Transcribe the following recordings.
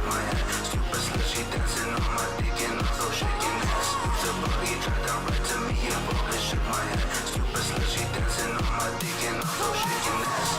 my head. Stupid slut, she dancing on my dick and also shaking ass. The body tried down right to me, and both shook my head. Stupid slut, she dancing on my dick and also shaking ass.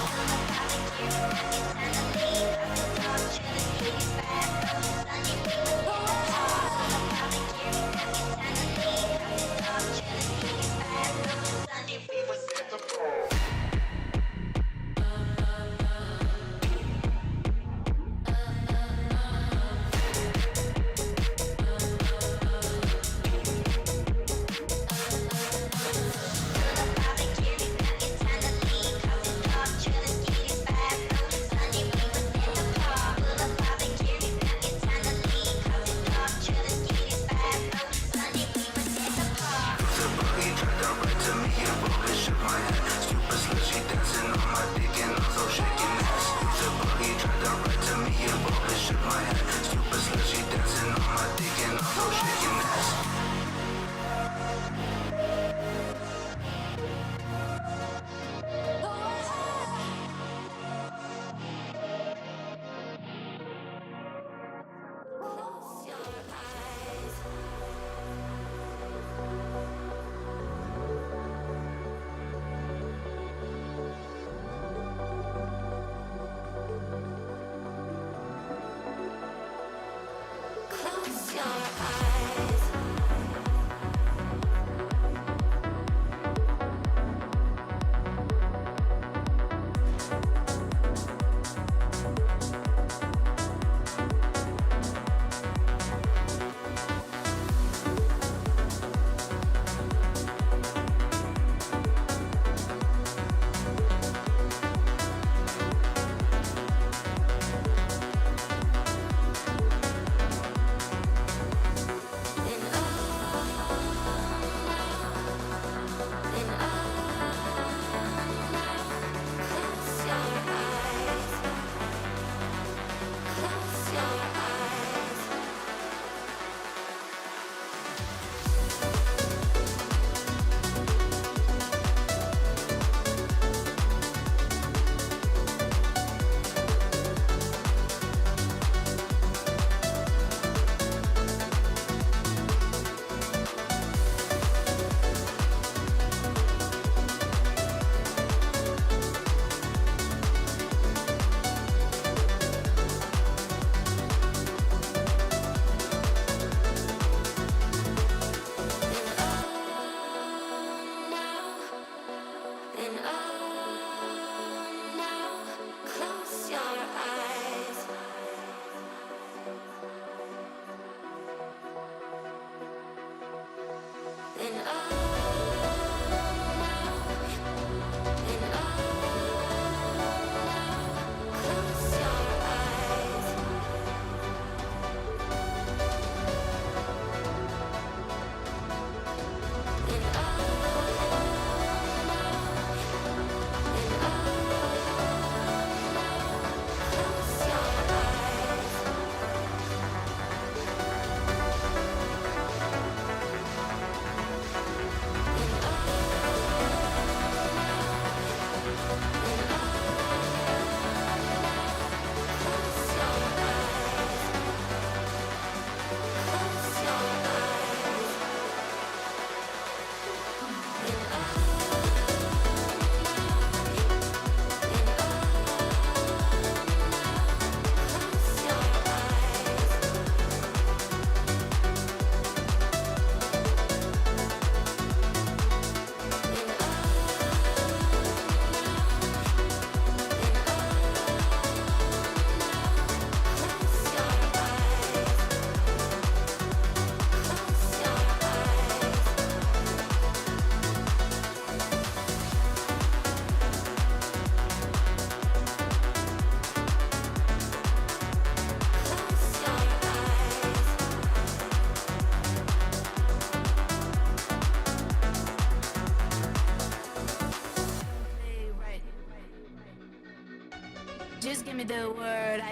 Just give me the word,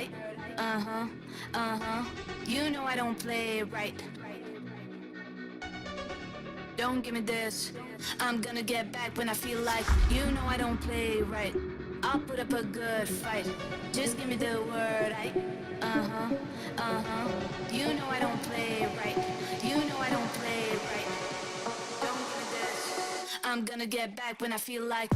you know I don't play right. Don't give me this, I'm gonna get back when I feel like. You know I don't play right. I'll put up a good fight. Just give me the word. You know I don't play right. You know I don't play right. Don't give me this. I'm gonna get back when I feel like.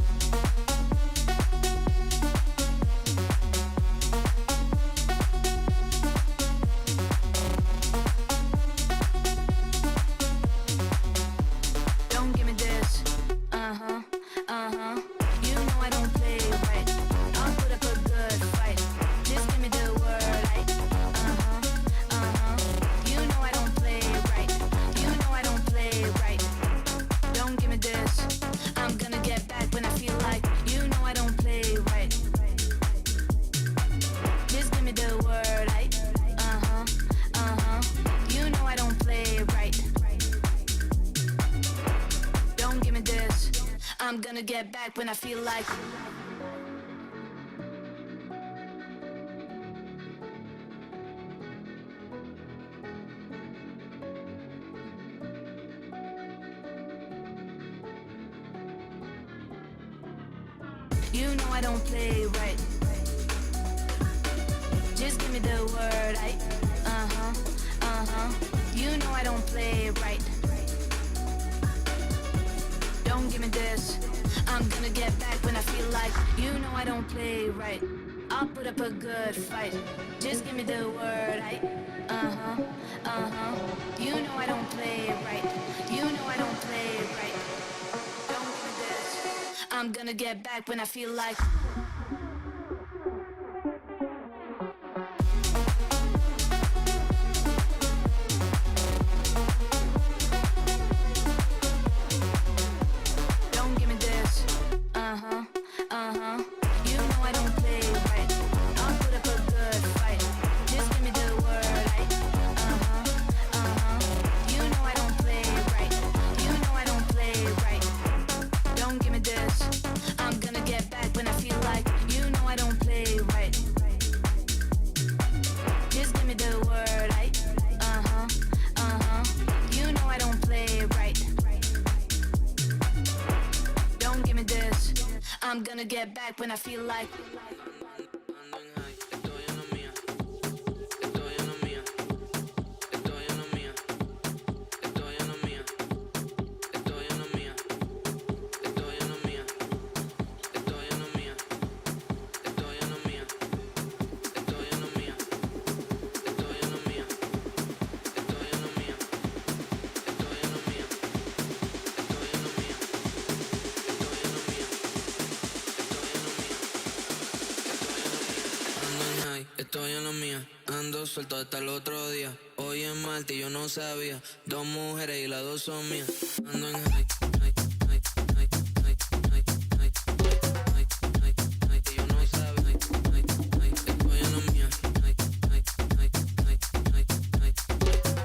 Don't give me this. You know I don't play right. I'll put up a good fight. Just give me the word. You know I don't play right. You know I don't play right. Don't give me this. I'm gonna get back when I feel like. You know I don't play right. Just give me the word. You know I don't play right. Don't give me this. I'm gonna get back when I feel like. You know I don't play right. Just give me the word. You know I don't play right. Don't give me this. I'm gonna get back when I feel like. You know I don't play right. I'll put up a good fight. Just give me the word. You know I don't play right. You know I don't play right. Don't give me this. I'm gonna get back when I feel like. Don't give me this. You know I don't play right. I'll put up a good fight. Just give me the word. You know I don't play right. You know I don't play right. Don't give me this. I'm gonna get back when I feel like. You know I don't play right. Just give me the word. You know I don't play right. Don't give me this. I'm gonna get back when I feel like. Estoy en la mía, ando suelto hasta el otro día. Hoy en Malta y yo no sabía. Dos mujeres y las dos son mías. Ando en high, high, high, high, high, high, high, high, high, high, y yo no sabía. High, high, high, estoy en la mía. High, high, high, high, high, high,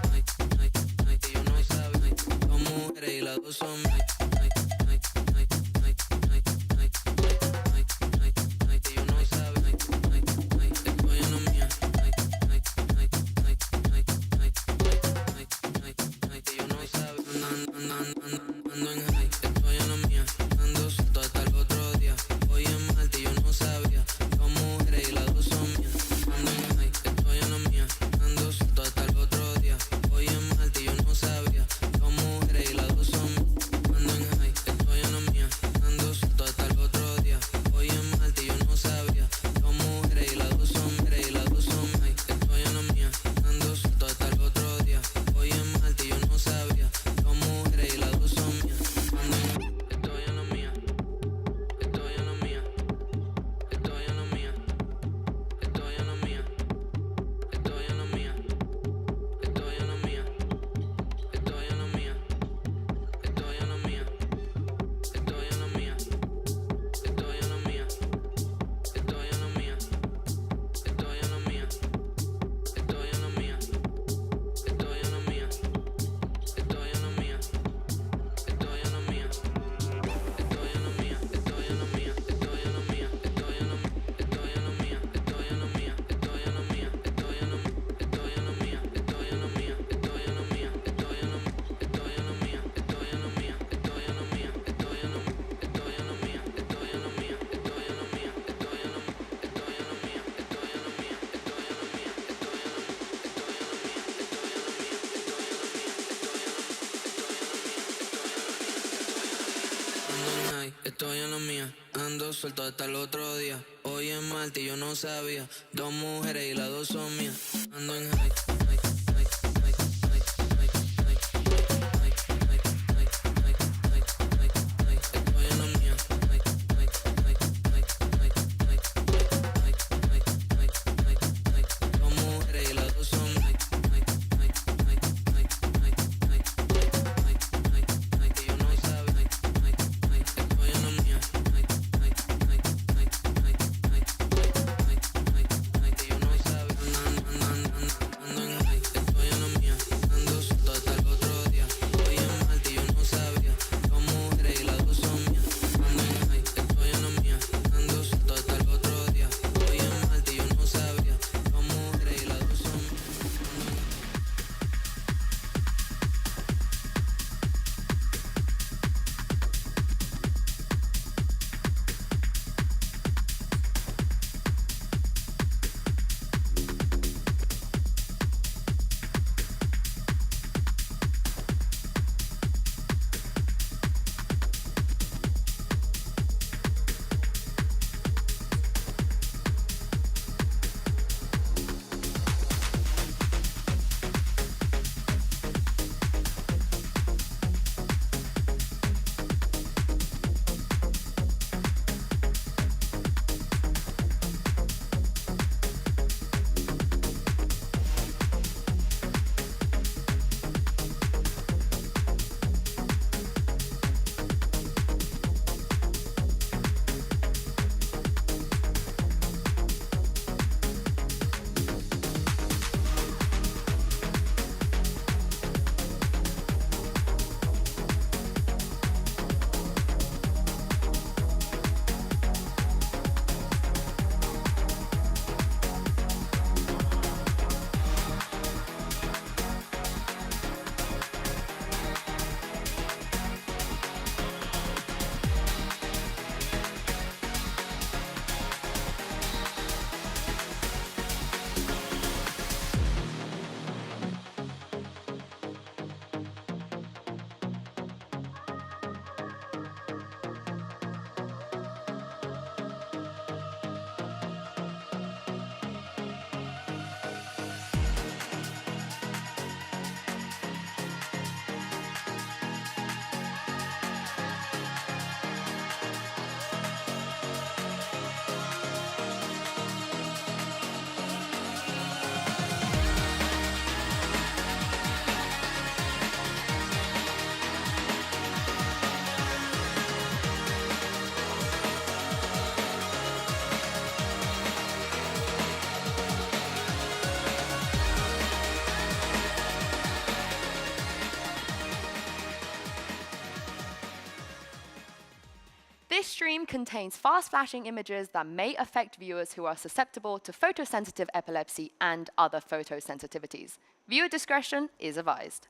high, high, high, y yo no sabía. Dos mujeres y las dos son mías. High, high, high, high, high, high, high, high, high, y yo no sabía. High, high, estoy en la mía. High, high, high, high, high, high, high, high, high, y yo no sabía. Ando en suelto hasta el otro día. Hoy es martes y yo no sabía. Dos mujeres y las dos son mías. Ando en high, high, high, high, high, high, high, high, high, high, high, high, high, high. Estoy en la mía. High, high, high, high, high, high, high, high, high, high, high. Dos mujeres y las dos son mías. High, high, high, high, high, high, high, high, high, que yo no sabía. High, high, high. Estoy en la mía. High, high, high, high, high, high, high, high, que yo no sabía. Ando en high. Estoy en la mía. Ando suelto hasta el otro día. Hoy es martes y yo no sabía. Dos mujeres y las dos son mías. Ando en high. Estoy en la mía. Ando suelto hasta el otro día. Hoy es martes y yo no sabía. Dos mujeres y las dos son mías. This stream contains fast-flashing images that may affect viewers who are susceptible to photosensitive epilepsy and other photosensitivities. Viewer discretion is advised.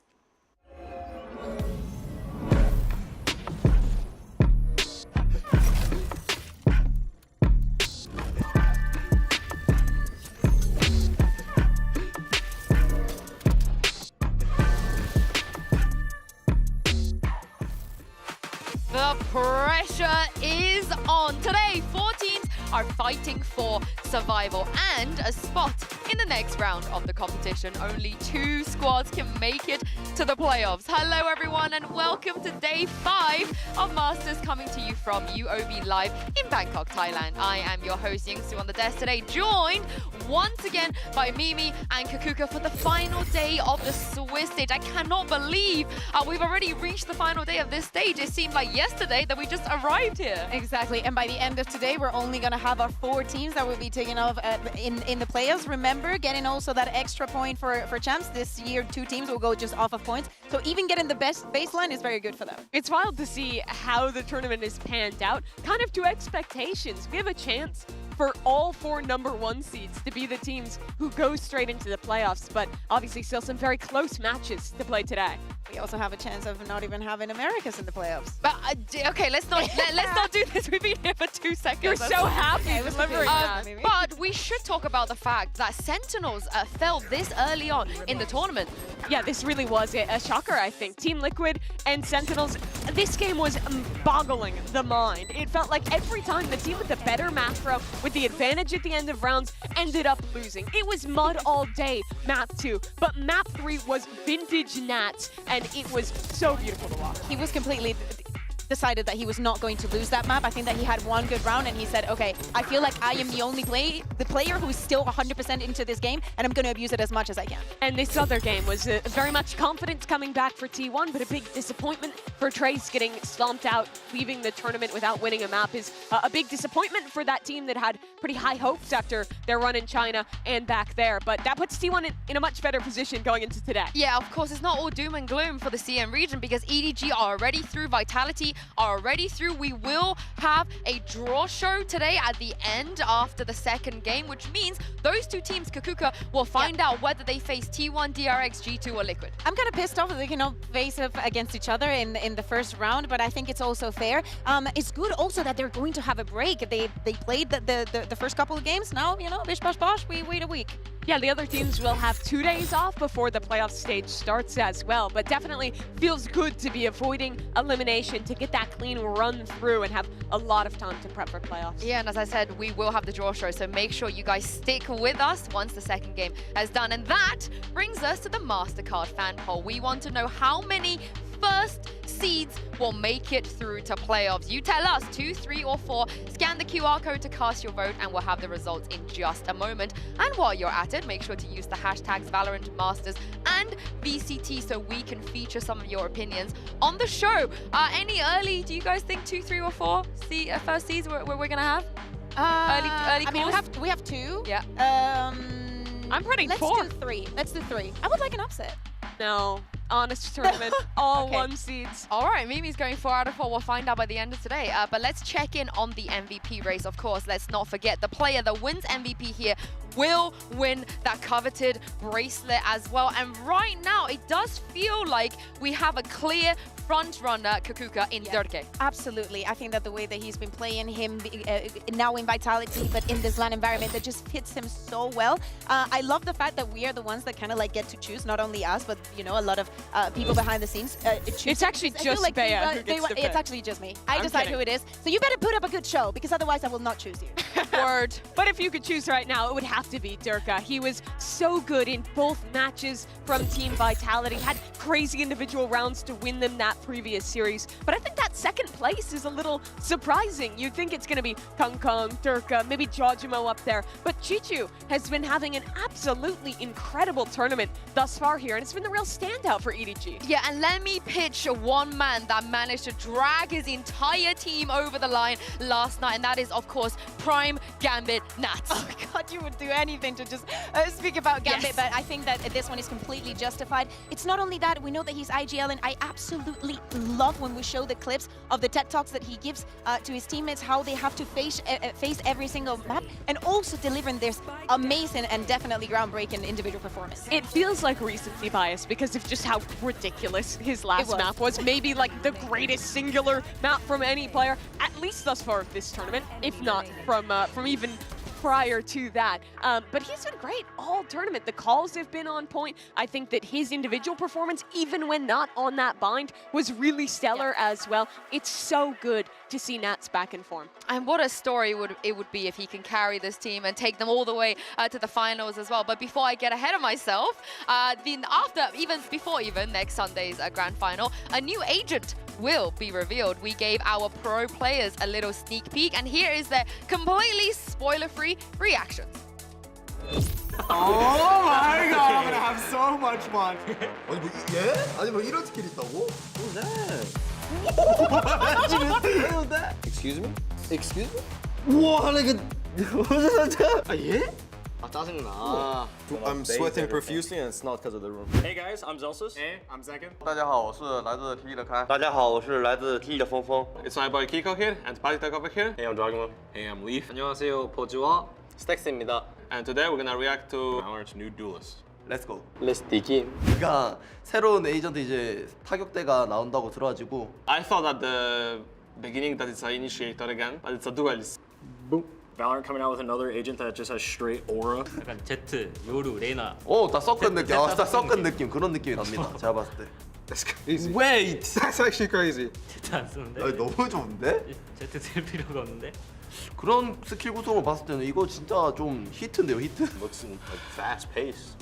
The pressure is on. Today, 4 teams are fighting for survival and a spot in the next round of the competition. Only 2 squads can make it to the playoffs. Hello everyone and welcome to day 5 of Masters, coming to you from UOB Live in Bangkok, Thailand. I am your host Yingsu on the desk today, joined once again by Mimi and Kakuka for the final day of the Swiss stage. I cannot believe we've already reached the final day of this stage. It seemed like yesterday that we just arrived here. Exactly, and by the end of today, we're only going to have our 4 teams that will be taking off in the playoffs. Remember, getting also that extra point for champs. This year, 2 teams will go just off of points. So even getting the best baseline is very good for them. It's wild to see how the tournament is panned out, kind of to expectations. We have a chance for all 4 #1 seeds to be the teams who go straight into the playoffs, but obviously still some very close matches to play today. We also have a chance of not even having Americas in the playoffs. But okay, let's not let's not do this. We've been here for 2 seconds. You're so happy delivering that. But we should talk about the fact that Sentinels fell this early on in the tournament. Yeah, this really was a shocker, I think. Team Liquid and Sentinels, this game was boggling the mind. It felt like every time the team with the better macro, with the advantage at the end of rounds, ended up losing. It was mud all day, map 2, but map 3 was vintage Nats, and it was so beautiful to watch. He was completely decided that he was not going to lose that map. I think that he had one good round and he said, okay, I feel like I am the only player who's still 100% into this game, and I'm going to abuse it as much as I can. And this other game was very much confidence coming back for T1, but a big disappointment for Trace getting stomped out, leaving the tournament without winning a map is a big disappointment for that team that had pretty high hopes after their run in China and back there. But that puts T1 in a much better position going into today. Yeah, of course, it's not all doom and gloom for the CM region because EDG are already through, Vitality are already through. We will have a draw show today at the end after the second game, which means those two teams, Kakuka, will find out whether they face T1, DRX, G2 or Liquid. I'm kind of pissed off that they cannot face up against each other in the first round, but I think it's also fair. It's good also that they're going to have a break. They played the first couple of games. Now, you know, bish bash bosh, we wait a week. Yeah, the other teams will have 2 days off before the playoff stage starts as well, but definitely feels good to be avoiding elimination, to get that clean run through and have a lot of time to prep for playoffs. Yeah, and as I said, we will have the draw show, so make sure you guys stick with us once the second game has done. And that brings us to the MasterCard fan poll. We want to know how many first seeds will make it through to playoffs. You tell us 2, 3 or 4. Scan the QR code to cast your vote and we'll have the results in just a moment. And while you're at it, make sure to use the hashtags Valorant Masters and VCT so we can feature some of your opinions on the show. Any early, do you guys think 2, 3 or 4 first seeds we're gonna have? Early I mean, calls? we have 2. Yeah. I'm putting 4. Let's do 3. Let's do 3. I would like an upset. No, honest tournament, all Okay. 1 seeds. All right, Mimi's going 4 out of 4. We'll find out by the end of today. But let's check in on the MVP race, of course. Let's not forget the player that wins MVP here will win that coveted bracelet as well. And right now, it does feel like we have a clear front runner, Kakuka, in Durke. Absolutely. I think that the way that he's been playing him now in Vitality, but in this LAN environment, that just fits him so well. I love the fact that we are the ones that kind of like get to choose, not only us, but you know, a lot of people behind the scenes. It's actually just Bea who gets to pick. It's actually just me. I I'm decide kidding. who it is. So you better put up a good show, because otherwise I will not choose you. Word. But if you could choose right now, it would have to be Durka. He was so good in both matches from Team Vitality, had crazy individual rounds to win them that previous series. But I think that second place is a little surprising. You'd think it's going to be Kung Kung, Durka, maybe Jojimo up there. But Chichu has been having an absolutely incredible tournament thus far here, and it's been the real standout for EDG. Yeah, and let me pitch one man that managed to drag his entire team over the line last night, and that is, of course, Prime Gambit Nats. Oh God, you would do anything to just speak about Gambit, Yes. but I think that this one is completely justified. It's not only that, we know that he's IGL, and I absolutely love when we show the clips of the TED Talks that he gives to his teammates, how they have to face every single map, and also delivering this amazing and definitely groundbreaking individual performance. It feels like recency bias because of just how ridiculous his last map was. Maybe like the greatest singular map from any player, at least thus far this tournament, if not from even prior to that. But he's been great all tournament. The calls have been on point. I think that his individual performance, even when not on that bind, was really stellar as well. It's so good to see Nats back in form. And what a story it would be if he can carry this team and take them all the way to the finals as well. But before I get ahead of myself, before next Sunday's grand final, a new agent will be revealed. We gave our pro players a little sneak peek, and here is their completely spoiler-free reactions. Oh my god, I'm gonna have so much fun. 아니 뭐 예? 아니 뭐 이런 스킬이 있다고? Who's that? Excuse me? Excuse me? 우와 하는 게 아 예? 아 짜증나. I'm sweating profusely and it's not because of the room. Hey guys, I'm Zelsus. Hey, I'm Second. 大家好，我是来自 T 的开。大家好，我是来自 T 的峰峰。 It's my boy Kiko here and Palitek over here. Hey, I'm Dragon. Hey, I'm Leaf. 안녕하세요, 포즈와 스택스입니다. And today we're gonna react to our new duelist. Let's go. Let's begin. 그러니까 새로운 에이전트 이제 타격대가 나온다고 들어가지고 I thought at the beginning that it's an initiator again, but it's a duelist. Boom. Valorant coming out with another agent that just has straight aura. 약간 제트, 요루, 레이나. 다 섞은 느낌. 다 섞은 느낌. 그런 느낌이 납니다. 제가 봤을 때. That's crazy. Wait! That's actually crazy. 제트 안 쓰는데? 아니, 너무 좋은데? 제트 쓸 필요가 없는데? 그런 스킬 구성을 봤을 때는 이거 진짜 좀 히트인데요, 히트? Looks like fast pace.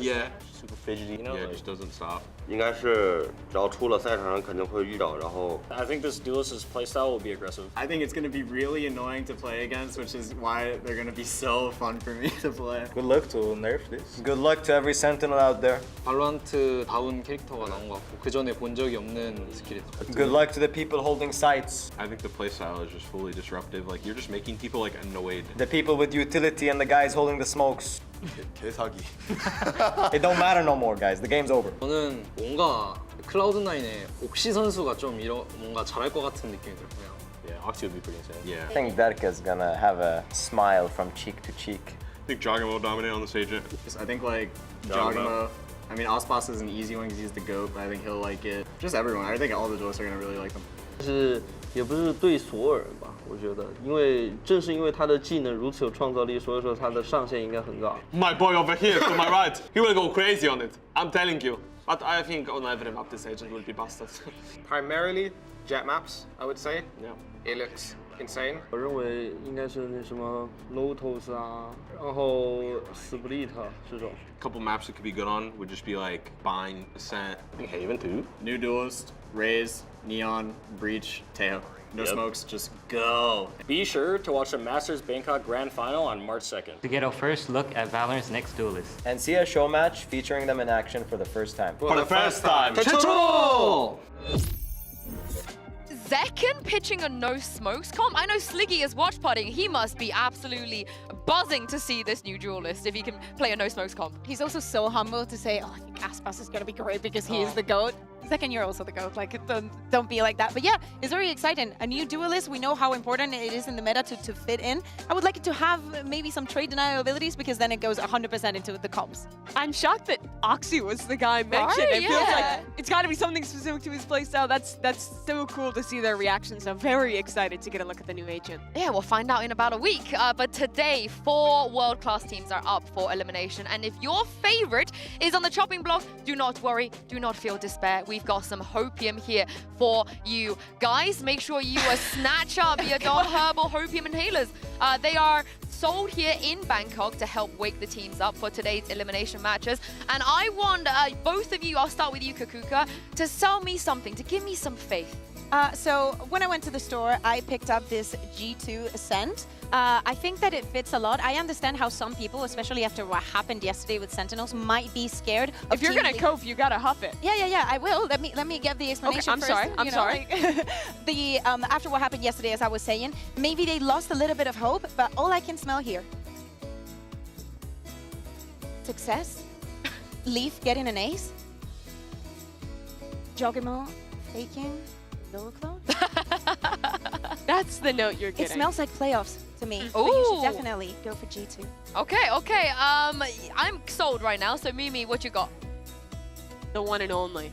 Yeah. Super fidgety. You know, Yeah, it like, just doesn't stop. 应该是只要出了赛场上肯定会遇到，然后 I think this duelist's playstyle will be aggressive. I think it's going to be really annoying to play against, which is why they're going to be so fun for me to play. good luck to nerf this. Good luck to every sentinel out there. 발로란트다운 캐릭터가 나온 것 같고 그 전에 본 적이 없는 스킬이다. Good luck to the people holding sights. I think the playstyle is just fully disruptive. Like you're just making people like annoyed. The people with utility and the guys holding the smokes. 개사기. It don't matter no more, guys. The game's over. 저는 뭔가 클라우드9의 옥시 선수가 좀 뭔가 잘할 것 같은 느낌이 들고요. Yeah, Oxy would be pretty insane. Yeah. I think Derka's gonna have a smile from cheek to cheek. I think Joggen will dominate on this agent. I think like Jogamo. I mean, Ospas is an easy one because he's the GOAT, but I think he'll like it. Just everyone. I think all the duelists are going to really like him. 但是也不是对所有人吧，我觉得，因为正是因为他的技能如此有创造力，所以说他的上限应该很高。 My boy over here to my right, he will go crazy on it. I'm telling you. But I think on every map this agent will be busted. Primarily jet maps, I would say. Yeah. It looks insane. 我认为应该是那什么 Lotus 啊，然后 Split 这种。 Couple maps it could be good on would just be like Bind, Ascent. I think Haven too. New duelist, Raze, Neon, Breach, Teo. No Yep. smokes, just go. Be sure to watch the Masters Bangkok Grand Final on March 2nd. To get a first look at Valorant's next duelist. And see a show match featuring them in action for the first time. For the first time. 최초! Zekken pitching a no smokes comp. I know Sliggy is watch partying. He must be absolutely buzzing to see this new duelist if he can play a no smokes comp. He's also so humble to say, oh, I think Aspas is going to be great because he is the GOAT. Second, you're also the GOAT. Like, don't be like that. But yeah, it's very exciting. A new duelist. We know how important it is in the meta to fit in. I would like it to have maybe some trade denial abilities because then it goes 100% into the comps. I'm shocked that Oxy was the guy mentioned. Right, It feels yeah. like it's got to be something specific to his playstyle. That's so cool to see their reactions. So very excited to get a look at the new agent. Yeah, we'll find out in about a week. But today, 4 world-class teams are up for elimination. And if your favorite is on the chopping block, do not worry, do not feel despair. We've got some hopium here for you guys. Make sure you snatch up your Don Herbal Hopium Inhalers. They are sold here in Bangkok to help wake the teams up for today's elimination matches. And I want both of you, I'll start with you, Kakuka, to sell me something, to give me some faith. So when I went to the store, I picked up this G2 Ascent. I think that it fits a lot. I understand how some people, especially after what happened yesterday with Sentinels, might be scared of If you're gonna cope, you gotta huff it. Yeah, I will. Let me get the explanation I'm first. sorry, I'm sorry. The after what happened yesterday, as I was saying, maybe they lost a little bit of hope, but all I can smell here. Success. Leaf getting an ace. Jogamo faking. That's the note you're It getting. smells like playoffs to me. So you should Ooh. definitely go for G2. Okay. I'm sold right now. So Mimi, what you got? The one and only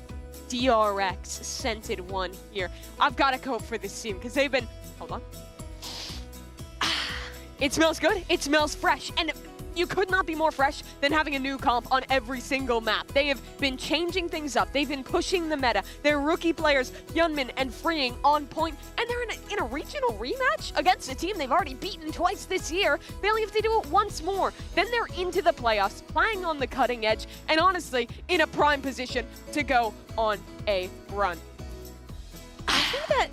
DRX scented one here. I've got to cope for this team because they've been. Hold on. It smells good. It smells fresh. And you could not be more fresh than having a new comp on every single map. They have been changing things up. They've been pushing the meta. Their rookie players, Hyunmin and Freeing, on point. And they're in a regional rematch against a team they've already beaten twice this year. They only have to do it once more. Then they're into the playoffs, playing on the cutting edge, and honestly, in a prime position to go on a run. I think that.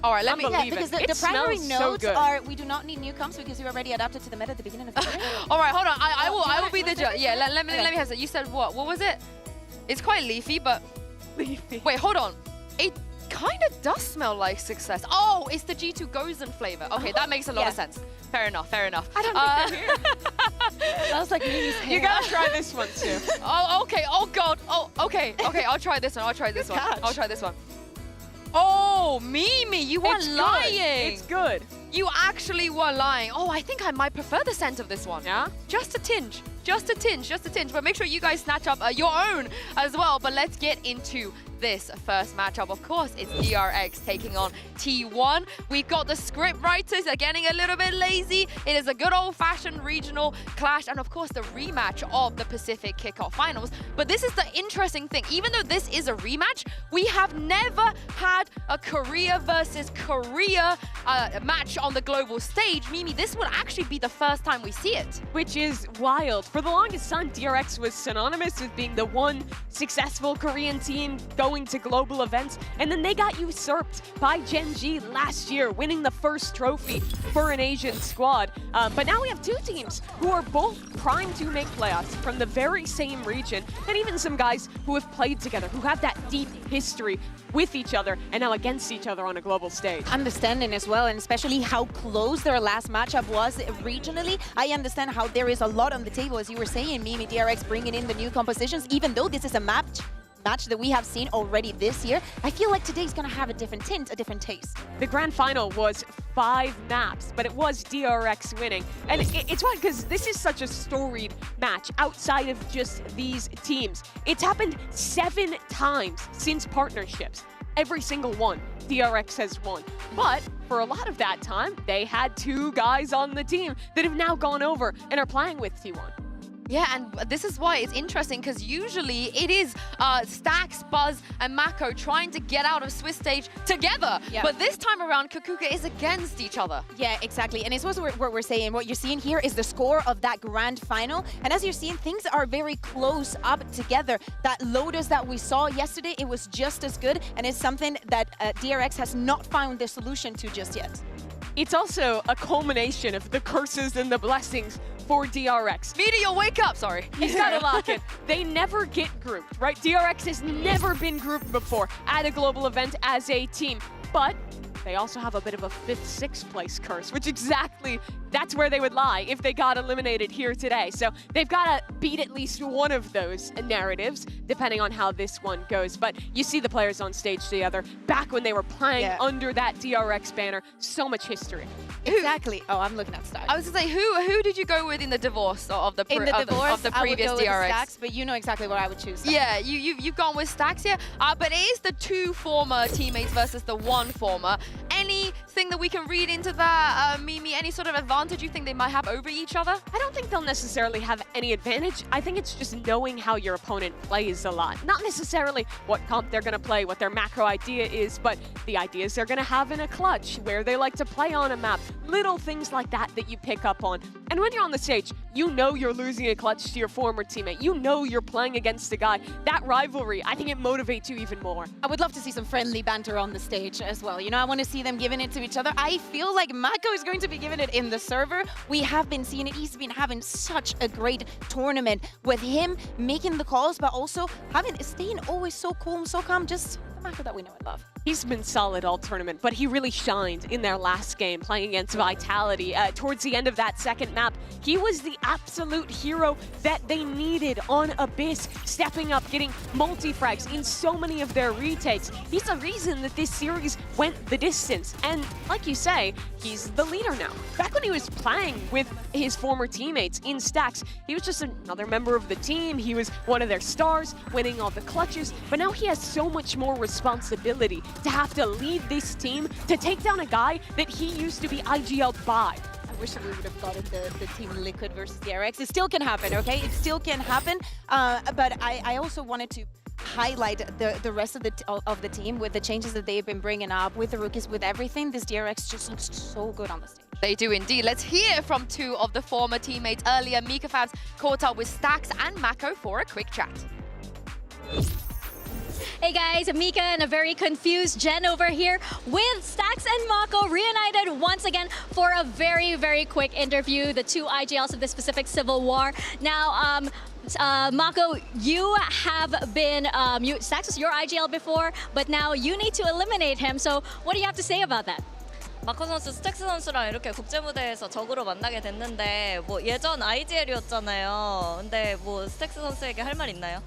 All right, let me. Unbelievable. Because It the primary smells so notes good. are we do not need new comps because you already adapted to the meta at the beginning of the year. All right, hold on. I will be the What's judge. it? Yeah, let me Okay. have it. You said what? What was it? It's quite leafy, but Leafy. wait, hold on. It kind of does smell like success. Oh, it's the G2 Gozen flavor. Okay, that makes a lot of Yeah. sense. Fair enough. I don't think they're That was like Mimi's hair. You gotta try this one too. Oh, okay. Oh God. Oh, okay. I'll try this one. I'll try this one. catch. I'll try this one. Oh, Mimi, you are It's good. lying. It's good. You actually were lying. Oh, I think I might prefer the scent of this one. Yeah? Just a tinge. Just a tinge. Just a tinge. But make sure you guys snatch up your own as well. But let's get into this first matchup. Of course, it's DRX taking on T1. We've got the script writers are getting a little bit lazy. It is a good old-fashioned regional clash, and of course the rematch of the Pacific Kickoff Finals. But this is the interesting thing. Even though this is a rematch, we have never had a Korea versus Korea match on the global stage. Mimi, this would actually be the first time we see it. Which is wild. For the longest time, DRX was synonymous with being the one successful Korean team going to global events, and then they got usurped by Gen G last year, winning the first trophy for an Asian squad. But now we have two teams who are both primed to make playoffs from the very same region, and even some guys who have played together, who have that deep history with each other and now against each other on a global stage. Understanding as well, and especially how close their last matchup was regionally. I understand how there is a lot on the table, as you were saying, Mimi, DRX bringing in the new compositions, even though this is a match that we have seen already this year. I feel like today's gonna have a different tint, a different taste. The grand final was 5 maps, but it was DRX winning. And it's wild because this is such a storied match outside of just these teams. It's happened 7 times since partnerships. Every single one, DRX has won. But for a lot of that time, they had 2 guys on the team that have now gone over and are playing with T1. Yeah, and this is why it's interesting, because usually it is Stax, Buzz, and Mako trying to get out of Swiss stage together. Yeah. But this time around, Kakuka is against each other. Yeah, exactly. And it's what we're saying. What you're seeing here is the score of that grand final. And as you're seeing, things are very close up together. That Lotus that we saw yesterday, it was just as good. And it's something that DRX has not found the solution to just yet. It's also a culmination of the curses and the blessings for DRX. Video, wake up! Sorry. He's gotta lock it. They never get grouped, right? DRX has never been grouped before at a global event as a team, but they also have a bit of a 5th, 6th place curse, which exactly, that's where they would lie if they got eliminated here today. So they've got to beat at least one of those narratives, depending on how this one goes. But you see the players on stage together, back when they were playing under that DRX banner, so much history. Exactly. Oh, I'm looking at Stax. I was going to say, who did you go with in the divorce of the previous I would DRX? go with Stax, but you know exactly what I would choose. Stax. Yeah, you've gone with Stax here. But it is the 2 former teammates versus the 1 former. Anything that we can read into that, Mimi? Any sort of advantage you think they might have over each other? I don't think they'll necessarily have any advantage. I think it's just knowing how your opponent plays a lot. Not necessarily what comp they're going to play, what their macro idea is, but the ideas they're going to have in a clutch, where they like to play on a map, little things like that that you pick up on. And when you're on the stage, you know you're losing a clutch to your former teammate. You know you're playing against a guy. That rivalry, I think it motivates you even more. I would love to see some friendly banter on the stage as well. You know, I want to see them giving it to each other. I feel like Mako is going to be giving it in the server. We have been seeing it. He's been having such a great tournament with him making the calls, but also staying always so cool and so calm. Just the Mako that we know and love. He's been solid all tournament, but he really shined in their last game playing against Vitality. Towards the end of that second map, he was the absolute hero that they needed on Abyss, stepping up, getting multi-frags in so many of their retakes. He's the reason that this series went the distance. And like you say, he's the leader now. Back when he was playing with his former teammates in Stax, he was just another member of the team. He was one of their stars, winning all the clutches, but now he has so much more responsibility to have to lead this team to take down a guy that he used to be IGL'd by. I wish we would have gotten the Team Liquid versus DRX. It still can happen, okay? It still can happen. But I also wanted to highlight the rest of the team with the changes that they've been bringing up, with the rookies, with everything. This DRX just looks so good on the stage. They do indeed. Let's hear from 2 of the former teammates earlier. Mika Fabs caught up with Stax and Mako for a quick chat. Hey guys, Mika and a very confused Jen over here with Stax and Mako reunited once again for a very, very quick interview. The 2 IGLs of this specific civil war. Now, Mako, you have been, Stax was your IGL before, but now you need to eliminate him. So what do you have to say about that? 마커 선수, 스택스 선수랑 이렇게 국제 무대에서 적으로 만나게 됐는데 뭐 예전 IGL이었잖아요. 근데 뭐 스택스 선수에게 할 말 있나요?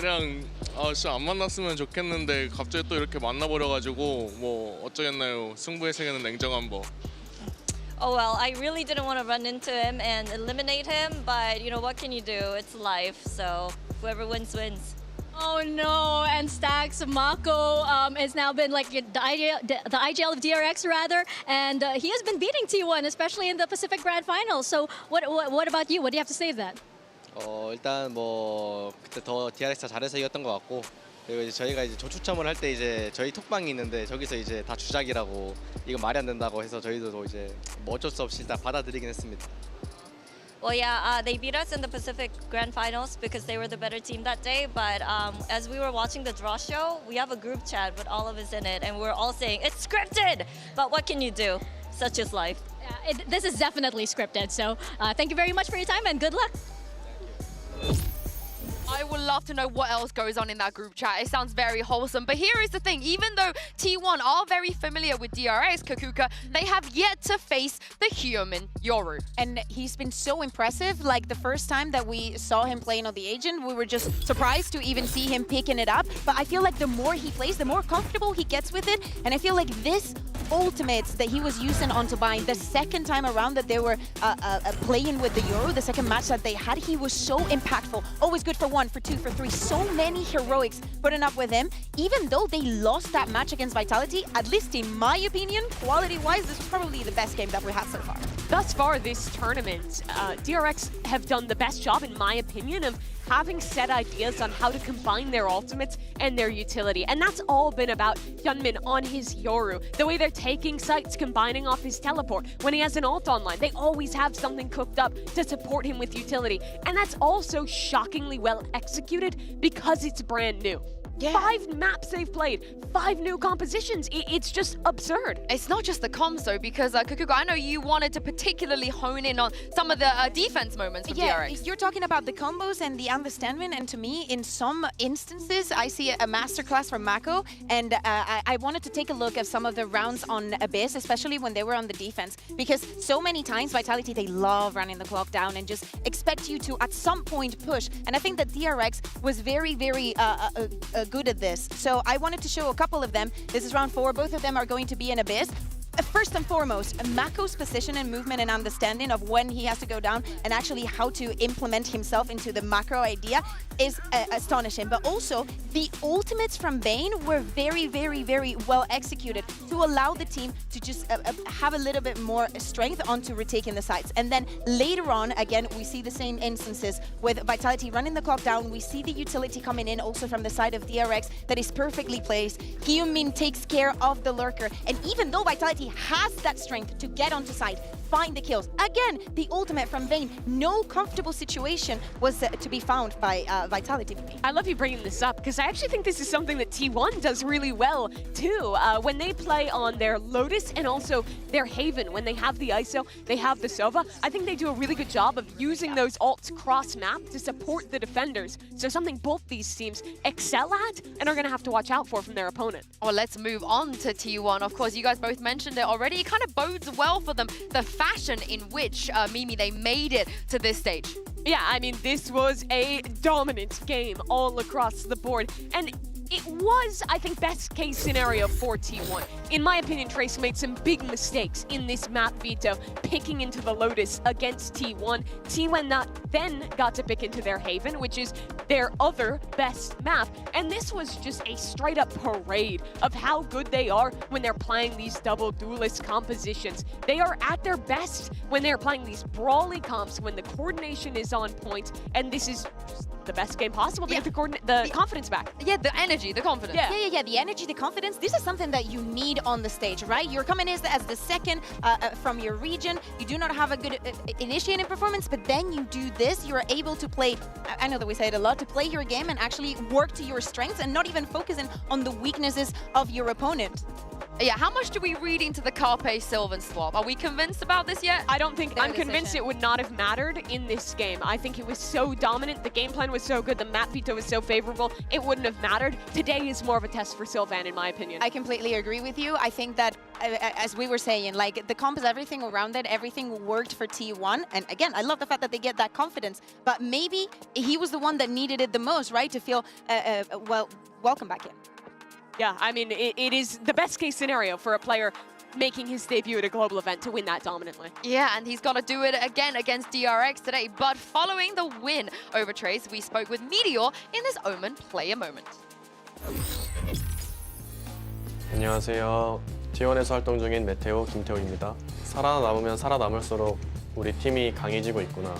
그냥 진짜 안 만났으면 좋겠는데 갑자기 또 이렇게 만나버려가지고 뭐 어쩌겠나요. 승부의 세계는 냉정한 법. Oh well, I really didn't want to run into him and eliminate him, but you know what can you do? It's life, so whoever wins wins. Oh no, and Stax Mako has now been like the IGL of DRX rather, and he has been beating T1, especially in the Pacific Grand Final. So what about you? What do you have to say of that? 일단 뭐 그때 더 DRX가 잘해서 이겼던 것 같고, 그리고 이제 저희가 이제 조추첨을 할 때 이제 저희 톡방이 있는데 저기서 이제 다 주작이라고 이건 말이 안 된다고 해서 저희도 이제 뭐 어쩔 수 없이 다 받아들이긴 했습니다. Well, yeah, they beat us in the Pacific Grand Finals because they were the better team that day. But as we were watching the draw show, we have a group chat with all of us in it, and we're all saying it's scripted. But what can you do? Such is life. This is definitely scripted. So thank you very much for your time and good luck. I would love to know what else goes on in that group chat. It sounds very wholesome. But here is the thing. Even though T1 are very familiar with DRX, Kakuka, they have yet to face the human Yoru. And he's been so impressive. Like the first time that we saw him playing on the Agent, we were just surprised to even see him picking it up. But I feel like the more he plays, the more comfortable he gets with it. And I feel like this ultimates that he was using on Turbine the second time around that they were playing with the Yoru, the second match that they had, he was so impactful. Always good for 1, for 2, for 3. So many heroics putting up with him. Even though they lost that match against Vitality, at least in my opinion, quality-wise, this was probably the best game that we had so far. Thus far this tournament, DRX have done the best job, in my opinion, of having set ideas on how to combine their ultimates and their utility. And that's all been about Hyunmin on his Yoru. The way they're taking sites, combining off his teleport. When he has an ult online, they always have something cooked up to support him with utility. And that's also shockingly well executed because it's brand new. Yeah. 5 maps they've played, 5 new compositions. It's just absurd. It's not just the comms though, because Kakuko, I know you wanted to particularly hone in on some of the defense moments from DRX. You're talking about the combos and the understanding, and to me, in some instances, I see a masterclass from Mako, and I wanted to take a look at some of the rounds on Abyss, especially when they were on the defense, because so many times Vitality, they love running the clock down and just expect you to, at some point, push. And I think that DRX was very, very good at this. So I wanted to show a couple of them. This is round 4. Both of them are going to be in Abyss. First and foremost, Mako's position and movement and understanding of when he has to go down and actually how to implement himself into the macro idea is astonishing. But also, the ultimates from Bane were very, very, very well executed to allow the team to just have a little bit more strength onto retaking the sites. And then later on, again, we see the same instances with Vitality running the clock down. We see the utility coming in also from the side of DRX that is perfectly placed. Hyunmin takes care of the lurker. And even though Vitality has that strength to get onto site, find the kills. Again, the ultimate from Vayne, no comfortable situation was to be found by Vitality. I love you bringing this up because I actually think this is something that T1 does really well too. When they play on their Lotus and also their Haven, when they have the ISO, they have the Sova, I think they do a really good job of using those ults cross-map to support the defenders. So something both these teams excel at and are going to have to watch out for from their opponent. Well, let's move on to T1. Of course, you guys both mentioned it already. It kind of bodes well for them, the fashion in which, Mimi, they made it to this stage. Yeah, I mean, this was a dominant game all across the board. And it was, I think, best case scenario for T1. In my opinion, Trace made some big mistakes in this map, Veto, picking into the Lotus against T1. T1 then got to pick into their Haven, which is their other best map. And this was just a straight up parade of how good they are when they're playing these double duelist compositions. They are at their best when they're playing these brawly comps, when the coordination is on point, and this is just the best game possible to get the confidence back. Yeah, the energy, the confidence. Yeah, the energy, the confidence. This is something that you need on the stage, right? You're coming in as the second from your region. You do not have a good initiating performance, but then you do this. You're able to play, I know that we say it a lot, to play your game and actually work to your strengths and not even focusing on the weaknesses of your opponent. Yeah, how much do we read into the Carpe Sylvan swap? Are we convinced about this yet? I don't think, I'm convinced it would not have mattered in this game. I think it was so dominant, the game plan was so good, the map veto was so favorable, it wouldn't have mattered. Today is more of a test for Sylvan, in my opinion. I completely agree with you. I think that, as we were saying, like, the comp is everything around it, everything worked for T1. And again, I love the fact that they get that confidence, but maybe he was the one that needed it the most, right? To feel, well, welcome back in. Yeah, I mean, it is the best case scenario for a player making his debut at a global event to win that dominantly. Yeah, and he's got to do it again against DRX today. But following the win over Trace, we spoke with Meteor in this Omen player moment. 안녕하세요. T1에서 활동 중인 메테오 김태호입니다. 살아남으면 살아남을수록 우리 팀이 강해지고 있구나,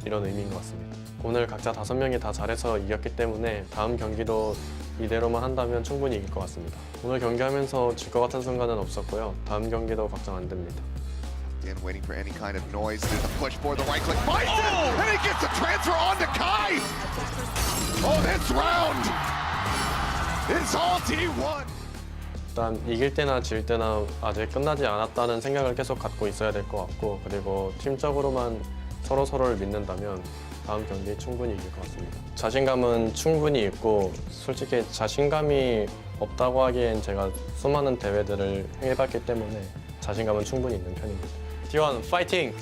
이런 의미인 것 같습니다. 오늘 각자 5명이 다 잘해서 이겼기 때문에 다음 경기도 이대로만 한다면 충분히 이길 것 같습니다. 오늘 경기하면서 질 것 같은 순간은 없었고요. 다음 경기도 걱정 안 됩니다. Again, waiting for any kind of noise. There's a push for the right click. Finds it! And he gets a transfer onto Kai! Oh, this round is all T1! 일단 이길 때나 질 때나 아직 끝나지 않았다는 생각을 계속 갖고 있어야 될 것 같고, 그리고 팀적으로만 서로를 믿는다면 다음 경기에 충분히 이길 것 같습니다. 자신감은 충분히 있고, 솔직히 자신감이 없다고 하기엔 제가 수많은 대회들을 해봤기 때문에 자신감은 충분히 있는 편입니다. T1 파이팅!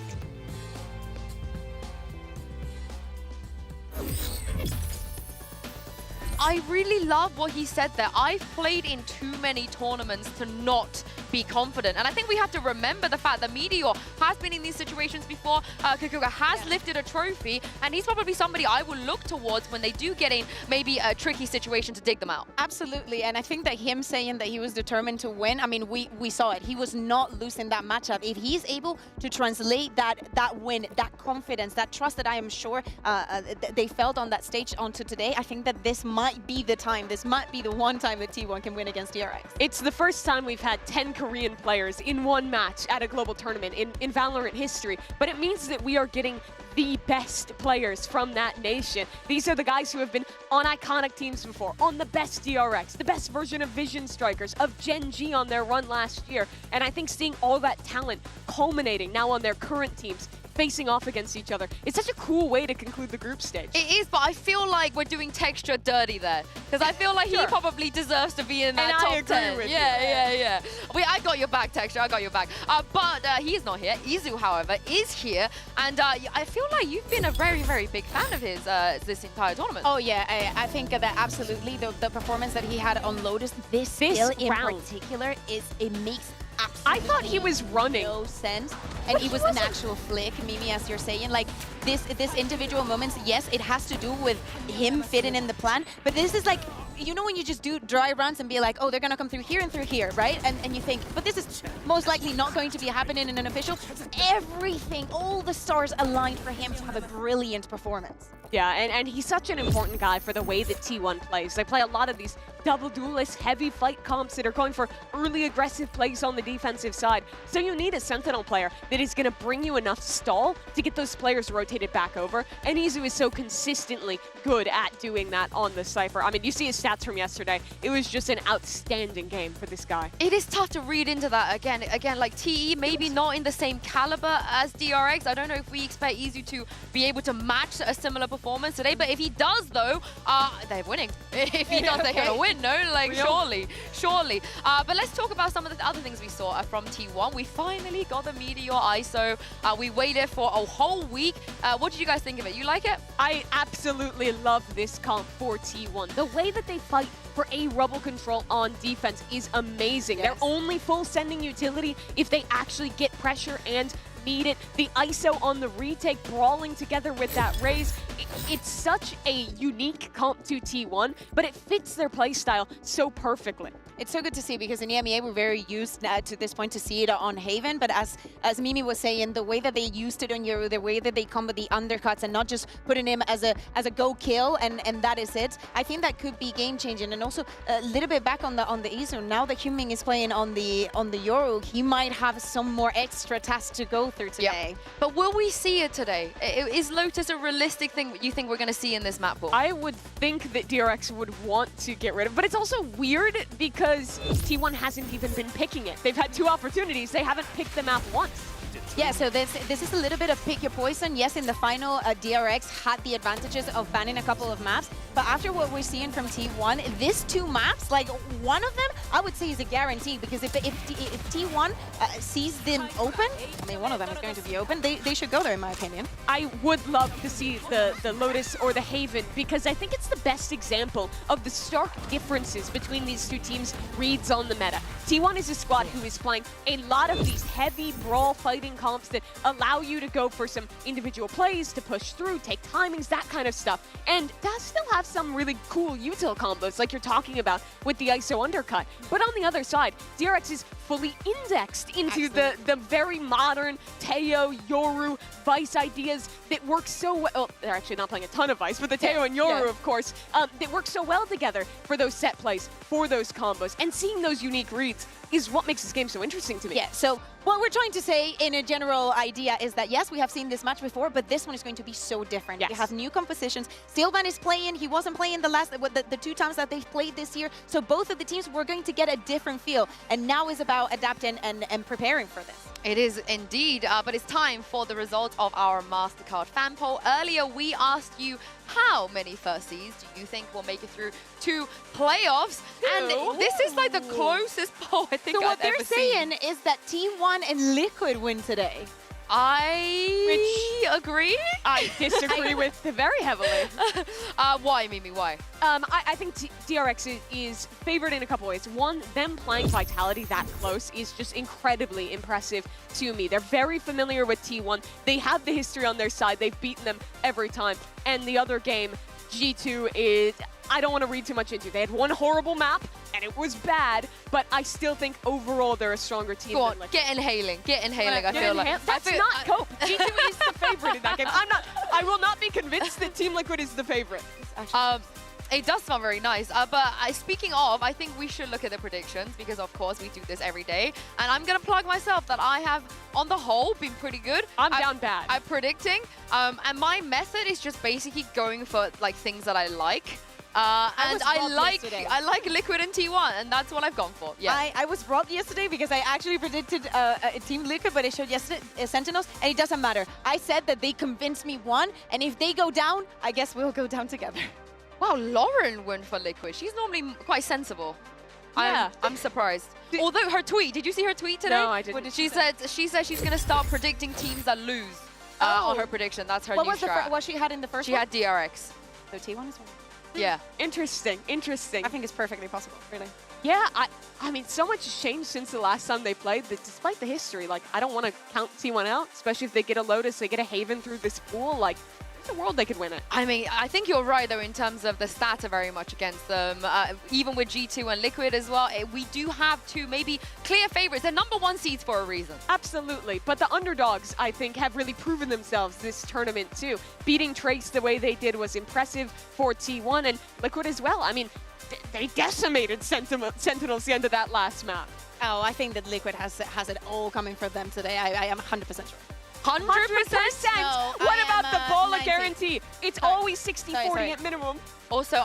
I really love what he said there. I've played in too many tournaments to not be confident. And I think we have to remember the fact that Meteor has been in these situations before. Kukuga has lifted a trophy, and he's probably somebody I will look towards when they do get in maybe a tricky situation to dig them out. Absolutely, and I think that him saying that he was determined to win, I mean, we saw it. He was not losing that matchup. If he's able to translate that win, that confidence, that trust that I am sure they felt on that stage onto today, I think that this might be the time. This might be the one time that T1 can win against DRX. It's the first time we've had 10 Korean players in one match at a global tournament in Valorant history, but it means that we are getting the best players from that nation. These are the guys who have been on iconic teams before, on the best DRX, the best version of Vision Strikers, of Gen G on their run last year, and I think seeing all that talent culminating now on their current teams, facing off against each other. It's such a cool way to conclude the group stage. It is, but I feel like we're doing texture dirty there. Because I feel like he probably deserves to be in that and top I agree 10. with Yeah. I got your back, Texture, I got your back. But he is not here. Izu, however, is here. And I feel like you've been a very, very big fan of his this entire tournament. Oh yeah, I think that absolutely the performance that he had on Lotus, this skill in particular, it makes absolutely I thought he was running. No sense. And it was an actual flick, Mimi, as you're saying. Like, this individual moments, yes, it has to do with him fitting in the plan, but this is like, you know when you just do dry runs and be like, oh, they're gonna come through here, right? And you think, but this is most likely not going to be happening in an official. Everything, all the stars aligned for him to have a brilliant performance. Yeah, and he's such an important guy for the way that T1 plays. They play a lot of these double duelist, heavy fight comps that are going for early aggressive plays on the defensive side. So you need a Sentinel player that is going to bring you enough stall to get those players rotated back over. And Izu is so consistently good at doing that on the Cypher. I mean, you see his stats from yesterday. It was just an outstanding game for this guy. It is tough to read into that. Again, like TE, maybe not in the same caliber as DRX. I don't know if we expect Izu to be able to match a similar performance today, but if he does, though, they're winning. If he does, they're going to win, no? Like, surely. But let's talk about some of the other things we saw from T1. We finally got the Meteor ISO. We waited for a whole week. What did you guys think of it? You like it? I absolutely love this comp for T1. The way that they fight for a rubble control on defense is amazing. Yes. They're only full sending utility if they actually get pressure and need it. The ISO on the retake, brawling together with that raise. It's such a unique comp to T1, but it fits their playstyle so perfectly. It's so good to see, because in EMEA we're very used to this point to see it on Haven, but as Mimi was saying, the way that they used it on Yoru, the way that they come with the undercuts and not just putting him as a go kill and that is it, I think that could be game changing. And also a little bit back on the Izu, now that Huming is playing on the Yoru, he might have some more extra tasks to go through today. Yep. But will we see it today? Is Lotus a realistic thing you think we're going to see in this map pool? I would think that DRX would want to get rid of, but it's also weird because because T1 hasn't even been picking it. They've had 2 opportunities. They haven't picked the map once. Yeah, so this is a little bit of pick your poison. Yes, in the final, DRX had the advantages of banning a couple of maps, but after what we're seeing from T1, these 2 maps, like one of them, I would say is a guarantee, because if T1 sees them open, I mean, one of them is going to be open, they should go there, in my opinion. I would love to see the Lotus or the Haven, because I think it's the best example of the stark differences between these 2 teams' reads on the meta. T1 is a squad who is playing a lot of these heavy brawl fighting comps that allow you to go for some individual plays, to push through, take timings, that kind of stuff. And does still have some really cool util combos like you're talking about with the ISO undercut. But on the other side, DRX is fully indexed into the very modern Teo, Yoru, Vice ideas that work so well. Oh, they're actually not playing a ton of Vice, but the Teo and Yoru, of course, that work so well together for those set plays, for those combos. And seeing those unique reads is what makes this game so interesting to me. Yeah, so what we're trying to say in a general idea is that, yes, we have seen this match before, but this one is going to be so different. Yes. You have new compositions. Sylvan is playing. He wasn't playing the 2 times that they've played this year. So both of the teams were going to get a different feel. And now is about adapting and preparing for this. It is indeed, but it's time for the result of our MasterCard fan poll. Earlier, we asked you how many first seeds do you think will make it through to playoffs? And this is like the closest poll I think I've ever seen. So what they're saying is that T1 and Liquid win today. I agree. I disagree with very heavily. Why, Mimi? Why? I think DRX is favored in a couple ways. One, them playing Vitality that close is just incredibly impressive to me. They're very familiar with T1. They have the history on their side. They've beaten them every time. And the other game, G2 is... I don't want to read too much into it. They had 1 horrible map, and it was bad, but I still think overall they're a stronger team. Go on, get inhaling, I feel like. That's not Cope. G2 is the favorite in that game. I will not be convinced that Team Liquid is the favorite. It does sound very nice, but speaking of, I think we should look at the predictions, because of course we do this every day, and I'm gonna plug myself that I have, on the whole, been pretty good. I'm down bad. I'm predicting, and my method is just basically going for like things that I like. And I like Liquid and T1, and that's what I've gone for. Yeah. I was robbed yesterday because I actually predicted Team Liquid, but I showed yesterday Sentinels, and it doesn't matter. I said that they convinced me 1, and if they go down, I guess we'll go down together. Wow, Lauren went for Liquid. She's normally quite sensible. Yeah. I'm surprised. Although her tweet, did you see her tweet today? No, I didn't. What did she said she's gonna start predicting teams that lose on her prediction. That's her new strat. What she had in the first She one? had DRX. So T1 is 1. Yeah. Interesting. I think it's perfectly possible, really. Yeah, I mean, so much has changed since the last time they played that despite the history, like, I don't want to count T1 out, especially if they get a Lotus, they get a Haven through this pool, like, there's a world they could win it. I mean, I think you're right, though, in terms of the stats are very much against them. Even with G2 and Liquid as well, we do have 2 maybe clear favorites. They're #1 seeds for a reason. Absolutely, but the underdogs, I think, have really proven themselves this tournament, too. Beating Trace the way they did was impressive for T1 and Liquid as well. I mean, they decimated Sentinels the end of that last map. Oh, I think that Liquid has it all coming for them today. I am 100% sure. 100%? No, what about the Bola 90. guarantee? It's always 60-40 at minimum. Also,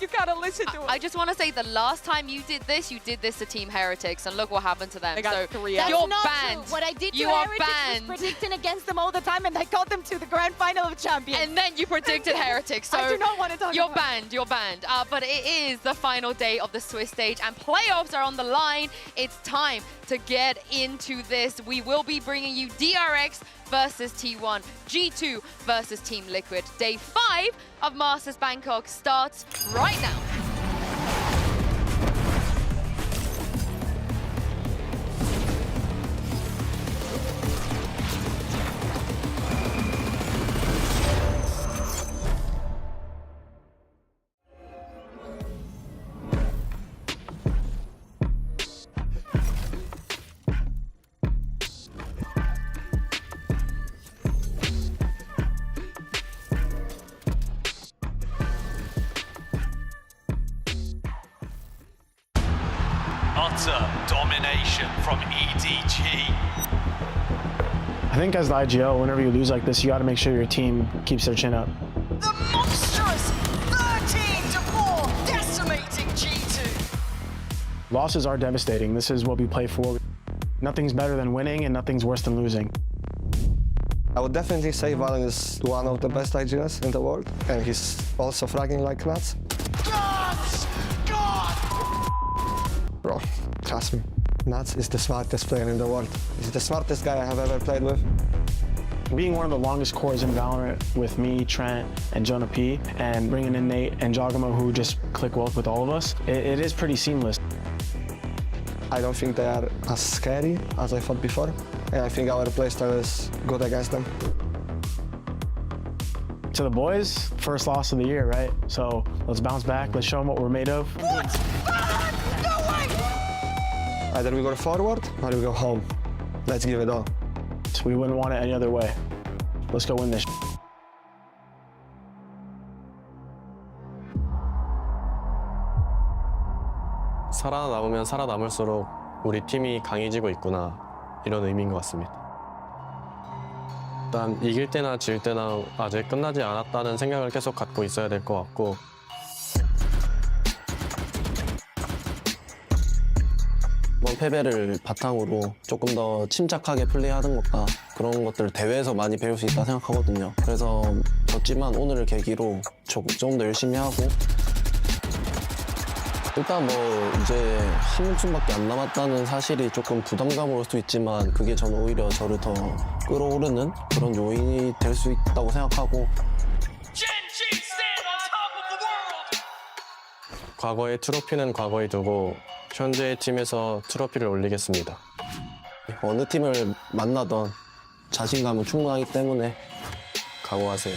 you gotta listen to I just want to say the last time you did this to Team Heretics, and look what happened to them. They got so 3 That's you're not banned. True. What I did to you are Heretics banned. was predicting against them all the time, and I got them to the grand final of Champions. And then you predicted Heretics. So I do not want to talk you're about banned. You're banned. But it is the final day of the Swiss stage, and playoffs are on the line. It's time to get into this. We will be bringing you DRX versus T1, G2 versus Team Liquid. Day 5 of Masters Bangkok starts right now. Utter domination from EDG. I think as the IGL, whenever you lose like this, you got to make sure your team keeps their chin up. The monstrous 13-4 decimating G2. Losses are devastating. This is what we play for. Nothing's better than winning and nothing's worse than losing. I would definitely say Valorant is one of the best IGLs in the world, and he's also fragging like nuts. Bro, trust me, Nuts is the smartest player in the world. He's the smartest guy I have ever played with. Being one of the longest cores in Valorant with me, Trent, and Jonah P, and bringing in Nate and Jogamo, who just click well with all of us, it is pretty seamless. I don't think they are as scary as I thought before, and I think our playstyle is good against them. To the boys, first loss of the year, right? So let's bounce back, let's show them what we're made of. What? No way! Either we go forward or we go home. Let's give it all. We wouldn't want it any other way. Let's go win this. 살아남으면 살아남을수록 우리 팀이 강해지고 있구나, 이런 의미인 것 같습니다. 일단 이길 때나 질 때나 아직 끝나지 않았다는 생각을 계속 갖고 있어야 될 것 같고, 이번 패배를 바탕으로 조금 더 침착하게 플레이하는 것과 그런 것들을 대회에서 많이 배울 수 있다 생각하거든요. 그래서 졌지만 오늘을 계기로 좀 더 열심히 하고, 일단 뭐 이제 한 목숨밖에 안 남았다는 사실이 조금 부담감으로 올 수 있지만 그게 저는 오히려 저를 더 끌어오르는 그런 요인이 될 수 있다고 생각하고, 과거의 트로피는 과거에 두고 현재의 팀에서 트로피를 올리겠습니다. 어느 팀을 만나던 자신감은 충분하기 때문에 각오하세요.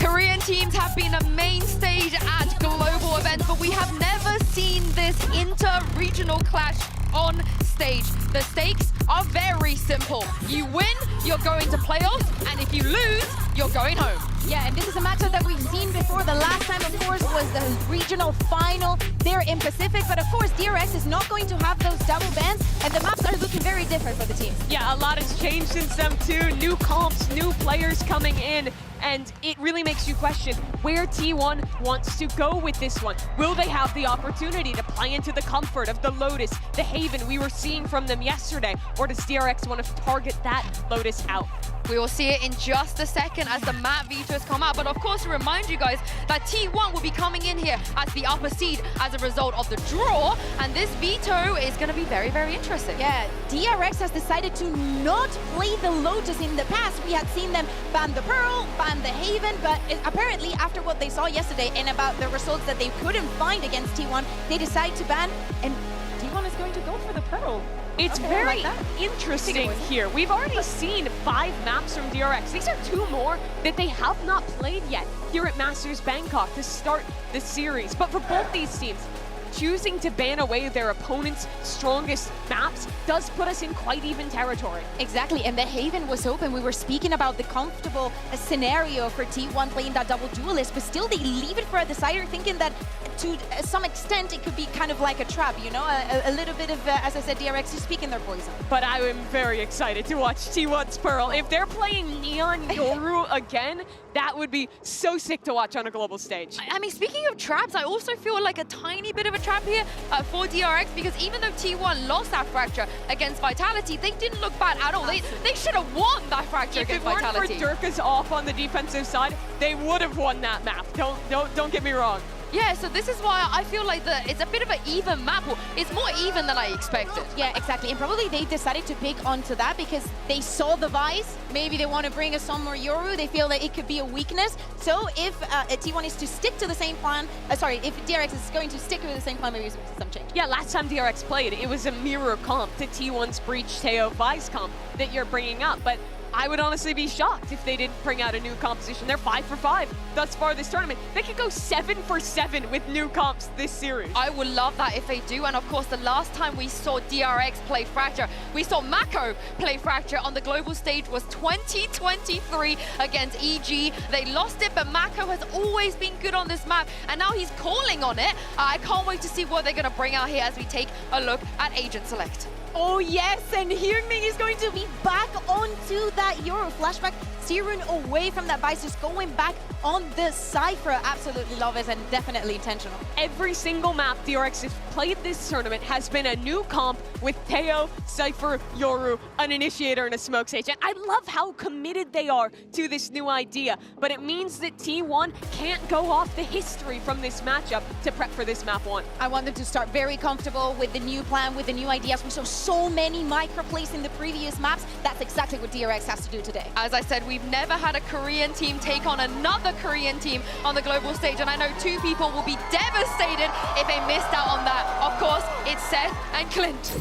Korean teams have been a main stage at global events, but we have never seen this inter-regional clash on stage. The stakes are very simple. You win, you're going to playoffs, and if you lose, you're going home. Yeah, and this is a matchup that we've seen before. The last time, of course, was the regional final there in Pacific. But of course, DRX is not going to have those double bans, and the maps are looking very different for the teams. Yeah, a lot has changed since them too. New comps, new players coming in. And it really makes you question where T1 wants to go with this one. Will they have the opportunity to play into the comfort of the Lotus, the Haven we were seeing from them yesterday? Or does DRX want to target that Lotus out? We will see it in just a second as the map Veto's come out. But of course, to remind you guys that T1 will be coming in here as the upper seed as a result of the draw. And this Veto is going to be very, very interesting. Yeah, DRX has decided to not play the Lotus in the past. We had seen them ban the Pearl, ban the Haven, but apparently after what they saw yesterday and about the results that they couldn't find against T1, they decide to ban, and T1 is going to go for the Pearl. It's Okay, very like interesting here. We've already seen 5 maps from DRX. These are 2 more that they have not played yet here at Masters Bangkok to start the series. But for both these teams, choosing to ban away their opponent's strongest maps does put us in quite even territory. Exactly, and the Haven was open. We were speaking about the comfortable scenario for T1 playing that double duelist, but still they leave it for a decider, thinking that to some extent it could be kind of like a trap, you know, a little bit of, as I said, DRX is speaking their poison. But I am very excited to watch T1's Pearl. If they're playing Neon Yoru again, that would be so sick to watch on a global stage. I mean, speaking of traps, I also feel like a tiny bit of a trap here for DRX, because even though T1 lost that fracture against Vitality, they didn't look bad at all. They should have won that fracture against Vitality. If it weren't for Durka's off on the defensive side, they would have won that map. Don't get me wrong. Yeah, so this is why I feel like it's a bit of an even map. It's more even than I expected. Yeah, exactly. And probably they decided to pick onto that because they saw the Vice. Maybe they want to bring a some more Yoru. They feel that it could be a weakness. So if T1 is to stick to the same plan, if DRX is going to stick with the same plan, maybe some change. Yeah, last time DRX played, it was a mirror comp to T1's Breach Teo Vice comp that you're bringing up. But I would honestly be shocked if they didn't bring out a new composition. They're 5 for 5 thus far this tournament. They could go 7 for 7 with new comps this series. I would love that if they do. And of course, the last time we saw DRX play Fracture, we saw Mako play Fracture on the global stage was 2023 against EG. They lost it, but Mako has always been good on this map, and now he's calling on it. I can't wait to see what they're going to bring out here as we take a look at Agent Select. Oh yes, and Hyunmin is going to be back onto that Euro flashback, steering away from that Vice, just going back on the Cypher. Absolutely love it, and definitely intentional. Every single map DRX has played this tournament has been a new comp with Teo, Cypher, Yoru, an Initiator, and a Smoke Sage. And I love how committed they are to this new idea, but it means that T1 can't go off the history from this matchup to prep for this map 1. I want them to start very comfortable with the new plan, with the new ideas. We saw so many micro plays in the previous maps. That's exactly what DRX has to do today. As I said, we've never had a Korean team take on another Korean team on the global stage, and I know 2 people will be devastated if they missed out on that. Of course, it's Seth and Clint.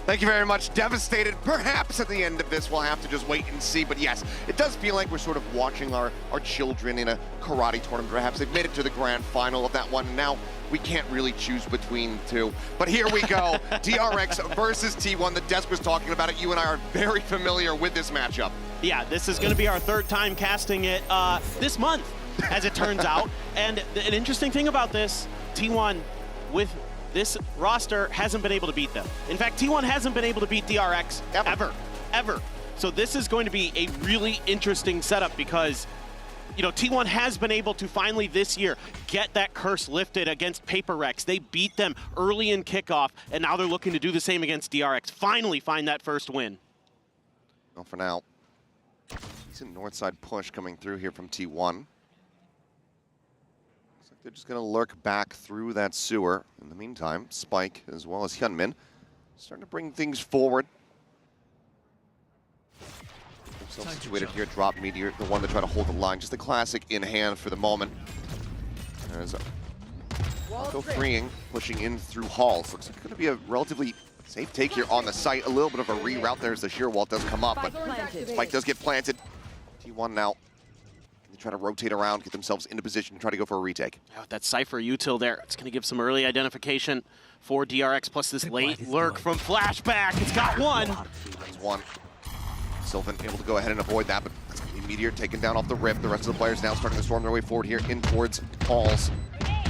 Thank you very much. Devastated. Perhaps at the end of this, we'll have to just wait and see. But yes, it does feel like we're sort of watching our children in a karate tournament. Perhaps they've made it to the grand final of that one. And now we can't really choose between the two. But here we go. DRX versus T1. The desk was talking about it. You and I are very familiar with this matchup. Yeah, this is going to be our 3rd time casting it this month, as it turns out. And an interesting thing about this, T1 with this roster hasn't been able to beat them. In fact, T1 hasn't been able to beat DRX ever. So this is going to be a really interesting setup because, you know, T1 has been able to finally this year get that curse lifted against Paper Rex. They beat them early in kickoff, and now they're looking to do the same against DRX. Finally find that first win. Well, for now, decent north side push coming through here from T1. They're just going to lurk back through that sewer. In the meantime, Spike, as well as Hyunmin, starting to bring things forward. Themselves situated here, drop Meteor, the one to try to hold the line. Just the classic in hand for the moment. There's Go freeing, pushing in through halls. Looks like it's going to be a relatively safe take here on the site. A little bit of a reroute there as the sheer wall does come up, but Spike does get planted. T1 now. They try to rotate around, get themselves into position, and try to go for a retake. That Cypher util there, it's going to give some early identification for DRX, plus this late lurk from Flashback. It's got one. That's one. Sylvan able to go ahead and avoid that, but that's going to be Meteor taken down off the Rift. The rest of the players now starting to storm their way forward here in towards Halls.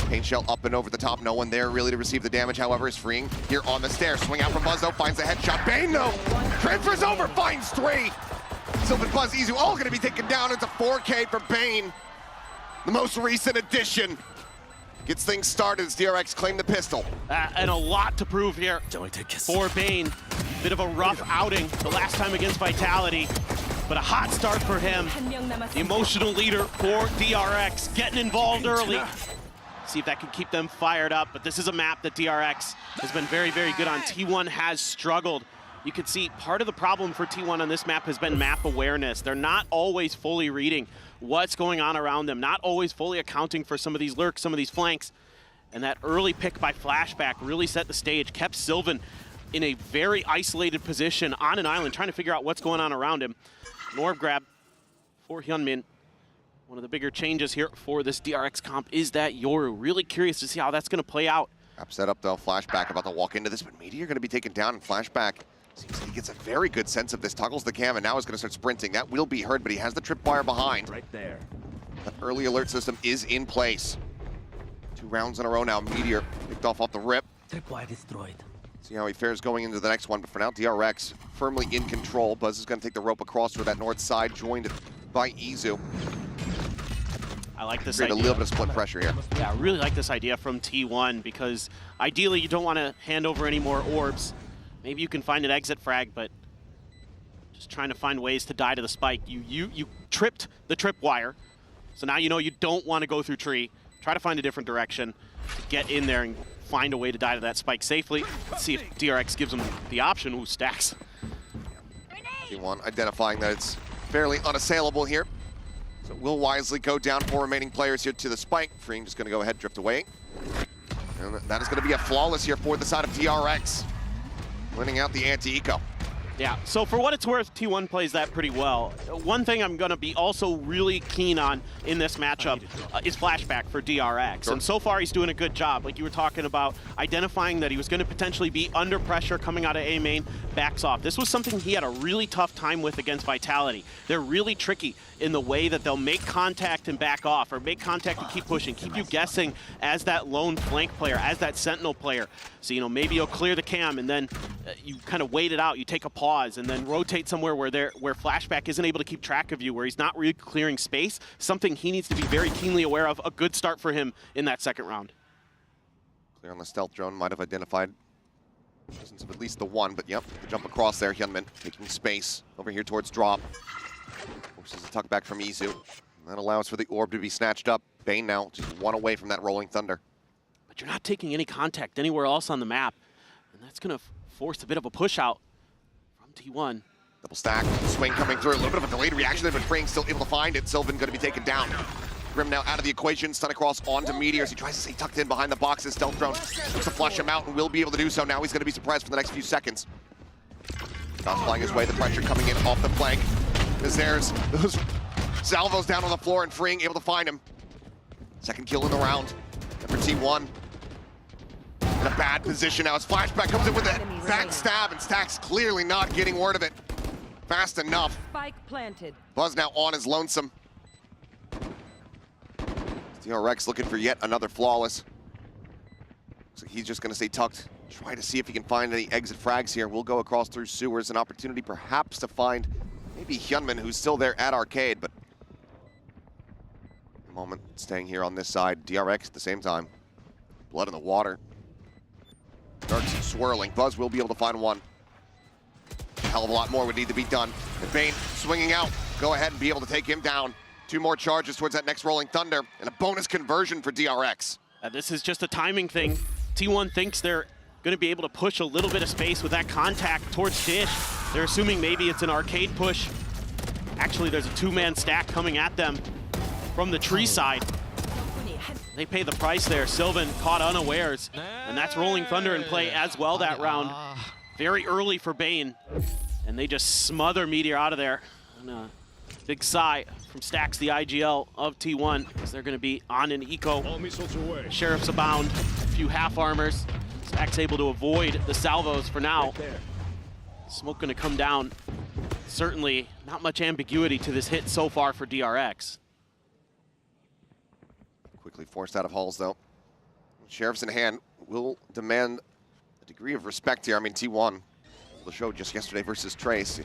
Paint Shell up and over the top. No one there really to receive the damage, however, is freeing here on the stairs. Swing out from Buzz, though, finds the headshot. Bane, though, transfers over, finds 3. Sylvan, Buzz, Izu, all going to be taken down. It's a 4K for Bane. The most recent addition. Gets things started as DRX claim the pistol. And a lot to prove here for Bane. Bit of a rough outing the last time against Vitality, but a hot start for him. The emotional leader for DRX, getting involved early. See if that can keep them fired up, but this is a map that DRX has been very, very good on. T1 has struggled. You can see part of the problem for T1 on this map has been map awareness. They're not always fully reading what's going on around them, not always fully accounting for some of these lurks, some of these flanks. And that early pick by Flashback really set the stage, kept Sylvan in a very isolated position on an island, trying to figure out what's going on around him. Norb grab for Hyunmin. One of the bigger changes here for this DRX comp is that Yoru. Really curious to see how that's going to play out. Trap set up, though. Flashback about to walk into this, but Meteor going to be taken down, and Flashback seems like he gets a very good sense of this. Toggles the cam, and now is going to start sprinting. That will be heard, but he has the tripwire behind. Right there. The early alert system is in place. 2 rounds in a row now. Meteor picked off the rip. Tripwire destroyed. See how he fares going into the next one, but for now, DRX firmly in control. Buzz is going to take the rope across for that north side, joined by Izu. I like this idea. A little bit of split pressure here. Yeah, I really like this idea from T1 because ideally you don't want to hand over any more orbs. Maybe you can find an exit frag, but just trying to find ways to die to the spike. You tripped the tripwire, so now you know you don't want to go through tree. Try to find a different direction to get in there and find a way to die to that spike safely. Let's see if DRX gives them the option. Ooh, stacks. T1 identifying that it's fairly unassailable here. So will wisely go down 4 remaining players here to the spike. Freeing just going to go ahead, drift away. And that is going to be a flawless here for the side of DRX. Winning out the anti-eco. Yeah, so for what it's worth, T1 plays that pretty well. One thing I'm going to be also really keen on in this matchup is flashback for DRX. Sure. And so far, he's doing a good job. Like you were talking about, identifying that he was going to potentially be under pressure coming out of A main, backs off. This was something he had a really tough time with against Vitality. They're really tricky in the way that they'll make contact and back off, or make contact and keep pushing, keep you guessing as that lone flank player, as that sentinel player. So, you know, maybe you'll clear the cam and then you kind of wait it out, you take a pause and then rotate somewhere where Flashback isn't able to keep track of you, where he's not really clearing space, something he needs to be very keenly aware of. A good start for him in that second round. Clear on the stealth drone, might have identified the presence of at least the one, but yep, the jump across there, Hyunmin taking space over here towards drop. Forces a tuck back from Izu. And that allows for the orb to be snatched up. Bane now just one away from that rolling thunder. But you're not taking any contact anywhere else on the map, and that's going to force a bit of a push out from T1. Double stack, swing coming through, a little bit of a delayed reaction there, but Fraying still able to find it. Sylvan going to be taken down. Grim now out of the equation, stun across onto Meteors. He tries to stay tucked in behind the boxes. Stealth drone looks to flush him out and will be able to do so. Now he's going to be suppressed for the next few seconds. Not flying his way, the pressure coming in off the flank. As there's those salvos down on the floor and Fraying able to find him. Second kill in the round. And for T1, in a bad position now as Flashback comes in with a backstab, and Stack's clearly not getting word of it fast enough. Spike planted. Buzz now on his lonesome. DRX looking for yet another flawless. Looks like he's just going to stay tucked. Try to see if he can find any exit frags here. We'll go across through sewers. An opportunity perhaps to find maybe Hyunmin, who's still there at Arcade, but at the moment staying here on this side. DRX at the same time. Blood in the water. Darks swirling. Buzz will be able to find one. A hell of a lot more would need to be done. And Bane swinging out. Go ahead and be able to take him down. Two more charges towards that next rolling thunder, and a bonus conversion for DRX. This is just a timing thing. T1 thinks they're going to be able to push a little bit of space with that contact towards Dish. They're assuming maybe it's an Arcade push. Actually, there's a two-man stack coming at them from the tree side. They pay the price there. Sylvan caught unawares, and that's rolling thunder in play as well that round. Very early for Bane, and they just smother Meteor out of there. And, big sigh from Stacks, the IGL of T1, because they're going to be on an eco. Sheriffs abound, a few half armors. Stacks able to avoid the salvos for now. Smoke going to come down. Certainly not much ambiguity to this hit so far for DRX. Quickly forced out of halls though. Sheriffs in hand will demand a degree of respect here. I mean, T1, the show just yesterday versus Trace.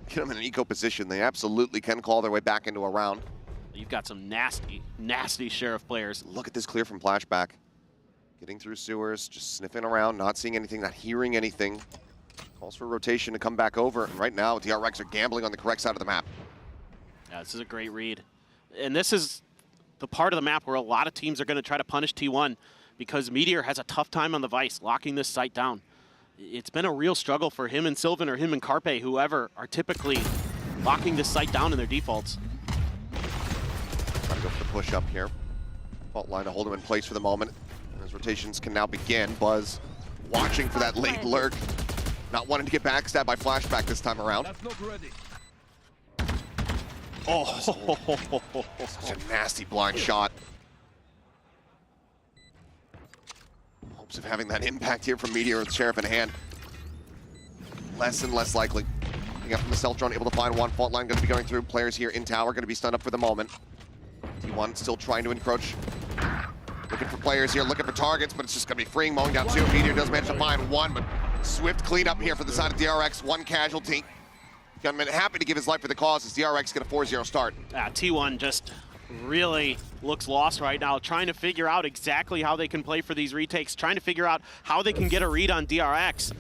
Get them in an eco position, they absolutely can claw their way back into a round. You've got some nasty, nasty Sheriff players. Look at this clear from Flashback. Getting through sewers, just sniffing around, not seeing anything, not hearing anything. Calls for rotation to come back over, and right now, DRX are gambling on the correct side of the map. Yeah, this is a great read. And this is the part of the map where a lot of teams are going to try to punish T1 because Meteor has a tough time on the Vice, locking this site down. It's been a real struggle for him and Sylvan, or him and Carpe, whoever, are typically locking this site down in their defaults. Trying to go for the push up here. Fault line to hold him in place for the moment. And his rotations can now begin. Buzz watching for that late lurk. Not wanting to get backstabbed by Flashback this time around. Oh, such a nasty blind shot. Hopes of having that impact here from Meteor with Sheriff in hand. Less and less likely. Looking up from the stealth drone, able to find one. Fault line going to be going through. Players here in tower going to be stunned up for the moment. T1 still trying to encroach. Looking for players here, looking for targets, but it's just going to be Freeing, mowing down two. Meteor does manage to find one, but swift cleanup here for the side of DRX. One casualty. Gunman happy to give his life for the cause as DRX get a 4-0 start. T1 just really looks lost right now, trying to figure out exactly how they can play for these retakes, trying to figure out how they can get a read on DRX.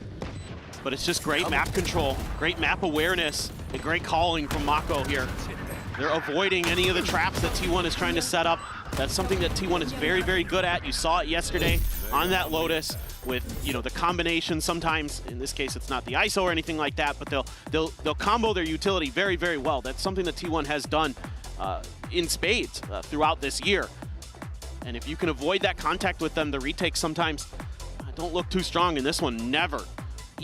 But it's just great map control, great map awareness, and great calling from Mako here. They're avoiding any of the traps that T1 is trying to set up. That's something that T1 is very, very good at. You saw it yesterday on that Lotus with, you know, the combination. Sometimes, in this case, it's not the ISO or anything like that, but they'll combo their utility very, very well. That's something that T1 has done in spades throughout this year. And if you can avoid that contact with them, the retakes sometimes don't look too strong. In this one, never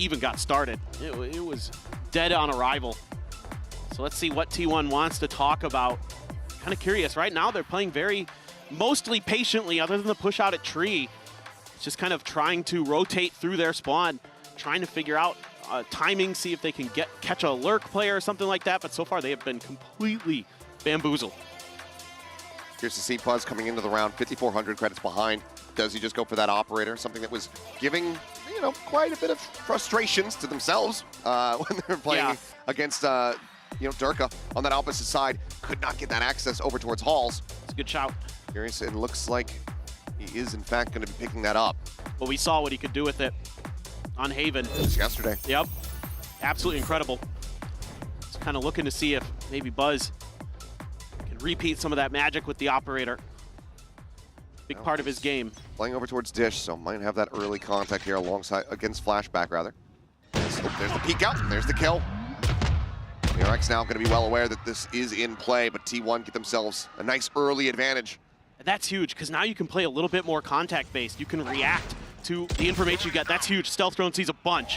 even got started. It was dead on arrival. So let's see what T1 wants to talk about. Kind of curious. Right now they're playing mostly patiently, other than the push out at tree. It's just kind of trying to rotate through their spawn, trying to figure out timing, see if they can catch a lurk player or something like that. But so far they have been completely bamboozled. Here's to see Buzz coming into the round, 5,400 credits behind. Does he just go for that operator? Something that was giving, you know, quite a bit of frustrations to themselves when they were playing against, you know, Durka on that opposite side. Could not get that access over towards Halls. It's a good shout. Curious, it looks like he is in fact going to be picking that up. But we saw what he could do with it on Haven. Just yesterday. Yep, absolutely incredible. Just kind of looking to see if maybe Buzz can repeat some of that magic with the operator. Big part of his game. Playing over towards Dish, so might have that early contact here alongside against Flashback rather. There's the peek out, there's the kill. DRX now going to be well aware that this is in play, but T1 get themselves a nice early advantage. And that's huge, because now you can play a little bit more contact-based. You can react to the information you get. That's huge. Stealth Drone sees a bunch.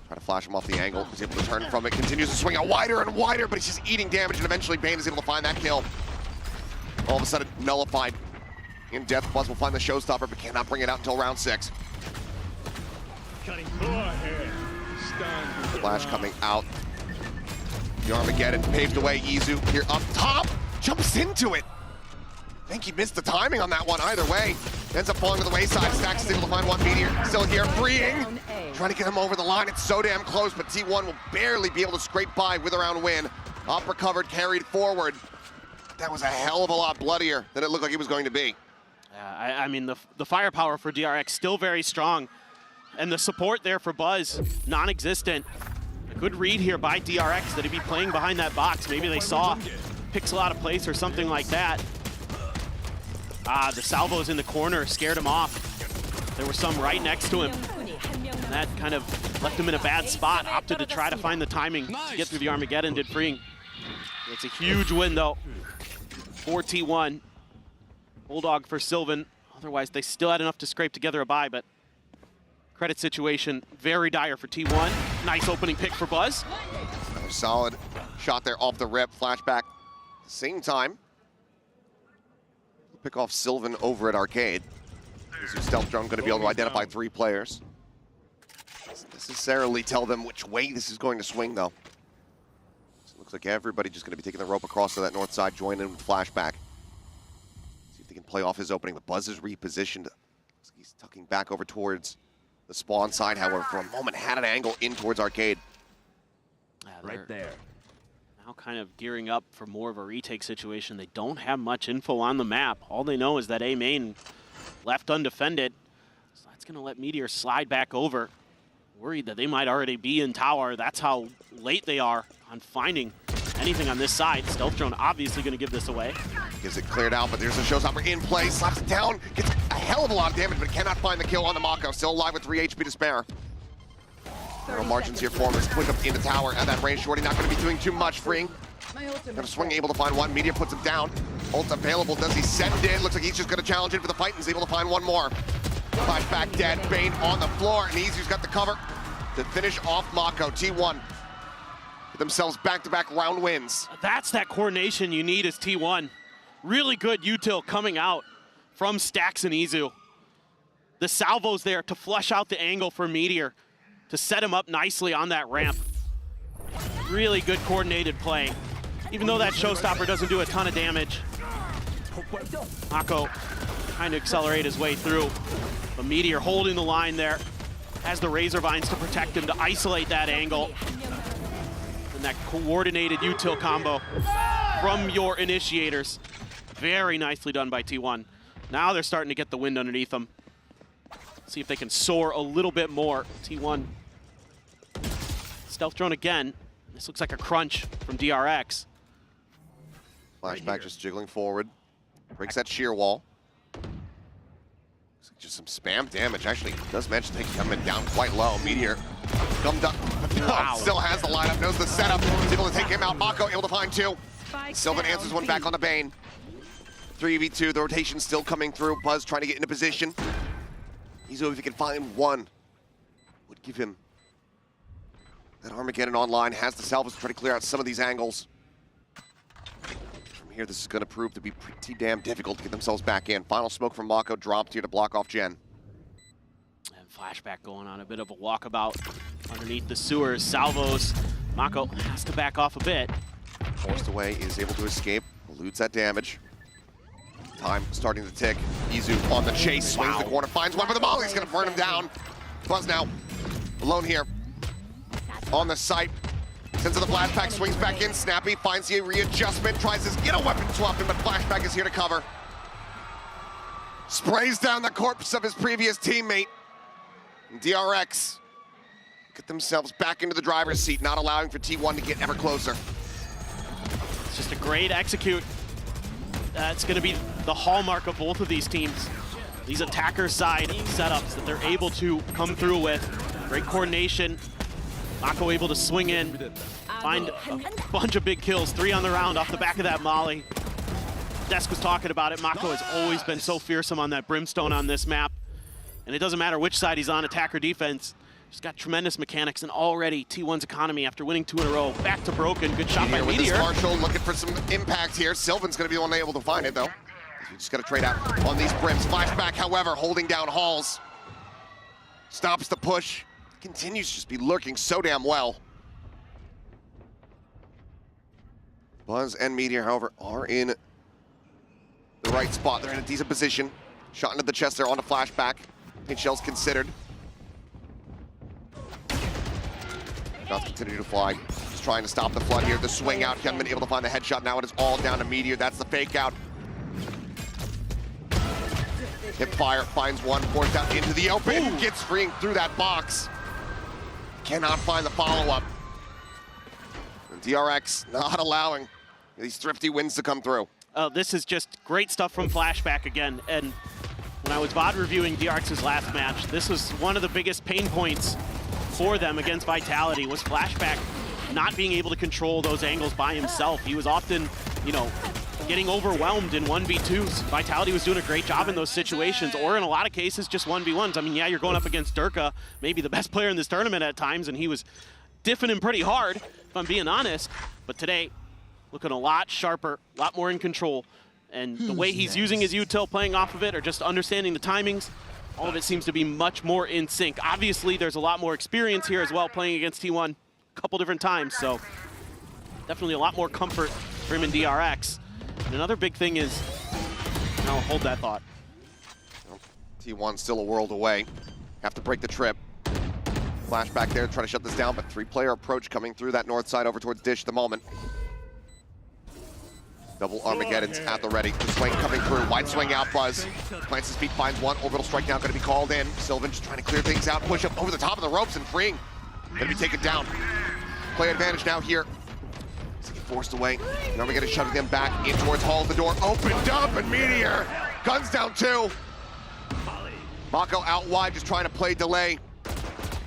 Try to flash him off the angle. He's able to turn from it. Continues to swing out wider and wider, but he's just eating damage, and eventually Bane is able to find that kill. All of a sudden, nullified. In death, Buzz will find the showstopper, but cannot bring it out until round 6. Flash coming out. The Armageddon paved the way. Izu here up top. Jumps into it. I think he missed the timing on that one either way. Ends up falling to the wayside. Stax is able to find one Meteor. Still here, freeing. Trying to get him over the line. It's so damn close, but T1 will barely be able to scrape by with a round win. Up recovered, carried forward. That was a hell of a lot bloodier than it looked like it was going to be. I mean, the firepower for DRX still very strong. And the support there for Buzz, non-existent. A good read here by DRX that he'd be playing behind that box. Maybe they saw Pixel out of place or something like that. The salvos in the corner scared him off. There were some right next to him. And that kind of left him in a bad spot. Opted to try to find the timing to get through the Armageddon, did freeing. It's a huge win though for T1. Bulldog for Sylvan. Otherwise, they still had enough to scrape together a bye, but credit situation very dire for T1. Nice opening pick for Buzz. Another solid shot there off the rip. Flashback. Same time. Pick off Sylvan over at Arcade. Is your stealth drone going to be able to identify 3 players? Doesn't necessarily tell them which way this is going to swing, though. So it looks like everybody just going to be taking the rope across to that north side, join in with Flashback. See if they can play off his opening. But Buzz is repositioned. He's tucking back over towards the spawn side, however, for a moment had an angle in towards Arcade. Right there. Now kind of gearing up for more of a retake situation. They don't have much info on the map. All they know is that A main left undefended. So that's going to let Meteor slide back over. Worried that they might already be in tower. That's how late they are on finding anything on this side. Stealth Drone obviously going to give this away. Gets it cleared out, but there's a showstopper in play. Slaps it down. Gets a hell of a lot of damage, but cannot find the kill on the Mako. Still alive with 3 HP to spare. No margins here for him. Let's quick up in the tower at that range. Shorty not going to be doing too much. Freeing. Going to swing, able to find one. Meteor puts him down. Ult available. Does he send in? Looks like he's just going to challenge in for the fight and is able to find one more. Flashback dead. Bane on the floor, and Izu's got the cover to finish off Mako. T1 get themselves back-to-back round wins. That's that coordination you need as T1. Really good util coming out from Stax and Izu. The salvos there to flush out the angle for Meteor, to set him up nicely on that ramp. Really good coordinated play. Even though that showstopper doesn't do a ton of damage, Mako trying to accelerate his way through. But Meteor holding the line there, has the Razor Vines to protect him, to isolate that angle. And that coordinated util combo from your initiators. Very nicely done by T1. Now they're starting to get the wind underneath them. See if they can soar a little bit more. T1. Stealth drone again. This looks like a crunch from DRX. Flashback just jiggling forward. Breaks that shear wall. Just some spam damage. Actually, does manage to take Gummin down quite low. Meteor gummed up. Wow. Still has the lineup, knows the setup. Is able to take him out. Mako able to find 2. Sylvan answers one back on the Bane. 3v2, the rotation still coming through. Buzz trying to get into position. Izu, if he can find one would give him that Armageddon online, has the salvage to try to clear out some of these angles. From here, this is going to prove to be pretty damn difficult to get themselves back in. Final smoke from Mako dropped here to block off Gen. And Flashback going on a bit of a walkabout underneath the sewers. Salvos, Mako has to back off a bit. Forced away, is able to escape, eludes that damage. Time starting to tick. Izu on the chase, swings the corner, finds one for the Molly's going to burn him down. Buzz now alone here on the site. Sends to the flashback, swings back in. Snappy finds the readjustment, tries to get a weapon swap in, but Flashback is here to cover. Sprays down the corpse of his previous teammate. And DRX get themselves back into the driver's seat, not allowing for T1 to get ever closer. It's just a great execute. That's going to be the hallmark of both of these teams. These attacker side setups that they're able to come through with. Great coordination. Mako able to swing in, find a bunch of big kills, 3 on the round off the back of that molly. Desk was talking about it. Mako has always been so fearsome on that Brimstone on this map. And it doesn't matter which side he's on, attack or defense. He's got tremendous mechanics, and already T1's economy after winning 2 in a row. Back to broken. Good shot by Meteor. Marshall looking for some impact here. Sylvan's going to be the one able to find it, though. You just got to trade out on these Brims. Flashback, however, holding down Halls. Stops the push. Continues to just be lurking so damn well. Buzz and Meteor, however, are in the right spot. They're in a decent position. Shot into the chest there on the Flashback. Paint shells considered. Shots continue to fly. Just trying to stop the flood here. The swing out. Hyunmin able to find the headshot. Now it is all down to Meteor. That's the fake out. Hip fire, finds one, forced out into the open. Gets freeing through that box. Cannot find the follow-up. And DRX not allowing these thrifty wins to come through. This is just great stuff from Flashback again. And when I was VOD reviewing DRX's last match, this was one of the biggest pain points for them against Vitality, was Flashback not being able to control those angles by himself. He was often, you know, getting overwhelmed in 1v2s. Vitality was doing a great job in those situations, or in a lot of cases, just 1v1s. I mean, yeah, you're going up against Durka, maybe the best player in this tournament at times, and he was diffing him pretty hard, if I'm being honest. But today, looking a lot sharper, a lot more in control. And the way he's using his util, playing off of it, or just understanding the timings, all of it seems to be much more in sync. Obviously, there's a lot more experience here as well, playing against T1 a couple different times, so definitely a lot more comfort for him in DRX. And another big thing is, now hold that thought. T1 still a world away. Have to break the trip. Flashback there, trying to shut this down, but 3-player approach coming through that north side over towards Dish at the moment. Double Armageddons at the ready. The swing coming through. Wide swing out, Buzz. Plants his feet, finds one. Orbital strike now going to be called in. Sylvan just trying to clear things out. Push up over the top of the ropes and freeing. Going to be taken down. Play advantage now here. Forced away. Armageddon shutting them back in towards Halls. The door opened up, and Meteor guns down 2. Mako out wide, just trying to play delay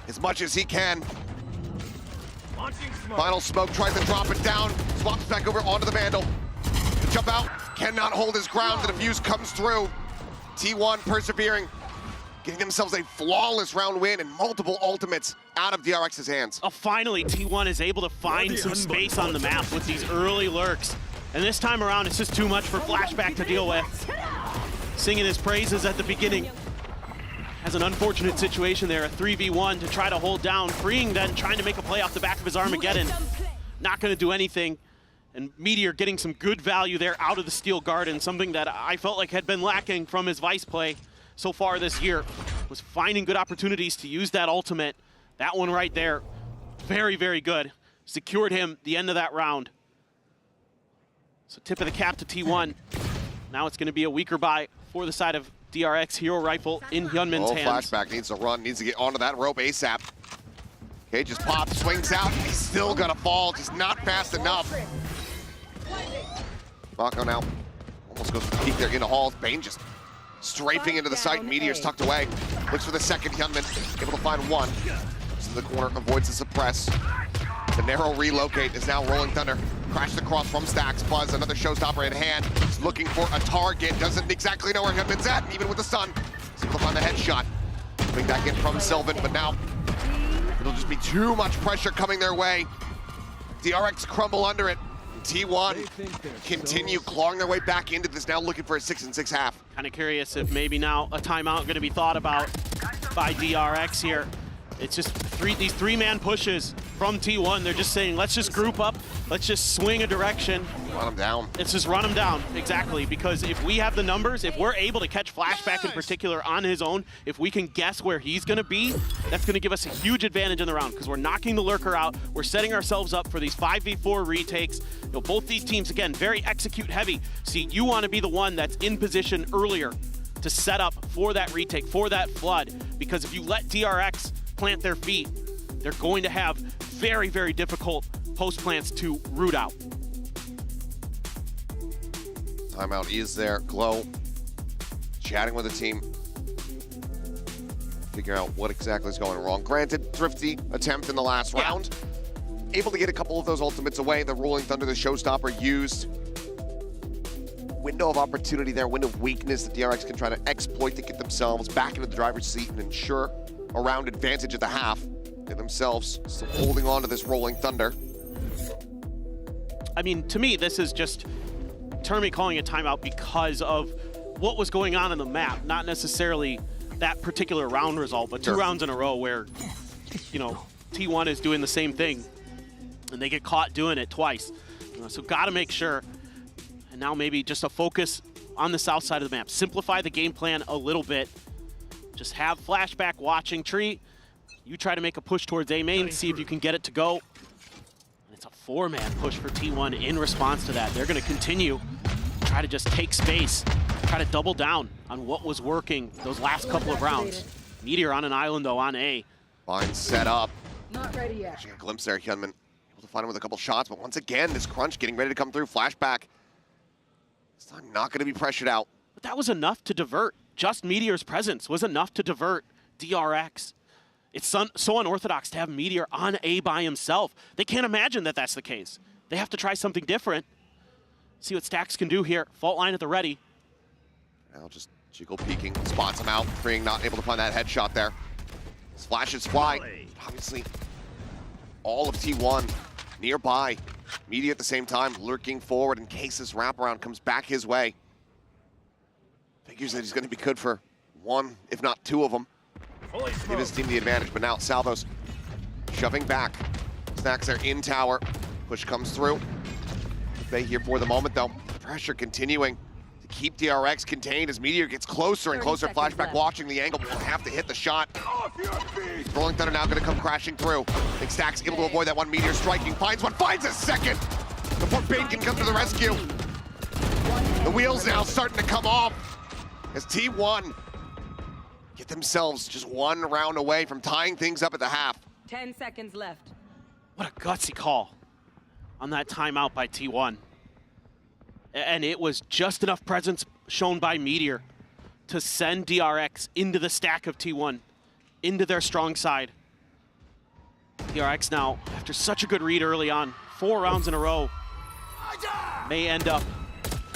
as much as he can. Final smoke, tries to drop it down. Swaps back over onto the Vandal. The jump out, cannot hold his ground. The defuse comes through. T1 persevering, getting themselves a flawless round win and multiple ultimates out of DRX's hands. Oh, finally, T1 is able to find some space on the map with these early lurks. And this time around, it's just too much for Flashback to deal with. Singing his praises at the beginning. Has an unfortunate situation there, a 3v1 to try to hold down. Freeing then, trying to make a play off the back of his Armageddon. Not gonna do anything. And Meteor getting some good value there out of the Steel Garden, something that I felt like had been lacking from his Vice play so far this year. Was finding good opportunities to use that ultimate. That one right there, very, very good. Secured him the end of that round. So tip of the cap to T1. Now it's gonna be a weaker buy for the side of DRX. Hero Rifle in Hyunmin's hands. Flashback needs to run, needs to get onto that rope ASAP. Okay, just pops, swings out. He's still gonna fall, just not fast enough. Mako now almost goes for the peak there into Halls. Bane just strafing into the site. Meteor's tucked away. Looks for the second. Hyunmin able to find one. Just in the corner, avoids the suppress. The narrow relocate is now rolling thunder. Crashed across from Stacks. Buzz, another showstopper in hand. He's looking for a target. Doesn't exactly know where Hyunmin's at, even with the stun. He's able to find the headshot. Coming back in from Sylvan, but now It'll just be too much pressure coming their way. DRX crumble under it. T1 continue clawing their way back into this, now looking for a 6-6 half. Kind of curious if maybe now a timeout going to be thought about by DRX here. It's just these three-man pushes from T1. They're just saying, let's just group up, let's just swing a direction. Run them down. Let's just run him down, exactly, because if we have the numbers, if we're able to catch Flashback in particular on his own, if we can guess where he's going to be, that's going to give us a huge advantage in the round, because we're knocking the Lurker out, we're setting ourselves up for these 5v4 retakes. You know, both these teams, again, very execute heavy, so you want to be the one that's in position earlier to set up for that retake, for that flood, because if you let DRX plant their feet, they're going to have very, very difficult post plants to root out. Timeout is there. Glow chatting with the team. Figure out what exactly is going wrong. Granted, thrifty attempt in the last round. Able to get a couple of those ultimates away. The Rolling Thunder, the showstopper used. Window of opportunity there, window of weakness that DRX can try to exploit to get themselves back into the driver's seat and ensure a round advantage at the half. Get themselves still holding on to this Rolling Thunder. I mean, to me, this is just Termi calling a timeout because of what was going on in the map, not necessarily that particular round result, but two rounds in a row where, you know, T1 is doing the same thing and they get caught doing it twice. So got to make sure, and now maybe just a focus on the south side of the map. Simplify the game plan a little bit. Just have Flashback watching tree. You try to make a push towards A main, see if you can get it to go. And it's a four-man push for T1 in response to that. They're going to continue, try to just take space, try to double down on what was working those last couple of rounds. Meteor on an island, though, on A. Line set up. Not ready yet. A glimpse there, Hyunmin. Able to find him with a couple shots, but once again, this crunch getting ready to come through. Flashback. This time not going to be pressured out. But that was enough to divert. Just Meteor's presence was enough to divert DRX. It's so unorthodox to have Meteor on A by himself. They can't imagine that that's the case. They have to try something different. See what Stax can do here. Fault line at the ready. Now just Jiggle peeking, spots him out. Freeing not able to find that headshot there. His flashes fly. Obviously, all of T1 nearby. Media at the same time, lurking forward in case this wraparound comes back his way. Figures that he's going to be good for one, if not two of them. Give his team the advantage, but now Salvo's shoving back. Snacks there in tower. Push comes through. They here for the moment, though. Pressure continuing to keep DRX contained as Meteor gets closer and closer. Flashback watching the angle, will have to hit the shot. Rolling Thunder now going to come crashing through. I think Stack's able to avoid that one. Meteor striking, finds one, finds a second before Bane can come to the rescue. The wheels now starting to come off as T1 get themselves just one round away from tying things up at the half. 10 seconds left. What a gutsy call on that timeout by T1. And it was just enough presence shown by Meteor to send DRX into the stack of T1, into their strong side. DRX now, after such a good read early on, 4 rounds in a row, may end up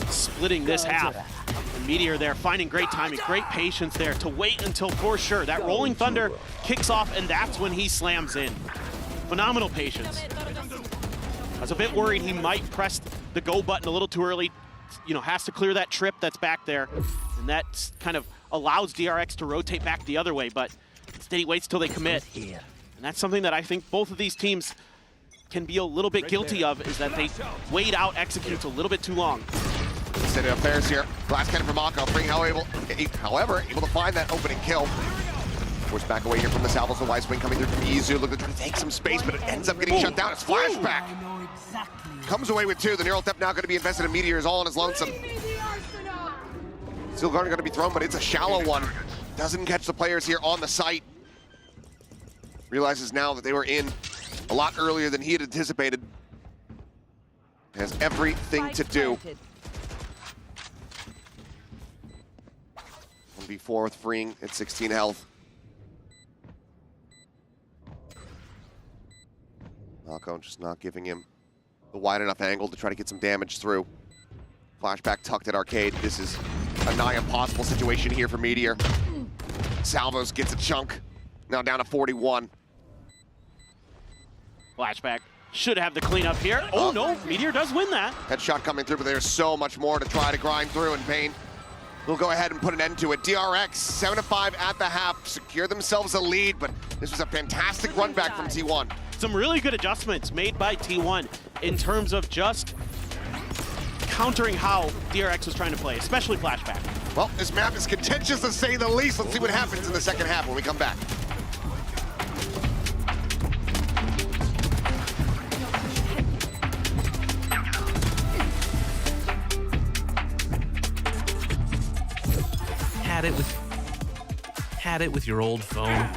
splitting this half. And Meteor there finding great timing, great patience there to wait until for sure that Rolling Thunder kicks off, and that's when he slams in. Phenomenal patience. I was a bit worried he might press the go button a little too early, you know, has to clear that trip that's back there, and that kind of allows DRX to rotate back the other way, but instead he waits till they commit. And that's something that I think both of these teams can be a little bit guilty of, is that they wait out executes a little bit too long. State of affairs here. Glass cannon from Mako. Bring however, able to find that opening kill. Forced back away here from the Salvos. The Wise Wing coming through from Izu. Looking to try to take some space, but it ends up getting shut down. It's Flashback. Comes away with 2. The Neural Theft now going to be invested in Meteor, is all on his lonesome. Still going to be thrown, but it's a shallow one. Doesn't catch the players here on the site. Realizes now that they were in a lot earlier than he had anticipated. Has everything to do. 1v4 with Freeing at 16 health. Malco just not giving him the wide enough angle to try to get some damage through. Flashback tucked at Arcade. This is a nigh impossible situation here for Meteor. Salvos gets a chunk. Now down to 41. Flashback should have the cleanup here. Oh no, Meteor does win that. Headshot coming through, but there's so much more to try to grind through, and Bane will go ahead and put an end to it. DRX 7-5 at the half, secure themselves a lead, but this was a fantastic run back from T1. Some really good adjustments made by T1 in terms of just countering how DRX was trying to play, especially Flashback. Well, this map is contentious to say the least. Let's see what happens in the second half when we come back. Had it with your old phone?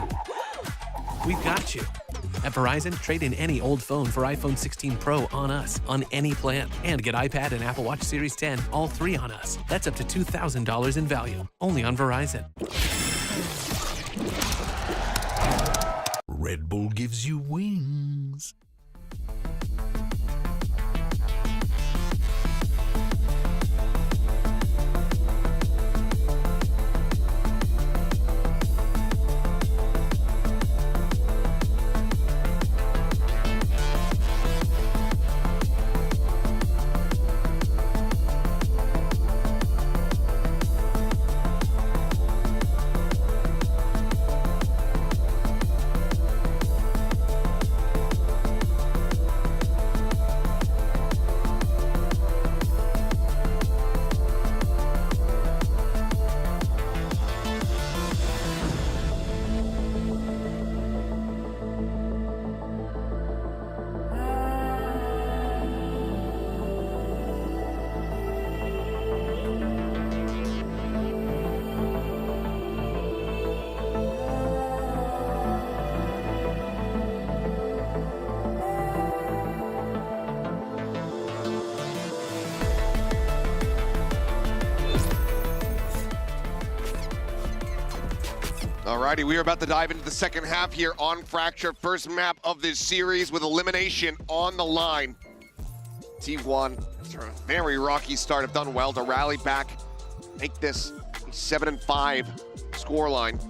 We've got you. At Verizon, trade in any old phone for iPhone 16 Pro on us, on any plan. And get iPad and Apple Watch Series 10, all three on us. That's up to $2,000 in value, only on Verizon. Red Bull gives you wings. Alrighty, we are about to dive into the second half here on Fracture. First map of this series with elimination on the line. T1, after a very rocky start, have done well to rally back, make this a 7-5 scoreline.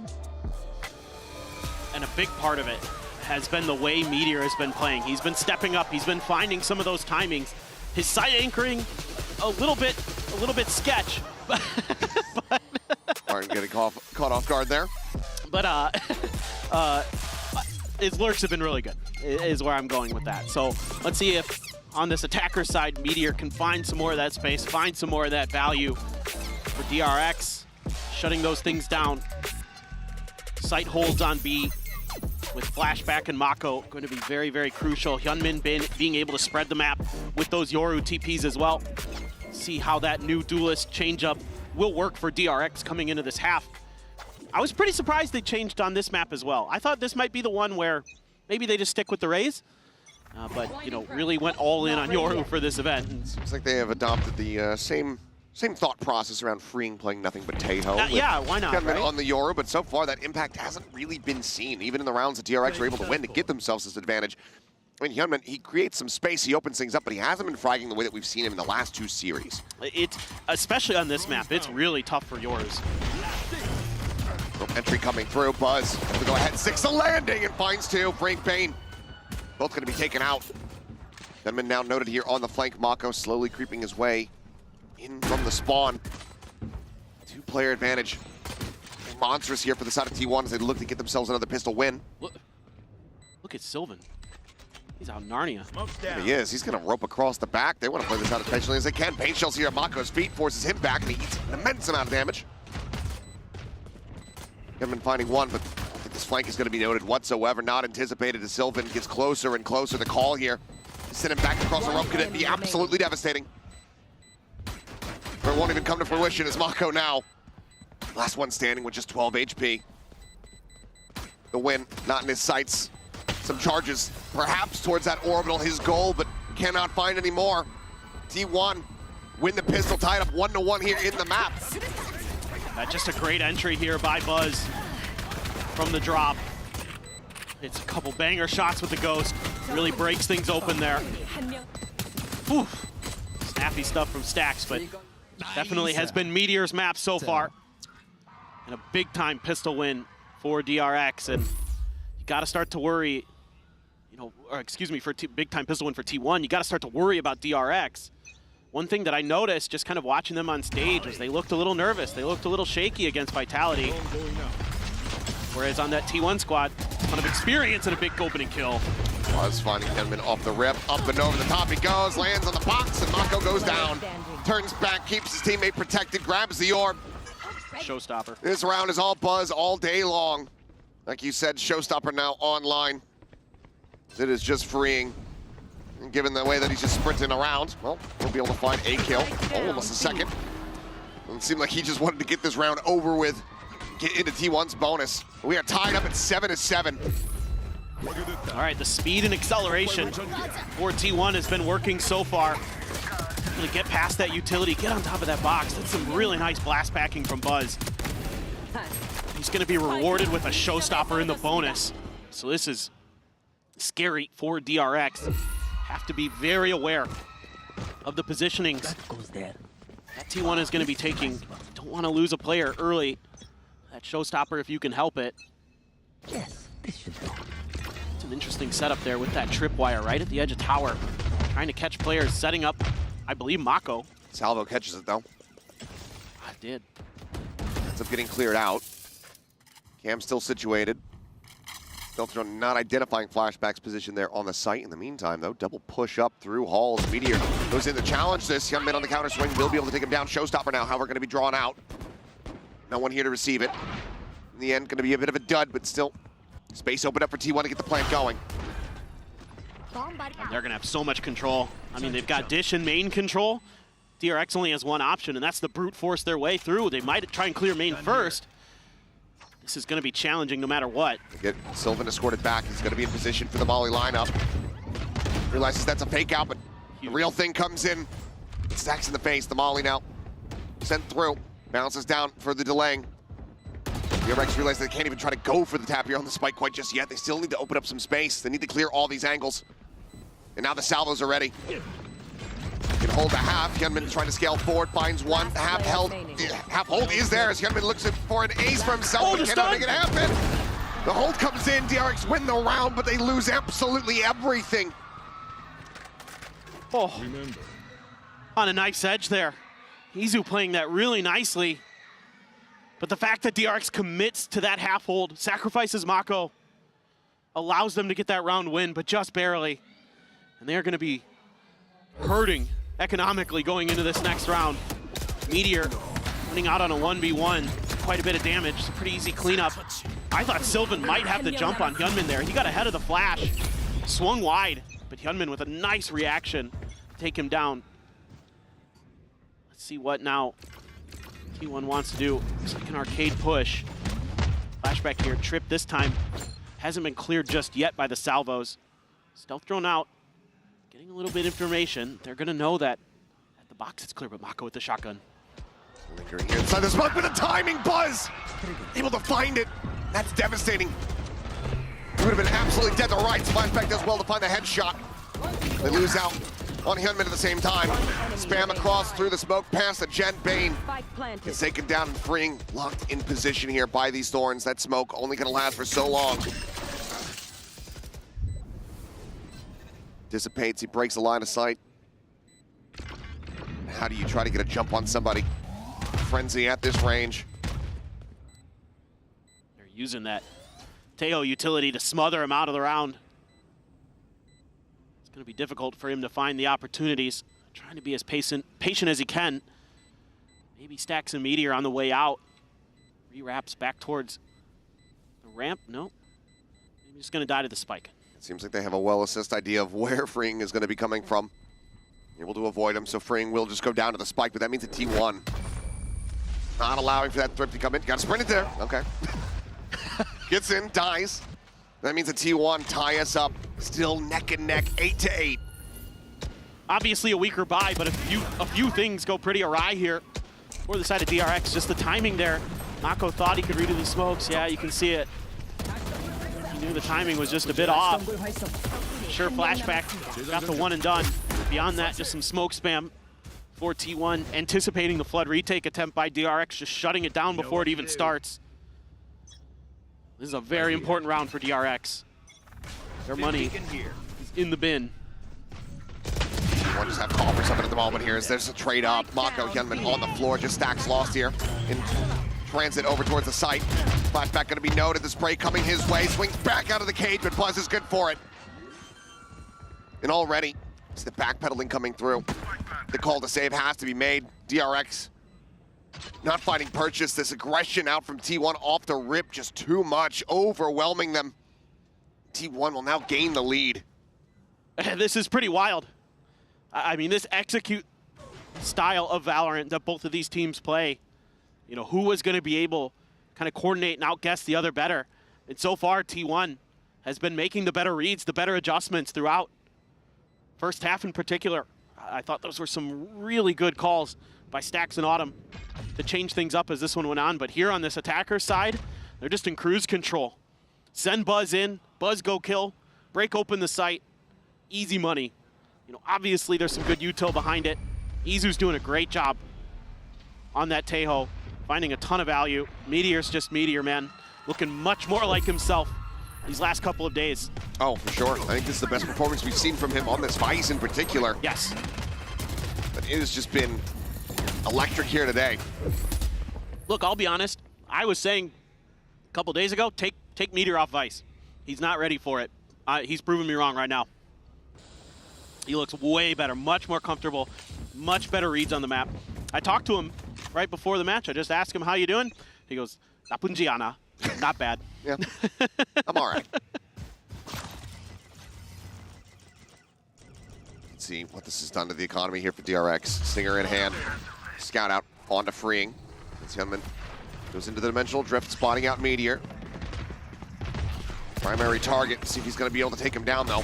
And a big part of it has been the way Meteor has been playing. He's been stepping up, he's been finding some of those timings. His side anchoring, a little bit sketch. Martin getting caught off guard there. But his lurks have been really good, is where I'm going with that. So let's see if on this attacker side, Meteor can find some more of that space, find some more of that value for DRX, shutting those things down. Sight holds on B with Flashback and Mako going to be very, very crucial. Hyunmin being able to spread the map with those Yoru TPs as well. See how that new duelist changeup will work for DRX coming into this half. I was pretty surprised they changed on this map as well. I thought this might be the one where maybe they just stick with the Rays, but you know, really went all in on Yoru for this event. Seems like they have adopted the same thought process around freeing playing nothing but Taeho. Yeah, why not, right? On the Yoru, but so far that impact hasn't really been seen. Even in the rounds that DRX were able to win to get themselves this advantage. I mean, Hyunmin, he creates some space, he opens things up, but he hasn't been fragging the way that we've seen him in the last two series. It's, especially on this map, it's really tough for yours. Entry coming through, Buzz to go ahead, 6 a landing and finds 2. Frank Payne, both going to be taken out. Hyunmin now noted here on the flank. Mako slowly creeping his way in from the spawn. 2-player advantage. Monstrous here for the side of T1 as they look to get themselves another pistol win. Look at Sylvan. He's out Narnia. He is. He's going to rope across the back. They want to play this out as patiently as they can. Pain shells here at Mako's feet, forces him back, and he eats an immense amount of damage. Haven't been finding one, but I don't think this flank is going to be noted whatsoever. Not anticipated as Sylvan gets closer and closer. The call here to send him back across the rope could be absolutely devastating. But it won't even come to fruition as Mako now. Last one standing with just 12 HP. The win not in his sights. Some charges perhaps towards that orbital, his goal, but cannot find any more. T1 win the pistol, tied up 1-1 here in the map. Just a great entry here by Buzz from the drop. It's a couple banger shots with the Ghost. Really breaks things open there. Oof. Snappy stuff from Stacks, but definitely has been Meteor's map so far. And a big time pistol win for DRX. And you got to start to worry or excuse me, for big time pistol win for T1, you got to start to worry about DRX. One thing that I noticed just kind of watching them on stage was they looked a little nervous. They looked a little shaky against Vitality. Whereas on that T1 squad, a ton of experience and a big opening kill. Was finding Henman off the rip, up and over the top he goes, lands on the box, and Mako goes down. Turns back, keeps his teammate protected, grabs the orb. Showstopper. This round is all buzz all day long. Like you said, Showstopper now online. It is just freeing. And given the way that he's just sprinting around, well, we'll be able to find a kill. Oh, almost a second. It seemed like he just wanted to get this round over with, get into T1's bonus. We are tied up at 7-7. All right, the speed and acceleration for T1 has been working so far. Really get past that utility, get on top of that box. That's some really nice blast packing from Buzz. He's going to be rewarded with a Showstopper in the bonus. So this is scary for DRX. Have to be very aware of the positionings that T1 is going to be taking. Don't want to lose a player early. That Showstopper if you can help it. Yes, this should be. It's an interesting setup there with that tripwire right at the edge of tower. Trying to catch players, setting up, I believe, Mako. Salvo catches it though. I did. Ends up getting cleared out. Cam still situated. Deltron not identifying Flashback's position there on the site. In the meantime, though, double push up through Halls. Meteor goes in to challenge this. Young man on the counter swing will be able to take him down. Showstopper now, however, going to be drawn out. No one here to receive it. In the end, going to be a bit of a dud, but still space open up for T1 to get the plant going. They're going to have so much control. I mean, they've got Dish and main control. DRX only has one option, and that's the brute force their way through. They might try and clear main first. This is going to be challenging no matter what. Get Sylvan escorted back. He's going to be in position for the Molly lineup. Realizes that's a fake out, but the real thing comes in. Stacks in the face. The Molly now sent through. Bounces down for the delaying. DRX realizes they can't even try to go for the tap here on the spike quite just yet. They still need to open up some space. They need to clear all these angles. And now the salvos are ready. Can hold a half. Hyunmin trying to scale forward, finds one. Half held. Half hold is there as Hyunmin looks for an ace for himself, but cannot make it happen. The hold comes in. DRX win the round, but they lose absolutely everything. Oh, on a knife's edge there. Izu playing that really nicely. But the fact that DRX commits to that half hold, sacrifices Mako, allows them to get that round win, but just barely. And they're going to be hurting economically going into this next round. Meteor running out on a 1v1, quite a bit of damage, it's a pretty easy cleanup. I thought Sylvan might have the jump on Hyunmin there. He got ahead of the flash, swung wide, but Hyunmin with a nice reaction to take him down. Let's see what now T1 wants to do. Looks like an arcade push. Flashback here, trip this time. Hasn't been cleared just yet by the salvos. Stealth drone out. Getting a little bit of information. They're going to know that at the box it's clear, but Mako with the shotgun. Lingering here inside the smoke with a timing Buzz! Able to find it. That's devastating. He would have been absolutely dead to rights. Flashback does well to find the headshot. They lose out on Hyunmin at the same time. Spam across through the smoke past the Jen Bane. Gets taken down and freeing. Locked in position here by these Thorns. That smoke only going to last for so long. Dissipates, he breaks the line of sight. How do you try to get a jump on somebody? Frenzy at this range. They're using that Teo utility to smother him out of the round. It's going to be difficult for him to find the opportunities. Trying to be as patient as he can. Maybe stacks a Meteor on the way out. Re-wraps back towards the ramp. No. Maybe he's going to die to the spike. Seems like they have a well-assessed idea of where freeing is going to be coming from. Able to avoid him, so freeing will just go down to the spike, but that means a T1. Not allowing for that thrift to come in. Got to sprint it there. Okay. Gets in, dies. That means a T1 tie us up. Still neck and neck, 8-8. Obviously a weaker buy, but a few things go pretty awry here for the side of DRX. Just the timing there. Mako thought he could read these smokes. Yeah, you can see it. He knew the timing was just a bit off. Sure, flashback. Got the one and done. Beyond that, just some smoke spam for T1. Anticipating the flood retake attempt by DRX, just shutting it down before it even starts. This is a very important round for DRX. Their money is in the bin. T1 just have coffers up at the moment here as there's a trade up. Mako Hyunmin on the floor, just stacks lost here in transit over towards the site. Flashback gonna be noted, the spray coming his way, swings back out of the cage, but Buzz is good for it. And already, it's the backpedaling coming through. The call to save has to be made. DRX not finding purchase. This aggression out from T1 off the rip, just too much, overwhelming them. T1 will now gain the lead. This is pretty wild. I mean, this execute style of Valorant that both of these teams play, you know, who was going to be able kind of coordinate and outguess the other better? And so far, T1 has been making the better reads, the better adjustments throughout. First half in particular, I thought those were some really good calls by Stax and Autumn to change things up as this one went on. But here on this attacker side, they're just in cruise control. Send Buzz in, Buzz go kill, break open the site, easy money. You know, obviously there's some good util behind it. Izu's doing a great job on that Taeho, finding a ton of value. Meteor's just Meteor, man. Looking much more like himself these last couple of days. Oh, for sure. I think this is the best performance we've seen from him on this Vice in particular. Yes. But it has just been electric here today. Look, I'll be honest. I was saying a couple days ago, take Meteor off Vice. He's not ready for it. He's proving me wrong right now. He looks way better, much more comfortable, much better reads on the map. I talked to him right before the match. I just asked him, how you doing? He goes, 나쁜지 않아. Not bad. Yeah, I'm all right. Let's see what this has done to the economy here for DRX. Stinger in hand. Scout out onto freeing. Hyunmin goes into the dimensional drift, spotting out Meteor. Primary target. See if he's going to be able to take him down, though.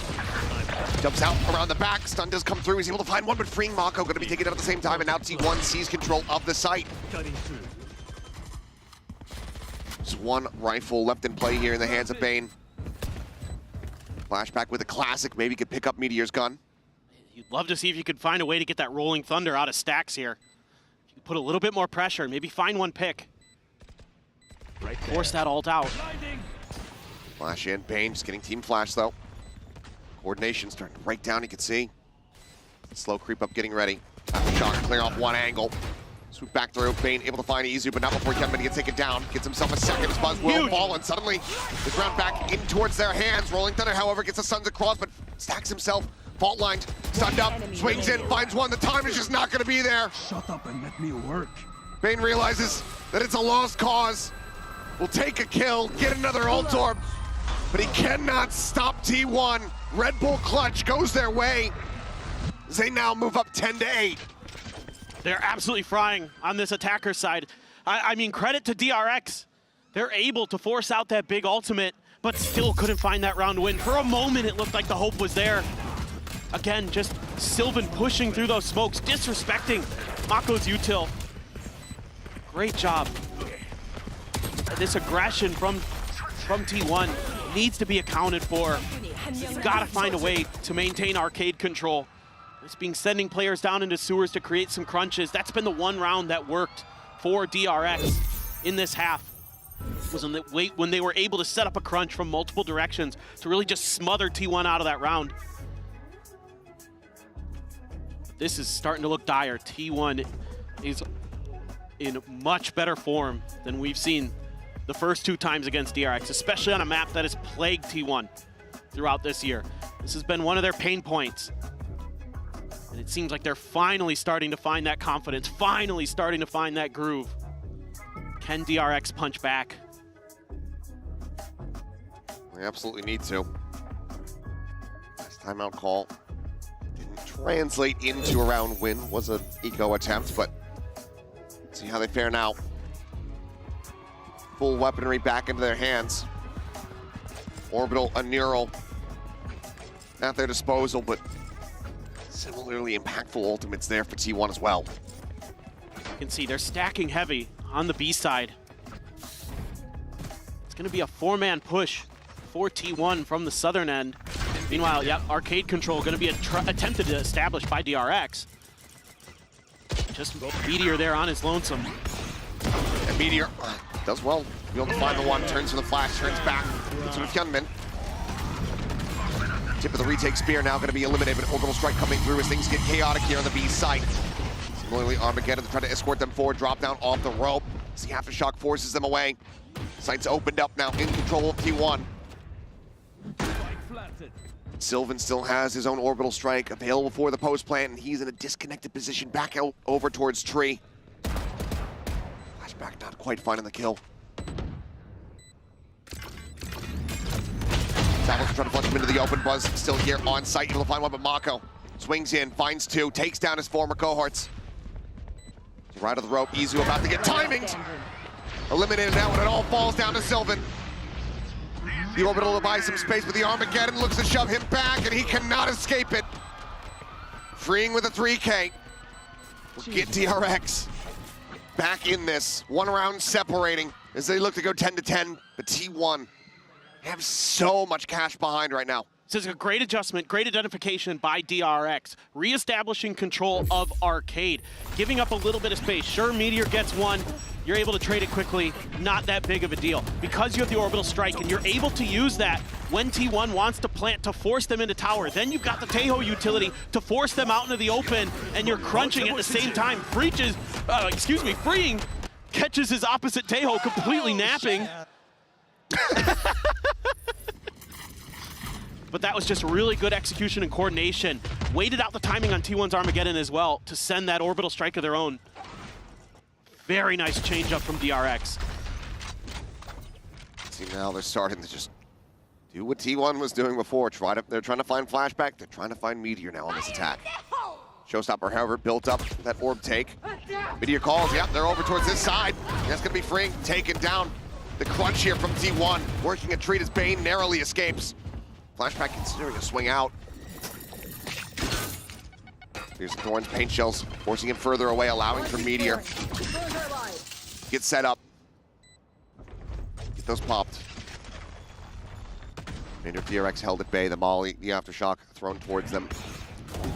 Jumps out around the back. Stun does come through. He's able to find one, but freeing Mako going to be taken out at the same time, and now T1 sees control of the site. Just one rifle left in play here in the hands of Bane. Flashback with a classic. Maybe could pick up Meteor's gun. You'd love to see if you could find a way to get that rolling thunder out of Stax here. You could put a little bit more pressure, maybe find one pick. Force that ult out. Flash in. Bane just getting team flash, though. Coordination starting to break down, you can see. Slow creep up, getting ready. Aftershock, clear off one angle. Swoop back through. Bane able to find Izu, but not before Hyunmin gets taken down. Gets himself a second as Buzz will fall, and suddenly the ground back in towards their hands. Rolling Thunder, however, gets the Suns across, but stacks himself. Fault lined, stunned up, swings in, finds one. The time is just not going to be there. Shut up and let me work. Bane realizes that it's a lost cause. Will take a kill, get another ult orb, but he cannot stop T1. Red Bull clutch goes their way. They now move up 10-8. They're absolutely frying on this attacker side. I mean, credit to DRX. They're able to force out that big ultimate, but still couldn't find that round win. For a moment, it looked like the hope was there. Again, just Sylvan pushing through those smokes, disrespecting Mako's util. Great job. This aggression from T1 needs to be accounted for. You've got to find a way to maintain arcade control. It's being sending players down into sewers to create some crunches. That's been the one round that worked for DRX in this half. Was when they were able to set up a crunch from multiple directions to really just smother T1 out of that round. This is starting to look dire. T1 is in much better form than we've seen the first two times against DRX, especially on a map that has plagued T1 throughout this year. This has been one of their pain points. And it seems like they're finally starting to find that confidence, finally starting to find that groove. Can DRX punch back? We absolutely need to. Last timeout call didn't translate into a round win. Was an eco attempt, but let's see how they fare now. Full weaponry back into their hands. Orbital, a neural at their disposal, but similarly impactful ultimates there for T1 as well. You can see they're stacking heavy on the B side. It's going to be a four-man push for T1 from the southern end. Meanwhile, yep, arcade control going to be attempted to establish by DRX. Just Meteor there on his lonesome. And Meteor does well. Be able to find the one, turns for the flash, turns back. Gets with Hyunmin. Tip of the retake spear now going to be eliminated, but orbital strike coming through as things get chaotic here on the B site. Similarly, Armageddon to try to escort them forward, drop down off the rope. As the aftershock forces them away. Site's opened up now, in control of T1. Sylvan still has his own orbital strike available for the post plant, and he's in a disconnected position back out over towards Tree. Flashback not quite finding the kill. Savills trying to flush him into the open. Buzz still here on site, able to find one, but Mako swings in, finds two, takes down his former cohorts. Right of the rope, Izu about to get timinged. Eliminated now when it all falls down to Sylvan. The orbital to buy some space, but the Armageddon looks to shove him back, and he cannot escape it. Freeing with a 3K. We'll get DRX back in this. One round separating as they look to go 10-10, but T1 have so much cash behind right now. This is a great adjustment, great identification by DRX, reestablishing control of Arcade, giving up a little bit of space. Sure, Meteor gets one, you're able to trade it quickly, not that big of a deal. Because you have the orbital strike and you're able to use that when T1 wants to plant to force them into tower, then you've got the Tejo utility to force them out into the open, and you're crunching at the same time. Freeing catches his opposite Tejo, completely napping. But that was just really good execution and coordination. Waited out the timing on T1's Armageddon as well to send that orbital strike of their own. Very nice change up from DRX. See, now they're starting to just do what T1 was doing before. They're trying to find Flashback. They're trying to find Meteor now on this attack. Showstopper, however, built up that orb take. Meteor calls, yep, they're over towards this side. That's gonna be freeing, taken down. The crunch here from T1, working a treat as Bane narrowly escapes. Flashback considering a swing out. Here's the Thorns, paint shells, forcing him further away, allowing for Meteor. Get set up. Get those popped. Meteor DRX held at bay, the Molly, the aftershock thrown towards them.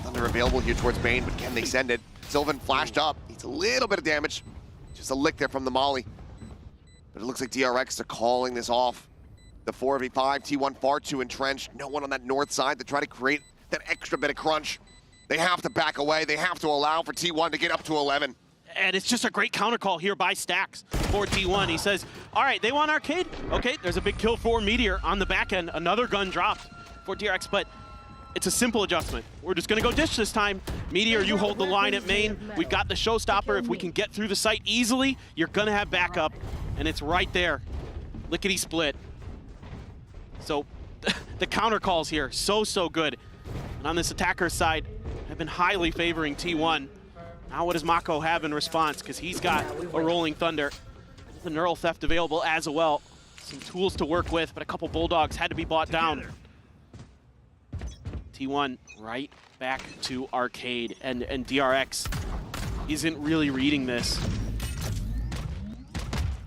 Thunder available here towards Bane, but can they send it? Sylvan flashed up, needs a little bit of damage. Just a lick there from the Molly. But it looks like DRX are calling this off. The 4v5, T1 far too entrenched. No one on that north side to try to create that extra bit of crunch. They have to back away. They have to allow for T1 to get up to 11. And it's just a great counter call here by Stax for T1. He says, all right, they want Arcade. Okay, there's a big kill for Meteor on the back end. Another gun dropped for DRX, but it's a simple adjustment. We're just gonna go dish this time. Meteor, you hold the line at main. We've got the showstopper. If we can get through the site easily, you're gonna have backup. And it's right there. Lickety split. So the counter calls here, so good. And on this attacker's side, have been highly favoring T1. Now what does Mako have in response? Because he's got a Rolling Thunder. The Neural Theft available as well. Some tools to work with, but a couple Bulldogs had to be bought down. T1 right back to Arcade, and DRX isn't really reading this.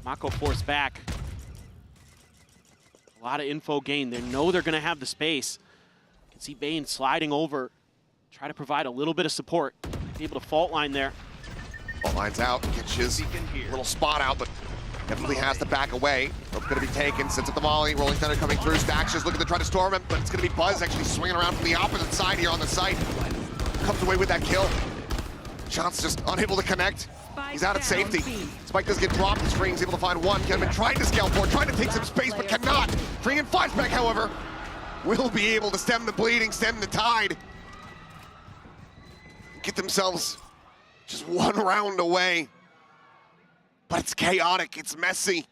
Mako forced back. A lot of info gained. They know they're going to have the space. You can see Bane sliding over, try to provide a little bit of support. Be able to fault line there. Fault line's out, gets his little spot out, but definitely has to back away. Rope's going to be taken, sets up the Molly, Rolling Thunder coming through. Stax just looking to try to storm him, but it's going to be Buzz actually swinging around from the opposite side here on the site. Comes away with that kill. Shots just unable to connect. He's out at safety. Spike does get dropped. His Freeing's able to find one. Kenman trying to scale forward, trying to take some space, but cannot. Freeing and Flashback, however, will be able to stem the bleeding, stem the tide. Get themselves just one round away. But it's chaotic, it's messy.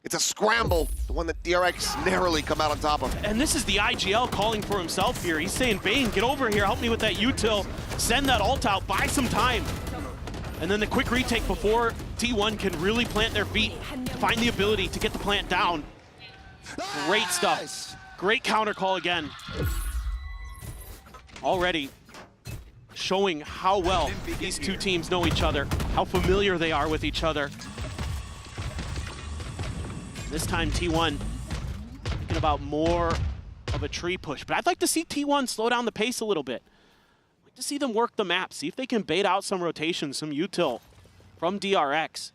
It's a scramble, the one that DRX narrowly come out on top of. And this is the IGL calling for himself here. He's saying, Bane, get over here, help me with that util, send that ult out, buy some time. And then the quick retake before T1 can really plant their feet, find the ability to get the plant down. Great stuff. Great counter call again. Already showing how well these two teams know each other, how familiar they are with each other. This time T1 thinking about more of a tree push, but I'd like to see T1 slow down the pace a little bit. I'd like to see them work the map, see if they can bait out some rotations, some util from DRX.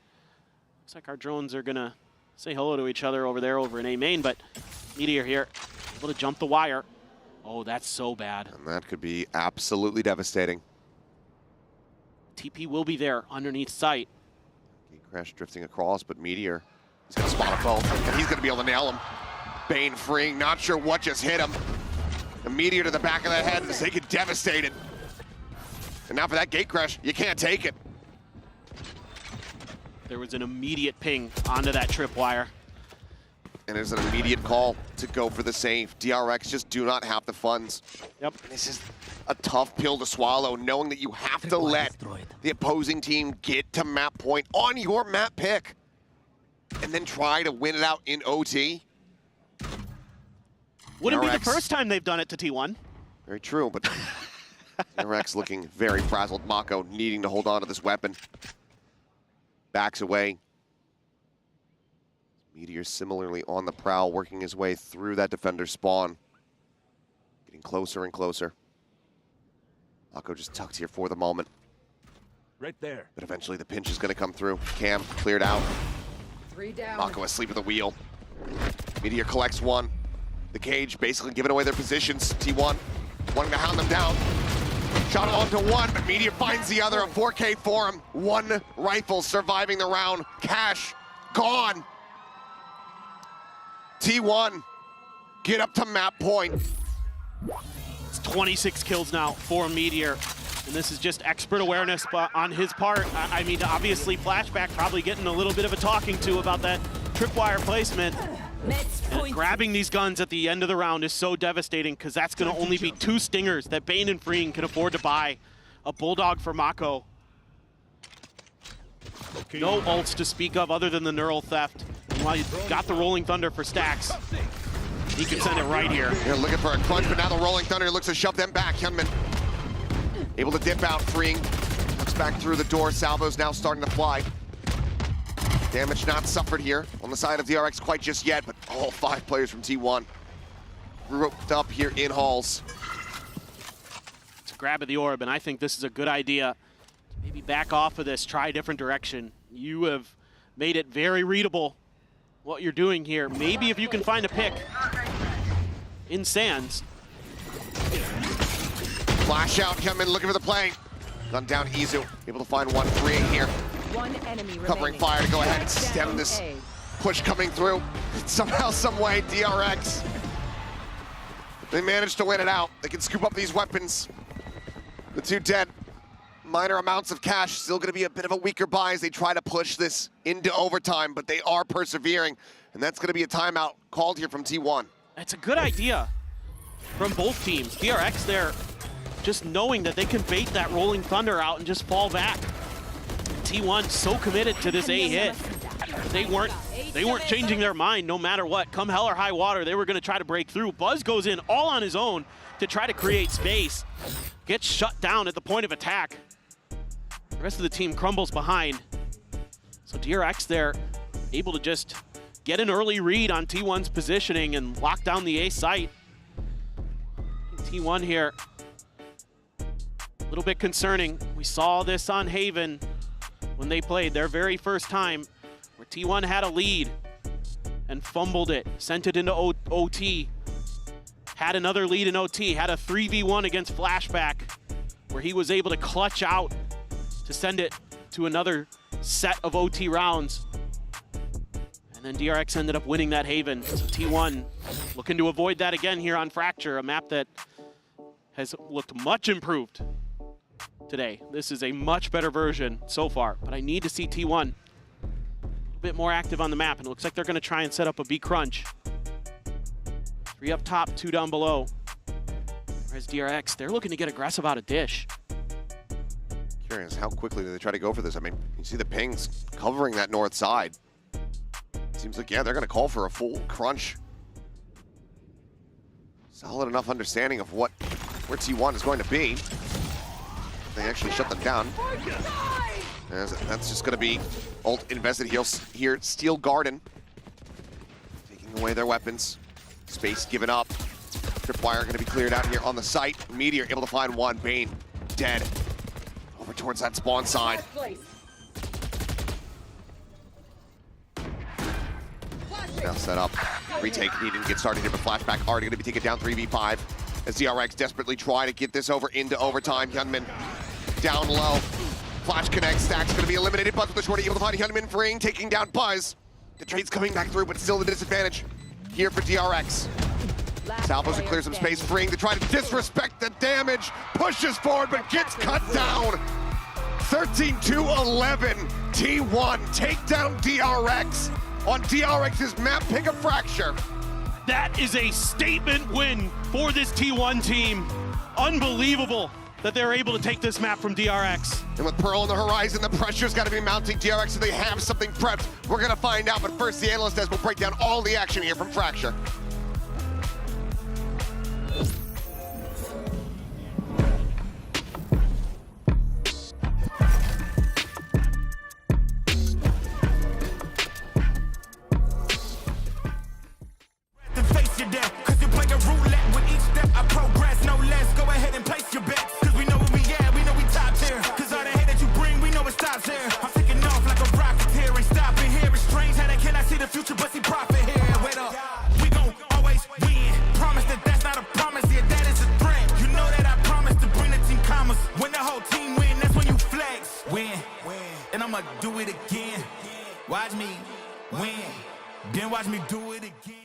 Looks like our drones are gonna say hello to each other over there over in A main, but Meteor here able to jump the wire. Oh, that's so bad. And that could be absolutely devastating. TP will be there underneath sight. Crash drifting across, but Meteor, he's gonna spot them both, and he's gonna be able to nail him. Bane freeing, not sure what just hit him. The Meteor to the back of the head, they get devastated. And now for that gate crash, you can't take it. There was an immediate ping onto that tripwire. And there's an immediate call to go for the save. DRX just do not have the funds. Yep. This is a tough pill to swallow, knowing that you have to let the opposing team get to map point on your map pick and then try to win it out in OT. Wouldn't be the first time they've done it to T1. Very true, but DRX looking very frazzled. Mako needing to hold on to this weapon. Backs away. Meteor similarly on the prowl, working his way through that defender spawn. Getting closer and closer. Mako just tucked here for the moment. Right there. But eventually the pinch is going to come through. Cam cleared out. 3 down. Mako asleep at the wheel. Meteor collects one. The cage basically giving away their positions. T1 wanting to hound them down. Shot onto one, but Meteor finds the other. A 4K for him. One rifle surviving the round. Cash gone. T1 get up to map point. It's 26 kills now for Meteor. And this is just expert awareness on his part. I mean, obviously Flashback probably getting a little bit of a talking to about that tripwire placement. And grabbing these guns at the end of the round is so devastating because that's going to only be 2 stingers that Bane and Freeing can afford to buy. A Bulldog for Mako. No ults to speak of other than the Neural Theft. And while you got the Rolling Thunder for Stacks, he could send it right here. They're looking for a crunch, but now the Rolling Thunder looks to shove them back. Hyunmin able to dip out, Freeing. Looks back through the door. Salvo's now starting to fly. Damage not suffered here on the side of DRX quite just yet, but all 5 players from T1 roped up here in halls. It's a grab of the orb, and I think this is a good idea. Maybe back off of this, try a different direction. You have made it very readable what you're doing here. Maybe if you can find a pick in Sands. Flash out, come in looking for the play. Gun down, Izu, able to find one, Freeing here. One enemy Covering remaining. fire to go ahead and stem this push coming through. Somehow, some way, DRX. They managed to win it out. They can scoop up these weapons. The 2 dead. Minor amounts of cash, still gonna be a bit of a weaker buy as they try to push this into overtime, but they are persevering, and that's gonna be a timeout called here from T1. It's a good idea from both teams. DRX there, just knowing that they can bait that Rolling Thunder out and just fall back. T1 so committed to this A hit. They weren't changing their mind no matter what. Come hell or high water, they were gonna try to break through. Buzz goes in all on his own to try to create space. Gets shut down at the point of attack. The rest of the team crumbles behind. So DRX there, able to just get an early read on T1's positioning and lock down the A site. T1 here, a little bit concerning. We saw this on Haven when they played their very first time, where T1 had a lead and fumbled it, sent it into OT, had another lead in OT, had a 3v1 against Flashback, where he was able to clutch out to send it to another set of OT rounds. And then DRX ended up winning that Haven. So T1 looking to avoid that again here on Fracture, a map that has looked much improved today. This is a much better version so far, but I need to see T1 a bit more active on the map, and it looks like they're gonna try and set up a B crunch. 3 up top, 2 down below. Whereas DRX, they're looking to get aggressive out of dish. Curious, how quickly do they try to go for this? I mean, you see the pings covering that north side. Seems like, yeah, they're gonna call for a full crunch. Solid enough understanding of where T1 is going to be. They actually shut them down. That's just gonna be ult invested here. Steel Garden. Taking away their weapons. Space given up. Tripwire gonna be cleared out here on the site. Meteor able to find one. Bane dead. Over towards that spawn side. Now set up. Retake needing to get started here, but Flashback already gonna be taken down 3v5. as DRX desperately try to get this over into overtime. Hyunmin down low. Flash connects, Stack's gonna be eliminated. Buzz with the shorty able to find Hyunmin freeing, taking down Buzz. The trade's coming back through, but still the disadvantage here for DRX. Salvos to clear some space, freeing to try to disrespect the damage. Pushes forward, but gets cut down. 13-11, T1 take down DRX on DRX's map, pick a fracture. That is a statement win for this T1 team. Unbelievable that they're able to take this map from DRX. And with Pearl on the horizon, the pressure's got to be mounting DRX, so they have something prepped. We're going to find out, but first the Analyst as we'll break down all the action here from Fracture. And I'ma do it again. Watch me win, then watch me do it again.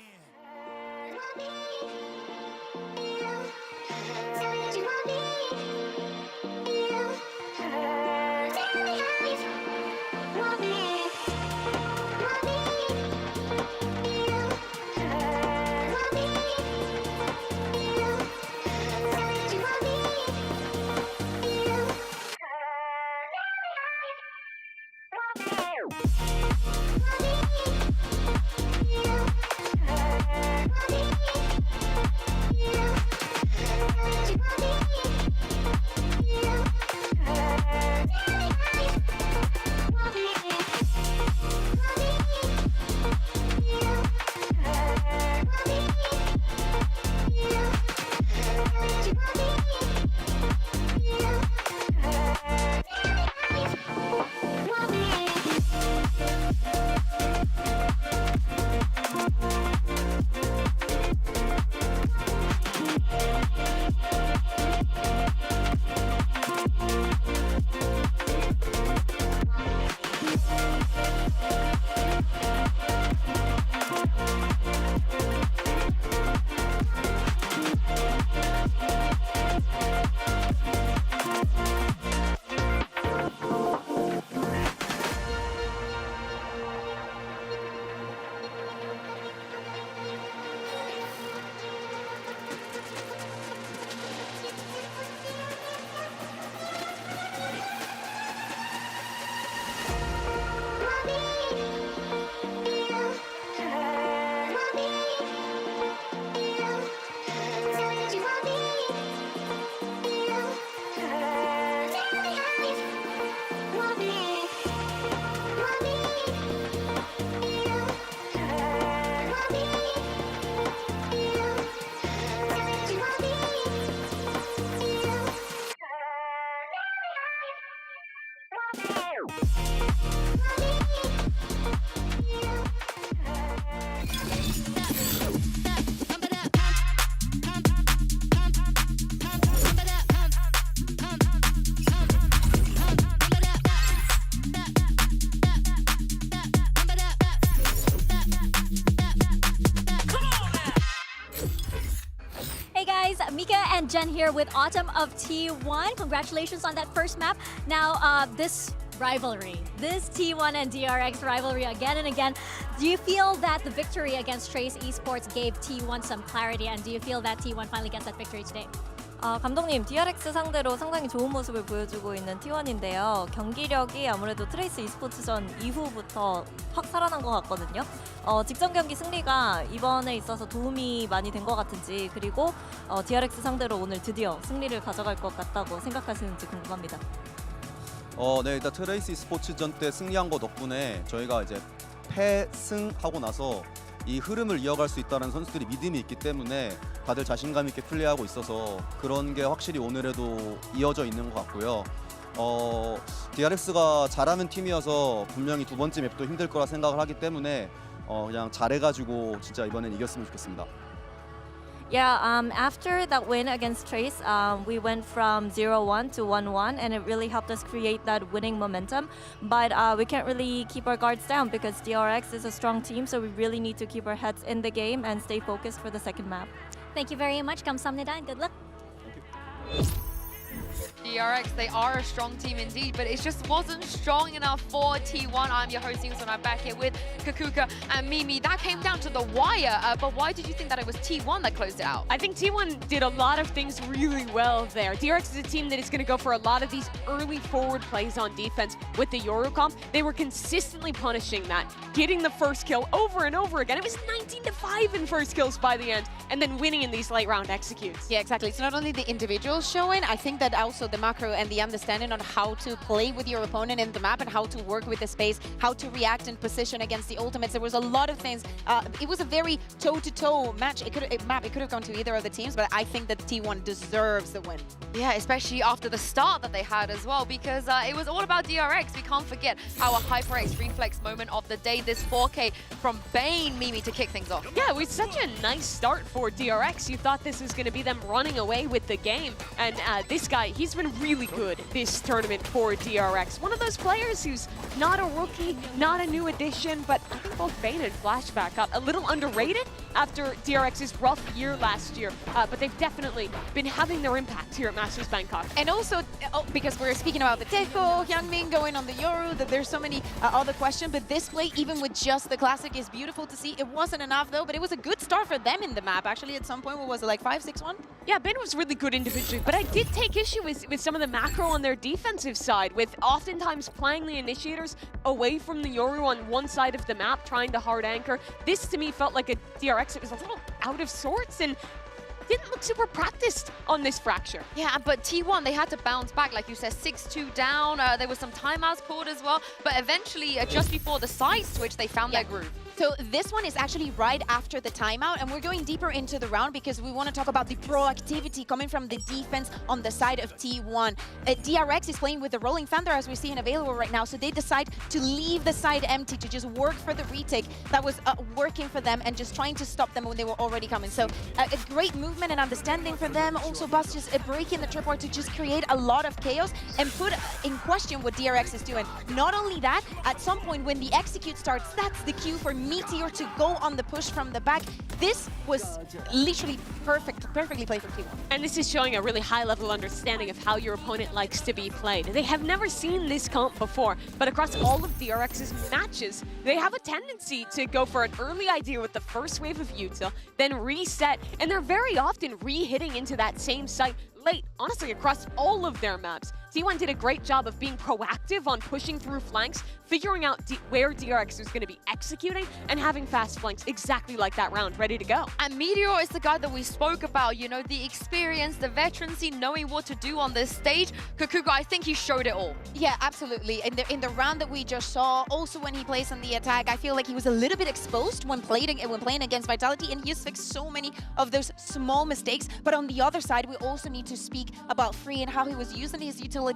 Mika and Jen here with Autumn of T1. Congratulations on that first map. Now, this rivalry, this T1 and DRX rivalry again and again, do you feel that the victory against Trace Esports gave T1 some clarity, and do you feel that T1 finally gets that victory today? 감독님, DRX 상대로 상당히 좋은 모습을 보여주고 있는 T1인데요. 경기력이 아무래도 트레이스 e스포츠전 이후부터 확 살아난 것 같거든요. 직전 경기 승리가 이번에 있어서 도움이 많이 된 것 같은지, 그리고 DRX 상대로 오늘 드디어 승리를 가져갈 것 같다고 생각하시는지 궁금합니다. 네, 일단 트레이스 e스포츠전 때 승리한 거 덕분에 저희가 이제 패승하고 나서 이 흐름을 이어갈 수 있다는 선수들이 믿음이 있기 때문에 다들 자신감 있게 플레이하고 있어서 그런 게 확실히 오늘에도 이어져 있는 것 같고요. DRX가 잘하는 팀이어서 분명히 두 번째 맵도 힘들 거라 생각을 하기 때문에 그냥 잘해가지고 진짜 이번엔 이겼으면 좋겠습니다. Yeah, after that win against Trace, we went from 0-1 to 1-1, and it really helped us create that winning momentum. But we can't really keep our guards down because DRX is a strong team, so we really need to keep our heads in the game and stay focused for the second map. Thank you very much. 감사합니다 and good luck. DRX, they are a strong team indeed, but it just wasn't strong enough for T1. I'm your host, so I'm back here with Kakuka and Mimi. That came down to the wire, but why did you think that it was T1 that closed it out? I think T1 did a lot of things really well there. DRX is a team that is going to go for a lot of these early forward plays on defense with the Yoru comp. They were consistently punishing that, getting the first kill over and over again. It was 19-5 in first kills by the end, and then winning in these late round executes. Yeah, exactly. It's not only the individuals showing, I think that also the macro and the understanding on how to play with your opponent in the map and how to work with the space, how to react in position against the ultimates. There was a lot of things. It was a very toe-to-toe match. It could have gone to either of the teams, but I think that T1 deserves the win. Yeah, especially after the start that they had as well, because it was all about DRX. We can't forget our HyperX reflex moment of the day, this 4K from Bane, Mimi, to kick things off. Yeah, it was such a nice start for DRX. You thought this was going to be them running away with the game, and this guy, he's been really good this tournament for DRX. One of those players who's not a rookie, not a new addition, but I think both Bane and Flashback got a little underrated after DRX's rough year last year, but they've definitely been having their impact here at Masters Bangkok. And also, because we're speaking about the Teco, Hyungmin going on the Yoru, that there's so many other questions, but this play, even with just the Classic, is beautiful to see. It wasn't enough though, but it was a good start for them in the map. Actually, at some point, what was it, like 5-6-1? Yeah, Ben was really good individually, but I did take issue with some of the macro on their defensive side, with oftentimes playing the initiators away from the Yoru on one side of the map, trying to hard anchor. This to me felt like a DRX. It was a little out of sorts and didn't look super practiced on this fracture. Yeah, but T1, they had to bounce back, like you said, 6-2 down. There was some timeouts called as well, but eventually, just before the side switch, they found their groove. So this one is actually right after the timeout, and we're going deeper into the round because we want to talk about the proactivity coming from the defense on the side of T1. DRX is playing with the Rolling Thunder, as we see in Available right now, so they decide to leave the side empty, to just work for the retake that was working for them and just trying to stop them when they were already coming. So a great movement and understanding for them. Also, Bus just breaking the tripwire to just create a lot of chaos and put in question what DRX is doing. Not only that, at some point when the execute starts, that's the cue for Meteor to go on the push from the back. This was literally perfectly played from T1. And this is showing a really high-level understanding of how your opponent likes to be played. They have never seen this comp before, but across all of DRX's matches, they have a tendency to go for an early idea with the first wave of util, then reset, and they're very often re-hitting into that same site late, honestly, across all of their maps. T1 did a great job of being proactive on pushing through flanks, figuring out where DRX is going to be executing, and having fast flanks exactly like that round, ready to go. And Meteor is the guy that we spoke about, you know, the experience, the veterancy, knowing what to do on this stage. Kakuga, I think he showed it all. Yeah, absolutely. In the round that we just saw, also when he plays on the attack, I feel like he was a little bit exposed when playing against Vitality, and he has fixed so many of those small mistakes. But on the other side, we also need to speak about Free and how he was using his utility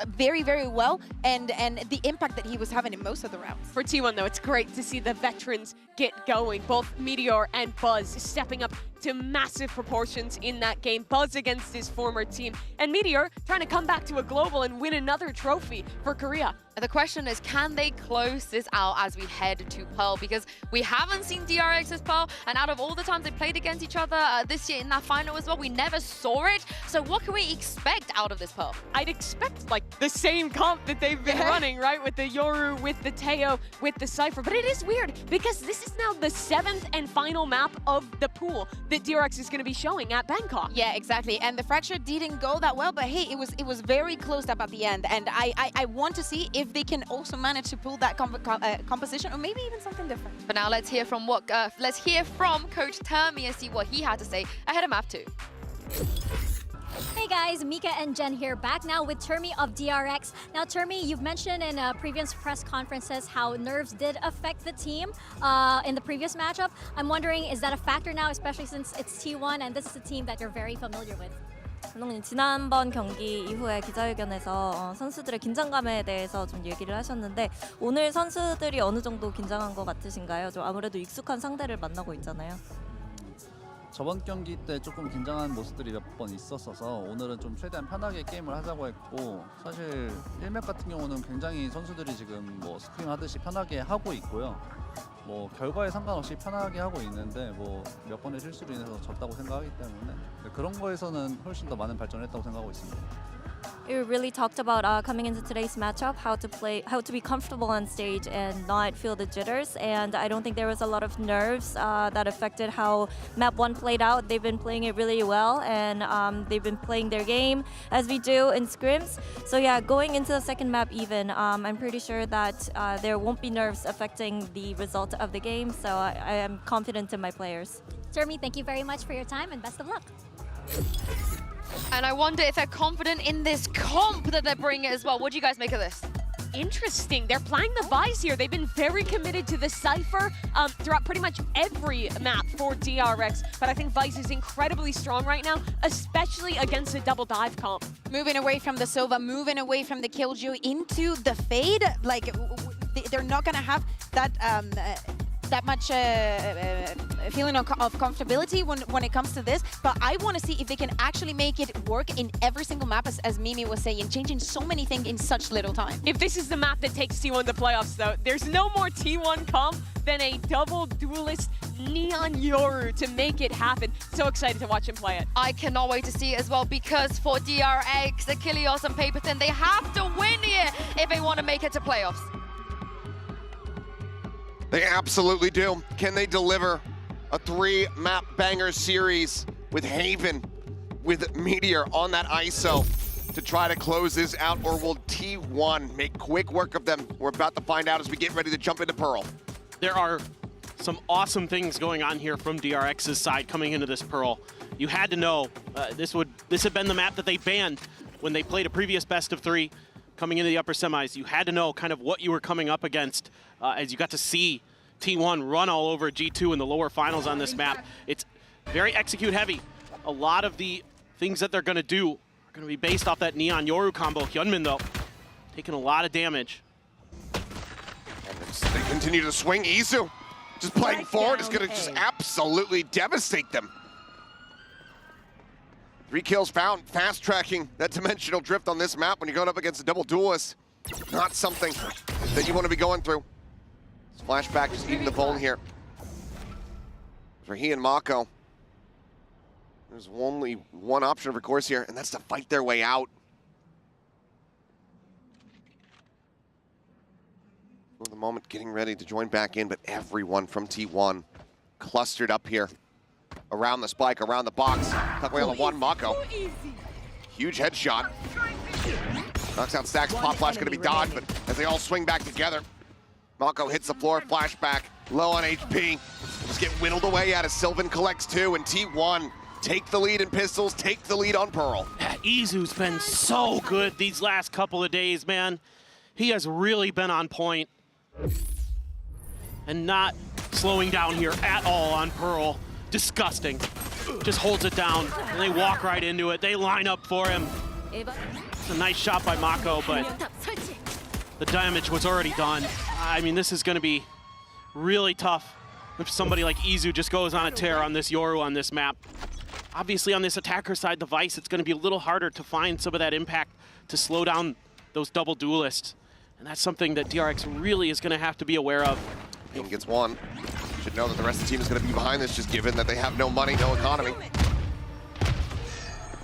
very, very well, and the impact that he was having in most of the rounds. For T1, though, it's great to see the veterans get going. Both Meteor and Buzz stepping up to massive proportions in that game. Buzz against his former team, and Meteor trying to come back to a global and win another trophy for Korea. The question is, can they close this out as we head to Pearl? Because we haven't seen DRX's Pearl, and out of all the times they played against each other this year in that final as well, we never saw it. So what can we expect out of this Pearl? I'd expect like the same comp that they've been running, right? With the Yoru, with the Teo, with the Cypher. But it is weird because this is now the 7th and final map of the pool that DRX is going to be showing at Bangkok. Yeah, exactly. And the fracture didn't go that well, but hey, it was very close up at the end. And I want to see if they can also manage to pull that composition, or maybe even something different. But now let's hear from Coach Termi and see what he had to say ahead of Map 2. Hey guys, Mika and Jen here, back now with Termi of DRX. Now Termi, you've mentioned in previous press conferences how nerves did affect the team in the previous matchup. I'm wondering, is that a factor now, especially since it's T1 and this is a team that you're very familiar with? 물론 지난번 경기 이후에 기자회견에서 선수들의 긴장감에 대해서 좀 얘기를 하셨는데 오늘 선수들이 어느 정도 긴장한 것 같으신가요? 좀 아무래도 익숙한 상대를 만나고 있잖아요. 저번 경기 때 조금 긴장한 모습들이 몇 번 있었어서 오늘은 좀 최대한 편하게 게임을 하자고 했고 사실 1맵 같은 경우는 굉장히 선수들이 지금 뭐 스크림 하듯이 편하게 하고 있고요. 뭐 결과에 상관없이 편하게 하고 있는데 뭐 몇 번의 실수로 인해서 졌다고 생각하기 때문에 그런 거에서는 훨씬 더 많은 발전을 했다고 생각하고 있습니다. We really talked about coming into today's matchup, how to be comfortable on stage and not feel the jitters. And I don't think there was a lot of nerves that affected how map 1 played out. They've been playing it really well, and they've been playing their game as we do in scrims. So yeah, going into the second map even, I'm pretty sure that there won't be nerves affecting the result of the game. So I am confident in my players. Jeremy, thank you very much for your time and best of luck. And I wonder if they're confident in this comp that they're bringing as well. What do you guys make of this? Interesting. They're playing the Vice here. They've been very committed to the Cypher throughout pretty much every map for DRX. But I think Vice is incredibly strong right now, especially against a double dive comp. Moving away from the Sova, moving away from the Killjoy into the Fade. Like, they're not going to have that that much feeling of comfortability when it comes to this, but I want to see if they can actually make it work in every single map, as Mimi was saying, changing so many things in such little time. If this is the map that takes T1 to playoffs, though, there's no more T1 comp than a double duelist Neon Yoru to make it happen. So excited to watch him play it. I cannot wait to see it as well, because for DRX, Achilles and Paperton, they have to win here if they want to make it to playoffs. They absolutely do. Can they deliver a 3-map banger series with Haven, with Meteor on that ISO to try to close this out, or will T1 make quick work of them? We're about to find out as we get ready to jump into Pearl. There are some awesome things going on here from DRX's side coming into this Pearl. You had to know this had been the map that they banned when they played a previous best of 3 coming into the upper semis. You had to know kind of what you were coming up against as you got to see T1 run all over G2 in the lower finals on this map. It's very execute heavy. A lot of the things that they're going to do are going to be based off that Neon Yoru combo. Hyunmin, though, taking a lot of damage. And they continue to swing. Izu just playing forward is going to just absolutely devastate them. 3 kills found, fast-tracking that dimensional drift on this map when you're going up against a double duelist. Not something that you want to be going through. Flashback just eating the bone here for he and Mako. There's only one option, of course, here, and that's to fight their way out. For the moment, getting ready to join back in, but everyone from T1 clustered up here around the spike, around the box. Tuck away on the one, Mako. Huge headshot. Knocks out Stacks, pop flash gonna be dodged, but as they all swing back together, Mako hits the floor, flashback, low on HP. Just get whittled away at as Sylvan collects 2, and T1 take the lead in pistols, take the lead on Pearl. Yeah, Izu's been so good these last couple of days, man. He has really been on point and not slowing down here at all on Pearl. Disgusting. Just holds it down, and they walk right into it. They line up for him. It's a nice shot by Mako, but the damage was already done. I mean, this is going to be really tough if somebody like Izu just goes on a tear on this Yoru on this map. Obviously, on this attacker side, the Vice, it's going to be a little harder to find some of that impact to slow down those double duelists. And that's something that DRX really is going to have to be aware of. Ping gets 1. Should know that the rest of the team is going to be behind this, just given that they have no money, no economy.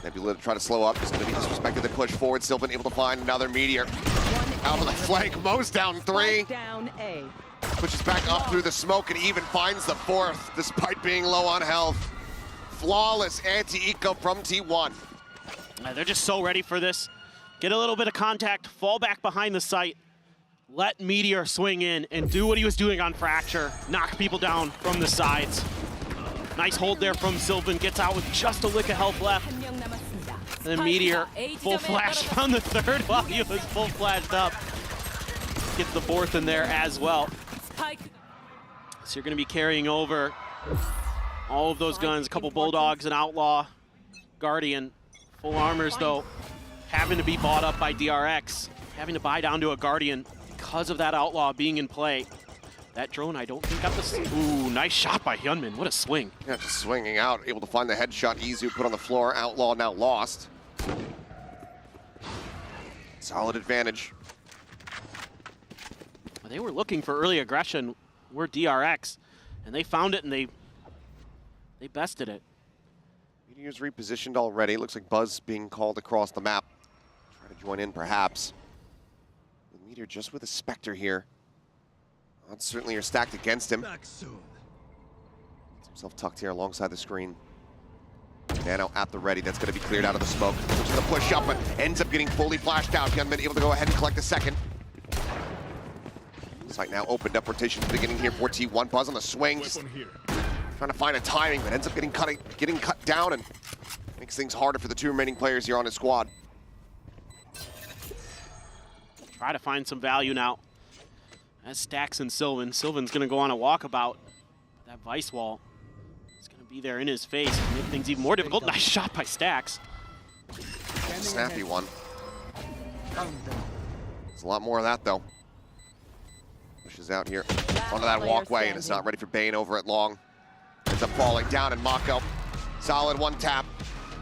Nebula to try to slow up, just going to be disrespected. They push forward, still been able to find another Meteor. Out of the flank, Mo's down 3. Down A. Pushes back up through the smoke and even finds the 4th, despite being low on health. Flawless anti-eco from T1. They're just so ready for this. Get a little bit of contact, fall back behind the site, let Meteor swing in and do what he was doing on Fracture, knock people down from the sides. Nice hold there from Sylvan, gets out with just a lick of health left. And then Meteor, full flash on the 3rd while he was full flashed up. Gets the 4th in there as well. So you're gonna be carrying over all of those guns, a couple Bulldogs, an Outlaw, Guardian. Full armors though, having to be bought up by DRX, having to buy down to a Guardian because of that Outlaw being in play. That drone, I don't think got the... Ooh, nice shot by Hyunmin. What a swing. Yeah, just swinging out, able to find the headshot. Izu put on the floor. Outlaw now lost. Solid advantage. They were looking for early aggression. We're DRX, and they found it, and they bested it. Meteor's repositioned already. Looks like Buzz being called across the map. Try to join in, perhaps. The Meteor just with a Spectre here. Odds certainly are stacked against him. Gets himself tucked here alongside the screen. Nano at the ready. That's going to be cleared out of the smoke. Looks for the push up, but ends up getting fully flashed out. Hyunmin able to go ahead and collect the second. Site now opened up. Rotation at the beginning here for T1. Buzz on the swing. Just trying to find a timing, but ends up getting cut down and makes things harder for the two remaining players here on his squad. Try to find some value now. As Stax and Sylvan. Sylvan's going to go on a walkabout. That Vice wall is going to be there in his face to make things even more difficult. Nice shot by Stax. Snappy one. There's a lot more of that, though. Pushes out here onto that walkway and is not ready for Bane over at long. Ends up falling down, and Mako, solid one tap.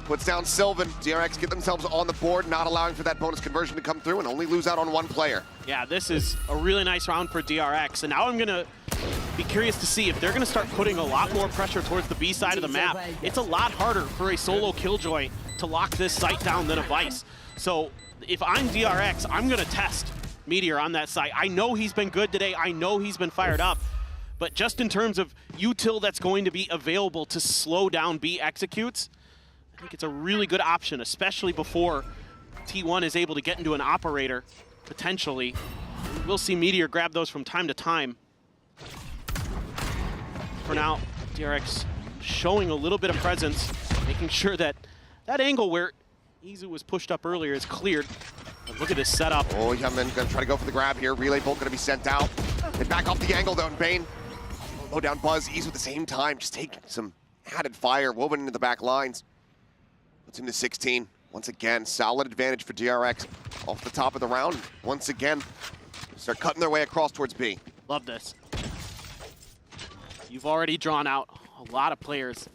Puts down Sylvan. DRX get themselves on the board, not allowing for that bonus conversion to come through, and only lose out on one player. Yeah, this is a really nice round for DRX, and now I'm going to be curious to see if they're going to start putting a lot more pressure towards the B side of the map. It's a lot harder for a solo Killjoy to lock this site down than a Vice. So if I'm DRX, I'm going to test Meteor on that site. I know he's been good today. I know he's been fired up. But just in terms of util that's going to be available to slow down B executes, I think it's a really good option, especially before T1 is able to get into an operator, potentially. We'll see Meteor grab those from time to time. For now, DRX showing a little bit of presence, making sure that that angle where Izu was pushed up earlier is cleared. But look at this setup. Oh, Hyunmin gonna try to go for the grab here. Relay bolt gonna be sent out. They back off the angle though, and Bane. Low down Buzz, Izu at the same time, just taking some added fire woven into the back lines. Puts him to 16. Once again, solid advantage for DRX off the top of the round. Once again, start cutting their way across towards B. Love this. You've already drawn out a lot of players.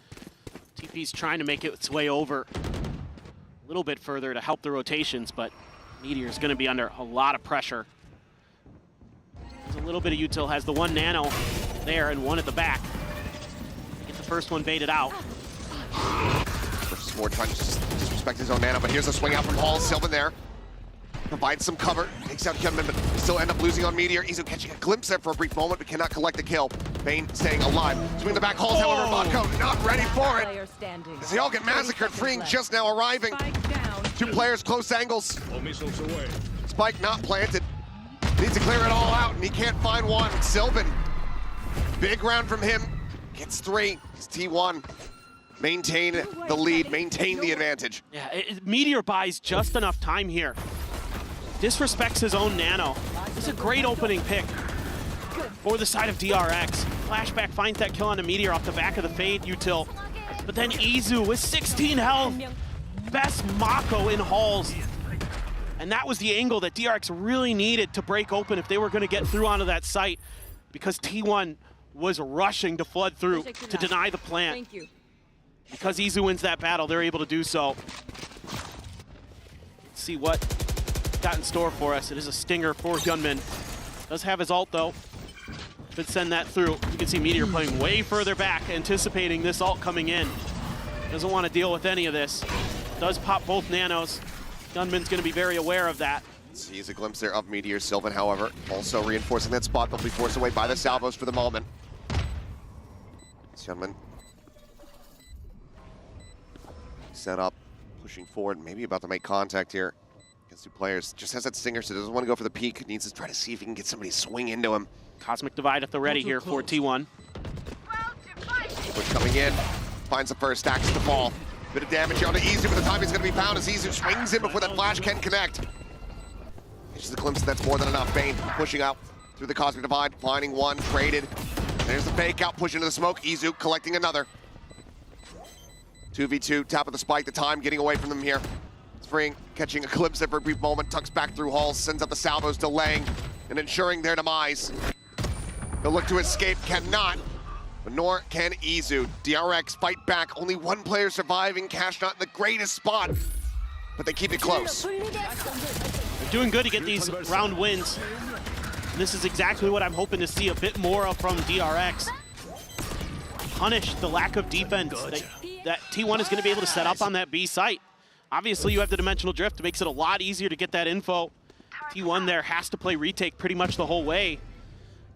TP's trying to make its way over a little bit further to help the rotations, but Meteor's going to be under a lot of pressure. There's a little bit of util, has the one nano there and one at the back. Get the first one baited out. Versus Ward trying to disrespect his own nano, but here's a swing out from Hall. Sylvan there. Provides some cover, takes out Hyunmin, but still end up losing on Meteor. Izu catching a glimpse there for a brief moment, but cannot collect the kill. Bane staying alive. Swing the back Halls, however, Mako not ready for it. As they all get massacred, freeing just now arriving. Two players, close angles. Spike not planted. Needs to clear it all out, and he can't find one. Sylvan, big round from him. Gets 3. It's T1. Maintain the lead, maintain the advantage. Yeah, Meteor buys just enough time here. Disrespects his own nano. This is a great opening pick for the side of DRX. Flashback finds that kill on a Meteor off the back of the fade util. But then Izu with 16 health. Best Mako in Halls. And that was the angle that DRX really needed to break open if they were going to get through onto that site, because T1 was rushing to flood through to deny the plant. Thank you. Because Izu wins that battle, they're able to do so. Let's see what got in store for us. It is a stinger for Hyunmin. Does have his ult though. Could send that through. You can see Meteor playing way further back, anticipating this ult coming in. Doesn't want to deal with any of this. Does pop both nanos. Hyunmin's going to be very aware of that. Sees a glimpse there of Meteor. Sylvan, however, also reinforcing that spot. They'll be forced away by the salvos for the moment. Hyunmin set up, pushing forward, maybe about to make contact here against two players. Just has that stinger, so doesn't want to go for the peek. Needs to try to see if he can get somebody to swing into him. Cosmic Divide at the ready here for T1. Push coming in, finds the first, stacks the fall. Bit of damage onto Izu, but the time he's going to be found as Izu swings in before that flash can connect. It's just a glimpse, that's more than enough. Bane pushing out through the Cosmic Divide, finding one, traded. There's the fake out, push into the smoke. Izu collecting another. 2v2, top of the spike, the time getting away from them here. Freeing, catching a glimpse there for a brief moment, tucks back through Halls, sends up the salvos, delaying and ensuring their demise. They'll look to escape, cannot. But nor can Izu. DRX fight back, only one player surviving. Cash not in the greatest spot, but they keep it close. They're doing good to get these round wins. This is exactly what I'm hoping to see a bit more of from DRX. Punish the lack of defense that T1 is going to be able to set up on that B site. Obviously, you have the dimensional drift. It makes it a lot easier to get that info. T1 there has to play retake pretty much the whole way.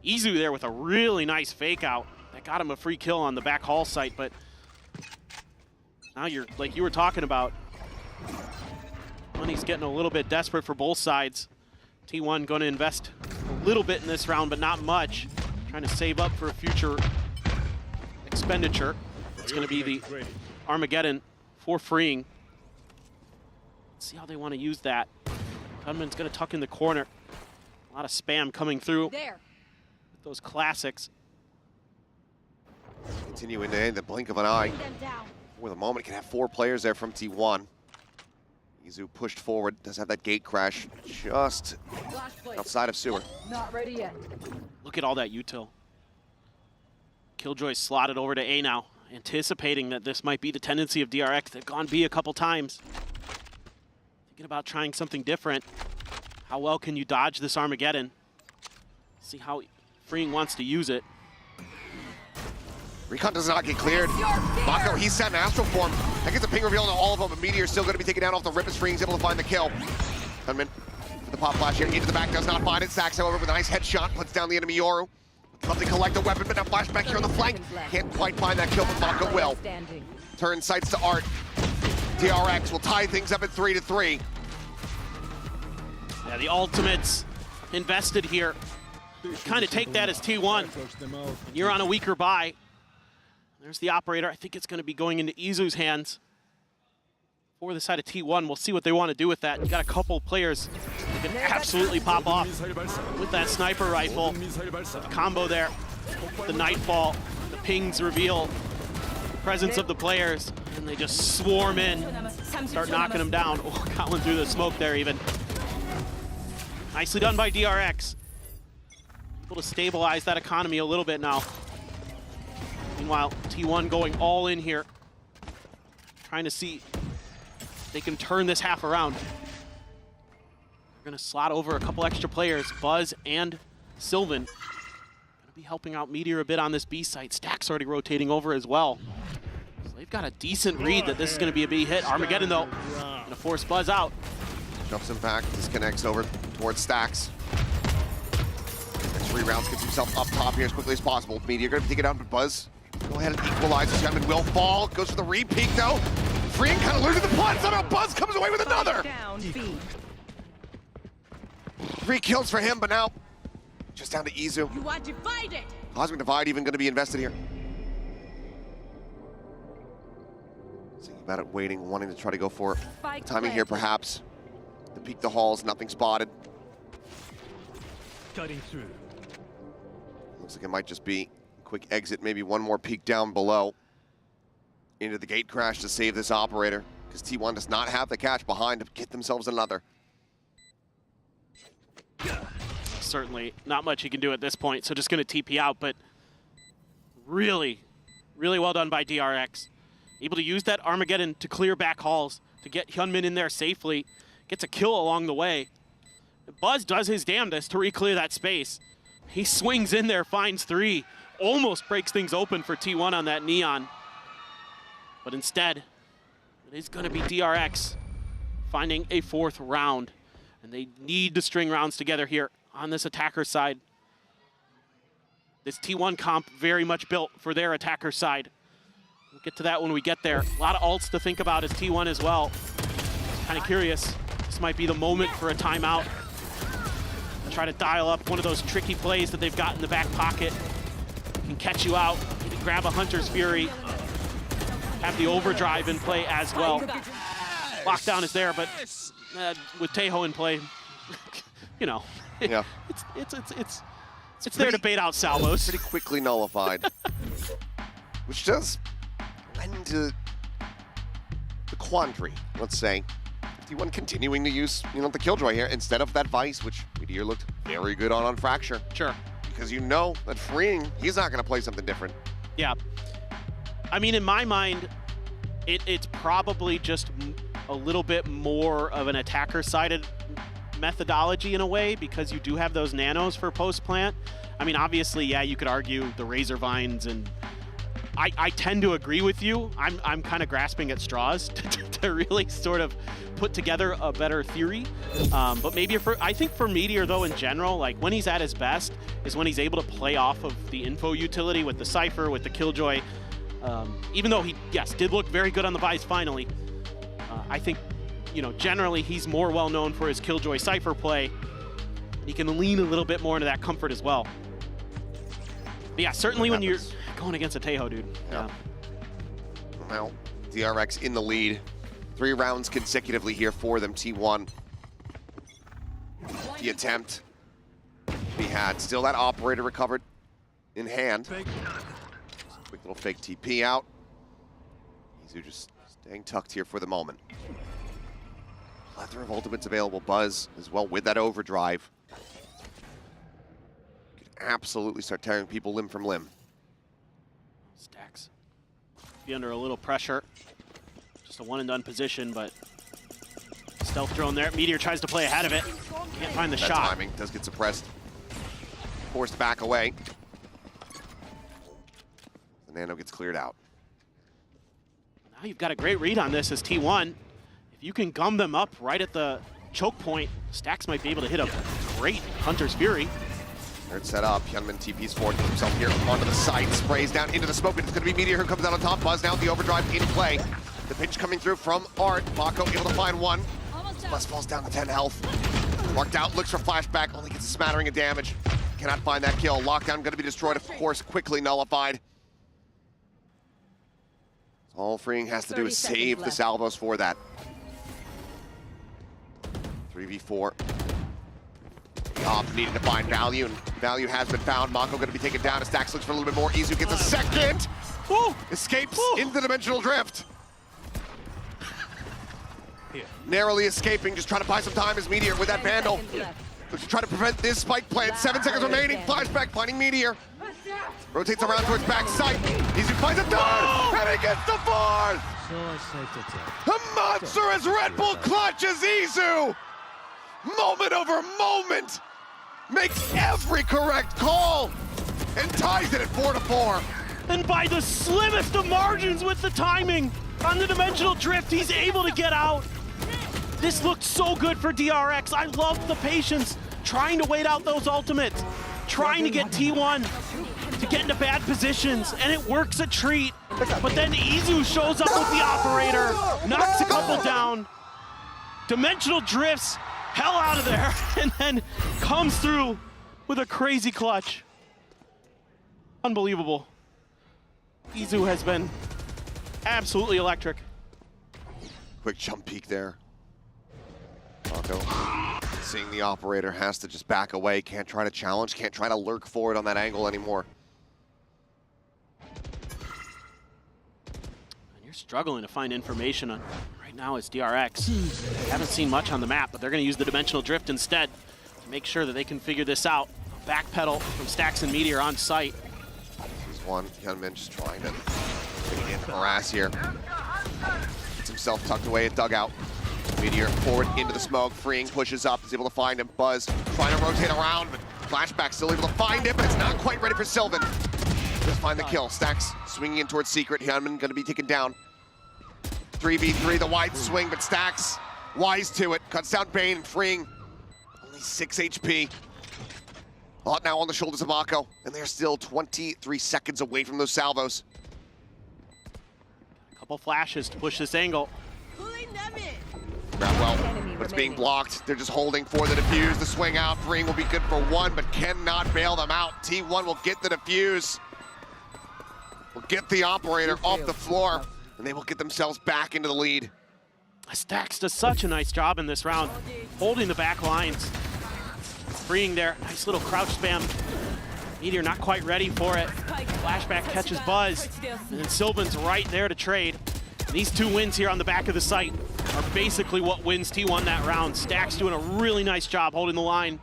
Izu there with a really nice fake out. That got him a free kill on the back hall site, but now you're, like you were talking about, money's getting a little bit desperate for both sides. T1 going to invest a little bit in this round, but not much. Trying to save up for a future expenditure. It's going to be the Armageddon for freeing. Let's see how they want to use that. Gunman's going to tuck in the corner. A lot of spam coming through with those classics. Continue into the blink of an eye. For the moment, can have 4 players there from T1. Izu pushed forward, does have that gate crash just outside of sewer. Not ready yet. Look at all that util. Killjoy slotted over to A now, anticipating that this might be the tendency of DRX. They've gone B a couple times. Thinking about trying something different. How well can you dodge this Armageddon? See how Freeing wants to use it. Recon does not get cleared. Mako, he's set in Astral form. That gets a ping reveal into all of them, but Meteor's still going to be taken down off the rip as Freeing's able to find the kill. Gunman with the pop flash here, into the back, does not find it. Sax, however, with a nice headshot, puts down the enemy Yoru. Love to collect the weapon, but now flashback here on the flank. Can't quite find that kill, but Mako will. Turn sights to Art. DRX will tie things up at 3-3. Yeah, the ultimates invested here. Kind of take that as T1. You're on a weaker buy. There's the operator. I think it's going to be going into Izu's hands for the side of T1. We'll see what they want to do with that. You got a couple players that can absolutely pop off with that sniper rifle. The combo there, the nightfall, the pings reveal the presence of the players, and they just swarm in, start knocking them down. Oh, got one through the smoke there even. Nicely done by DRX. Able to stabilize that economy a little bit now. Meanwhile, T1 going all in here, trying to see if they can turn this half around. They're going to slot over a couple extra players, Buzz and Sylvan. Going to be helping out Meteor a bit on this B site. Stack's already rotating over as well. So they've got a decent read that this is going to be a big hit. Armageddon, though, going to force Buzz out. Jumps him back, disconnects over towards Stacks. Next 3 rounds, gets himself up top here as quickly as possible. Meteor going to take it out, but Buzz go ahead and equalize. This gunman will fall. Goes for the re-peek though. Freeing kind of losing the plot. Somehow Buzz comes away with another. 3 kills for him, but now just down to Izu. You are divided. Cosmic Divide even going to be invested here. Thinking about it, waiting, wanting to try to go for timing here perhaps. To peek the halls, nothing spotted. Cutting through. Looks like it might just be a quick exit, maybe one more peek down below into the gate crash to save this operator, because T1 does not have the catch behind to get themselves another. Certainly not much he can do at this point, so just going to TP out, but really, really well done by DRX. Able to use that Armageddon to clear back halls, to get Hyunmin in there safely, gets a kill along the way. Buzz does his damnedest to re-clear that space. He swings in there, finds 3, almost breaks things open for T1 on that Neon. But instead, it is going to be DRX finding a 4th round. And they need to string rounds together here on this attacker side. This T1 comp very much built for their attacker side. We'll get to that when we get there. A lot of ults to think about as T1 as well. Kind of curious. This might be the moment for a timeout. Try to dial up one of those tricky plays that they've got in the back pocket. Can catch you out, maybe grab a Hunter's Fury. Have the overdrive in play as well. Lockdown is there, but with Tejo in play, you know, yeah, it's there to bait out salvos. Pretty quickly nullified, which does lend to the quandary, let's say. T1 continuing to use, the Killjoy here instead of that Vice, which Meteor looked very good on Fracture. Sure. because you know that freeing, he's not going to play something different. Yeah. I mean, in my mind, it's probably just a little bit more of an attacker-sided methodology in a way, because you do have those nanos for post-plant. I mean, obviously, yeah, you could argue the Razor Vines, and I tend to agree with you. I'm kind of grasping at straws to really sort of put together a better theory. But maybe I think for Meteor, though, in general, like when he's at his best is when he's able to play off of the info utility with the Cypher, with the Killjoy. Even though he, yes, did look very good on the Vice finally, I think, you know, generally he's more well known for his Killjoy Cypher play. He can lean a little bit more into that comfort as well. But yeah, certainly when you're going against a Tejo, dude. Yeah. Well, DRX in the lead. 3 rounds consecutively here for them, T1. The attempt he had. Still that operator recovered in hand. Quick little fake TP out. Izu just staying tucked here for the moment. Plethora of ultimates available. Buzz as well with that overdrive. Could absolutely start tearing people limb from limb. Stacks be under a little pressure. Just a one and done position, but stealth drone there. Meteor tries to play ahead of it. Can't find the shot. Timing does get suppressed. Forced back away. The nano gets cleared out. Now you've got a great read on this as T1. If you can gum them up right at the choke point, Stacks might be able to hit a great Hunter's Fury. Third set up. Hyunmin TP's forward, gets himself here onto the side, sprays down into the smoke, and it's going to be Meteor who comes out on top. Buzz now, the overdrive in play. The pinch coming through from Art. Mako able to find one. Buzz falls down to 10 health. Marked out, looks for flashback, only gets a smattering of damage. Cannot find that kill. Lockdown going to be destroyed, of course, quickly nullified. All freeing has to do is save the salvos for that. 3v4. Op needing to find value, and value has been found. Mako going to be taken down as Stacks looks for a little bit more. Izu gets a second. Escapes into the dimensional drift. Narrowly escaping, just trying to buy some time as Meteor with that Vandal. Looks to try to prevent this spike plant. 7 seconds remaining. Flashback finding Meteor. Rotates around towards backside. Izu finds a third, and he gets the fourth. The monstrous Red Bull clutches Izu. Moment over moment. Makes every correct call and ties it at 4-4. And by the slimmest of margins with the timing on the dimensional drift, he's able to get out. This looked so good for DRX. I love the patience, trying to wait out those ultimates, trying to get T1 to get into bad positions, and it works a treat. But then Izu shows up with the operator, knocks a couple down, dimensional drifts hell out of there, and then comes through with a crazy clutch. Unbelievable. Izu has been absolutely electric. Quick jump peek there. Mako, seeing the operator, has to just back away. Can't try to challenge, can't try to lurk forward on that angle anymore. And you're struggling to find information on right now is DRX. Haven't seen much on the map, but they're going to use the dimensional drift instead to make sure that they can figure this out. Backpedal from Stacks and Meteor on site. This is one. Hyunmin just trying to harass here. Gets himself tucked away at dugout. Meteor forward into the smoke, freeing, pushes up, is able to find him. Buzz trying to rotate around, but Flashback still able to find him, but it's not quite ready for Sylvan. Just find the kill. Stacks swinging in towards Secret. Hyunmin going to be taken down. 3v3, the wide swing, but Stacks wise to it. Cuts down Bane and freeing. Only 6 HP. A lot now on the shoulders of Mako, and they're still 23 seconds away from those salvos. A couple flashes to push this angle. Grab well, but it's being blocked. They're just holding for the defuse. The swing out, freeing will be good for one, but cannot bail them out. T1 will get the defuse. Will get the operator off the floor, and they will get themselves back into the lead. Stacks does such a nice job in this round, holding the back lines. Freeing there, nice little crouch spam. Meteor not quite ready for it. Flashback catches Buzz, and then Sylvan's right there to trade. And these two wins here on the back of the site are basically what wins T1 that round. Stacks doing a really nice job holding the line.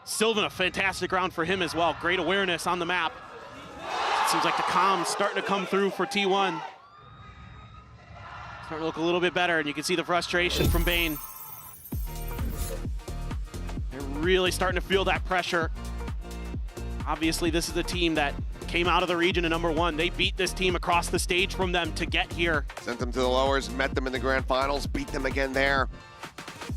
Sylvan, a fantastic round for him as well. Great awareness on the map. Seems like the comms starting to come through for T1. Starting to look a little bit better, and you can see the frustration from Bane. They're really starting to feel that pressure. Obviously, this is a team that came out of the region at #1. They beat this team across the stage from them to get here. Sent them to the lowers, met them in the grand finals, beat them again there.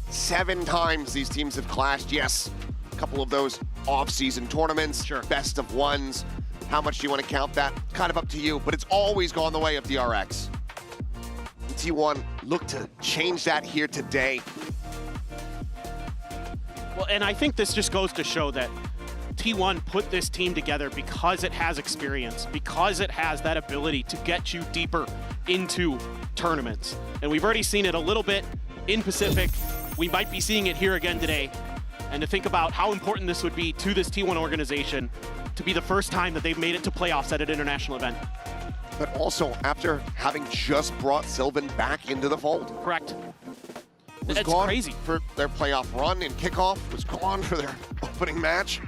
7 times these teams have clashed. Yes, a couple of those off-season tournaments, best of ones. How much do you want to count that? Kind of up to you, but it's always gone the way of DRX. T1 look to change that here today. Well, and I think this just goes to show that T1 put this team together because it has experience, because it has that ability to get you deeper into tournaments. And we've already seen it a little bit in Pacific. We might be seeing it here again today. And to think about how important this would be to this T1 organization to be the first time that they've made it to playoffs at an international event. But also after having just brought Sylvan back into the fold. Correct. Was it's gone crazy. For their playoff run and kickoff, was gone for their opening match.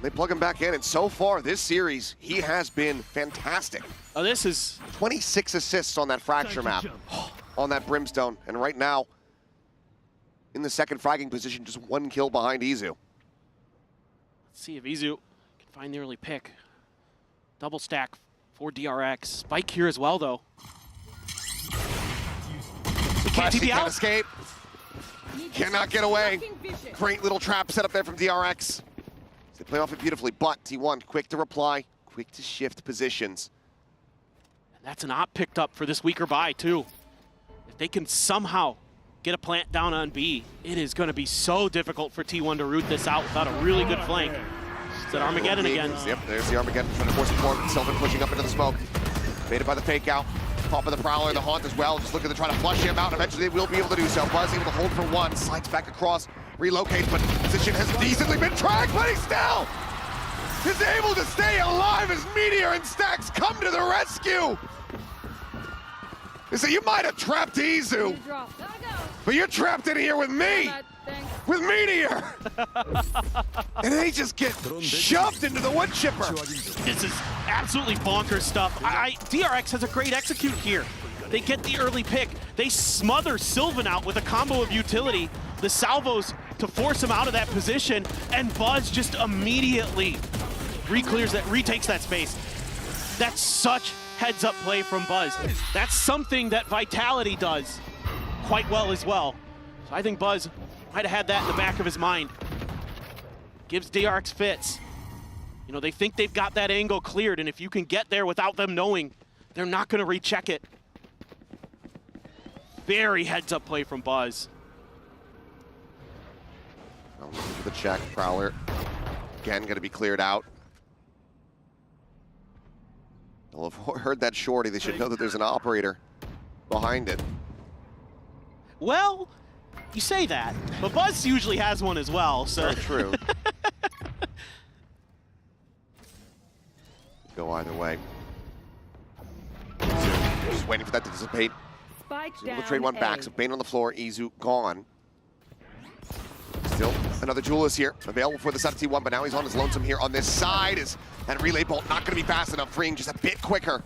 They plug him back in, and so far this series, he has been fantastic. Oh, this is 26 assists on that fracture map, on that Brimstone, and right now, in the second fragging position, just 1 kill behind Izu. Let's see if Izu can find the early pick. Double stack for DRX. Spike here as well, though. Can't escape. Cannot get away. Great little trap set up there from DRX. They play off it beautifully, but T1 quick to reply, quick to shift positions. And that's an op picked up for this weaker buy, too. If they can somehow get a plant down on B, it is going to be so difficult for T1 to root this out without a really good flank. Is that Armageddon again? Yep, there's the Armageddon trying to force it forward. Sylvan pushing up into the smoke. Baited by the fake out. Pop of the Prowler, the Haunt as well. Just looking to try to flush him out. Eventually they will be able to do so. Buzz able to hold for 1. Slides back across. Relocates, but position has decently been tracked, but he still is able to stay alive as Meteor and Stacks come to the rescue. So you might have trapped Izu, but you're trapped in here with me, with Meteor. And they just get shoved into the wood chipper. This is absolutely bonkers stuff. DRX has a great execute here. They get the early pick. They smother Sylvan out with a combo of utility. The salvos to force him out of that position, and Buzz just immediately retakes that space. That's such heads-up play from Buzz. That's something that Vitality does quite well as well. So I think Buzz might have had that in the back of his mind. Gives DRX fits. You know, they think they've got that angle cleared, and if you can get there without them knowing, they're not going to recheck it. Very heads-up play from Buzz. Looking for the check. Prowler again going to be cleared out. They'll have heard that shorty. They should know that there's an operator behind it. Well, you say that, but Buzz usually has one as well, so. Very true. Go either way. Just waiting for that to dissipate. Able to trade 1 back, so Bane on the floor, Izu gone. Still another Julius here, available for the side of T1, but now he's on his lonesome here on this side. That relay bolt not going to be fast enough, freeing just a bit quicker.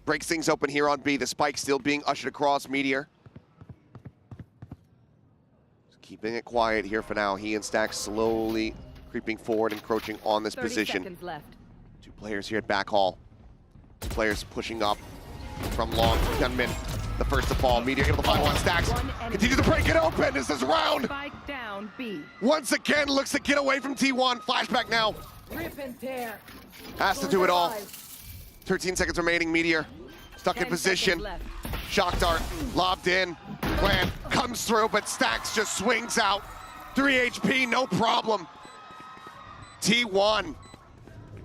Breaks things open here on B. The spike still being ushered across. Meteor just keeping it quiet here for now. He and Stacks slowly creeping forward, encroaching on this position. 2 players here at back hall. 2 players pushing up from long. Gunman, the first to fall. Meteor able to find 1. Stacks continue to break it open as this round Down, B. once again looks to get away from T1. Flashback now. Rip and tear. Has to do it all. 13 seconds remaining. Meteor stuck in position. Shock dart lobbed in. Plan comes through, but Stacks just swings out. 3 HP, no problem. T1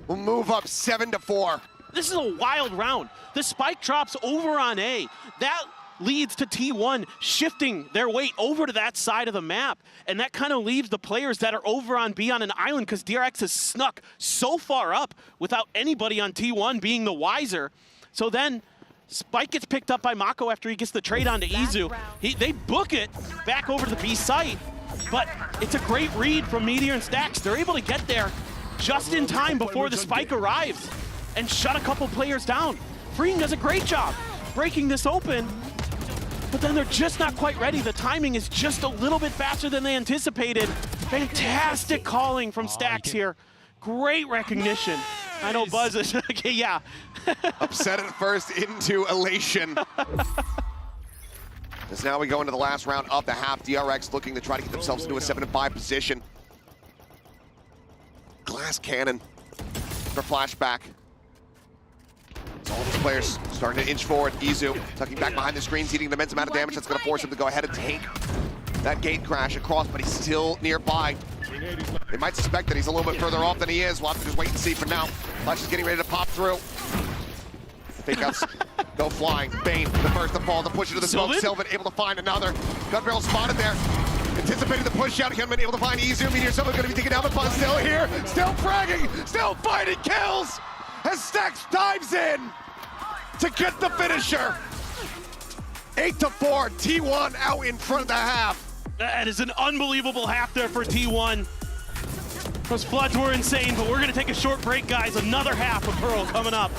will move up 7-4. This is a wild round. The spike drops over on A. That leads to T1 shifting their weight over to that side of the map. And that kind of leaves the players that are over on B on an island because DRX has snuck so far up without anybody on T1 being the wiser. So then Spike gets picked up by Mako after he gets the trade onto Izu. They book it back over to the B site. but it's a great read from Meteor and Stax. They're able to get there just in time before the spike arrives and shut a couple players down. Freeing does a great job breaking this open, but then they're just not quite ready. The timing is just a little bit faster than they anticipated. Fantastic calling from Stax here. Great recognition. I know Buzz is, okay, yeah. Upset at first into elation. As now we go into the last round of the half. DRX looking to try to get themselves into a 7-5 position. Glass cannon for flashback. As all these players starting to inch forward. Izu tucking back behind the screens, eating an immense amount of damage. That's going to force him to go ahead and take that gate crash across, but he's still nearby. They might suspect that he's a little bit further off than he is. We'll have to just wait and see for now. Flash is getting ready to pop through. Fake outs go flying. Bane, the first to fall, the push into the smoke. Sylvan able to find another. Gun barrel spotted there. Anticipating the push out. Gunman able to find Izu. Meteor Sylvan going to be taking down the Buzz. Still here, still fragging, still finding kills. As Stax dives in to get the finisher. 8-4, T1 out in front of the half. That is an unbelievable half there for T1. Those floods were insane, but we're going to take a short break, guys. Another half of Pearl coming up.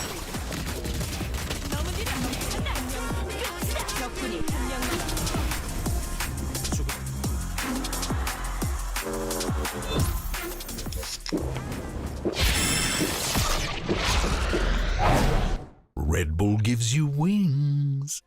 Red Bull gives you wings.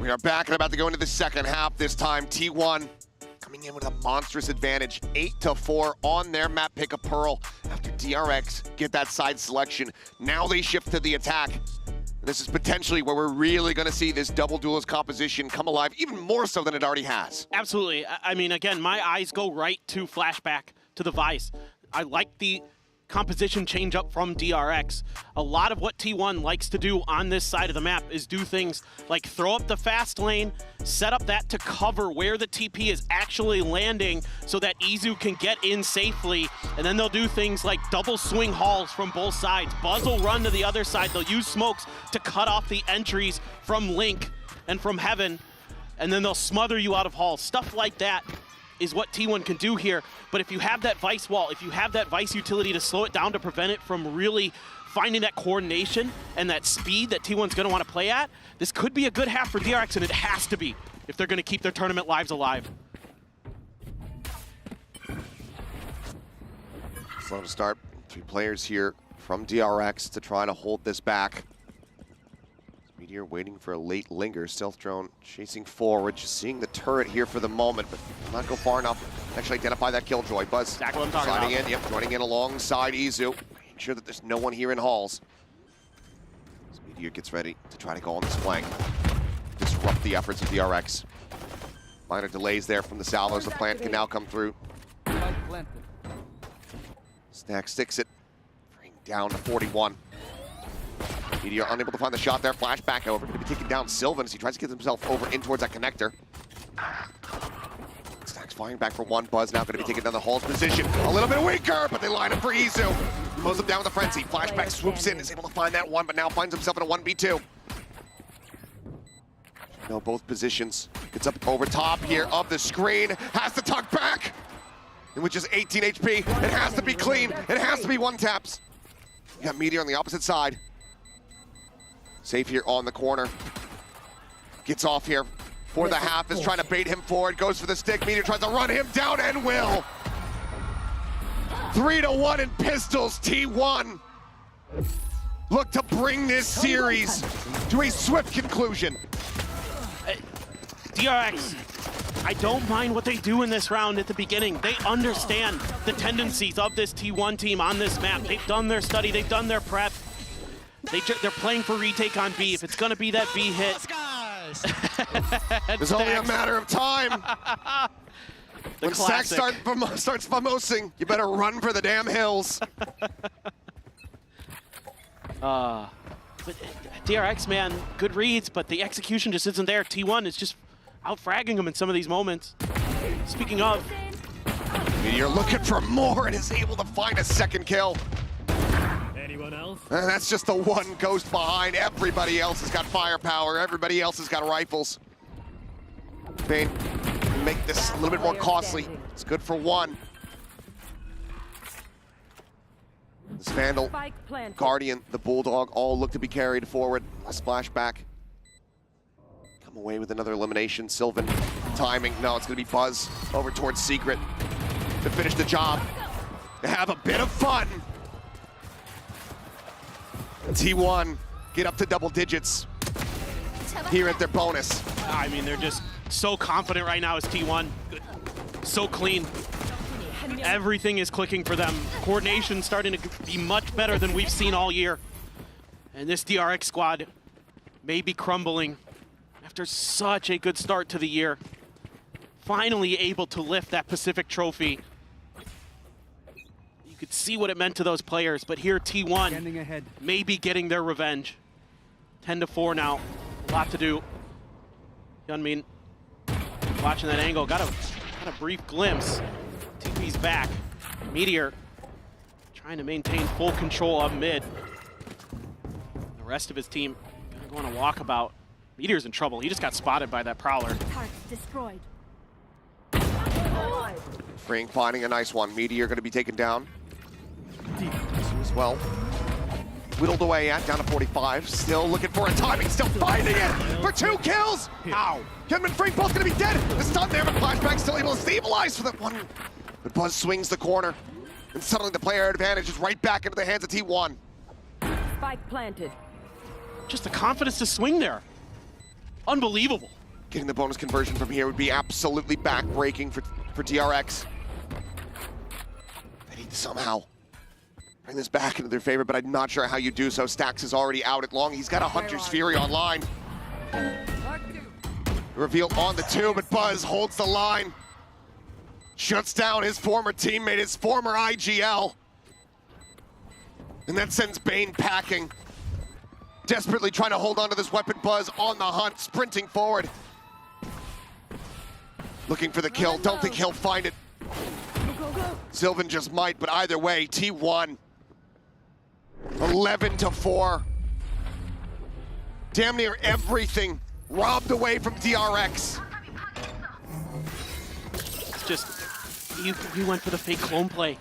We are back and about to go into the second half. This time, T1 coming in with a monstrous advantage. 8-4 on their map pick of Pearl after DRX get that side selection. Now they shift to the attack. This is potentially where we're really going to see this double duelist composition come alive, even more so than it already has. Absolutely. I mean, again, my eyes go right to flashback to the Vice. I like the composition change up from DRX. A lot of what T1 likes to do on this side of the map is do things like throw up the fast lane, set up that to cover where the TP is actually landing so that Izu can get in safely, and then they'll do things like double swing hauls from both sides. Buzz will run to the other side. They'll use smokes to cut off the entries from Link and from Heaven, and then they'll smother you out of halls. Stuff like that is what T1 can do here. But if you have that Vice wall, if you have that Vice utility to slow it down to prevent it from really finding that coordination and that speed that T1's going to want to play at, this could be a good half for DRX, and it has to be if they're going to keep their tournament lives alive. Slow to start. 3 players here from DRX to try to hold this back. Meteor waiting for a late linger. Stealth drone chasing forward, just seeing the turret here for the moment, but not go far enough to actually identify that killjoy. Buzz sliding in, joining in alongside Izu, making sure that there's no one here in halls. As Meteor gets ready to try to go on this flank, disrupt the efforts of DRX. Minor delays there from the salvos. The plant can now come through. Stack sticks it, bring down to 41. Meteor unable to find the shot there. Flashback, however, going to be taking down Sylvan as he tries to get himself over in towards that connector. Stack's firing back for one. Buzz now going to be taking down the Hall's position. A little bit weaker, but they line up for Izu. Mows him down with a frenzy. Flashback swoops in, is able to find that one, but now finds himself in a 1v2. Now both positions. Gets up over top here of the screen. Has to tuck back. In which is 18 HP. It has to be clean. It has to be one taps. You got Meteor on the opposite side. Safe here on the corner. Gets off here for the half, is trying to bait him forward, goes for the stick. Meteor tries to run him down and will. 3-1 in pistols, T1. Look to bring this series to a swift conclusion. DRX, I don't mind what they do in this round at the beginning. They understand the tendencies of this T1 team on this map. They've done their study, they've done their prep. They're playing for retake on B. If it's gonna be that B hit. It's only a matter of time. When Stacks starts famosing, you better run for the damn hills. But DRX, man, good reads, but the execution just isn't there. T1 is just out-fragging them in some of these moments. Speaking of, Meteor looking for more and is able to find a second kill. Anyone else? And that's just the one ghost behind. Everybody else has got firepower. Everybody else has got rifles. Bane, make this a little bit more costly. It's good for one. This Vandal, Guardian, the Bulldog all look to be carried forward. A splashback. Come away with another elimination. Sylvan, timing. No, it's going to be Buzz over towards Secret to finish the job. To have a bit of fun. T1 get up to double digits here at their bonus. I mean, they're just so confident right now as T1. So clean. Everything is clicking for them. Coordination starting to be much better than we've seen all year. And this DRX squad may be crumbling after such a good start to the year. Finally able to lift that Pacific trophy. You could see what it meant to those players, but here T1 may be getting their revenge. 10-4 now, a lot to do. Hyunmin watching that angle, got a brief glimpse. TP's back. Meteor trying to maintain full control of mid. The rest of his team gonna go on a walkabout. Meteor's in trouble. He just got spotted by that Prowler. Destroyed. Ring finding a nice one. Meteor going to be taken down as well. Whittled away at, down to 45. Still looking for a timing, still finding it for 2 kills. Ow. Hyunmin and Frank both going to be dead. The stun there, but Flashback still able to stabilize for that one. But Buzz swings the corner. And suddenly the player advantage is right back into the hands of T1. Spike planted. Just the confidence to swing there. Unbelievable. Getting the bonus conversion from here would be absolutely back-breaking for DRX. They need to somehow bring this back into their favor, but I'm not sure how you do so. Stax is already out at long. He's got a Hunter's Fury online. Reveal on the 2, but Buzz holds the line. Shuts down his former teammate, his former IGL. And that sends Bane packing. Desperately trying to hold on to this weapon. Buzz on the hunt, sprinting forward. Looking for the kill, don't think he'll find it. Sylvan just might, but either way, T1. 11-4. Damn near everything robbed away from DRX. Just, he went for the fake clone play.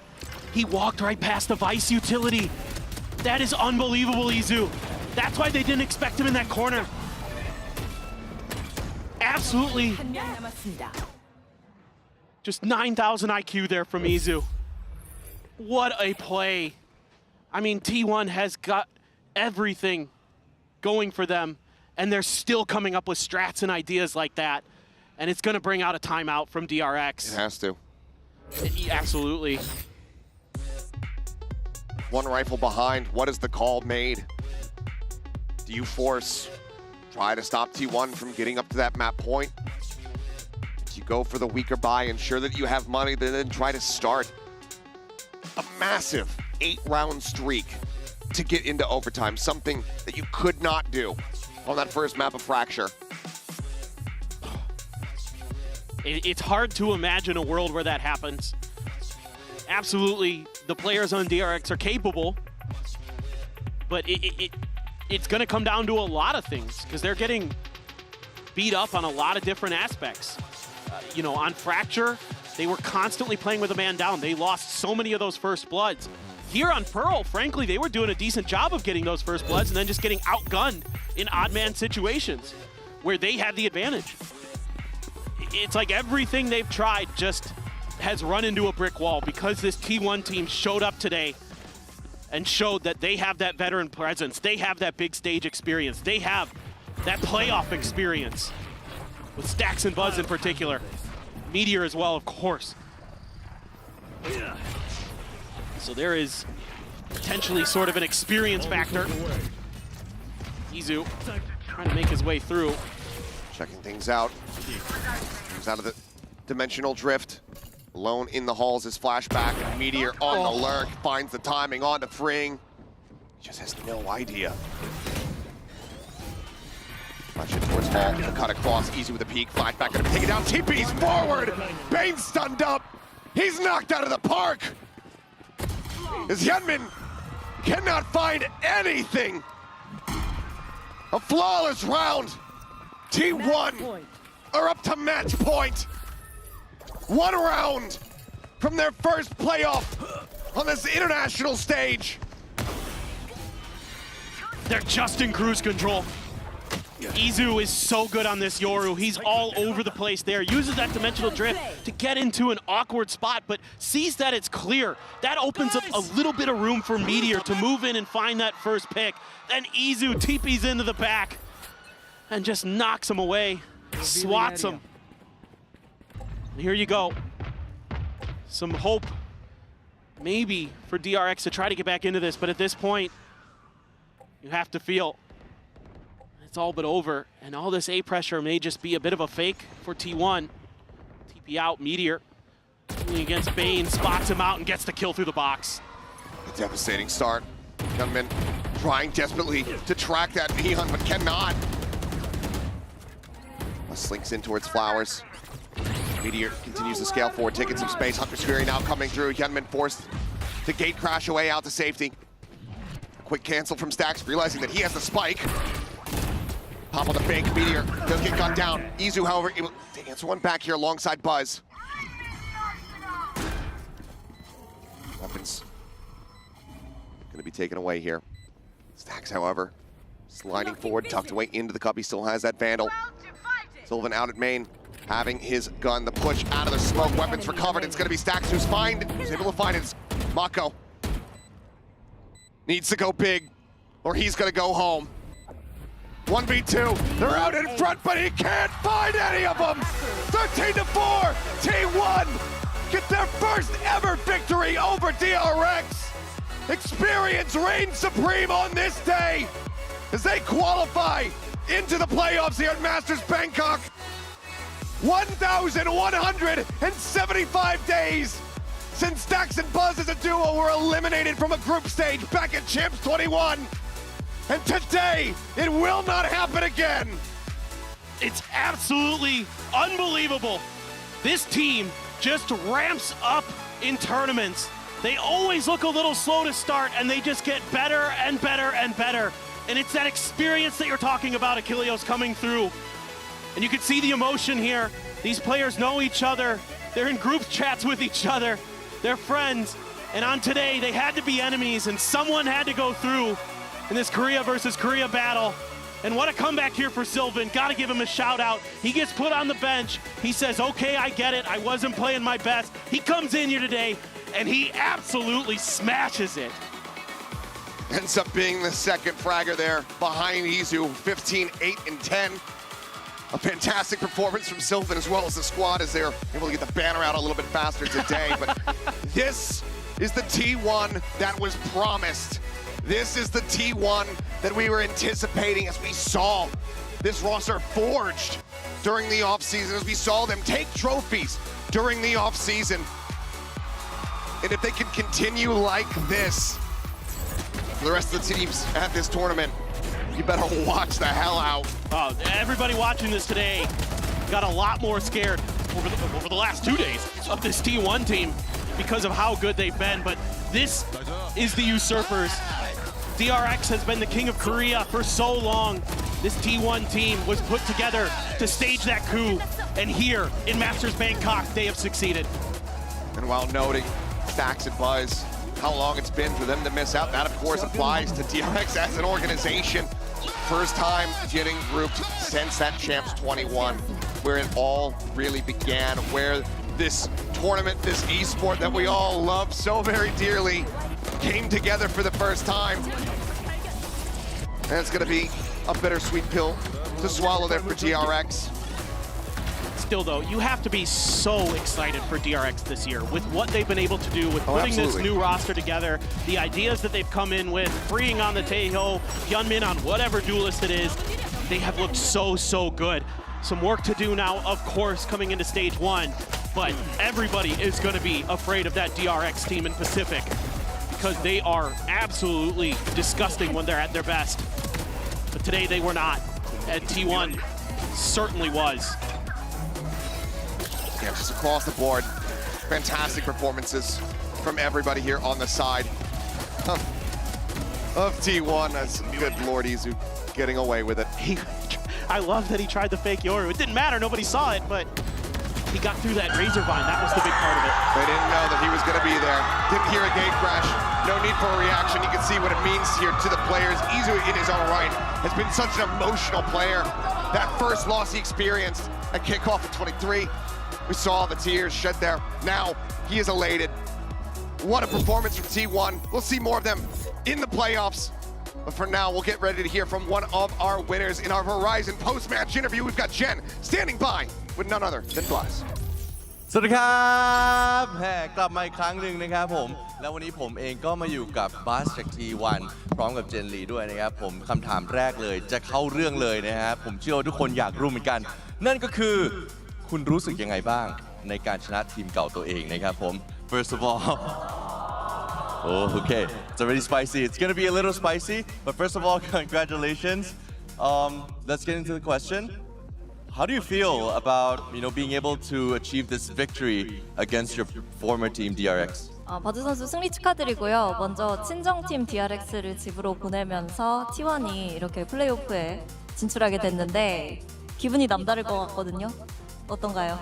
He walked right past the Vice utility. That is unbelievable, Izu. That's why they didn't expect him in that corner. Absolutely. Just 9,000 IQ there from Izu. What a play. I mean, T1 has got everything going for them, and they're still coming up with strats and ideas like that. And it's going to bring out a timeout from DRX. It has to. Absolutely. One rifle behind. What is the call made? Do you force, try to stop T1 from getting up to that map point? Do you go for the weaker buy, ensure that you have money, then try to start a massive 8-round streak to get into overtime, something that you could not do on that first map of Fracture? It's hard to imagine a world where that happens. Absolutely, the players on DRX are capable, but it's going to come down to a lot of things because they're getting beat up on a lot of different aspects. You know, on Fracture, they were constantly playing with a man down. They lost so many of those first bloods. here on Pearl, frankly, they were doing a decent job of getting those first bloods and then just getting outgunned in odd man situations where they had the advantage. It's like everything they've tried just has run into a brick wall because this T1 team showed up today and showed that they have that veteran presence. They have that big stage experience. They have that playoff experience with Stax and Buzz in particular. Meteor as well, of course. So there is potentially sort of an experience factor. Izu trying to make his way through. Checking things out. Comes out of the dimensional drift. Alone in the halls is flashback. Meteor on the lurk, finds the timing on to Fring. He just has no idea. Flash it towards Hall, the cut across, easy with a peek, flashback, gonna take it down, TP's forward! Bane's stunned up, he's knocked out of the park! As Hyunmin cannot find anything! A flawless round! T1 are up to match point! 1 round from their first playoff on this international stage. They're just in cruise control. Izu is so good on this Yoru. He's all over the place there. Uses that dimensional drift to get into an awkward spot, but sees that it's clear. That opens up a little bit of room for Meteor to move in and find that first pick. Then Izu TP's into the back and just knocks him away, swats him. And here you go. Some hope, maybe, for DRX to try to get back into this, but at this point, you have to feel it's all but over, and all this A pressure may just be a bit of a fake for T1. TP out, Meteor against Bane, spots him out and gets the kill through the box. A devastating start. Gunman trying desperately to track that Neon, but cannot. Slinks in towards Flowers. Meteor continues to scale forward, taking some space. Hunter's Fury now coming through. Hyunmin forced to gate crash away out to safety. Quick cancel from Stax, realizing that he has the spike. Pop on the fake, Meteor does get gunned down. Izu, however, able to answer one back here alongside Buzz. Weapons gonna be taken away here. Stax, however, sliding forward, tucked away into the cup. He still has that Vandal. Sylvan out at main, having his gun. The push out of the smoke, weapons recovered. It's gonna be Stax who's able to find it. It's Mako. Needs to go big, or he's gonna go home. 1v2, they're out in front, but he can't find any of them! 13-4, T1 get their first ever victory over DRX! Experience reigns supreme on this day as they qualify into the playoffs here at Masters Bangkok. 1,175 days since Stax and Buzz as a duo were eliminated from a group stage back at Champs 21. And today, it will not happen again. It's absolutely unbelievable. This team just ramps up in tournaments. They always look a little slow to start, and they just get better and better and better. And it's that experience that you're talking about, Achilleos, coming through. And you can see the emotion here. These players know each other. They're in group chats with each other. They're friends. And on today, they had to be enemies, and someone had to go through in this Korea versus Korea battle. And what a comeback here for Sylvan. Gotta give him a shout out. He gets put on the bench. He says, okay, I get it. I wasn't playing my best. He comes in here today and he absolutely smashes it. Ends up being the second fragger there behind Izu, 15, 8, and 10. A fantastic performance from Sylvan as well as the squad as they're able to get the banner out a little bit faster today. But this is the T1 that was promised. This is the T1 that we were anticipating as we saw this roster forged during the offseason, as we saw them take trophies during the offseason. And if they can continue like this for the rest of the teams at this tournament, you better watch the hell out. Everybody watching this today got a lot more scared over the last 2 days of this T1 team because of how good they've been. But this is the Usurpers. DRX has been the king of Korea for so long. This T1 team was put together to stage that coup, and here in Masters Bangkok, they have succeeded. And while noting Stax and Buzz how long it's been for them to miss out. That, of course, applies to DRX as an organization. First time getting grouped since that Champs 21, where it all really began, where this tournament, this esport that we all love so very dearly, came together for the first time. And it's going to be a bittersweet pill to swallow there for DRX. Still though, you have to be so excited for DRX this year with what they've been able to do with putting this new roster together, the ideas that they've come in with, freeing on the Taeho, Hyunmin on whatever duelist it is. They have looked so good. Some work to do now, of course, coming into stage 1, but everybody is going to be afraid of that DRX team in Pacific because they are absolutely disgusting when they're at their best. But today they were not, and T1 certainly was. Yeah, just across the board, fantastic performances from everybody here on the side of T1. As good Lord Izu getting away with it. I love that he tried the fake Yoru. It didn't matter, nobody saw it, but he got through that razor vine. That was the big part of it. They didn't know that he was going to be there. Didn't hear a gate crash. No need for a reaction. You can see what it means here to the players. Izu, in his own right, has been such an emotional player. That first loss he experienced at kickoff at 23. We saw the tears shed there. Now he is elated. What a performance from T1. We'll see more of them in the playoffs. But for now, we'll get ready to hear from one of our winners in our Verizon post-match interview. We've got Jen standing by with none other than Blaz. สวัสดีครับกลับมาอีกครั้งหนึ่งนะครับผมแล้ววันนี้ผมเองก็มาอยู่กับบัสจาก T1 พร้อมกับเจนลีด้วยนะครับผมคำถามแรกเลยจะเข้าเรื่องเลยนะครับผมเชื่อว่าทุกคนอยากรู้เหมือนกันนั่นก็คือคุณรู้สึกยังไงบ้างในการชนะทีมเก่าตัวเองนะครับผม First of all oh, okay it's already spicy it's gonna be a little spicy but first of all congratulations let's get into the question How do you feel about being able to achieve this victory against your former team DRX? 버즈 선수 승리 축하드리고요. 먼저 친정팀 DRX를 집으로 보내면서 T1이 이렇게 플레이오프에 진출하게 됐는데 기분이 남다를 것 같거든요. 어떤가요?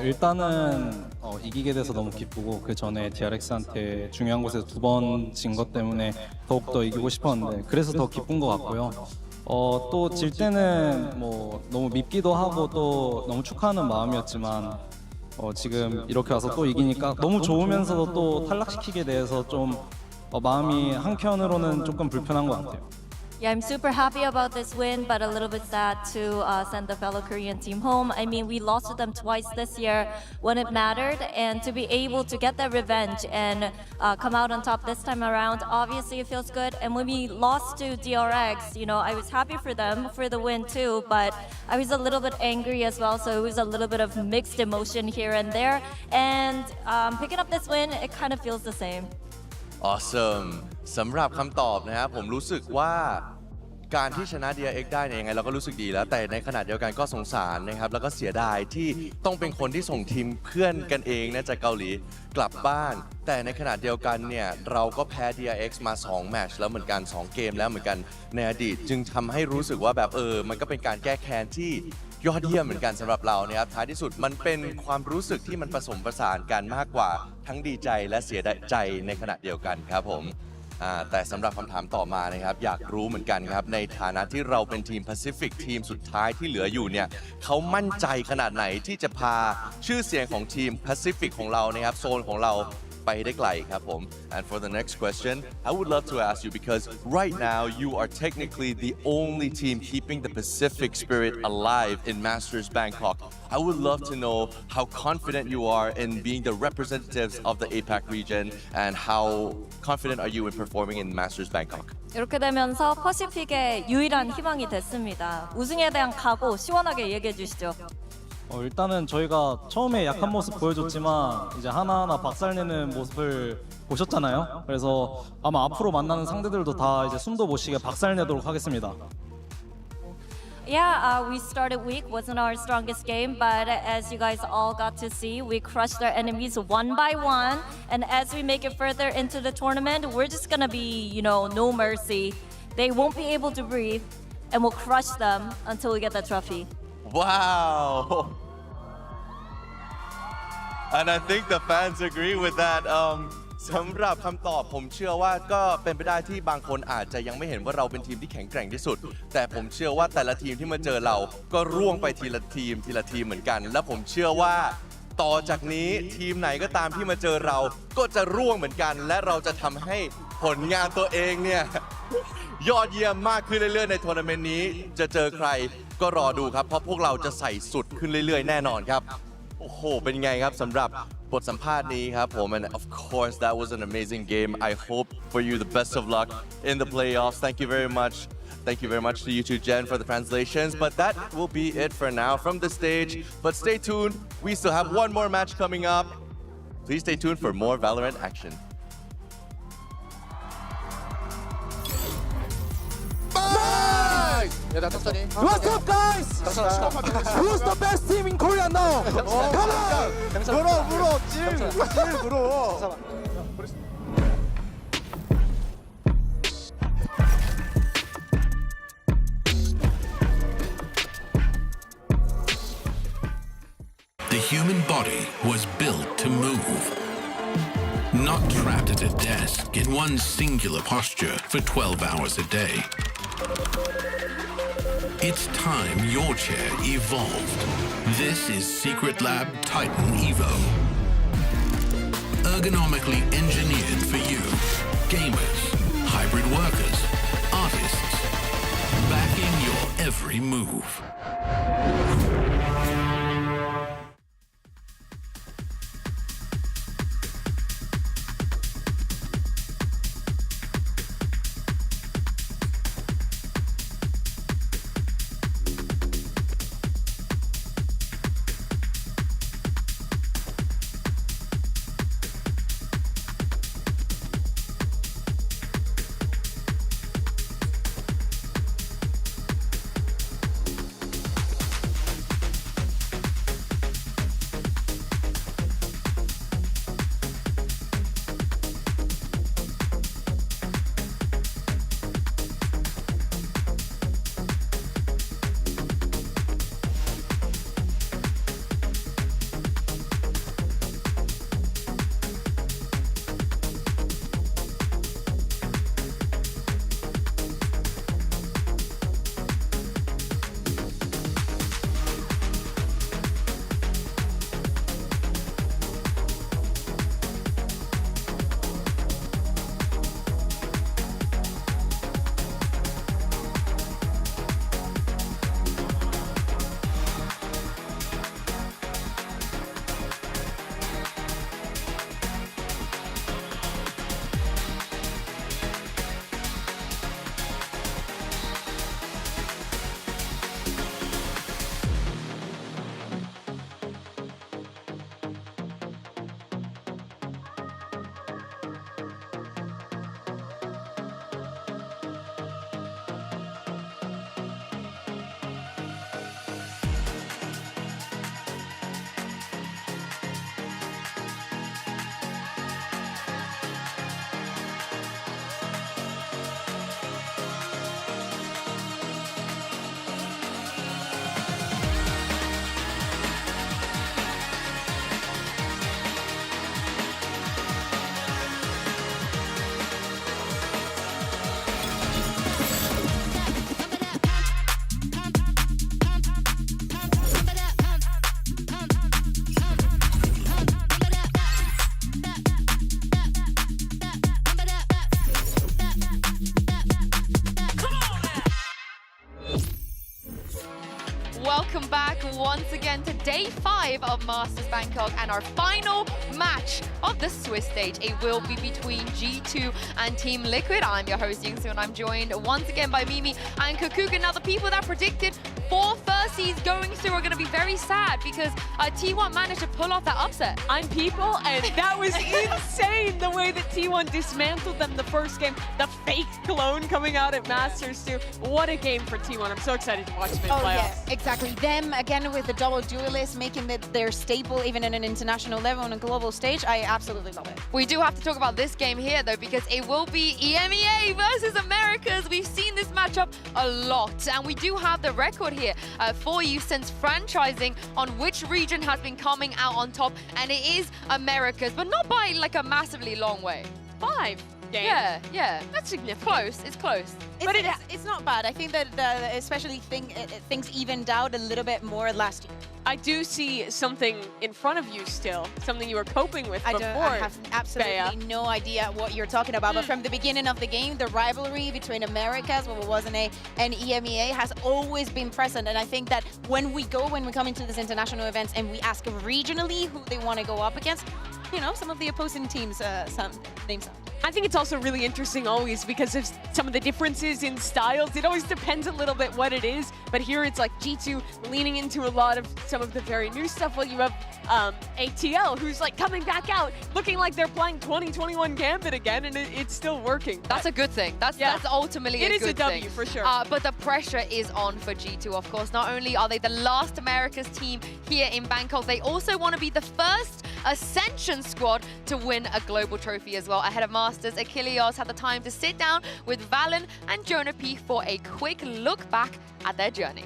일단은 이기게 돼서 너무 기쁘고 그 전에 DRX한테 중요한 곳에서 2번 진 것 때문에 더욱더 이기고 싶었는데 그래서 더 기쁜 것 같고요. 또 질 때는 뭐 너무 밉기도 하고 또 너무 축하하는 마음이었지만 지금 이렇게 와서 또 이기니까 너무 좋으면서도 또 탈락시키게 돼서 좀 마음이 한편으로는 조금 불편한 것 같아요. Yeah, I'm super happy about this win, but a little bit sad to send the fellow Korean team home. I mean, we lost to them twice this year when it mattered, and to be able to get that revenge and come out on top this time around, obviously it feels good. And when we lost to DRX, I was happy for them for the win too, but I was a little bit angry as well, so it was a little bit of mixed emotion here and there. And picking up this win, it kind of feels the same. Awesome สำหรับคำตอบนะครับผมรู้สึกว่าการที่ชนะ DRX ได้เนี่ยยังไงเราก็รู้สึกดีแล้วแต่ในขณะเดียวกันก็สงสารนะครับแล้วก็เสียดายที่ต้องเป็นคนที่ส่งทีมเพื่อนกันเองนะจากเกาหลีกลับบ้านแต่ในขณะเดียวกันเนี่ยเราก็แพ้ DRX มา2แมตช์แล้วเหมือนกัน2เกมแล้วเหมือนกันในอดีตจึงทำให้รู้สึกว่าแบบมันก็เป็นการแก้แค้นที่ยอดเยี่ยมเหมือนกันสำหรับเรานะครับท้ายที่สุดมันเป็นความรู้สึกที่มันผสมผสานกันมากกว่าทั้งดีใจและเสียใจในขณะเดียวกันครับผมแต่สำหรับคำถามต่อมานะครับอยากรู้เหมือนกันครับในฐานะที่เราเป็นทีม Pacific ทีมสุดท้ายที่เหลืออยู่เนี่ยเขามั่นใจขนาดไหนที่จะพาชื่อเสียงของทีม Pacific ของเรานะครับโซนของเราไปได้ไกลครับผม And for the next question I would love to ask you because right now you are technically the only team keeping the Pacific spirit alive in Masters Bangkok. I would love to know how confident you are in being the representatives of the APAC region and how confident are you in performing in Masters Bangkok? 이렇게 되면서 퍼시픽의 유일한 희망이 됐습니다. 우승에 대한 각오 시원하게 얘기해 주시죠. 일단은 저희가 처음에 약한 모습 보여줬지만 이제 하나하나 박살내는 모습을 보셨잖아요. 그래서 아마 앞으로 만나는 상대들도 다 이제 숨도 못 쉬게 박살내도록 하겠습니다. Yeah, we started weak, wasn't our strongest game, but as you guys all got to see, we crushed our enemies one by one. And as we make it further into the tournament, we're just gonna be, no mercy. They won't be able to breathe, and we'll crush them until we get the trophy. Wow! And I think the fans agree with that. สำหรับคำตอบผมเชื่อว่าก็เป็นไปได้ที่บางคนอาจจะยังไม่เห็นว่าเราเป็นทีมที่แข็งแกร่งที่สุดแต่ผมเชื่อว่าแต่ละทีมที่มาเจอเราก็ร่วงไปทีละทีมเหมือนกันและผมเชื่อว่าต่อจากนี้ทีมไหนก็ตามที่มาเจอเราก็จะร่วงเหมือนกันและเราจะทำให้ผลงานตัวเองเนี่ยยอดเยี่ยมมากขึ้นเรื่อยๆในทัวร์นาเมนต์นี้จะเจอใครก็รอดูครับเพราะพวกเราจะใส่สุดขึ้นเรื่อยๆแน่นอนครับโอ้โหเป็นไงครับสำหรับบทสัมภาษณ์นี้ครับผม and of course that was an amazing game I hope for you the best of luck in the playoffs thank you very much to you too Jen for the translations but that will be it for now from the stage but stay tuned we still have one more match coming up please stay tuned for more Valorant action What's up, guys? Who's the best team in Korea now? Come on! 물어, 찔 물어. The human body was built to move, not trapped at a desk in one singular posture for 12 hours a day. It's time your chair evolved. This is Secret Lab Titan Evo. Ergonomically engineered for you, gamers, hybrid workers, artists, backing your every move. Welcome back once again to day 5 of Masters Bangkok and our final match of the Swiss stage. It will be between G2 and Team Liquid. I'm your host Yingsu and I'm joined once again by Mimi and Kukuka. Now the people that predicted 4 firsts going through are going to be very sad because T1 managed to pull off that upset. I'm people and that was insane the way that T1 dismantled them the first game. The fake clone coming out at Masters 2. What a game for T1. I'm so excited to watch them in playoffs. Yeah, exactly. Them again with the double duelist, making their staple even in an international level on a global stage. I absolutely love it. We do have to talk about this game here though because it will be EMEA versus Americas. We've seen this matchup a lot and we do have the record here here for you since franchising on which region has been coming out on top, and it is Americas, but not by like a massively long way. 5 games. Yeah. That's significant. Close, it's close. But it's not bad. I think that especially things evened out a little bit more last year. I do see something in front of you still, something you were coping with before. I have absolutely no idea what you're talking about, but from the beginning of the game, the rivalry between Americas, what was an A, and EMEA has always been present, and I think that when we come into these international events and we ask regionally who they want to go up against, you know, some of the opposing teams, some names. I think it's also really interesting always because of some of the differences in styles. It always depends a little bit what it is, but here it's like G2 leaning into a lot of some of the very new stuff, while you have ATL who's like coming back out looking like they're playing 2021 Gambit again, and it's still working. That's a good thing. That's ultimately a good thing. It is a W for sure. But the pressure is on for G2, of course. Not only are they the last Americas team here in Bangkok, they also want to be the first Ascension squad to win a global trophy as well. Ahead of Masters, Achilles had the time to sit down with Valen and Jonah P for a quick look back at their journey.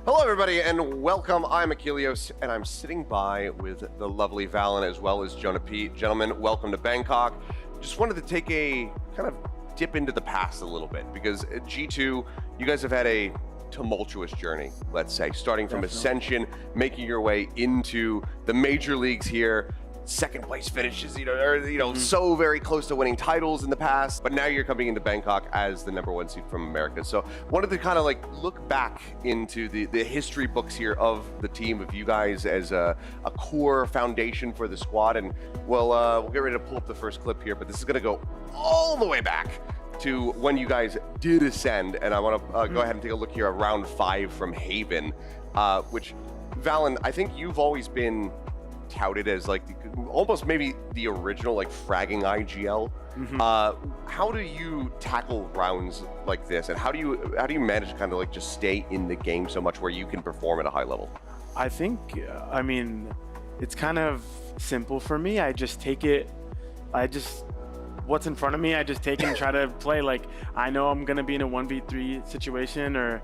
Hello, everybody, and welcome. I'm Achilles, and I'm sitting by with the lovely Valen as well as Jonah P. Gentlemen, welcome to Bangkok. Just wanted to take a kind of dip into the past a little bit, because at G2, you guys have had a tumultuous journey, let's say, starting from Ascension, making your way into the major leagues here. Second place finishes, so very close to winning titles in the past, but now you're coming into Bangkok as the #1 seed from America. So wanted to kind of like look back into the history books here of the team, of you guys as a core foundation for the squad. And we'll get ready to pull up the first clip here, but this is going to go all the way back to when you guys did ascend. And I want to go ahead and take a look here at round 5 from Haven, which, Valen, I think you've always been touted as like almost maybe the original like fragging IGL. How do you tackle rounds like this, and how do you manage to kind of like just stay in the game so much where you can perform at a high level? I think, I mean, it's kind of simple for me. I just take it, what's in front of me, I just take it and try to play. Like, I know I'm gonna be in a 1v3 situation or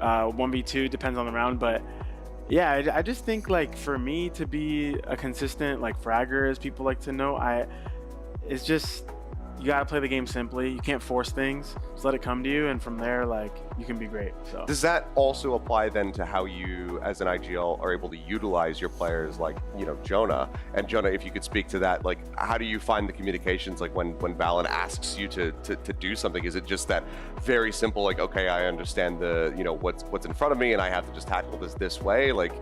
1v2, depends on the round, but yeah, I just think, like, for me to be a consistent like fragger, as people like to know, it's just, you gotta play the game simply. You can't force things. Just let it come to you, and from there, like, you can be great. So does that also apply then to how you, as an IGL, are able to utilize your players, like, Jonah? And Jonah, if you could speak to that, like, how do you find the communications, like when Valen asks you to do something? Is it just that very simple, like, okay, I understand the what's in front of me, and I have to just tackle this way? Like,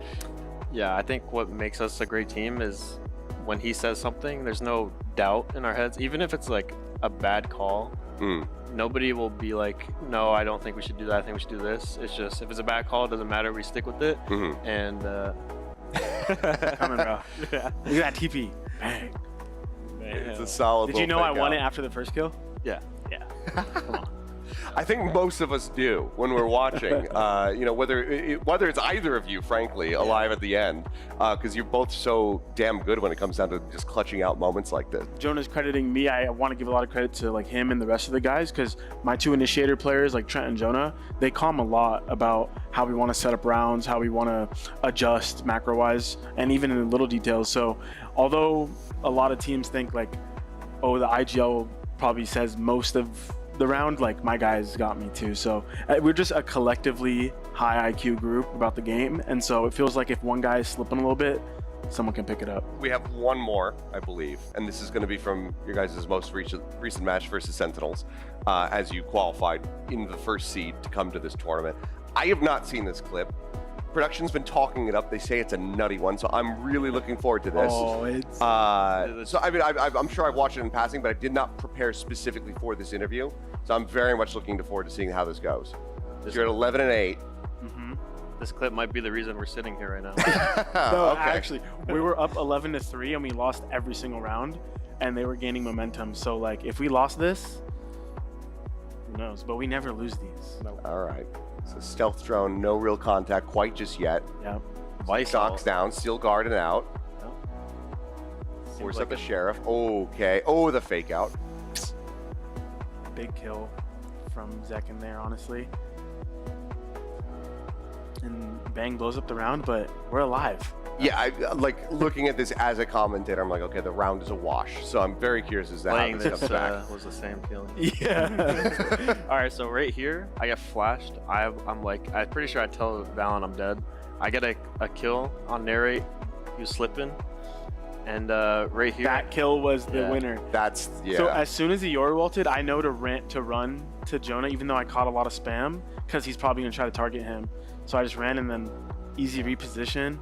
yeah, I think what makes us a great team is when he says something, there's no doubt in our heads, even if it's like a bad call. Nobody will be like, no, I don't think we should do that, I think we should do this. It's just, if it's a bad call, it doesn't matter, we stick with it. And coming, bro. Yeah. Look at that TP. Bang. It's a solid. Did you know I won it after the first kill? Yeah. Come on. I think most of us do when we're watching, whether it's either of you, frankly, alive at the end, because you're both so damn good when it comes down to just clutching out moments like this. Jonah's crediting me. I want to give a lot of credit to like him and the rest of the guys, because my 2 initiator players, like Trent and Jonah, they calm a lot about how we want to set up rounds, how we want to adjust macro-wise, and even in the little details. So although a lot of teams think like, oh, the IGL probably says most of the round, like, my guys got me too. So we're just a collectively high IQ group about the game, and so it feels like if one guy is slipping a little bit, someone can pick it up. We have one more, I believe, and this is going to be from your guys' most recent match versus Sentinels, as you qualified in the first seed to come to this tournament. I have not seen this clip. Production's been talking it up. They say it's a nutty one, so I'm really looking forward to this. Oh, it's... so I mean, I'm sure I've watched it in passing, but I did not prepare specifically for this interview. So I'm very much looking forward to seeing how this goes. You're at 11 and 8. This clip might be the reason we're sitting here right now. No, okay. Actually, we were up 11-3 and we lost every single round, and they were gaining momentum. So like, if we lost this, who knows? But we never lose these. No. All right. So stealth drone, no real contact quite just yet. Yep. Vice knocks down, steel guard and out. Yep. Force up the sheriff. Okay. Oh, the fake out. Big kill from Zek in there, honestly. Bang blows up the round, but we're alive. Yeah, like looking at this as a commentator, I'm like, okay, the round is a wash. So I'm very curious as to how Playing this this comes back. was the same feeling. Yeah. All right, so right here, I get flashed. I'm pretty sure I tell Valen I'm dead. I get a kill on narrate. He was slipping. And right here. That kill was the winner. That's, yeah. So as soon as he Yoru ulted, I know to run to Jonah, even though I caught a lot of spam, because he's probably going to try to target him. So I just ran and then easy reposition.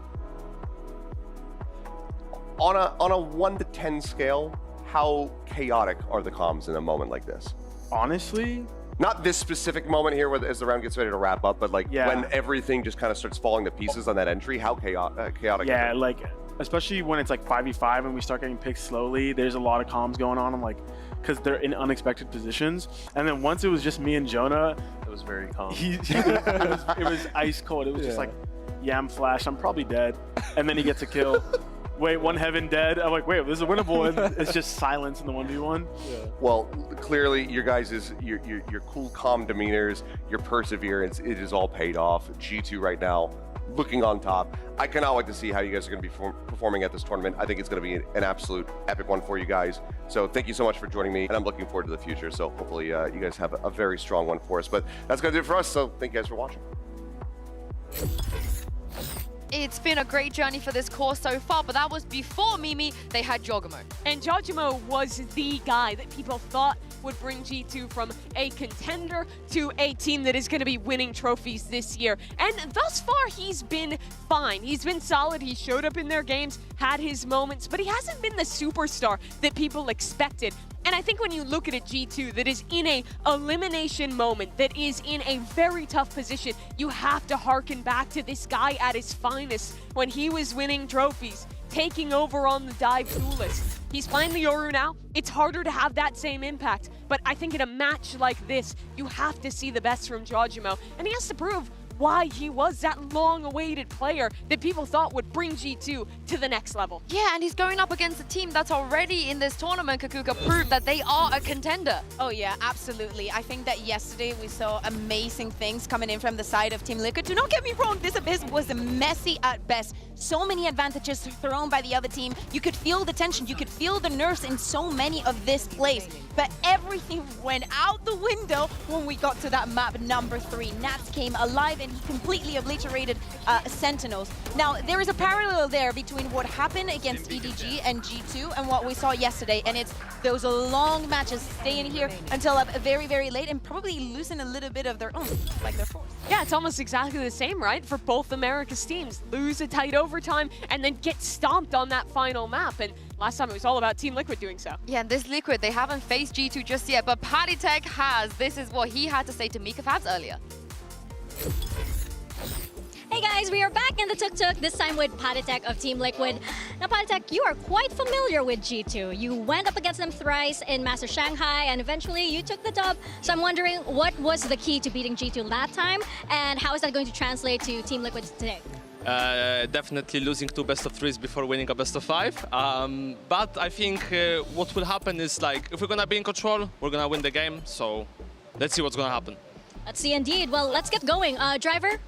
On a 1 to 10 scale, how chaotic are the comms in a moment like this? Honestly, not this specific moment here as the round gets ready to wrap up, but like when everything just kind of starts falling to pieces on that entry, how chaotic yeah, is it? like especially when it's like 5v5 and we start getting picked slowly, there's a lot of comms going on. I'm like, because they're in unexpected positions. And then once it was just me and Jonah, it was very calm. It was ice cold. It was just like, yeah, I'm flashed. I'm probably dead. And then he gets a kill. Wait, one heaven dead. I'm like, wait, this is winnable. And it's just silence in the 1v1. Yeah. Well, clearly your guys' your cool, calm demeanors, your perseverance, it is all paid off. G2 right now, looking on top. I cannot wait to see how you guys are going to be performing at this tournament. I think it's going to be an absolute epic one for you guys. So thank you so much for joining me, and I'm looking forward to the future. So hopefully you guys have a very strong one for us. But that's going to do it for us. So thank you guys for watching. It's been a great journey for this course so far, but that was before Mimi. They had Jogamo. And Jogamo was the guy that people thought would bring G2 from a contender to a team that is going to be winning trophies this year. And thus far, he's been fine. He's been solid. He showed up in their games, had his moments, but he hasn't been the superstar that people expected. And I think when you look at a G2 that is in a elimination moment, that is in a very tough position, you have to harken back to this guy at his finest when he was winning trophies, taking over on the dive duelist. He's playing the Yoru now. It's harder to have that same impact, but I think in a match like this, you have to see the best from Jojimo, and he has to prove why he was that long-awaited player that people thought would bring G2 to the next level. Yeah, and he's going up against a team that's already in this tournament. Kakuka proved that they are a contender. Oh yeah, absolutely. I think that yesterday we saw amazing things coming in from the side of Team Liquid. Do not get me wrong, this Abyss was messy at best. So many advantages thrown by the other team. You could feel the tension, you could feel the nerves in so many of this place. But everything went out the window when we got to that map number 3. Nats came alive and he completely obliterated Sentinels. Now, there is a parallel there between what happened against EDG and G2 and what we saw yesterday, and it's those long matches staying here until very, very late and probably losing a little bit of their own, like their force. Yeah, it's almost exactly the same, right? For both America's teams. Lose a tight overtime and then get stomped on that final map. And last time it was all about Team Liquid doing so. Yeah, and this Liquid, they haven't faced G2 just yet, but Patitech has. This is what he had to say to Mika Fabs earlier. Hey guys, we are back in the tuk-tuk, this time with Patitech of Team Liquid. Now Patitech, you are quite familiar with G2. You went up against them thrice in Masters Shanghai and eventually you took the dub. So I'm wondering, what was the key to beating G2 that time and how is that going to translate to Team Liquid today? Definitely losing 2 best of 3s before winning a best of 5. But I think what will happen is, like, if we're gonna be in control, we're gonna win the game. So let's see what's gonna happen. Let's see indeed. Well, let's get going. Driver?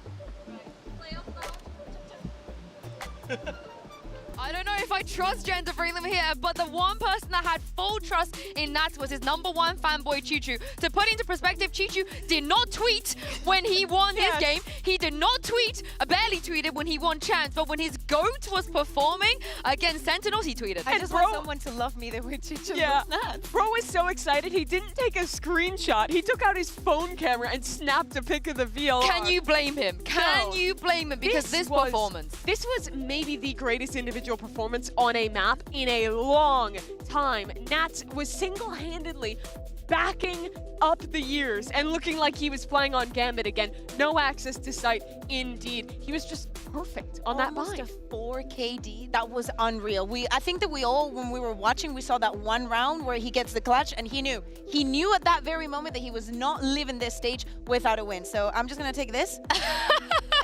I don't know if I trust Jen to bring them here, but the one person that had full trust in Nats was his #1 fanboy, Chuchu. To put into perspective, Chuchu did not tweet when he won his game. He did not tweet, barely tweeted when he won Chance, but when his GOAT was performing against Sentinels, he tweeted. I just want someone to love me the way Chuchu loves Nats. Bro is so excited, he didn't take a screenshot. He took out his phone camera and snapped a pic of the VLR. Can you blame him? Can you blame him? Because this performance. This was maybe the greatest individual performance on a map in a long time. Nats was single-handedly backing up the years and looking like he was playing on Gambit again. No access to sight, indeed. He was just perfect on that bind. Almost a 4 KD. That was unreal. I think that we all, when we were watching, we saw that one round where he gets the clutch and he knew. He knew at that very moment that he was not living this stage without a win. So I'm just going to take this.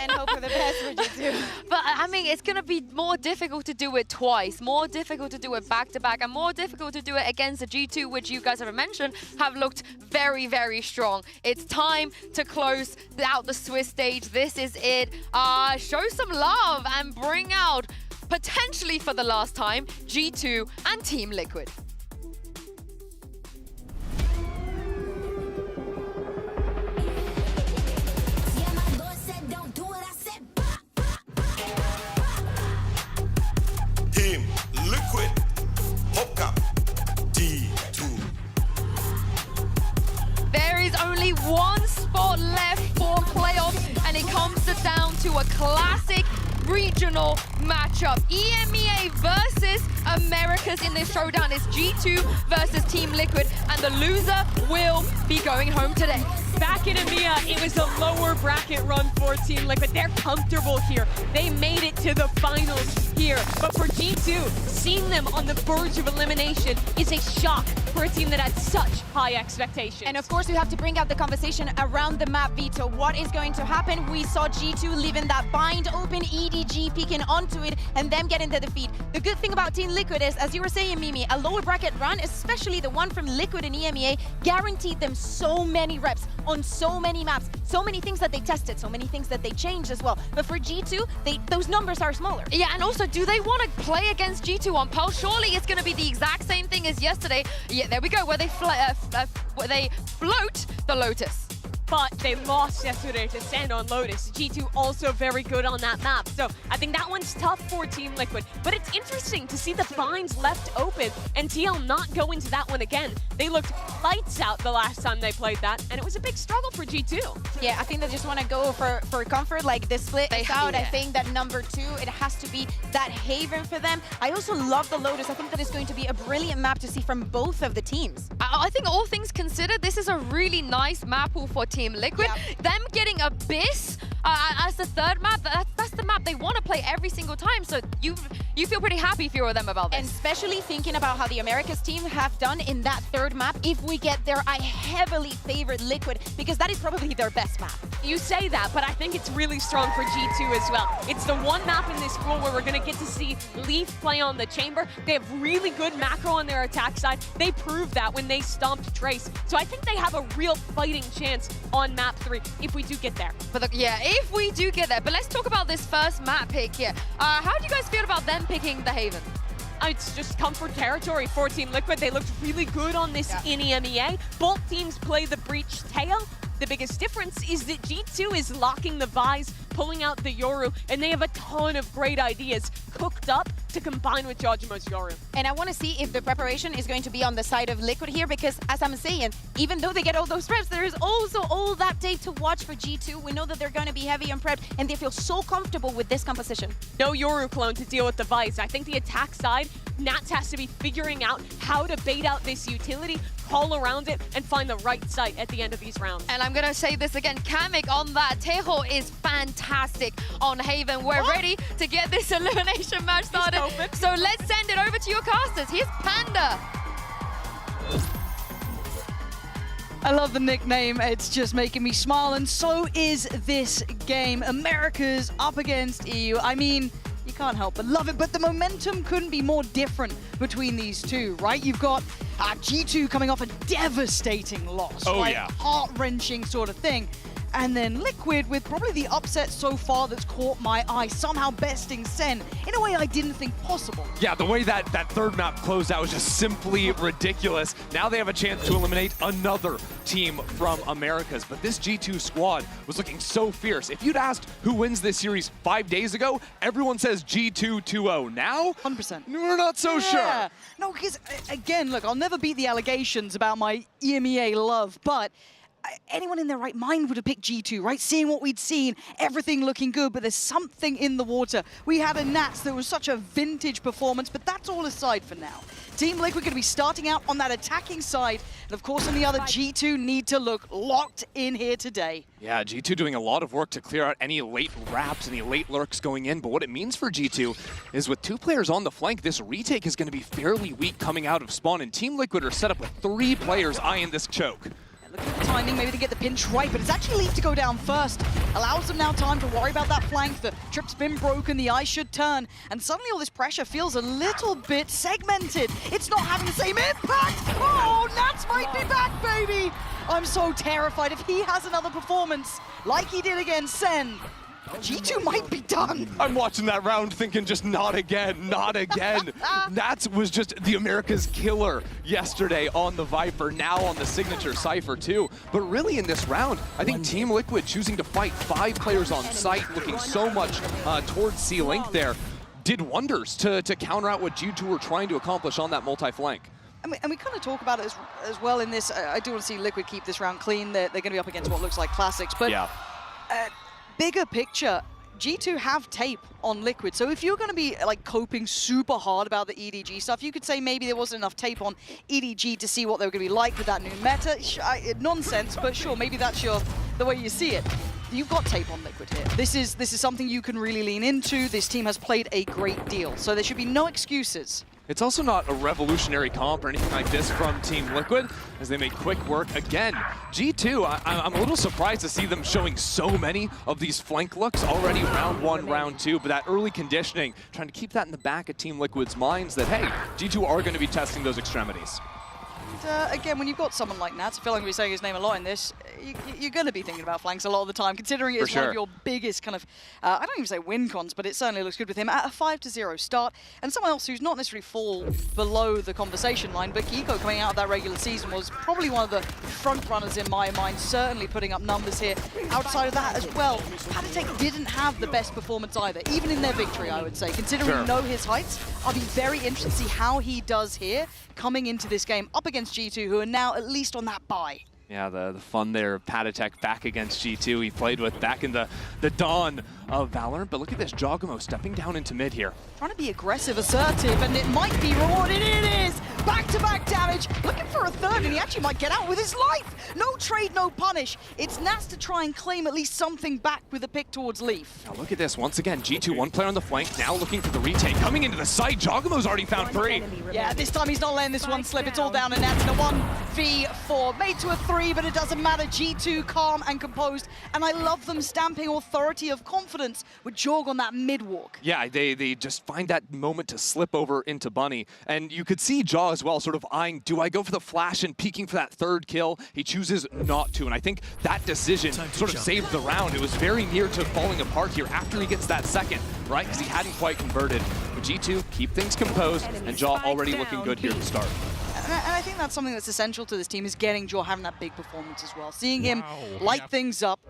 and hope for the best for G2. But I mean, it's going to be more difficult to do it twice, more difficult to do it back-to-back, and more difficult to do it against the G2, which you guys have mentioned, have looked very, very strong. It's time to close out the Swiss stage. This is it. Show some love and bring out, potentially for the last time, G2 and Team Liquid. Team Liquid, hook up, G2. There is only one spot left for playoffs, and it comes down to a classic regional matchup. EMEA versus Americas in this showdown is G2 versus Team Liquid, and the loser will be going home today. Back in EMEA, it was a lower bracket run for Team Liquid. They're comfortable here. They made it to the finals here. But for G2, seeing them on the verge of elimination is a shock for a team that had such high expectations. And of course, we have to bring out the conversation around the map, Veto. What is going to happen? We saw G2 leaving that bind open, EDG peeking onto it, and them getting the defeat. The good thing about Team Liquid is, as you were saying, Mimi, a lower bracket run, especially the one from Liquid and EMEA, guaranteed them so many reps on so many maps, so many things that they tested, so many things that they changed as well. But for G2, those numbers are smaller. Yeah, and also, do they want to play against G2 on Pulse? Surely it's going to be the exact same thing as yesterday. Yeah, there we go, where they float the Lotus. But they lost yesterday to Stand on Lotus. G2 also very good on that map. So I think that one's tough for Team Liquid. But it's interesting to see the binds left open and TL not go into that one again. They looked lights out the last time they played that, and it was a big struggle for G2. Yeah, I think they just want to go for comfort, like the split is out. Yeah. I think that number 2, it has to be that haven for them. I also love the Lotus. I think that it's going to be a brilliant map to see from both of the teams. I think all things considered, this is a really nice map pool for Team Liquid. Yep. Them getting Abyss as the third map, that's the map they want to play every single time. So you feel pretty happy if you're them about this. And especially thinking about how the Americas team have done in that third map. If we get there, I heavily favored Liquid because that is probably their best map. You say that, but I think it's really strong for G2 as well. It's the one map in this pool where we're going to get to see Leaf play on the Chamber. They have really good macro on their attack side. They proved that when they stomped Trace. So I think they have a real fighting chance on map 3 if we do get there. But yeah, if we do get there. But let's talk about this first map pick here. How do you guys feel about them picking the Haven? It's just comfort territory for Team Liquid. They looked really good on this in EMEA. Both teams play the Breach tail. The biggest difference is that G2 is locking the Vise, pulling out the Yoru, and they have a ton of great ideas cooked up to combine with Jojimo's Yoru. And I want to see if the preparation is going to be on the side of Liquid here, because as I'm saying, even though they get all those reps, there is also all that tape to watch for G2. We know that they're going to be heavy on prep, and they feel so comfortable with this composition. No Yoru clone to deal with the Vise. I think the attack side, Nats has to be figuring out how to bait out this utility, call around it, and find the right site at the end of these rounds. And I'm going to say this again, Kamek on that. Tejo is fantastic on Haven. We're ready to get this elimination match started. So let's send it over to your casters. Here's Panda. I love the nickname. It's just making me smile, and so is this game. America's up against EU. I mean, you can't help but love it, but the momentum couldn't be more different between these two, right? You've got G2 coming off a devastating loss, right? Heart-wrenching sort of thing. And then Liquid with probably the upset so far that's caught my eye, somehow besting Sen in a way I didn't think possible. Yeah, the way that third map closed out was just simply ridiculous. Now they have a chance to eliminate another team from Americas, but this G2 squad was looking so fierce. If you'd asked who wins this series 5 days ago, everyone says G2 2-0. Now, 100%. We're not so sure. No, because again, look, I'll never beat the allegations about my EMEA love, but anyone in their right mind would have picked G2, right? Seeing what we'd seen, everything looking good, but there's something in the water. We had a Nats that was such a vintage performance, but that's all aside for now. Team Liquid going to be starting out on that attacking side, and of course on the other, G2 need to look locked in here today. Yeah, G2 doing a lot of work to clear out any late wraps, any late lurks going in, but what it means for G2 is with 2 players on the flank, this retake is going to be fairly weak coming out of spawn, and Team Liquid are set up with 3 players eyeing this choke. Look at the timing, maybe they get the pinch right, but it's actually Leaf to go down first. Allows them now time to worry about that flank. The trip's been broken, the eye should turn, and suddenly all this pressure feels a little bit segmented. It's not having the same impact. Oh, Nats might be back, baby! I'm so terrified. If he has another performance like he did against Sen, G2 might be done. I'm watching that round thinking just not again, not again. Nats was just the America's killer yesterday on the Viper, now on the signature Cypher too. But really in this round, I think Team Liquid choosing to fight 5 players on site, looking so much towards C-Link there, did wonders to counter out what G2 were trying to accomplish on that multi-flank. And we kind of talk about it as well in this. I do want to see Liquid keep this round clean. They're going to be up against what looks like classics. But yeah. Bigger picture, G2 have tape on Liquid. So if you're going to be like coping super hard about the EDG stuff, you could say maybe there wasn't enough tape on EDG to see what they were going to be like with that new meta. Nonsense, but sure, maybe that's the way you see it. You've got tape on Liquid here. This is something you can really lean into. This team has played a great deal, so there should be no excuses. It's also not a revolutionary comp or anything like this from Team Liquid, as they make quick work again. G2, I'm a little surprised to see them showing so many of these flank looks already round 1, round 2, but that early conditioning, trying to keep that in the back of Team Liquid's minds that, hey, G2 are going to be testing those extremities. Again, when you've got someone like Nats, I feel like I'm going to be saying his name a lot in this, you're going to be thinking about flanks a lot of the time, considering it's one of your biggest kind of, I don't even say win cons, but it certainly looks good with him at a 5-0 start. And someone else who's not necessarily fall below the conversation line, but Kiko coming out of that regular season was probably one of the front runners in my mind, certainly putting up numbers here. Outside of that as well, Patatech didn't have the best performance either, even in their victory, I would say. Considering we know his heights, I'll be very interested to see how he does here coming into this game up against G2, who are now at least on that bye. Yeah, the fun there of Patatech back against G2 he played with back in the dawn of Valorant. But look at this, Jogamo stepping down into mid here. Trying to be aggressive, assertive, and it might be rewarded. It is! Back-to-back damage, looking for a third, and he actually might get out with his life. No trade, no punish. It's Nats to try and claim at least something back with a pick towards Leaf. Now look at this, once again, G2, one player on the flank, now looking for the retake. Coming into the site, Jogamo's already found 3. Yeah, this time he's not letting this one slip. It's all down to Nats in a 1v4. Made to a 3, but it doesn't matter. G2 calm and composed, and I love them stamping authority of confidence with Jorg on that mid-walk. Yeah, they just find that moment to slip over into Bunny, and you could see Jaw as well sort of eyeing, do I go for the flash and peeking for that 3rd kill? He chooses not to, and I think that decision sort of saved the round. It was very near to falling apart here after he gets that 2nd, right? Because he hadn't quite converted. But G2 keep things composed, and Jaw already looking good here at the start. And I think that's something that's essential to this team, is getting Jaw having that big performance as well. Seeing him light things up,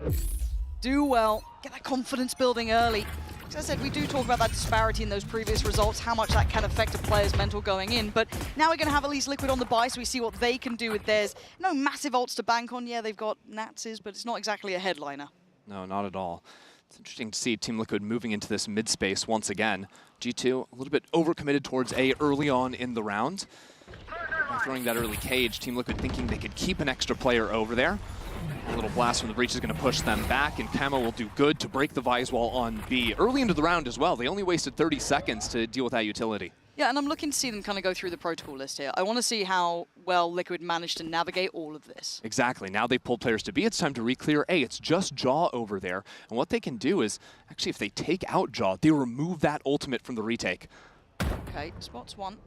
do well, get that confidence building early. As I said, we do talk about that disparity in those previous results, how much that can affect a player's mental going in, but now we're going to have at least Liquid on the buy, so we see what they can do with theirs. No massive ults to bank on. Yeah, they've got Natses, but it's not exactly a headliner. No, not at all. It's interesting to see Team Liquid moving into this mid space once again. G2 a little bit overcommitted towards A early on in the round. By throwing that early cage, Team Liquid thinking they could keep an extra player over there. A little blast from the breach is going to push them back, and Camo will do good to break the Vise wall on B. Early into the round as well, they only wasted 30 seconds to deal with that utility. Yeah, and I'm looking to see them kind of go through the protocol list here. I want to see how well Liquid managed to navigate all of this. Exactly. Now they've pulled players to B. It's time to re-clear A. It's just Jaw over there. And what they can do is, actually, if they take out Jaw, they remove that ultimate from the retake. Okay, spots 1.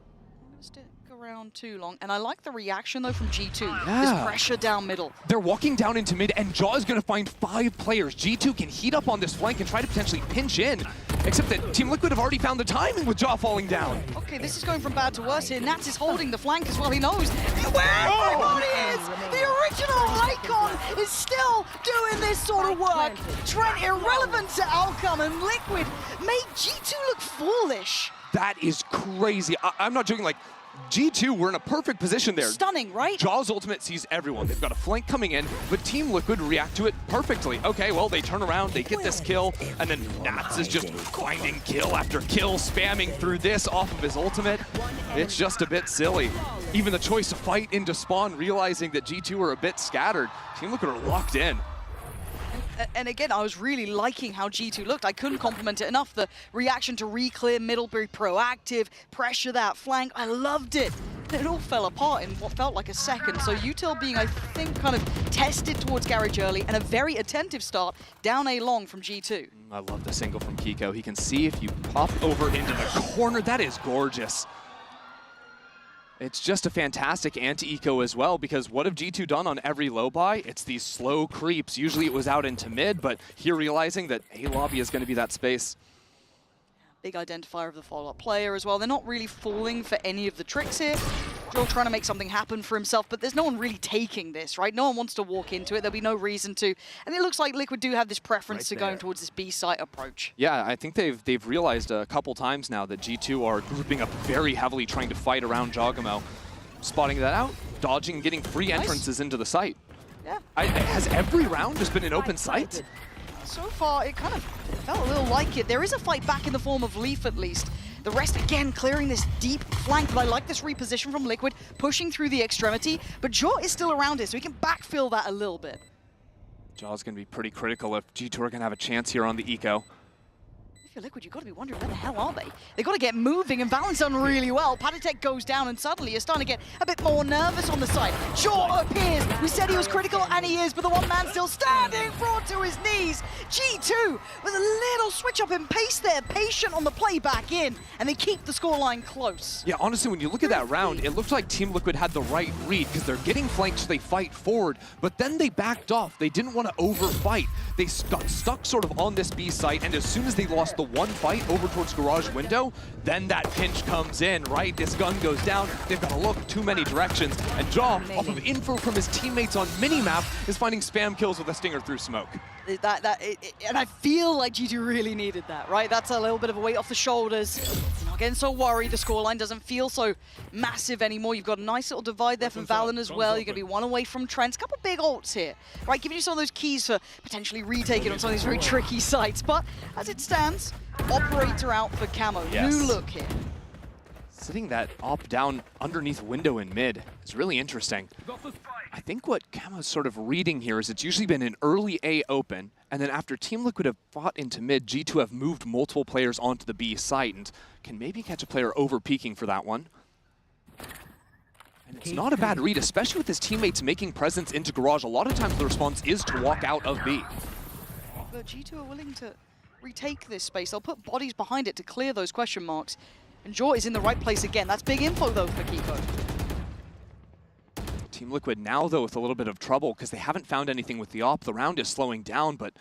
Stick around too long, and I like the reaction though from G2. Yeah. This pressure down middle. They're walking down into mid, and Jaw is going to find 5 players. G2 can heat up on this flank and try to potentially pinch in, except that Team Liquid have already found the timing with Jaw falling down. Okay, this is going from bad to worse here. Nats is holding the flank as well. He knows where everybody is. The original icon is still doing this sort of work. Trent irrelevant to outcome, and Liquid made G2 look foolish. That is crazy. I'm not joking, like, G2 were in a perfect position there. Stunning, right? Jaw's ultimate sees everyone. They've got a flank coming in, but Team Liquid react to it perfectly. Okay, well, they turn around, they get this kill, and then Nats is just finding kill after kill, spamming through this off of his ultimate. It's just a bit silly. Even the choice to fight into spawn, realizing that G2 are a bit scattered. Team Liquid are locked in. And again, I was really liking how G2 looked. I couldn't compliment it enough. The reaction to re-clear middle, very proactive, pressure that flank. I loved it. It all fell apart in what felt like a second. So Util being, I think, kind of tested towards Garage early, and a very attentive start down A long from G2. I love the single from Kiko. He can see if you pop over into the corner. That is gorgeous. It's just a fantastic anti-eco as well, because what have G2 done on every low buy? It's these slow creeps. Usually it was out into mid, but here realizing that A lobby is going to be that space. Big identifier of the follow-up player as well. They're not really falling for any of the tricks here. Joel trying to make something happen for himself, but there's no one really taking this, right? No one wants to walk into it. There'll be no reason to. And it looks like Liquid do have this preference to going towards this B-site approach. Yeah, I think they've realized a couple times now that G2 are grouping up very heavily, trying to fight around Jogamo. Spotting that out, dodging, getting free entrances into the site. Yeah. Has every round just been an open site? So far, it kind of felt a little like it. There is a fight back in the form of Leaf, at least. The rest, again, clearing this deep flank, but I like this reposition from Liquid, pushing through the extremity, but Jaw is still around it, so he can backfill that a little bit. Jaw's going to be pretty critical if G2 are going to have a chance here on the eco. If you're Liquid, you've got to be wondering, where the hell are they? They've got to get moving, and Valorant's done really well. Patatek goes down, and suddenly you're starting to get a bit more nervous on the side. Jaw appears. We said he was critical, and he is, but the one man still standing, brought to his knees. G2 with a little switch up in pace there, patient on the play back in, and they keep the scoreline close. Yeah, honestly, when you look at that round, it looked like Team Liquid had the right read, because they're getting flanked, so they fight forward, but then they backed off. They didn't want to overfight. They got stuck sort of on this B site, and as soon as they lost the one fight over towards Garage window, then that pinch comes in, right? This gun goes down. They've got to look too many directions, and Jaw, off of info from his teammates on minimap, is finding spam kills with a stinger through smoke. And I feel like G2 really needed that, right? That's a little bit of a weight off the shoulders. You're not getting so worried. The scoreline doesn't feel so massive anymore. You've got a nice little divide there from Valorant as well. You're going to be one away from Trent. A couple big ults here, right? Giving you some of those keys for potentially retaking on some of these very tricky sites. But as it stands, operator out for Camo. Yes. New look here. Sitting that op down underneath window in mid is really interesting. I think what Camo's sort of reading here is it's usually been an early A open, and then after Team Liquid have fought into mid, G2 have moved multiple players onto the B site and can maybe catch a player over peeking for that one. And it's not a bad read, especially with his teammates making presence into Garage. A lot of times the response is to walk out of B. But G2 are willing to retake this space. They'll put bodies behind it to clear those question marks. And Jaw is in the right place again. That's big info, though, for Kiko. Team Liquid now, though, with a little bit of trouble because they haven't found anything with the op. The round is slowing down, but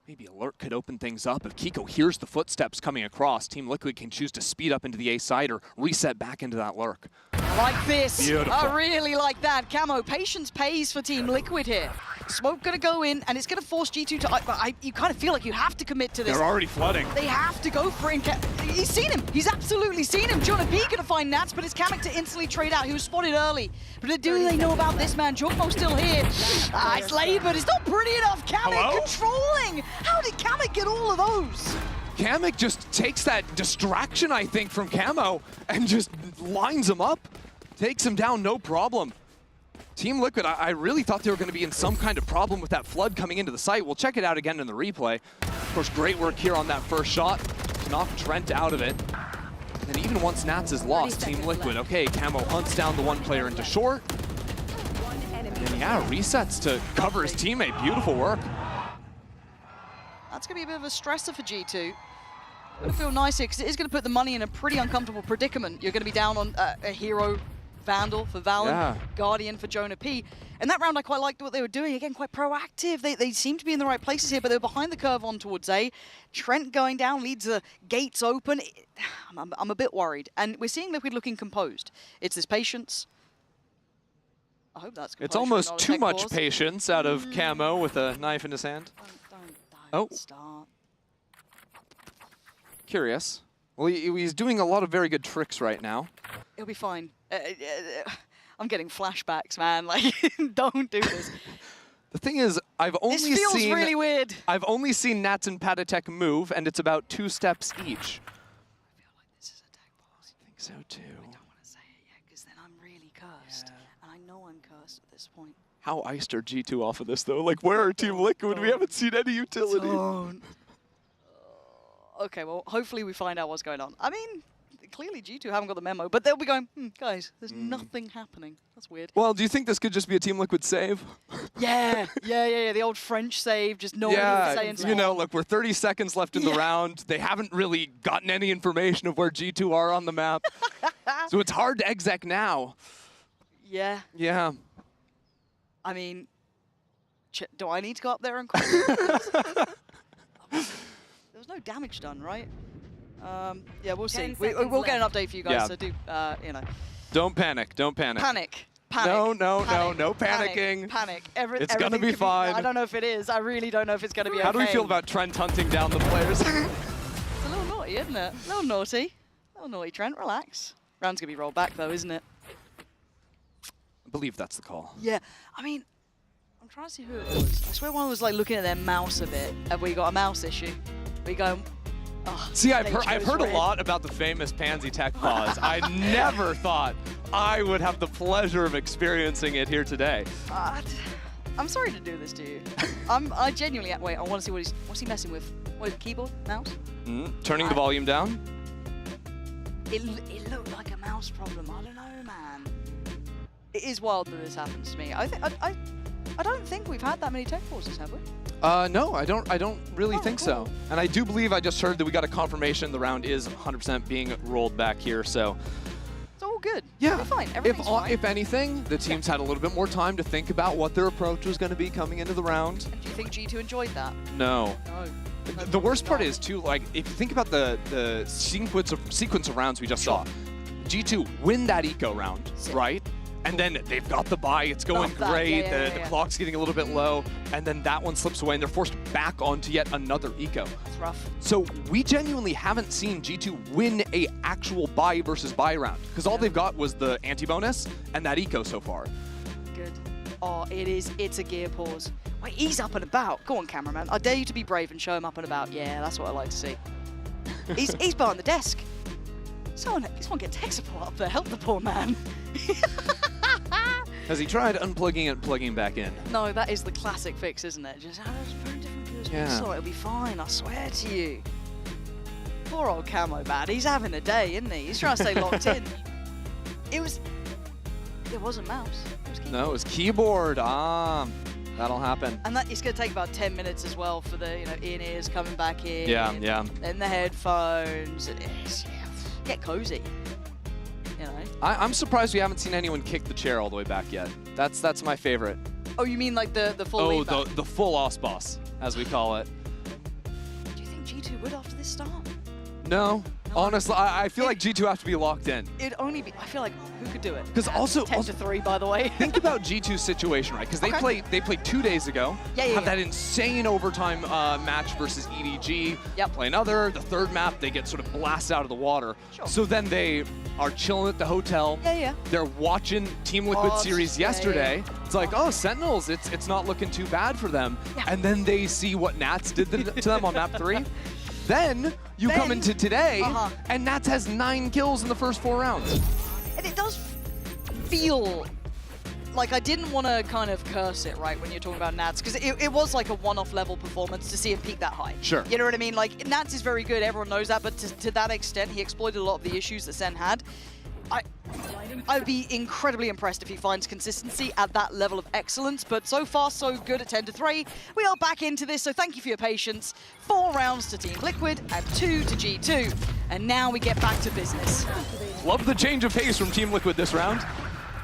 maybe Alert could open things up. If Kiko hears the footsteps coming across, Team Liquid can choose to speed up into the A side or reset back into that lurk. I like this. Beautiful. I really like that. Camo, patience pays for Team Liquid here. Smoke gonna go in, and it's gonna force G2 to... you kind of feel like you have to commit to this. They're already flooding. They have to go for it. He's seen him. He's absolutely seen him. Jonah B gonna find Nats, but it's Kamek to instantly trade out. He was spotted early. But do they know about this man? Jogmo's still here. It's laid, but it's not pretty enough. Kamek controlling. How did Kamek get all of those? Kamek just takes that distraction, I think, from Camo and just lines him up. Takes him down, no problem. Team Liquid, I really thought they were going to be in some kind of problem with that flood coming into the site. We'll check it out again in the replay. Of course, great work here on that first shot to knock Trent out of it. And then even once Nats is lost, Team Liquid, okay, Camo hunts down the one player into short. And yeah, resets to cover his teammate. Beautiful work. That's going to be a bit of a stressor for G2. It'll feel nice here because it is going to put the money in a pretty uncomfortable predicament. You're going to be down on a hero Vandal for Valen, Guardian for Jonah P. And that round I quite liked what they were doing. Again, quite proactive. They seem to be in the right places here, but they're behind the curve on towards A. Trent going down leads the gates open. I'm a bit worried. And we're seeing Liquid looking composed. It's this patience. I hope that's It's almost too much patience out of Camo with a knife in his hand. Don't start. Curious. Well, he's doing a lot of very good tricks right now. It'll be fine. I'm getting flashbacks, man. Like, don't do this. The thing is, I've only This feels really weird. I've only seen Nats and Patatek move, and it's about 2 steps each. I feel like this is a tech pause. I think so too. I don't want to say it yet, because then I'm really cursed. And I know I'm cursed at this point. How iced are G2 off of this, though? Like, where are Team Liquid? We haven't seen any utility. Okay, well, hopefully we find out what's going on. I mean, clearly G2 haven't got the memo, but they'll be going, guys, there's nothing happening. That's weird. Well, do you think this could just be a Team Liquid save? Yeah, the old French save, just no one saying you know, look, we're 30 seconds left in the round. They haven't really gotten any information of where G2 are on the map. So it's hard to exec now. Yeah. Yeah. I mean, do I need to go up there and call? There was no damage done, right? Yeah, we'll see. We'll get an update for you guys, so do, you know. Don't panic, don't panic. Panic. No panicking. Panic. It's going to be fine. I don't know if it is. I really don't know if it's going to be okay. How do we feel about Trent hunting down the players? It's a little naughty, isn't it? A little naughty. A little naughty, Trent. Relax. Round's going to be rolled back, though, isn't it? I believe that's the call. Yeah. I mean, I'm trying to see who it was. I swear one was like looking at their mouse a bit. Have we got a mouse issue? We go. Oh, see, I've heard a lot about the famous Pansy Tech pause. I never thought I would have the pleasure of experiencing it here today. I'm sorry to do this to you. I genuinely wait. I want to see what's he messing with. What is it, keyboard, mouse? Turning the volume down. It looked like a mouse problem. I don't know, man. It is wild that this happens to me. I don't think we've had that many tech pauses, have we? No, I don't really think so. And I do believe I just heard that we got a confirmation the round is 100% being rolled back here, so. It's all good. Yeah. We're fine. Everything's fine. If anything, the teams had a little bit more time to think about what their approach was going to be coming into the round. And do you think G2 enjoyed that? No. No. The worst part is, too, like, if you think about the sequence of rounds we just saw, G2 win that eco round, right? And then they've got the bye, it's going great, the clock's getting a little bit low, and then that one slips away and they're forced back onto yet another eco. It's rough. So we genuinely haven't seen G2 win a actual buy versus buy round, because all they've got was the anti-bonus and that eco so far. Good. Oh, it's a gear pause. Wait, he's up and about. Go on, cameraman. I dare you to be brave and show him up and about. Yeah, that's what I like to see. He's behind the desk. Someone get tech support up there. Help the poor man. Has he tried unplugging it and plugging back in? No, that is the classic fix, isn't it? Just very different USB slot. It'll be fine, I swear to you. Poor old Camo Bad. He's having a day, isn't he? He's trying to stay locked in. It wasn't mouse. It was keyboard. No, it was keyboard. That'll happen. And it's going to take about 10 minutes as well for the in-ears coming back in. Yeah. And the headphones. Get cozy. You know. I'm surprised we haven't seen anyone kick the chair all the way back yet. That's my favorite. Oh, you mean like the full lead back? the full OS-boss, as we call it. Do you think G2 would after this start? No. Honestly, I feel like G2 have to be locked in. It'd only be, I feel like, who could do it? Because also 10-3, by the way. Think about G2's situation, right? Because they played 2 days ago. Have that insane overtime match versus EDG. Play another. The third map, they get sort of blasted out of the water. So then they are chilling at the hotel. They're watching Team Liquid series yesterday. It's like, oh, Sentinels, it's not looking too bad for them. And then they see what Nats did to them on map 3. Then you come into today, and Nats has 9 kills in the first 4 rounds. And it does feel like I didn't want to kind of curse it, right, when you're talking about Nats, because it was like a one-off level performance to see him peak that high. Sure. You know what I mean? Like, Nats is very good, everyone knows that, but to that extent, he exploited a lot of the issues that Sen had. I'd be incredibly impressed if he finds consistency at that level of excellence, but so far so good at 10-3. We are back into this, so thank you for your patience. 4 rounds to Team Liquid and 2 to G2, and now we get back to business. Love the change of pace from Team Liquid this round.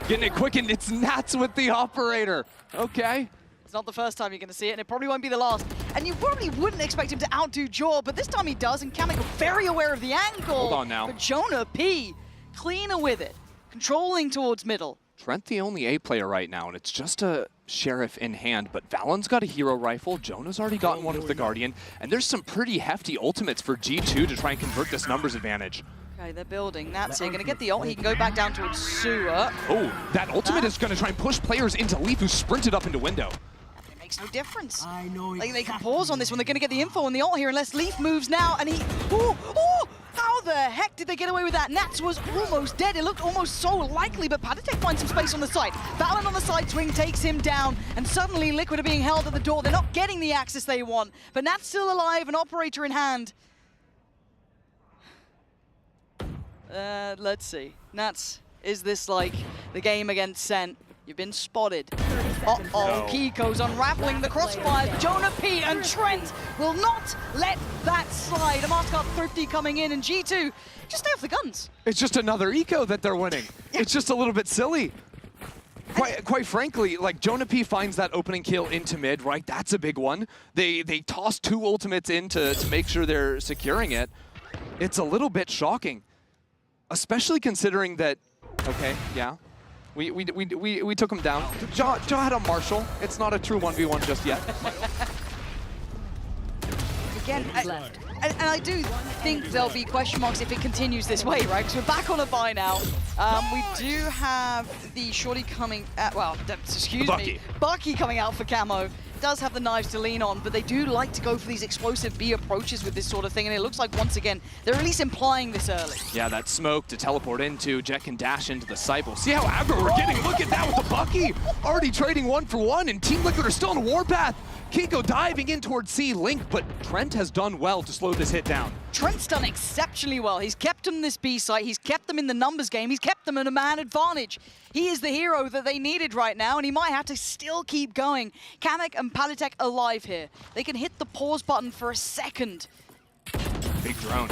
Getting it quick, and it's Nats with the operator. Okay. It's not the first time you're going to see it, and it probably won't be the last. And you probably wouldn't expect him to outdo Jaw, but this time he does, and Kamek very aware of the angle. Hold on now. But Jonah P, cleaner with it, controlling towards middle. Trent the only A player right now, and it's just a Sheriff in hand, but Valon's got a hero rifle, Jonah's already gotten one with the Guardian, and there's some pretty hefty ultimates for G2 to try and convert this numbers advantage. Okay, they're building. Nats here, going to get the ult. He can go back down towards Sewer. Oh, that ultimate is going to try and push players into Leaf, who sprinted up into window. It makes no difference. I know. Like, they can pause on this one. They're going to get the info on the ult here unless Leaf moves now, and he... Oh! How the heck did they get away with that? Nats was almost dead. It looked almost so likely, but Patatek finds some space on the side. Valon on the side swing takes him down, and suddenly Liquid are being held at the door. They're not getting the access they want, but Nats still alive, an operator in hand. Let's see. Nats, is this like the game against Sent? You've been spotted. Uh-oh, Kiko's unraveling the crossfire. Jonah P and Trent will not let that slide. A Mastercard Thrifty coming in, and G2 just stay off the guns. It's just another eco that they're winning. Yeah. It's just a little bit silly. Quite frankly, like Jonah P finds that opening kill into mid, right? That's a big one. They toss 2 ultimates in to make sure they're securing it. It's a little bit shocking, especially considering that, okay, yeah. We took him down. Jaw had a Marshall. It's not a true 1v1 just yet. Again, and I do think there'll be question marks if it continues this way, right? Because we're back on a bye now. We do have the shorty coming, excuse me, Bucky coming out for camo. Does have the knives to lean on, but they do like to go for these explosive B approaches with this sort of thing, and it looks like, once again, they're at least implying this early. Yeah, that smoke to teleport into, Jet can dash into the site. We'll see how aggro we're getting. Look at that with the Bucky! Already trading 1 for 1, and Team Liquid are still on a warpath. Kiko diving in towards C Link, but Trent has done well to slow this hit down. Trent's done exceptionally well. He's kept them this B site, he's kept them in the numbers game, he's kept them in a man advantage. He is the hero that they needed right now, and he might have to still keep going. Kamek and Palitek alive here. They can hit the pause button for a second. Big drone.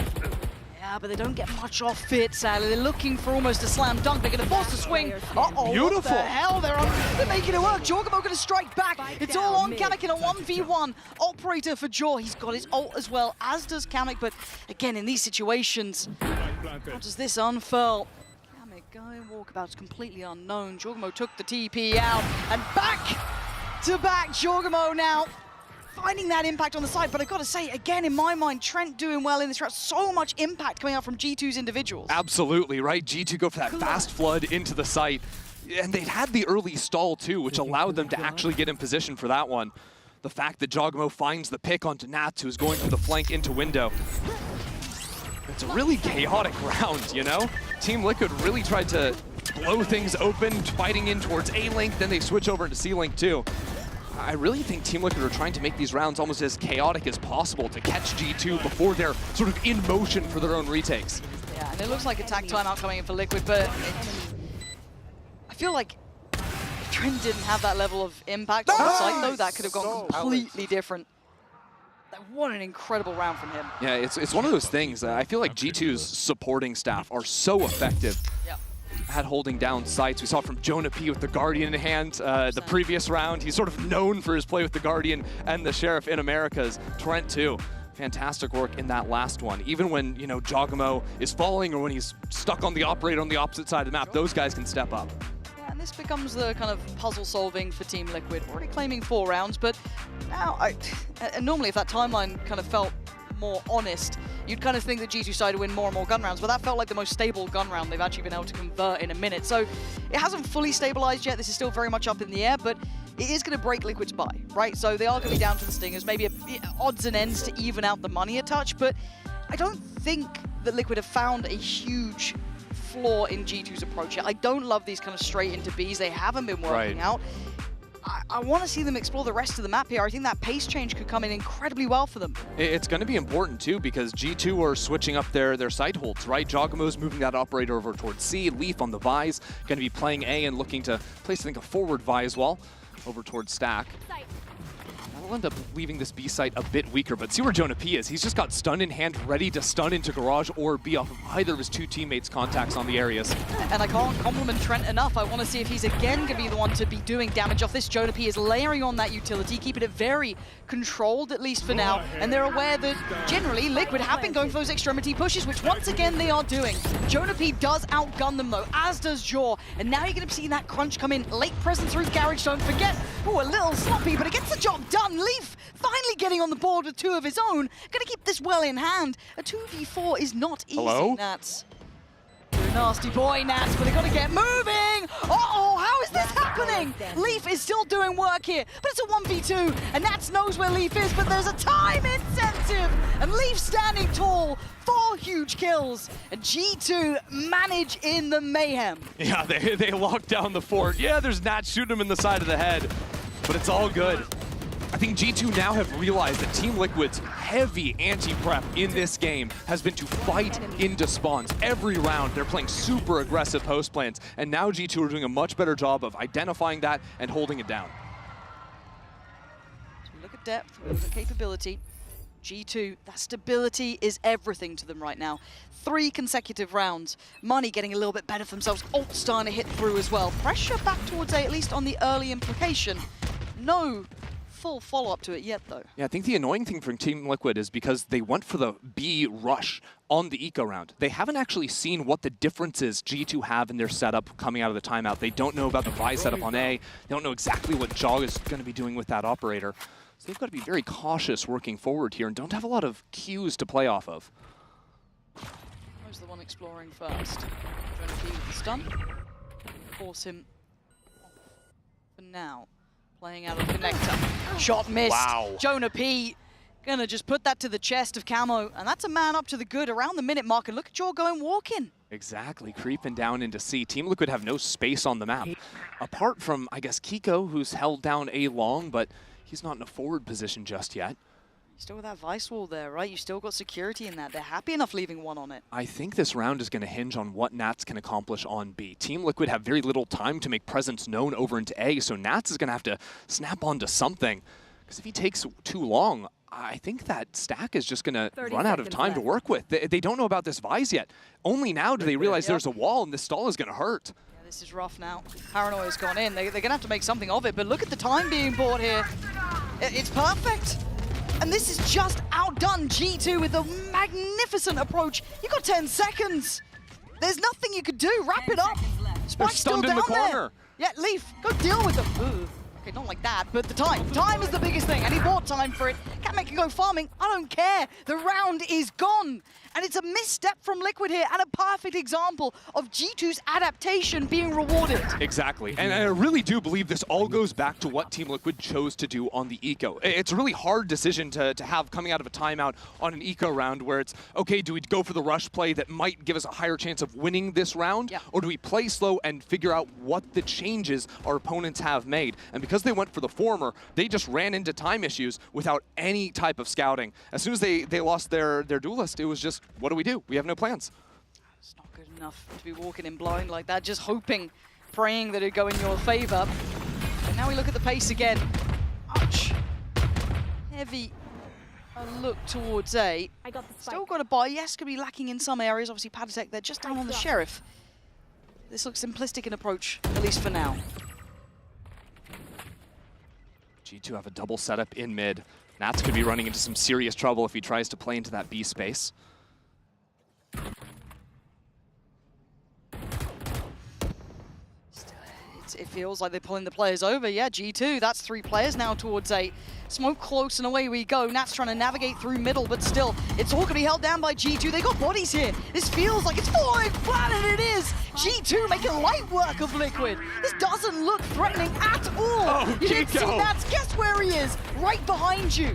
Yeah, but they don't get much off it, sadly. They're looking for almost a slam dunk. They're going to force the swing. Uh-oh, beautiful. What the hell? They're making it work. Jorgamo going to strike back. It's all on Kamek in a 1v1. Operator for Jor. He's got his ult as well, as does Kamek. But again, in these situations, how does this unfurl? Kamek going walkabout's completely unknown. Jorgamo took the TP out, and back to back. Jorgamo now finding that impact on the side, but I've got to say, again, in my mind, Trent doing well in this round. So much impact coming out from G2's individuals. Absolutely, right? G2 go for that fast flood into the site, and they'd had the early stall too, which allowed them to actually get in position for that one. The fact that Jogamo finds the pick onto Nats, who's going from the flank into window. It's a really chaotic round, you know? Team Liquid really tried to blow things open, fighting in towards A-Link, then they switch over into C-Link too. I really think Team Liquid are trying to make these rounds almost as chaotic as possible to catch G2 before they're sort of in motion for their own retakes. Yeah, and it looks like attack timeout coming in for Liquid, but I feel like if Trent didn't have that level of impact on the site, though, that could have gone completely different. What an incredible round from him. Yeah, it's one of those things. I feel like G2's supporting staff are so effective. Yeah. At holding down sites. We saw it from Jonah P with the Guardian in hand the previous round. He's sort of known for his play with the Guardian and the Sheriff in Americas. Trent too. Fantastic work in that last one. Even when, you know, Jogamo is falling or when he's stuck on the operator on the opposite side of the map, those guys can step up. Yeah, and this becomes the kind of puzzle solving for Team Liquid. Already claiming 4 rounds, but now normally if that timeline kind of felt more honest, you'd kind of think that G2 side would win more and more gun rounds, but that felt like the most stable gun round they've actually been able to convert in a minute. So it hasn't fully stabilized yet. This is still very much up in the air, but it is going to break Liquid's bye, right? So they are going to be down to the Stingers, maybe odds and ends to even out the money a touch, but I don't think that Liquid have found a huge flaw in G2's approach yet. I don't love these kind of straight into Bs. They haven't been working out. I want to see them explore the rest of the map here. I think that pace change could come in incredibly well for them. It's going to be important too, because G2 are switching up their side holds, right? Jogamo's moving that operator over towards C. Leaf on the Vise, going to be playing A and looking to place, I think, a forward Vi as well, over towards Stack. That'll end up leaving this B site a bit weaker, but see where Jonah P is. He's just got stun in hand, ready to stun into Garage or B off of either of his 2 teammates' contacts on the areas. And I can't compliment Trent enough. I want to see if he's again going to be the one to be doing damage off this. Jonah P is layering on that utility, keeping it very controlled, at least for now. And they're aware that generally Liquid have been going for those extremity pushes, which once again they are doing. Jonah P does outgun them though, as does Jaw. And now you're going to see that crunch come in. Late presence through Garage, don't forget. Oh, a little sloppy, but it gets the job done. Leaf finally getting on the board with 2 of his own. Gonna keep this well in hand. A 2v4 is not easy, Nats. You're a nasty boy, Nats, but they gotta get moving! Uh-oh, how is this happening? Leaf is still doing work here, but it's a 1v2, and Nats knows where Leaf is, but there's a time incentive! And Leaf standing tall, 4 huge kills, and G2 manage in the mayhem. Yeah, they lock down the fort. Yeah, there's Nats shooting him in the side of the head, but it's all good. I think G2 now have realized that Team Liquid's heavy anti-prep in this game has been to fight into spawns. Every round, they're playing super aggressive host plans, and now G2 are doing a much better job of identifying that and holding it down. So we look at depth, we look at capability. G2, that stability is everything to them right now. 3 consecutive rounds. Money getting a little bit better for themselves. Ult starting to hit through as well. Pressure back towards A, at least on the early implication. No full follow-up to it yet, though. Yeah, I think the annoying thing for Team Liquid is because they went for the B rush on the eco round. They haven't actually seen what the differences G2 have in their setup coming out of the timeout. They don't know about the Vi setup on A. They don't know exactly what Jog is going to be doing with that operator. So they've got to be very cautious working forward here and don't have a lot of cues to play off of. Who's the one exploring first? Trying to keep the stun. Force him for now. Playing out of connector. Shot missed. Wow. Jonah P gonna just put that to the chest of Camo, and that's a man up to the good around the minute mark. And look at Joe going walking. Exactly, creeping down into C. Team Liquid have no space on the map. Apart from, I guess, Kiko, who's held down A long, but he's not in a forward position just yet. You still with that Vice wall there, right? You still got security in that. They're happy enough leaving one on it. I think this round is going to hinge on what Nats can accomplish on B. Team Liquid have very little time to make presence known over into A, so Nats is going to have to snap onto something. Because if he takes too long, I think that stack is just going to run out of time to work with. They don't know about this Vise yet. Only now do they realize there's a wall and this stall is going to hurt. Yeah, this is rough now. Paranoia's gone in. They're going to have to make something of it, but look at the time being bought here. It's perfect. And this is just outdone G2 with a magnificent approach. You got 10 seconds. There's nothing you could do. Wrap it up. Spike's still down there. Yeah, Leaf, go deal with them. Ooh. Okay, not like that, but the time. Time is the biggest thing, and he bought time for it. Kamek can go farming. I don't care. The round is gone. And it's a misstep from Liquid here, and a perfect example of G2's adaptation being rewarded. Exactly, and I really do believe this all goes back to what Team Liquid chose to do on the eco. It's a really hard decision to have coming out of a timeout on an eco round where it's, okay, do we go for the rush play that might give us a higher chance of winning this round? Yeah. Or do we play slow and figure out what the changes our opponents have made? And because they went for the former, they just ran into time issues without any type of scouting. As soon as they lost their duelist, it was just, what do? We have no plans. It's not good enough to be walking in blind like that, just hoping, praying that it'd go in your favor. And now we look at the pace again. Much heavy a look towards A. Still got a buy. Yes, could be lacking in some areas. Obviously, Paditech, they're just down on the Sheriff. This looks simplistic in approach, at least for now. G2 have a double setup in mid. Nats could be running into some serious trouble if he tries to play into that B space. It feels like they're pulling the players over. Yeah, G2, that's 3 players now towards A. Smoke close and away we go. Nats trying to navigate through middle, but still, it's all going to be held down by G2. They got bodies here. This feels like it's falling flat, and it is. G2 making light work of Liquid. This doesn't look threatening at all. Oh, you didn't see Kiko. Nats. Guess where he is? Right behind you.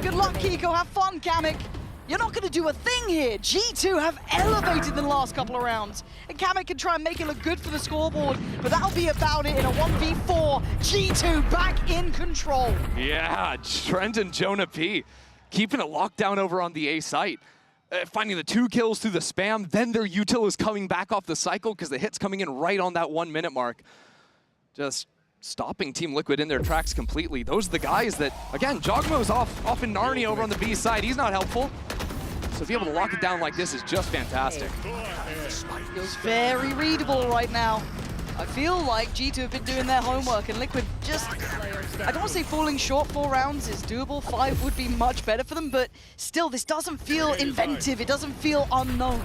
Good luck, Kiko. Have fun, Kamek. You're not going to do a thing here. G2 have elevated in the last couple of rounds. And Kamek can try and make it look good for the scoreboard, but that'll be about it in a 1v4. G2 back in control. Yeah, Trent and Jonah P keeping it locked down over on the A site. Finding the 2 kills through the spam, then their util is coming back off the cycle because the hit's coming in right on that 1 minute mark. Just stopping Team Liquid in their tracks completely. Those are the guys that, again, Jogmo's off in Narnia over on the B side. He's not helpful. So to be able to lock it down like this is just fantastic. Feels very readable right now. I feel like G2 have been doing their homework, and Liquid just, I don't want to say falling short. 4 rounds is doable. 5 would be much better for them, but still, this doesn't feel inventive. It doesn't feel unknown.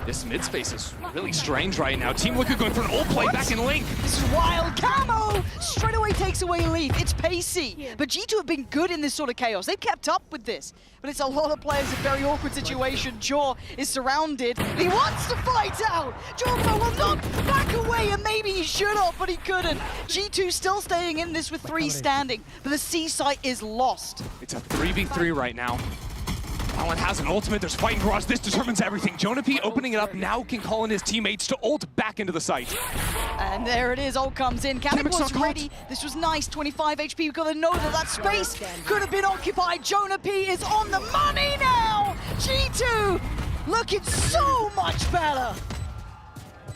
This mid space is really strange right now. Team Liquid going for an ult play back in Link. This is wild. Camo straight away takes away Leaf. It's pacey, but G2 have been good in this sort of chaos. They've kept up with this, but it's a lot of players in a very awkward situation. Jaw is surrounded. He wants to fight out. Jaw will not back away, and maybe he should have, but he couldn't. G2 still staying in this with 3 standing, but the C site is lost. It's a 3v3 right now. Alan has an ultimate, there's fighting cross, this determines everything. Jonah P opening it up, now can call in his teammates to ult back into the site. And there it is, ult comes in. Kamek was ready. This was nice, 25 HP. We've got to know that that space could have been occupied. Jonah P is on the money now. G2 looking so much better.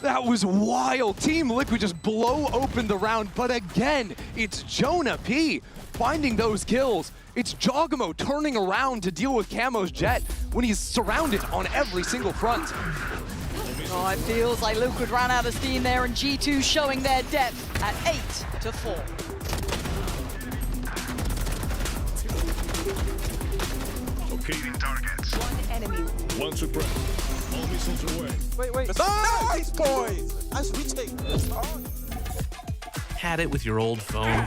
That was wild. Team Liquid just blow open the round, but again, it's Jonah P finding those kills. It's Jogamo turning around to deal with Camo's jet when he's surrounded on every single front. Oh, it feels like Liquid ran out of steam there, and G2 showing their depth at 8-4. Locating targets. One enemy. One suppressed. All missiles away. Wait. Nice, boys! Nice retake. Had it with your old phone?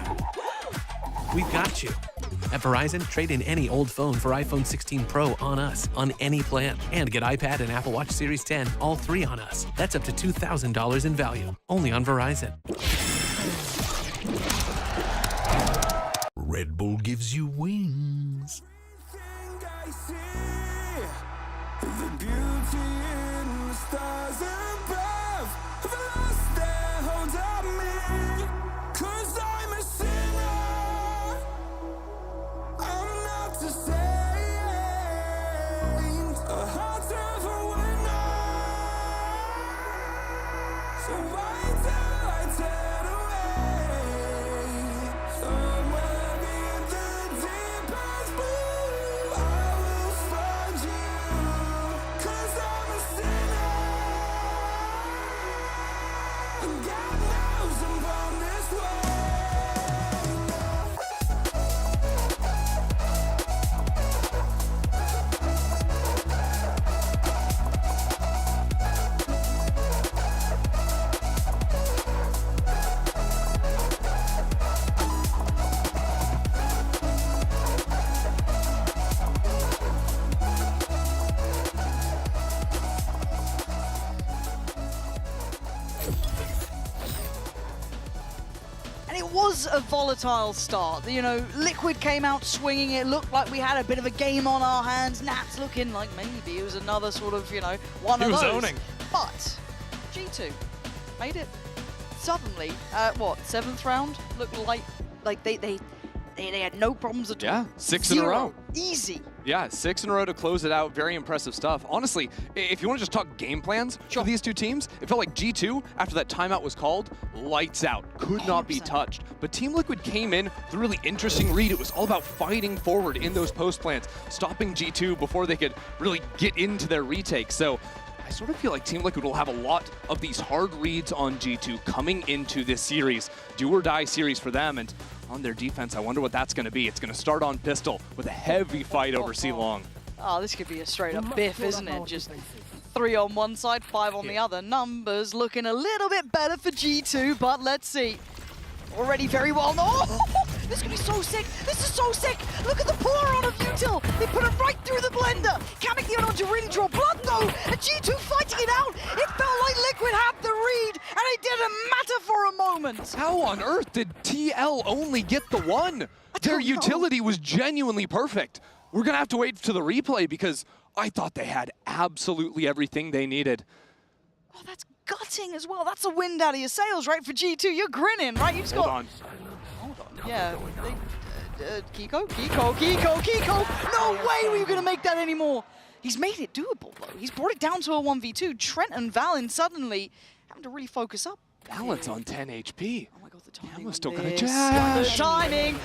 We've got you. At Verizon, trade in any old phone for iPhone 16 Pro on us, on any plan. And get iPad and Apple Watch Series 10, all three on us. That's up to $2,000 in value, only on Verizon. Red Bull gives you wings. It was a volatile start. You know, Liquid came out swinging. It looked like we had a bit of a game on our hands. Nats looking like maybe it was another sort of, you know, one of those. He was owning. But G2 made it suddenly. What, 7th round? Looked like they had no problems at all. Yeah, 6 in a row. Easy. Yeah, 6 in a row to close it out. Very impressive stuff. Honestly, if you want to just talk game plans for these two teams, it felt like G2, after that timeout was called, lights out. Could not be touched. But Team Liquid came in with a really interesting read. It was all about fighting forward in those post plans, stopping G2 before they could really get into their retake. So I sort of feel like Team Liquid will have a lot of these hard reads on G2 coming into this series. Do or die series for them. And on their defense, I wonder what that's going to be. It's going to start on Pistol with a heavy fight over C-Long. Oh, this could be a straight-up biff, isn't it? Just 3 on one side, 5 on the other. Numbers looking a little bit better for G2, but let's see. Already very well. Oh, this could be so sick. This is so sick. Look at the pour on of Util. They put it right through the blender. Kamek the onto to really draw blood, though. And G2 fighting it out. It felt like Liquid had the read, and it didn't matter for a moment. How on earth did TL only get the one? Their utility was genuinely perfect. We're going to have to wait to the replay because I thought they had absolutely everything they needed. Oh, that's gutting as well. That's a wind out of your sails, right? For G2, you're grinning, right? You just Hold got... on. Hold on. Yeah. Kiko. No way were you going to make that anymore. He's made it doable, though. He's brought it down to a 1v2. Trent and Valen suddenly having to really focus up. Balance on 10 HP. Oh my god, the timing. Camo's still gonna The jazz. timing.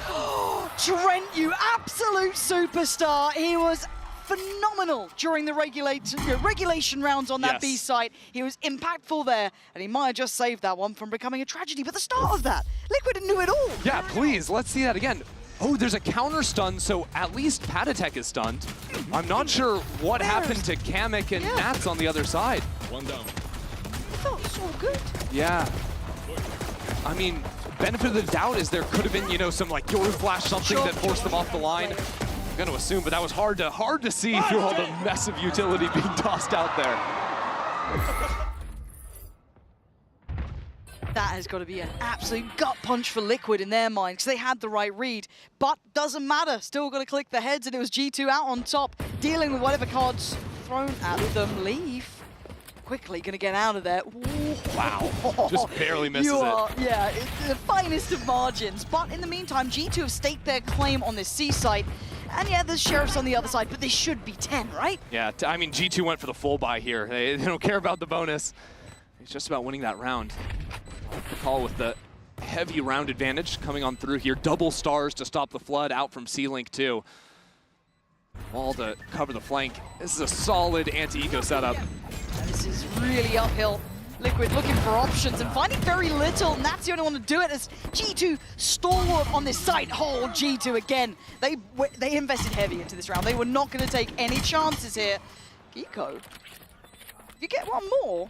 Trent, you absolute superstar. He was phenomenal during the regulation rounds on that B site. He was impactful there, and he might have just saved that one from becoming a tragedy. But the start of that, Liquid knew it all. Yeah, please, let's see that again. Oh, there's a counter stun, so at least Patatek is stunned. I'm not sure what happened to Kamek and Nats on the other side. One down. It felt so good. Yeah. I mean, benefit of the doubt is there could have been, you know, some like Yoru Flash something that forced them off the line. I'm going to assume, but that was hard to see through all the mess of utility being tossed out there. That has got to be an absolute gut punch for Liquid in their mind, because they had the right read. But doesn't matter, still got to click the heads, and it was G2 out on top, dealing with whatever cards thrown at them. Leaf quickly going to get out of there. Ooh. Wow, just barely misses it. Yeah, it's the finest of margins. But in the meantime, G2 have staked their claim on this C site. And yeah, there's Sheriffs on the other side, but they should be 10, right? Yeah, I mean, G2 went for the full buy here. They don't care about the bonus. It's just about winning that round. Call with the heavy round advantage coming on through here. Double stars to stop the flood out from C-Link too. Wall to cover the flank. This is a solid anti-eco setup. This is really uphill. Liquid looking for options and finding very little, and that's the only one to do it as G2 stalwart on this site. Oh, G2 again. They invested heavy into this round. They were not going to take any chances here. Geeko, if you get one more,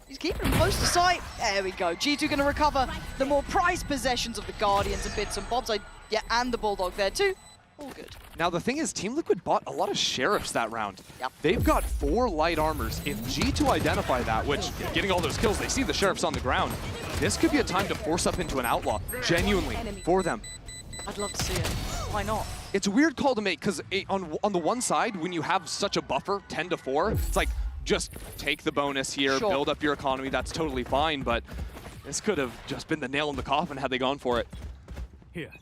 he's keeping him close to sight. There we go. G2 going to recover the more prized possessions of the Guardians and bits and bobs. Yeah, and the Bulldog there too. All good. Now the thing is, Team Liquid bought a lot of Sheriffs that round. Yep. They've got 4 light armors. If G2 identify that, which getting all those kills, they see the Sheriffs on the ground. This could be a time to force up into an Outlaw, genuinely, for them. I'd love to see it. Why not? It's a weird call to make, because on the one side, when you have such a buffer, 10 to 4, it's like, just take the bonus here, Sure. build up your economy, that's totally fine, but this could have just been the nail in the coffin had they gone for it. Here.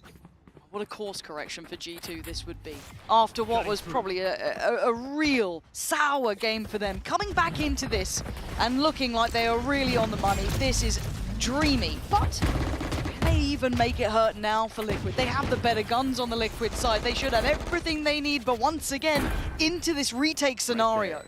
What a course correction for G2 this would be. After what was probably a real sour game for them. Coming back into this and looking like they are really on the money. This is dreamy. But can they even make it hurt now for Liquid? They have the better guns on the Liquid side. They should have everything they need. But once again, into this retake scenario.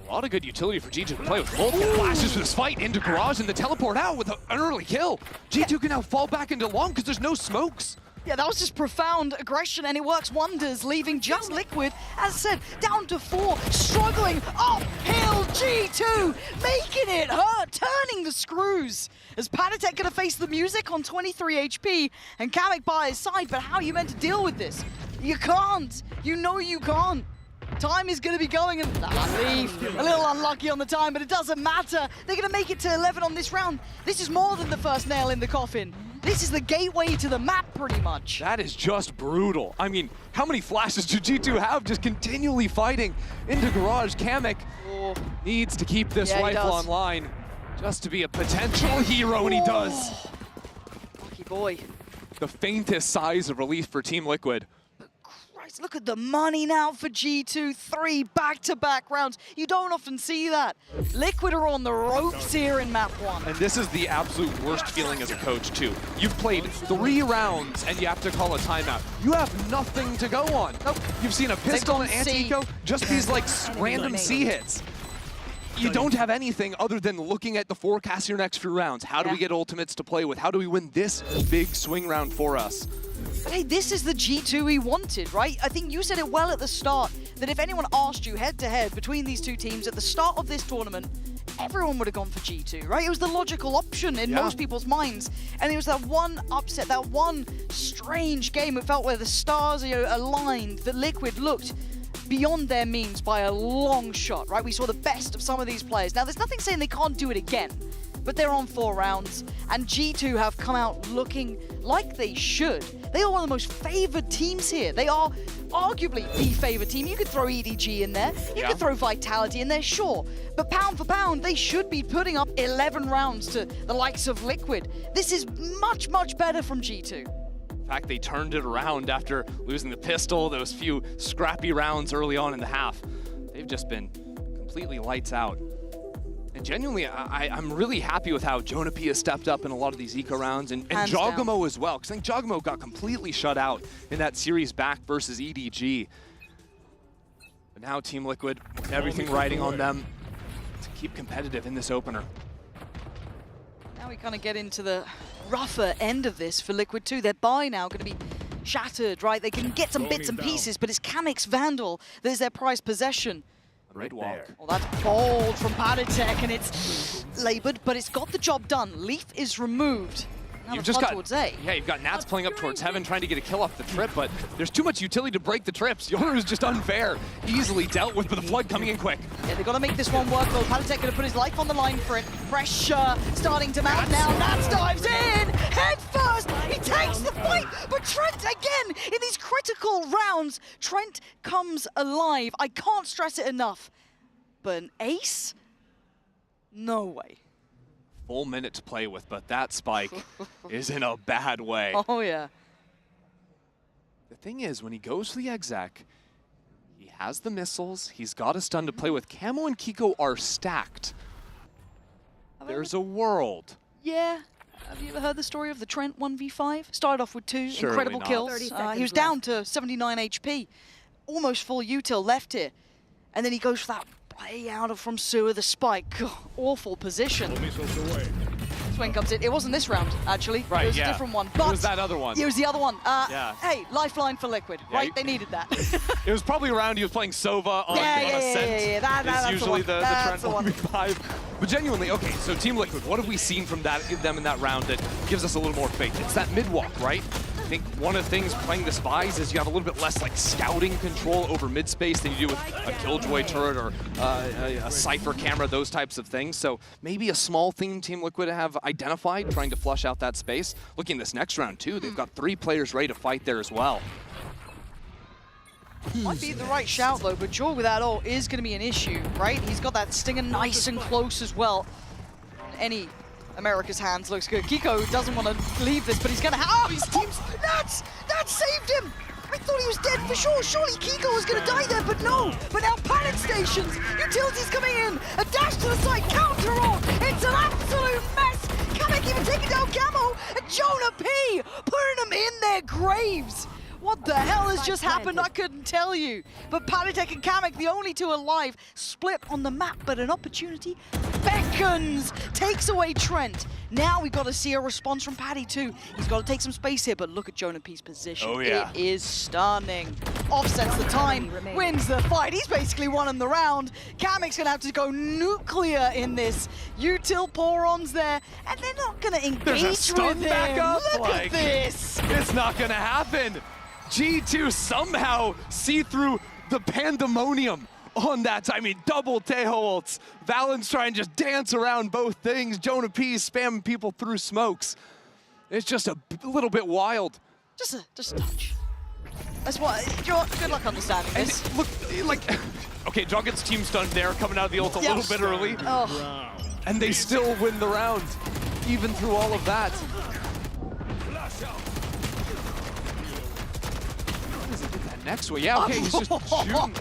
A lot of good utility for G2 to play with. Both flashes for this fight into Garage and the teleport out with an early kill. G2 can now fall back into long because there's no smokes. Yeah, that was just profound aggression, and it works wonders, leaving just Liquid, as I said, down to 4, struggling uphill. G2 making it hurt, turning the screws. As Panatek gonna face the music on 23 HP, and Kamek by his side, but how are you meant to deal with this? You can't. You know you can't. Time is going to be going, and Leaf, a little unlucky on the time, but it doesn't matter. They're going to make it to 11 on this round. This is more than the first nail in the coffin. This is the gateway to the map, pretty much. That is just brutal. I mean, how many flashes do G2 have just continually fighting into Garage? Kamek needs to keep this rifle online just to be a potential hero, and he does. Lucky boy. The faintest size of relief for Team Liquid. Look at the money now for G2, 3 back-to-back rounds. You don't often see that. Liquid are on the ropes here in map 1. And this is the absolute worst feeling as a coach, too. You've played 3 rounds and you have to call a timeout. You have nothing to go on. Nope. You've seen a pistol and anti-eco, just these like random C hits. You don't have anything other than looking at the forecast your next few rounds. How do we get ultimates to play with? How do we win this big swing round for us? Hey, this is the G2 we wanted, right? I think you said it well at the start, that if anyone asked you head-to-head between these two teams at the start of this tournament, everyone would have gone for G2, right? It was the logical option in most people's minds. And it was that one upset, that one strange game it felt where the stars aligned, that Liquid looked beyond their means by a long shot, right? We saw the best of some of these players. Now, there's nothing saying they can't do it again, but they're on 4 rounds, and G2 have come out looking like they should. They are one of the most favored teams here. They are arguably the favored team. You could throw EDG in there. You could throw Vitality in there, sure. But pound for pound, they should be putting up 11 rounds to the likes of Liquid. This is much, much better from G2. In fact, they turned it around after losing the pistol, those few scrappy rounds early on in the half. They've just been completely lights out. And genuinely, I'm really happy with how Jonapi has stepped up in a lot of these eco rounds, and Jogamo as well, because I think Jogamo got completely shut out in that series back versus EDG. But now Team Liquid, everything riding on them to keep competitive in this opener. Now we kind of get into the rougher end of this for Liquid too. Their buy now going to be shattered, right? They can get some bits and pieces, but it's Kamek's Vandal that is their prized possession. Right walk. Well, that's bold from Panatek, and it's labored, but it's got the job done. Leaf is removed. Now You've just got, towards A. Yeah, you've got Nats playing up towards Heaven, trying to get a kill off the trip, but there's too much utility to break the trips. Yoru is just unfair. Easily dealt with, but the flood coming in quick. Yeah, they've got to make this one work, though. Panatek going to put his life on the line for it. Pressure starting to mount now. Nats dives in, head first. He takes the fight, but Trent again, in these critical rounds, Trent comes alive. I can't stress it enough. but an ace? No way. Full minute to play with, but that spike is in a bad way. Oh, yeah. The thing is, when he goes for the exec, he has the missiles, he's got a stun to play with. Camo and Kiko are stacked. There's a world. Yeah. Have you ever heard the story of the Trent 1v5? Started off with 2 Surely incredible not. kills. He was down to 79 HP. Almost full util left here. And then he goes for that play out of from sewer, the spike. Awful position. Swain comes in. It wasn't this round, actually. Right, it was yeah. a different one. But It was that other one. It was the other one. Yeah. Hey, lifeline for Liquid, Yeah, right? They needed that. It was probably around he was playing Sova on Yeah, Ascent. yeah. That's It's usually the That's Trent 1v5. But genuinely, okay, so Team Liquid, what have we seen from them in that round that gives us a little more faith? It's that mid-walk, right? I think one of the things playing the Spies is you have a little bit less like scouting control over mid-space than you do with a Killjoy turret or a Cypher camera, those types of things. So maybe a small theme Team Liquid have identified, trying to flush out that space. Looking this next round too, they've got 3 players ready to fight there as well. Might be the right shout though, but Jaw without ult is going to be an issue, right? He's got that Stinger nice and close as well. Any America's hands looks good. Kiko doesn't want to leave this, but he's going to have... Oh, his team's... Nats saved him! I thought he was dead for sure. Surely Kiko was going to die there, but no. But now panic stations. Utilities coming in. A dash to the side. Counter ult. It's an absolute mess. Kamek even taking down Camo. And Jonah P putting them in their graves. What the hell has just happened? I couldn't tell you. But Palitek and Kamek, the only 2 alive, split on the map, but an opportunity beckons, takes away Trent. Now we've got to see a response from Paddy too. He's got to take some space here, but look at Jonah P's position. Oh, yeah. It is stunning. Offsets the time, wins the fight. He's basically won in the round. Kamek's going to have to go nuclear in this. Util Poron's there, and they're not going to engage There's a with stun him. back up. Look at this. It's not going to happen. G2 somehow see through the pandemonium on that. I mean, double Teho ults. Valen's trying to just dance around both things. Jonah P spamming people through smokes. It's just a little bit wild. Just a touch. That's what. Good luck understanding this. And look, like, okay, Jugget's team stunned there, coming out of the ult a little bit early. Oh. And they still win the round, even through all of that. Next one, yeah, okay, he's just shooting.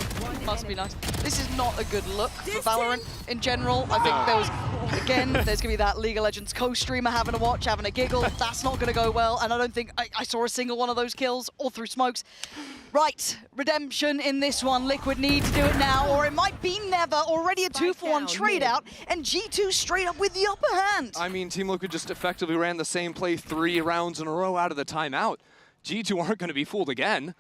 Must be nice. This is not a good look for Valorant in general. I think there was, again, there's gonna be that League of Legends co-streamer having a watch, having a giggle. That's not gonna go well, and I don't think I saw a single one of those kills, all through smokes. Right, redemption in this one. Liquid need to do it now, or it might be never. Already a 2-for-1 trade out, and G2 straight up with the upper hand. I mean, Team Liquid just effectively ran the same play 3 rounds in a row out of the timeout. G2 aren't gonna be fooled again.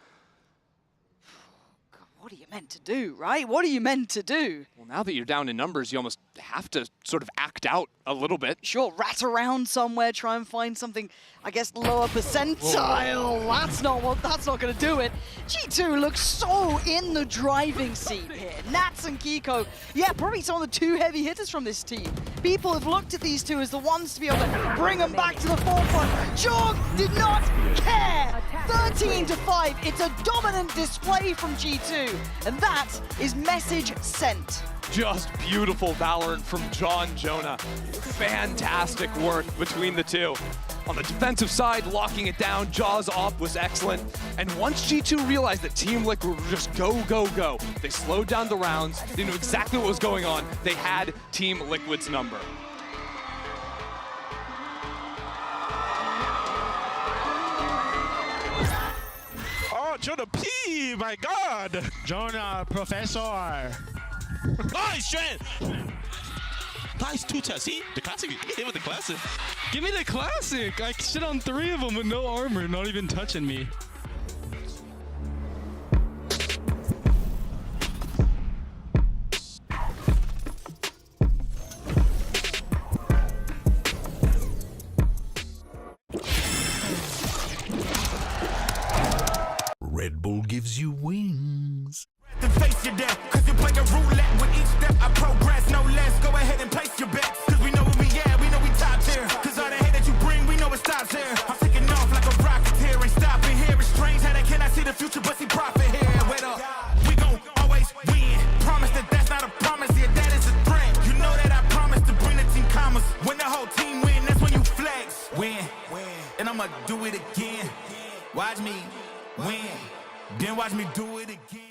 What are you meant to do, right? What are you meant to do? Well, now that you're down in numbers, you almost have to sort of act out a little bit. Sure, rat around somewhere, try and find something, I guess, lower percentile. Whoa. That's not gonna do it. G2 looks so in the driving seat here. Nats and Kiko, yeah, probably some of the 2 heavy hitters from this team. People have looked at these 2 as the ones to be able to bring them back to the forefront. Jog did not care. 13-5, it's a dominant display from G2. And that is message sent. Just beautiful Valorant from John Jonah. Fantastic work between the 2. On the defensive side, locking it down, Jaws op was excellent. And once G2 realized that Team Liquid would just go, go, go, they slowed down the rounds, they knew exactly what was going on, they had Team Liquid's number. Oh, Jonah P! My God! Jonah, Professor! Nice, Trent! Nice 2-test. See? The classic. Hit with the classic. Give me the classic! I shit on 3 of them with no armor, not even touching me. Red Bull gives you wings. Then face your death, cause you play a roulette with each step I progress, no less. Go ahead and place your bets, cause we know where we at, we know we top tier. Cause all the hate that you bring, we know it stops here. I'm taking off like a rocket here and stopping here. Watch me win, then watch me do it again.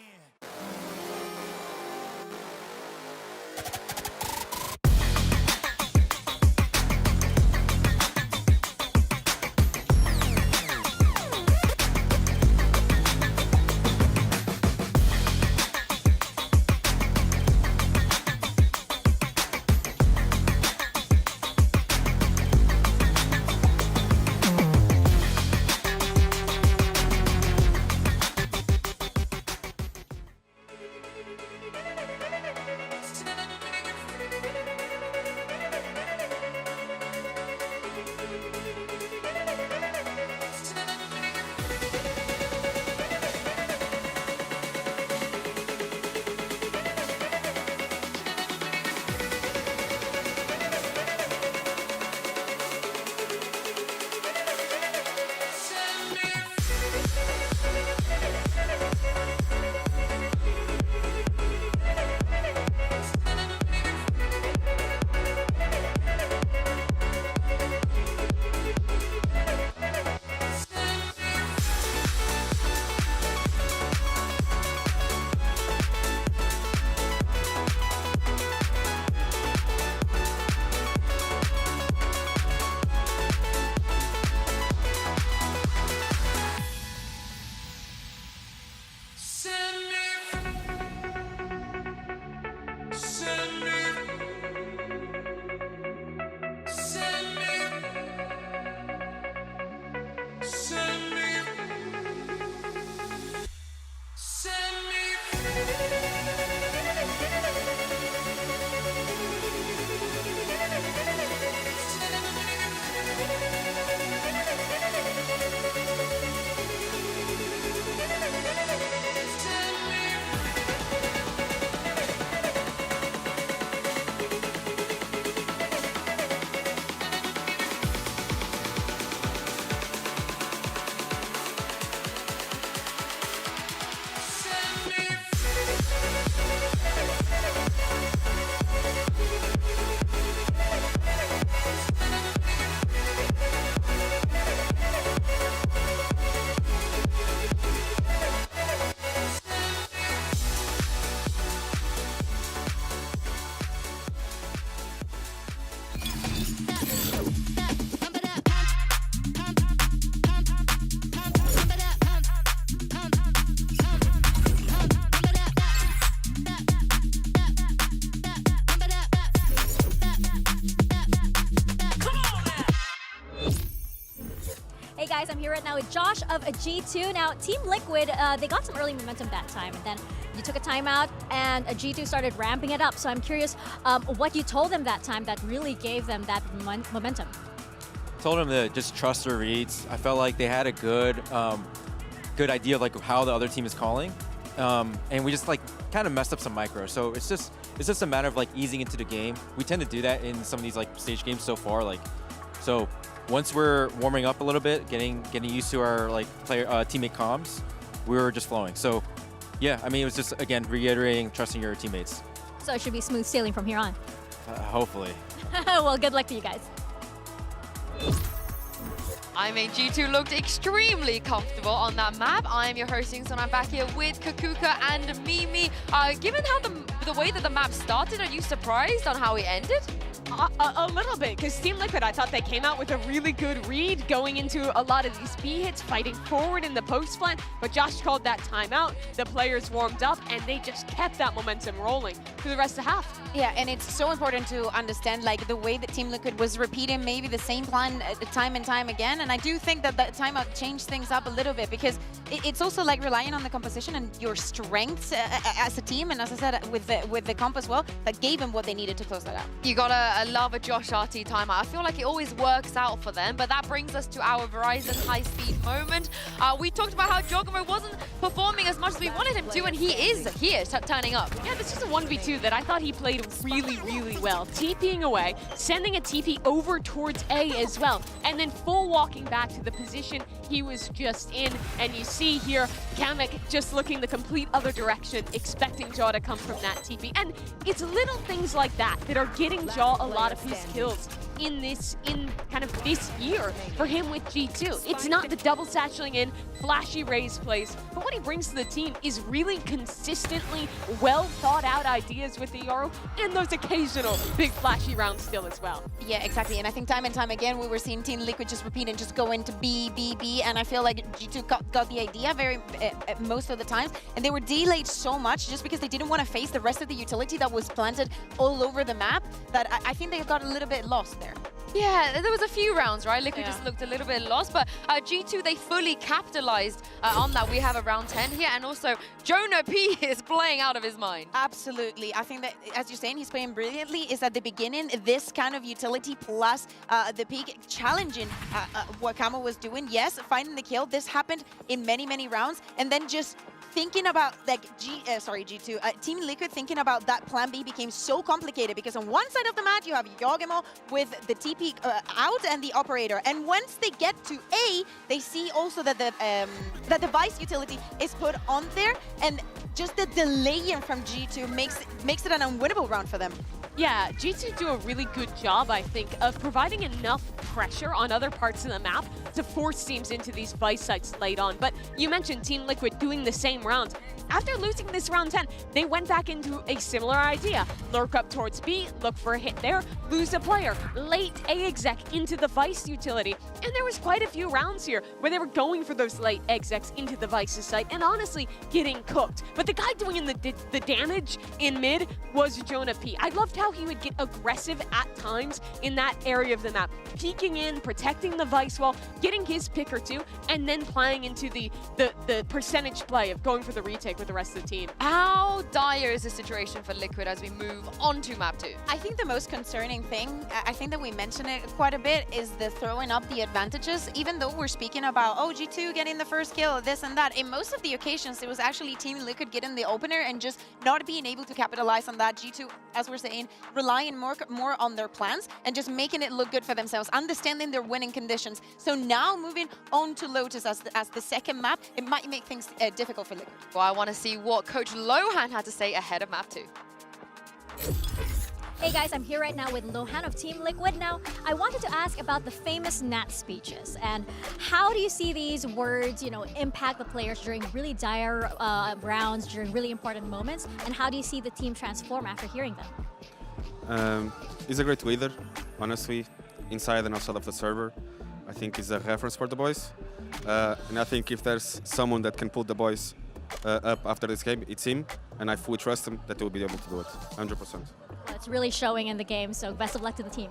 Hey guys, I'm here right now with Josh of G2. Now, Team Liquid, they got some early momentum that time, and then you took a timeout, and G2 started ramping it up. So I'm curious what you told them that time that really gave them that momentum. Told them to just trust their reads. I felt like they had a good idea of like how the other team is calling, and we just like kind of messed up some micro. So it's just a matter of like easing into the game. We tend to do that in some of these like stage games so far. So once we're warming up a little bit, getting used to our like teammate comms, we were just flowing. So yeah, I mean, it was just again reiterating trusting your teammates. So it should be smooth sailing from here on. Hopefully. Well, good luck to you guys. I mean, G2 looked extremely comfortable on that map. I am your hosting, so I'm back here with Kakuka and Mimi. Given how the way that the map started, are you surprised on how it ended? A little bit, because Team Liquid, I thought they came out with a really good read going into a lot of these B hits, fighting forward in the post flank, but Josh called that timeout. The players warmed up, and they just kept that momentum rolling through the rest of the half. Yeah, and it's so important to understand like the way that Team Liquid was repeating maybe the same plan time and time again, and I do think that that timeout changed things up a little bit, because it's also like relying on the composition and your strengths as a team, and as I said, with the comp as well, that gave them what they needed to close that out. You gotta love a Josh RT timeout. I feel like it always works out for them, but that brings us to our Verizon high-speed moment. We talked about how Jogamo wasn't performing as much as we wanted him to, and he is here turning up. Yeah, this is a 1v2 that I thought he played really, really well. TPing away, sending a TP over towards A as well, and then full walking back to the position he was just in. And you see here, Kamek just looking the complete other direction, expecting Jaw to come from that TP. And it's little things like that that are getting Jaw a lot of his kills. in kind of this year for him with G2. It's not the double satcheling in, flashy raise plays, but what he brings to the team is really consistently well thought out ideas with the Yoru and those occasional big flashy rounds still as well. Yeah, exactly. And I think time and time again, we were seeing Team Liquid just repeat and just go into B, and I feel like G2 got the idea most of the times, and they were delayed so much just because they didn't want to face the rest of the utility that was planted all over the map, that I think they got a little bit lost there. Yeah, there was a few rounds, right? Liquid just looked a little bit lost, but G2, they fully capitalized on that. We have a round 10 here, and also Jonah P is playing out of his mind. Absolutely. I think that, as you're saying, he's playing brilliantly. Is at the beginning, this kind of utility plus the peak challenging what Camo was doing. Yes, finding the kill. This happened in many, many rounds, and then just thinking about like G2, Team Liquid thinking about that plan B became so complicated because on one side of the map you have Yogemo with the TP out and the operator, and once they get to A, they see also that the Vice utility is put on there, and just the delaying from G2 makes it an unwinnable round for them. Yeah, G2 do a really good job, I think, of providing enough pressure on other parts of the map to force teams into these Vice sites late on. But you mentioned Team Liquid doing the same rounds. After losing this round 10, they went back into a similar idea. Lurk up towards B, look for a hit there, lose a player, late A exec into the Vice utility. And there was quite a few rounds here where they were going for those late execs into the Vice's site and honestly getting cooked. But the guy doing the damage in mid was Jonah P. I loved how he would get aggressive at times in that area of the map, peeking in, protecting the Vice wall, getting his pick or two, and then playing into the percentage play of going for the retake with the rest of the team. How dire is the situation for Liquid as we move on to map 2? I think the most concerning thing, I think that we mentioned it quite a bit, is the throwing up the advantages. Even though we're speaking about, oh, G2 getting the first kill, this and that, in most of the occasions, it was actually Team Liquid getting the opener and just not being able to capitalize on that. G2, as we're saying, relying more on their plans and just making it look good for themselves, understanding their winning conditions. So now moving on to Lotus as the second map, it might make things difficult for Liquid. Well, I want to see what Coach Lohan had to say ahead of map 2. Hey guys, I'm here right now with Lohan of Team Liquid. Now, I wanted to ask about the famous Nat speeches and how do you see these words, impact the players during really dire rounds, during really important moments, and how do you see the team transform after hearing them? It's a great leader, honestly, inside and outside of the server. I think he's a reference for the boys, and I think if there's someone that can pull the boys up after this game, it's him, and I fully trust him that he will be able to do it, 100%. Well, it's really showing in the game, so best of luck to the team.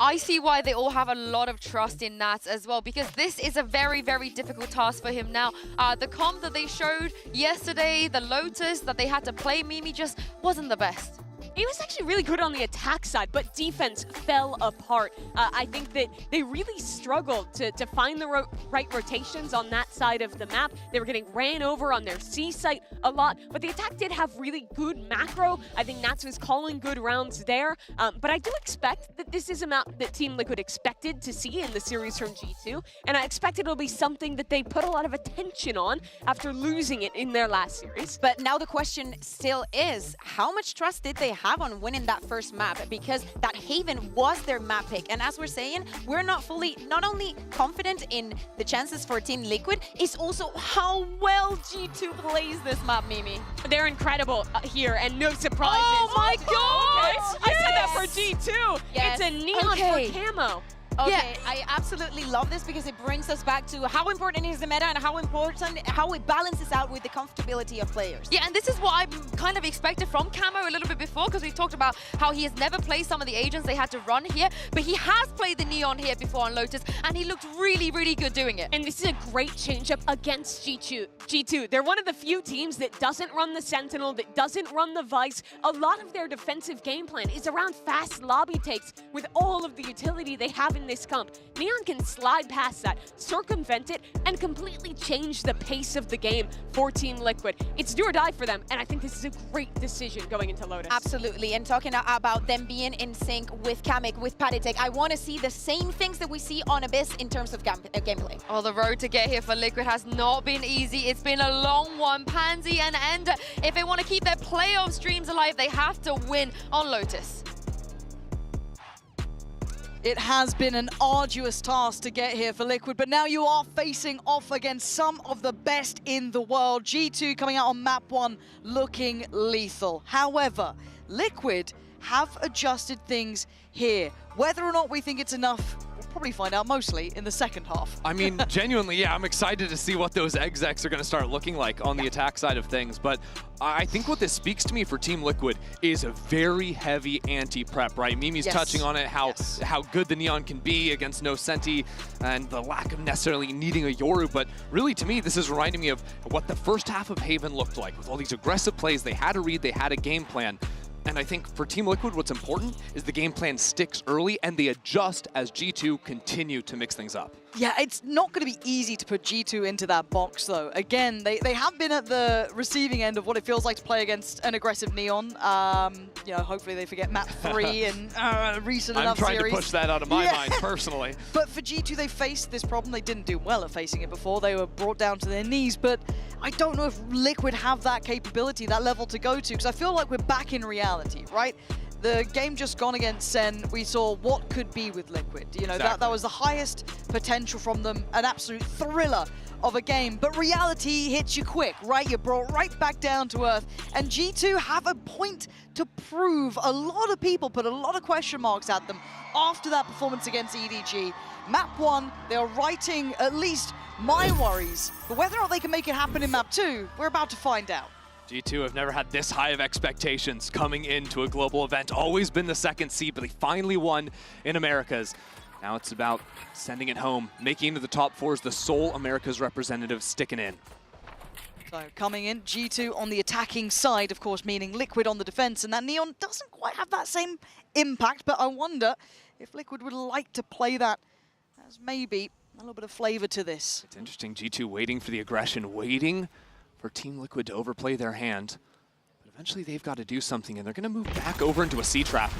I see why they all have a lot of trust in Nats as well, because this is a very, very difficult task for him now. The comp that they showed yesterday, the Lotus that they had to play Mimi, just wasn't the best. He was actually really good on the attack side, but defense fell apart. I think that they really struggled to find the right rotations on that side of the map. They were getting ran over on their C site a lot, but the attack did have really good macro. I think Nats was calling good rounds there, but I do expect that this is a map that Team Liquid expected to see in the series from G2, and I expect it'll be something that they put a lot of attention on after losing it in their last series. But now the question still is, how much trust did they have on winning that first map? Because that Haven was their map pick, and as we're saying, we're not only confident in the chances for Team Liquid, it's also how well G2 plays this map, Mimi. They're incredible here, and no surprises. Oh my god! Okay. I said that for G2. Yes. It's a neon for camo. Okay, Yeah. I absolutely love this because it brings us back to how important is the meta and how it balances out with the comfortability of players. Yeah, and this is what I kind of expected from Camo a little bit before, because we've talked about how he has never played some of the agents they had to run here, but he has played the Neon here before on Lotus, and he looked really, really good doing it. And this is a great changeup against G2. They're one of the few teams that doesn't run the Sentinel, that doesn't run the Vice. A lot of their defensive game plan is around fast lobby takes with all of the utility they have in this comp. Neon can slide past that, circumvent it, and completely change the pace of the game for Team Liquid. It's do or die for them, and I think this is a great decision going into Lotus. Absolutely, and talking about them being in sync with Kamek, with Patitek, I want to see the same things that we see on Abyss in terms of gameplay. Oh, the road to get here for Liquid has not been easy. It's been a long one. Pansy and Ender, if they want to keep their playoff streams alive, they have to win on Lotus. It has been an arduous task to get here for Liquid, but now you are facing off against some of the best in the world. G2 coming out on map 1 looking lethal. However, Liquid have adjusted things here. Whether or not we think it's enough, we'll probably find out mostly in the second half. I mean, genuinely, yeah, I'm excited to see what those execs are going to start looking like on the attack side of things. But I think what this speaks to me for Team Liquid is a very heavy anti-prep, right? Mimi's touching on it, how good the Neon can be against no Senti and the lack of necessarily needing a Yoru. But really, to me, this is reminding me of what the first half of Haven looked like with all these aggressive plays. They had a read, they had a game plan. And I think for Team Liquid, what's important is the game plan sticks early and they adjust as G2 continue to mix things up. Yeah, it's not going to be easy to put G2 into that box, though. Again, they have been at the receiving end of what it feels like to play against an aggressive Neon. You know, hopefully they forget map 3 and recent enough series. I'm trying to push that out of my mind, personally. But for G2, they faced this problem. They didn't do well at facing it before. They were brought down to their knees, but I don't know if Liquid have that capability, that level to go to, because I feel like we're back in reality, right? The game just gone against Sen, we saw what could be with Liquid. You know, that was the highest potential from them, an absolute thriller of a game. But reality hits you quick, right? You're brought right back down to earth. And G2 have a point to prove. A lot of people put a lot of question marks at them after that performance against EDG. Map 1, they are writing at least my worries. But whether or not they can make it happen in map 2, we're about to find out. G2 have never had this high of expectations coming into a global event. Always been the second seed, but they finally won in Americas. Now it's about sending it home. Making it into the top 4 is the sole Americas representative sticking in. So coming in, G2 on the attacking side, of course, meaning Liquid on the defense. And that Neon doesn't quite have that same impact, but I wonder if Liquid would like to play that as maybe a little bit of flavor to this. It's interesting, G2 waiting for the aggression, waiting for Team Liquid to overplay their hand. But eventually they've got to do something, and they're going to move back over into a C-trap.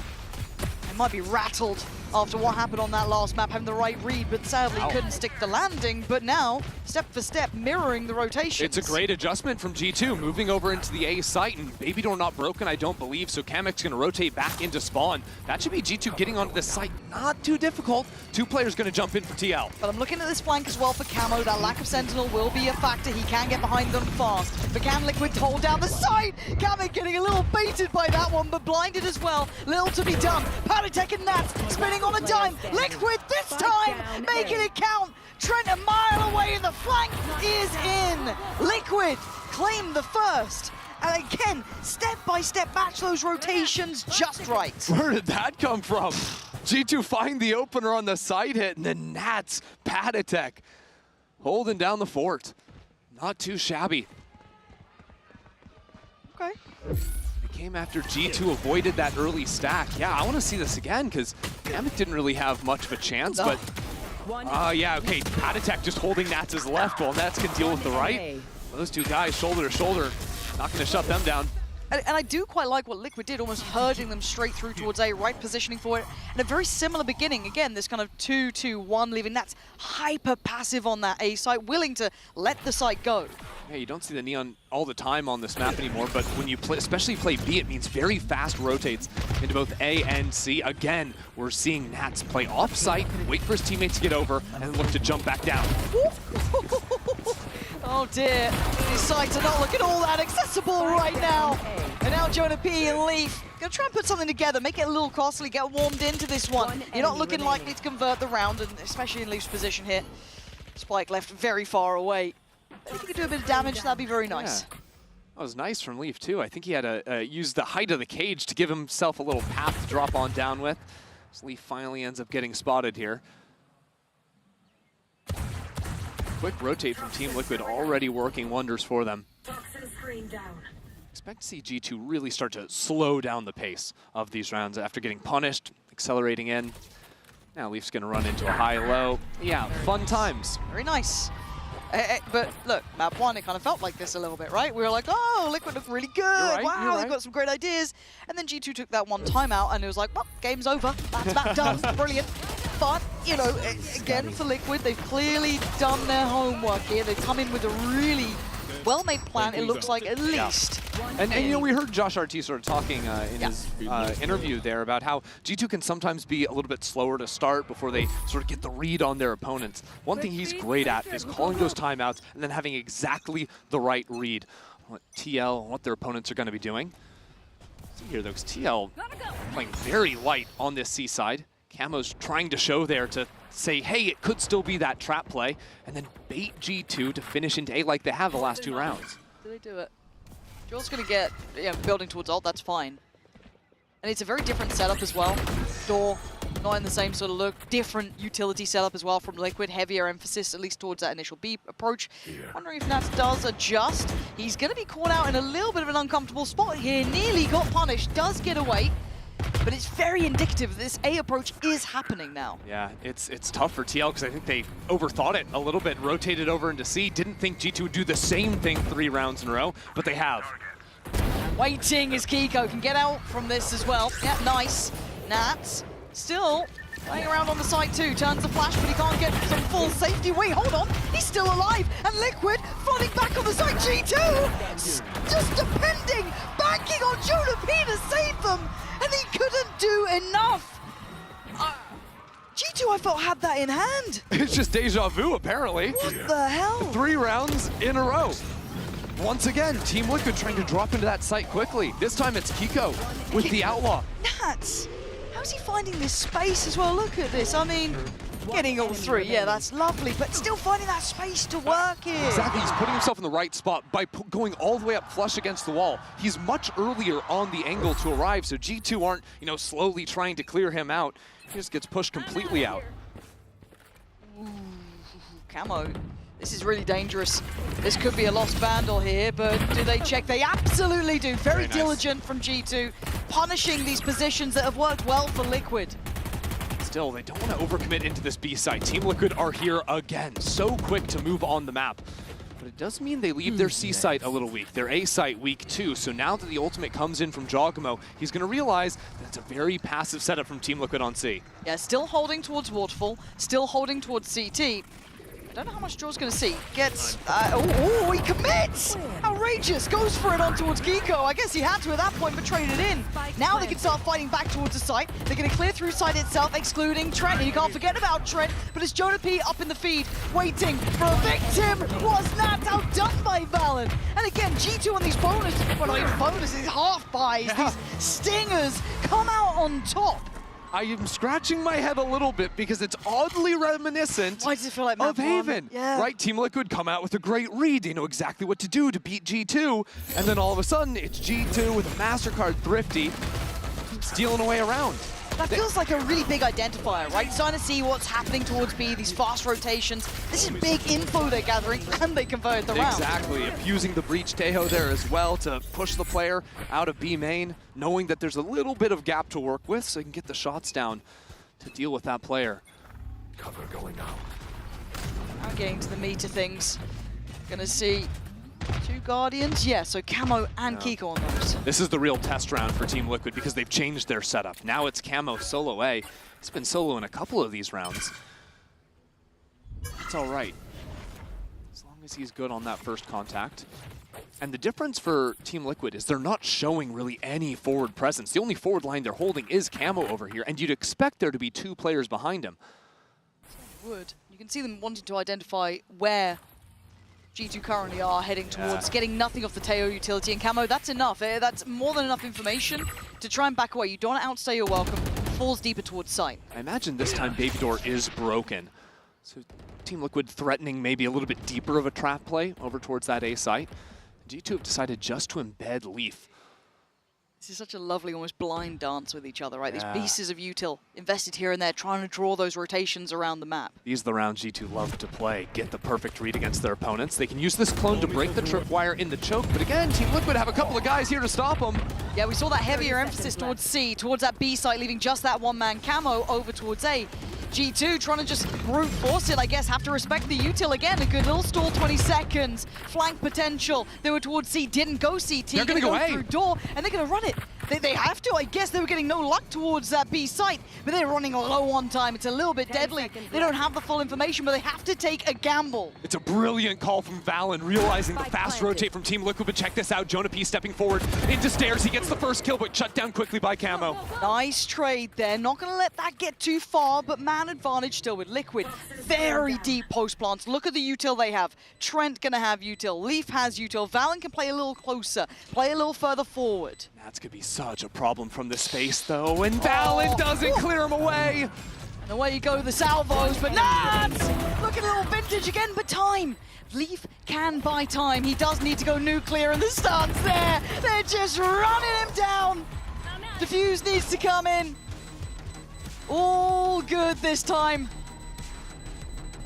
They might be rattled after what happened on that last map, having the right read, but sadly couldn't stick the landing. But now, step for step, mirroring the rotations. It's a great adjustment from G2, moving over into the A site, and Baby Door not broken, I don't believe, so Kamek's going to rotate back into spawn. That should be G2 getting onto this site. Not too difficult. 2 players going to jump in for TL. But I'm looking at this flank as well for Camo. That lack of Sentinel will be a factor. He can get behind them fast. But can Liquid hold down the site? Kamek getting a little baited by that one, but blinded as well. Little to be done. Paratech and Nats spinning on a dime. Liquid this time, making it count. Trent a mile away and the flank is in. Liquid claim the first. And again, step by step, match those rotations just right. Where did that come from? G2 find the opener on the side hit, and then Nats, Paratech, holding down the fort. Not too shabby. Okay. Came after G2, avoided that early stack. Yeah, I want to see this again because Kamek didn't really have much of a chance, but yeah, okay, Paratech just holding Nats' left while Nats can deal with the right. Those 2 guys shoulder to shoulder, not going to shut them down. And I do quite like what Liquid did, almost herding them straight through towards A, right positioning for it. And a very similar beginning. Again, this kind of 2-2-1, leaving Nats hyper passive on that A site, willing to let the site go. Yeah, you don't see the Neon all the time on this map anymore, but when you play, especially play B, it means very fast rotates into both A and C. Again, we're seeing Nats play off-site, wait for his teammate to get over, and look to jump back down. Oh dear, these sites are not looking all that accessible right now. And now Jonah P and Leaf gonna try and put something together, make it a little costly, get warmed into this one. You're not looking likely to convert the round, and especially in Leaf's position here. Spike left very far away. If you could do a bit of damage, that'd be very nice. Yeah. That was nice from Leaf too. I think he had to use the height of the cage to give himself a little path to drop on down with. So Leaf finally ends up getting spotted here. Quick rotate from Team Liquid, already working wonders for them. Expect to see G2 really start to slow down the pace of these rounds after getting punished, accelerating in. Now Leaf's going to run into a high-low. Yeah, fun times. Very nice. But look, map 1, it kind of felt like this a little bit, right? We were like, oh, Liquid look really good. Wow, they've got some great ideas. And then G2 took that one timeout, and it was like, well, game's over. That's map done. Brilliant. But, you know, again, for Liquid, they've clearly done their homework here. They've come in with a really well-made plan, it looks like, at least. And you know, we heard Josh RT sort of talking in his interview there about how G2 can sometimes be a little bit slower to start before they sort of get the read on their opponents. One thing he's great at is calling those timeouts and then having exactly the right read on what TL and what their opponents are going to be doing. See here, though, TL playing very light on this C side. Camo's trying to show there to say, hey, it could still be that trap play, and then bait G2 to finish into A like they have the last 2 rounds. Do they do it? Joel's going to get building towards ult, that's fine. And it's a very different setup as well. Door, not in the same sort of look. Different utility setup as well from Liquid. Heavier emphasis, at least towards that initial B approach. Wondering if Nats does adjust. He's going to be caught out in a little bit of an uncomfortable spot here. Nearly got punished, does get away. But it's very indicative this A approach is happening now. Yeah, it's tough for TL because I think they overthought it a little bit, rotated over into C. Didn't think G2 would do the same thing 3 rounds in a row, but they have. Waiting as Kiko can get out from this as well. Yeah, nice. Nats still playing around on the side too. Turns the flash, but he can't get some full safety. Wait, hold on. He's still alive. And Liquid flooding back on the side. G2 just depending, banking on Jonah P to save them. And he couldn't do enough. G2, I felt, had that in hand. It's just deja vu, apparently. What the hell? 3 rounds in a row. Once again, Team Liquid trying to drop into that site quickly. This time it's Kiko with the Outlaw. Nats, how's he finding this space as well? Look at this. I mean, getting all 3, yeah, that's lovely, but still finding that space to work here. Exactly, he's putting himself in the right spot by going all the way up flush against the wall. He's much earlier on the angle to arrive, so G2 aren't, you know, slowly trying to clear him out. He just gets pushed completely out. Ooh, Camo, this is really dangerous. This could be a lost Vandal here, but do they check? They absolutely do. Very diligent from G2, punishing these positions that have worked well for Liquid. Still, they don't want to overcommit into this B site. Team Liquid are here again, so quick to move on the map. But it does mean they leave their C site a little weak, their A site weak too. So now that the ultimate comes in from Jogamo, he's going to realize that it's a very passive setup from Team Liquid on C. Yeah, still holding towards Waterfall, still holding towards CT. I don't know how much Jaw's going to see. Gets, oh, he commits! Outrageous, goes for it on towards Kiko. I guess he had to at that point, but traded it in. Now they can start fighting back towards the site. They're going to clear through site itself, excluding Trent. You can't forget about Trent, but it's Jonah P up in the feed, waiting for a victim. Was not outdone by Valen. And again, G2 on these bonuses, well, not even bonuses, half buys, these stingers come out on top. I am scratching my head a little bit because it's oddly reminiscent Why does it feel like of Haven. Yeah. Right, Team Liquid come out with a great read. They know exactly what to do to beat G2. And then all of a sudden, it's G2 with a MasterCard Thrifty stealing away around. That feels like a really big identifier, right? Starting to see what's happening towards B, these fast rotations. This is big info they're gathering, and they converted the round. Exactly, abusing the breach Tejo there as well to push the player out of B main, knowing that there's a little bit of gap to work with so they can get the shots down to deal with that player. Cover going out. Now getting to the meat of things. Gonna see 2 Guardians, yeah, so Camo and Kiko on those. This is the real test round for Team Liquid because they've changed their setup. Now it's Camo solo A. He's been solo in a couple of these rounds. It's all right, as long as he's good on that first contact. And the difference for Team Liquid is they're not showing really any forward presence. The only forward line they're holding is Camo over here, and you'd expect there to be 2 players behind him. Would. You can see them wanting to identify where G2 currently are heading towards, getting nothing off the Teo utility, and Camo, that's enough. That's more than enough information to try and back away. You don't want to outstay your welcome. Falls deeper towards site. I imagine this time Baby Door is broken. So Team Liquid threatening maybe a little bit deeper of a trap play over towards that A site. G2 have decided just to embed Leaf. This is such a lovely, almost blind dance with each other, right? These pieces of util invested here and there, trying to draw those rotations around the map. These are the rounds G2 love to play. Get the perfect read against their opponents. They can use this clone to break the tripwire in the choke, but again, Team Liquid have a couple of guys here to stop them. Yeah, we saw that heavier emphasis towards C, towards that B site, leaving just that one-man Camo over towards A. G2 trying to just brute force it, I guess. Have to respect the util again. A good little stall, 20 seconds. Flank potential. They were towards C, didn't go CT. They're gonna go A. through door, and they're gonna run it. They have to. I guess they were getting no luck towards that B site, but they're running low on time. It's a little bit deadly. They don't have the full information, but they have to take a gamble. It's a brilliant call from Valen, realizing the fast rotate from Team Liquid, but check this out. Jonah P stepping forward into stairs. He gets the first kill, but shut down quickly by Camo. Nice trade there. Not going to let that get too far, but man advantage still with Liquid. Very deep post plants. Look at the util they have. Trent going to have util. Leaf has util. Valen can play a little closer, play a little further forward. That's going to be such a problem from this space, though, and Valen doesn't clear him away. And away you go, the salvos, but Nats! Look at a little vintage again, but time. Leaf can buy time. He does need to go nuclear, and the stun's there. They're just running him down. Diffuse needs to come in. All good this time.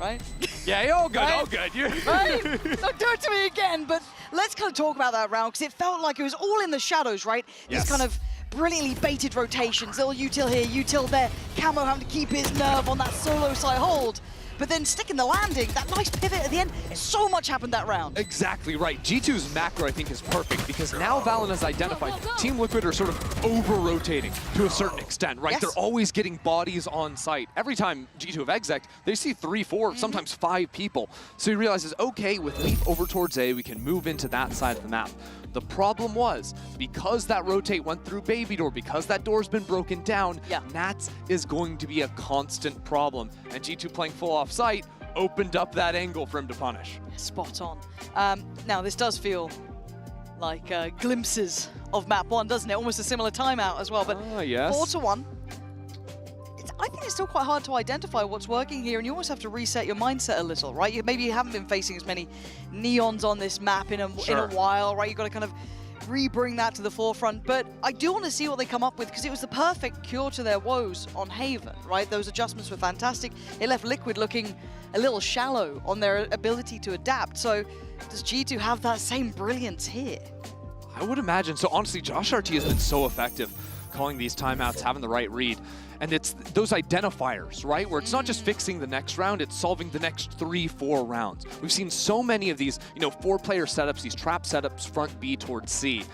Right? Yeah, all good, Right? all good. Right? Don't do it to me again, but let's kind of talk about that round, because it felt like it was all in the shadows, right? Yes. These kind of brilliantly baited rotations, little util here, util there, Camo having to keep his nerve on that solo side hold, but then sticking the landing, that nice pivot at the end, so much happened that round. Exactly right. G2's macro, I think, is perfect because now Valen has identified Team Liquid are sort of over-rotating to a certain extent, right? Yes. They're always getting bodies on site. Every time G2 have exec, they see 3, 4, sometimes 5 people. So he realizes, okay, with Leaf over towards A, we can move into that side of the map. The problem was, because that rotate went through Baby Door, because that door's been broken down, Nats is going to be a constant problem. And G2 playing full off-site opened up that angle for him to punish. Spot on. Now, this does feel like glimpses of map 1, doesn't it? Almost a similar timeout as well, but yes. 4-1. I think it's still quite hard to identify what's working here, and you almost have to reset your mindset a little, right? Maybe you haven't been facing as many neons on this map in a while, right? You've got to kind of re-bring that to the forefront, but I do want to see what they come up with, because it was the perfect cure to their woes on Haven, right? Those adjustments were fantastic. It left Liquid looking a little shallow on their ability to adapt, so does G2 have that same brilliance here? I would imagine. So honestly, Josh RT has been so effective calling these timeouts, having the right read. And it's those identifiers, right? Where it's not just fixing the next round, it's solving the next 3, 4 rounds. We've seen so many of these, 4-player setups, these trap setups, front B towards C.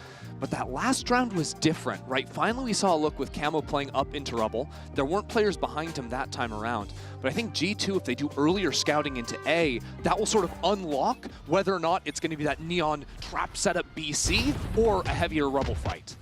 But that last round was different, right? Finally, we saw a look with Camo playing up into Rubble. There weren't players behind him that time around. But I think G2, if they do earlier scouting into A, that will sort of unlock whether or not it's going to be that neon trap setup BC or a heavier Rubble fight.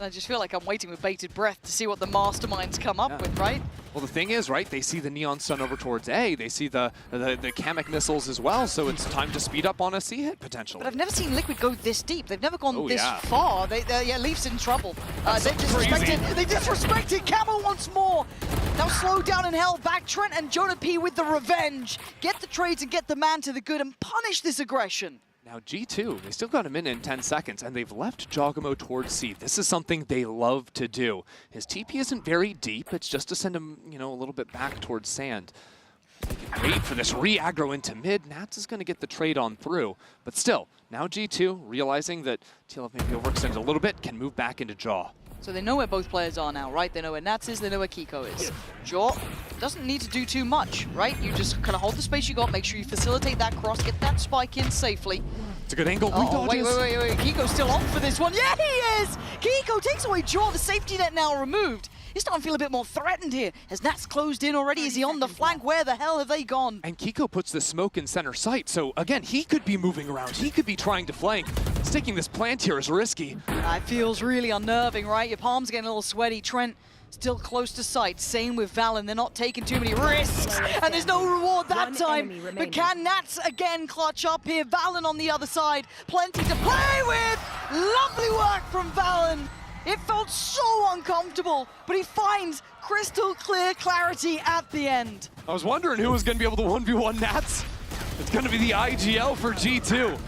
And I just feel like I'm waiting with bated breath to see what the masterminds come up with, right? Well, the thing is, right, they see the Neon Sun over towards A, they see the Kamek missiles as well, so it's time to speed up on a C hit, potentially. But I've never seen Liquid go this deep. They've never gone this far. Leaf's in trouble. They disrespected Camo once more. Now slow down and held back. Trent and Jonah P with the revenge. Get the trades and get the man to the good and punish this aggression. Now G2, they still got a minute and 10 seconds, and they've left Jogamo towards C. This is something they love to do. His TP isn't very deep, it's just to send him, a little bit back towards sand. Wait for this re-aggro into mid. Nats is going to get the trade on through, but still, now G2, realizing that TLF maybe overextended a little bit, can move back into Jaw. So they know where both players are now, right? They know where Nats is, they know where Kiko is. Jaw doesn't need to do too much, right? You just kind of hold the space you got, make sure you facilitate that cross, get that spike in safely. It's a good angle. Wait. Kiko's still on for this one. Yeah, he is! Kiko takes away Jaw, the safety net now removed. He's starting to feel a bit more threatened here. Has Nats closed in already? Is he on the flank? Where the hell have they gone? And Kiko puts the smoke in center sight, so again, he could be moving around. He could be trying to flank. Sticking this plant here is risky. It feels really unnerving, right? Your palms getting a little sweaty. Trent still close to sight. Same with Valen. They're not taking too many risks. And there's no reward that time. But can Nats again clutch up here? Valen on the other side. Plenty to play with. Lovely work from Valen. It felt so uncomfortable, but he finds crystal clear clarity at the end. I was wondering who was going to be able to 1v1 Nats. It's going to be the IGL for G2.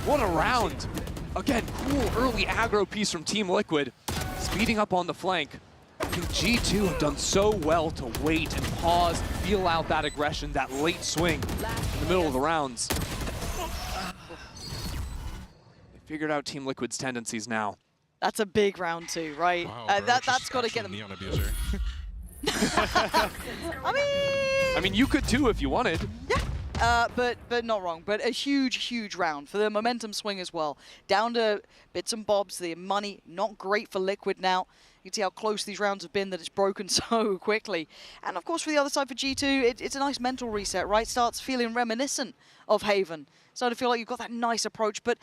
What a round. Again, cool early aggro piece from Team Liquid. Speeding up on the flank. I think G2 have done so well to wait and pause, feel out that aggression, that late swing in the middle of the rounds. They figured out Team Liquid's tendencies now. That's a big round 2, right? Wow, that's got to get them. Neon abuser. I mean, you could too if you wanted. But not wrong. But a huge round for the momentum swing as well. Down to bits and bobs. The money not great for Liquid now. You can see how close these rounds have been, that it's broken so quickly. And of course, for the other side for G2, it's a nice mental reset, right? Starts feeling reminiscent of Haven. Starting to feel like you've got that nice approach. But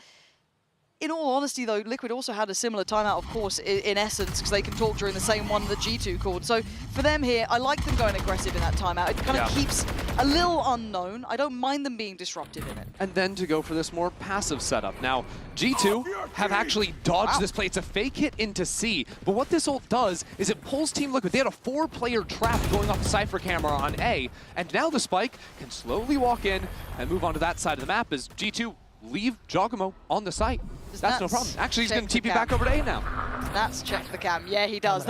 in all honesty, though, Liquid also had a similar timeout, of course, in essence, because they can talk during the same one that G2 called. So for them here, I like them going aggressive in that timeout. It kind of keeps a little unknown. I don't mind them being disruptive in it. And then to go for this more passive setup. Now, G2 have actually dodged this play. It's a fake hit into C. But what this ult does is it pulls Team Liquid. They had a 4-player trap going off the Cypher camera on A. And now the Spike can slowly walk in and move on to that side of the map as G2 leave Giacomo on the site. That's no problem. Actually, he's going to TP back over to A now. That's check the cam. Yeah, he does.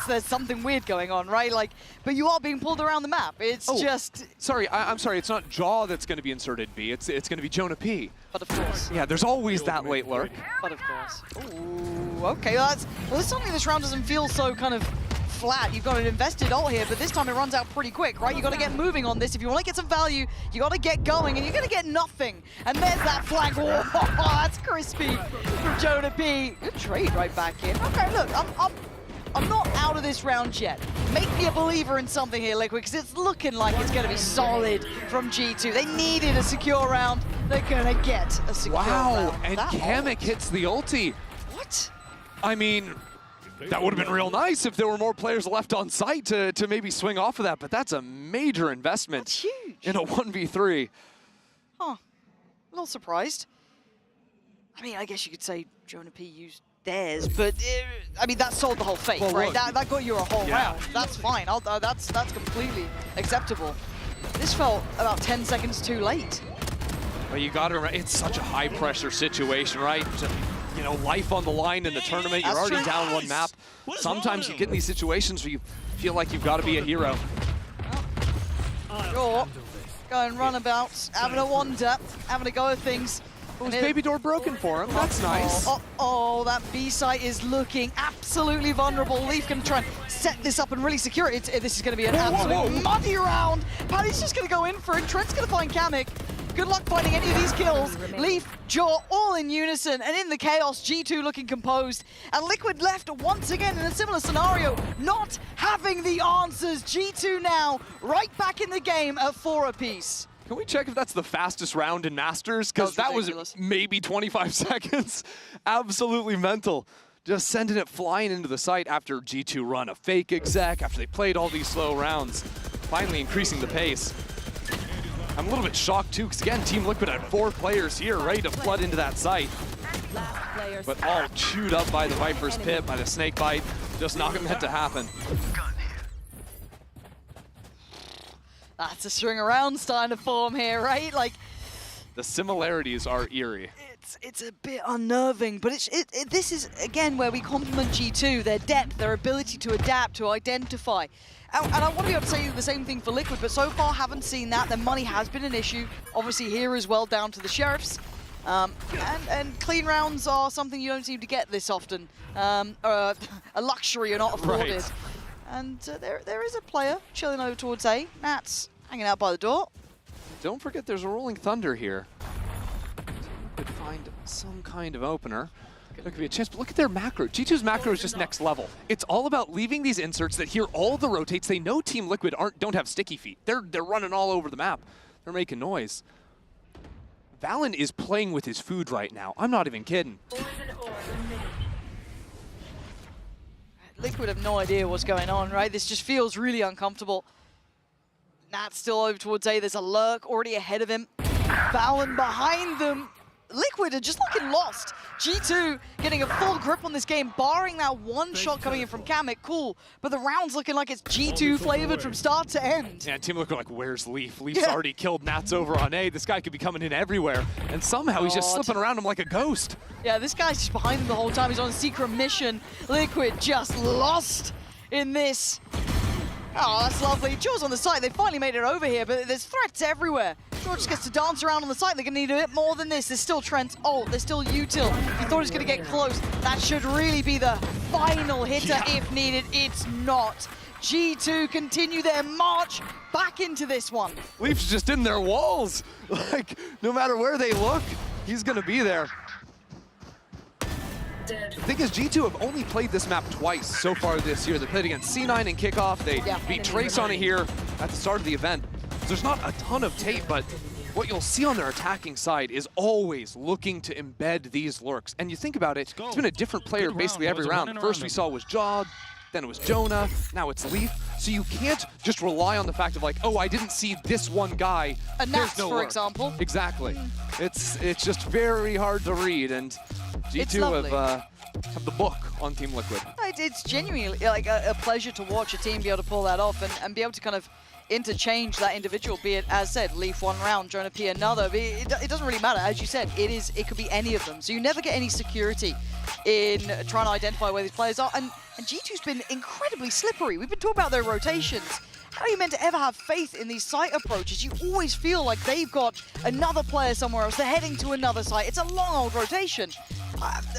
There's something weird going on, right? Like, but you are being pulled around the map. It's just... Sorry, I'm sorry. It's not Jaw that's going to be inserted B. It's going to be Jonah P. But of course. Yeah, there's always that late lurk. But of course. Ooh, okay. Well, suddenly this round doesn't feel so kind of flat. You've got an invested ult here, but this time it runs out pretty quick, right? You got to get moving on this. If you want to get some value, you got to get going, and you're going to get nothing. And there's that flank. Whoa, that's crispy from Jonah P. Good trade right back in. Okay, look, I'm not out of this round yet. Make me a believer in something here, Liquid, because it's looking like it's going to be solid from G2. They needed a secure round. They're going to get a secure round. Wow, and Kamek hits the ulti. What? I mean, that would have been real nice if there were more players left on site to maybe swing off of that, but that's a major investment. That's huge. In a 1v3. Huh. A little surprised. I mean, I guess you could say Jonah P used theirs, but I mean, that sold the whole fake, well, right? That got you a whole round. That's fine. That's completely acceptable. This felt about 10 seconds too late. Well, you got to. It's such a high-pressure situation, right? You know, life on the line in the tournament. You're already down one map. Sometimes you get in these situations where you feel like you've got to be a hero. Sure. Going runabouts, having a wander, having a go at things. Was baby door broken for him? That's nice. Oh, that B site is looking absolutely vulnerable. Leaf can try and set this up and really secure it. This is going to be an absolute muddy round. Paddy's just going to go in for it. Trent's going to find Kamek. Good luck finding any of these kills. Leaf, Jaw, all in unison, and in the chaos, G2 looking composed. And Liquid left once again in a similar scenario, not having the answers. G2 now right back in the game at 4 apiece. Can we check if that's the fastest round in Masters? Because that was maybe 25 seconds. Absolutely mental. Just sending it flying into the site after G2 run a fake exec, after they played all these slow rounds. Finally increasing the pace. I'm a little bit shocked too, because again, Team Liquid had 4 players here ready to flood into that site. But all chewed up by the Viper's Pit, by the snake bite. Just not meant to happen. That's a string around starting to form here, right? Like, the similarities are eerie. It's a bit unnerving, but this is, again, where we compliment G2, their depth, their ability to adapt, to identify. And I want to be able to say the same thing for Liquid, but so far haven't seen that. Their money has been an issue. Obviously here as well, down to the Sheriffs. And clean rounds are something you don't seem to get this often. A luxury you're not afforded. Right. And there is a player chilling over towards A. Nat's hanging out by the door. Don't forget there's a Rolling Thunder here. Could find some kind of opener. There could be a chance, but look at their macro. G2's macro is just next level. It's all about leaving these inserts that hear all the rotates. They know Team Liquid don't have sticky feet. They're running all over the map. They're making noise. Valen is playing with his food right now. I'm not even kidding. Liquid have no idea what's going on, right? This just feels really uncomfortable. Nat's still over towards A. There's a lurk already ahead of him. Valen behind them. Liquid are just looking lost. G2 getting a full grip on this game, barring that one shot coming in from Kamek. Cool, but the round's looking like it's G2 flavored from start to end. Yeah, Team Liquid like, where's Leaf? Leaf's already killed Nats over on A. This guy could be coming in everywhere, and somehow he's just slipping around him like a ghost. Yeah, this guy's just behind him the whole time. He's on a secret mission. Liquid just lost in this. Oh, that's lovely. Jaw's on the site. They finally made it over here, but there's threats everywhere. Jaw just gets to dance around on the site. They're going to need a bit more than this. There's still Trent's ult. There's still Util. If you thought he was going to get close, that should really be the final hitter if needed. It's not. G2 continue their march back into this one. Leaf's just in their walls. Like, no matter where they look, he's gonna be there. The thing is, G2 have only played this map twice so far this year. They played against C9 in kickoff. They beat Trace on it here at the start of the event. So there's not a ton of tape, but what you'll see on their attacking side is always looking to embed these lurks. And you think about it, it's been a different player basically every round. First we saw was Jod, then it was Jonah, now it's Leaf. So you can't just rely on the fact of like, oh, I didn't see this one guy. A Nats, no for lurk. example. Exactly. It's just very hard to read, and G2 have the book on Team Liquid. It's genuinely like a pleasure to watch a team be able to pull that off and be able to kind of interchange that individual, be it, as said, Leaf one round, Jonah P another. It doesn't really matter. As you said, it could be any of them. So you never get any security in trying to identify where these players are. And G2's been incredibly slippery. We've been talking about their rotations. How are you meant to ever have faith in these site approaches? You always feel like they've got another player somewhere else. They're heading to another site. It's a long old rotation.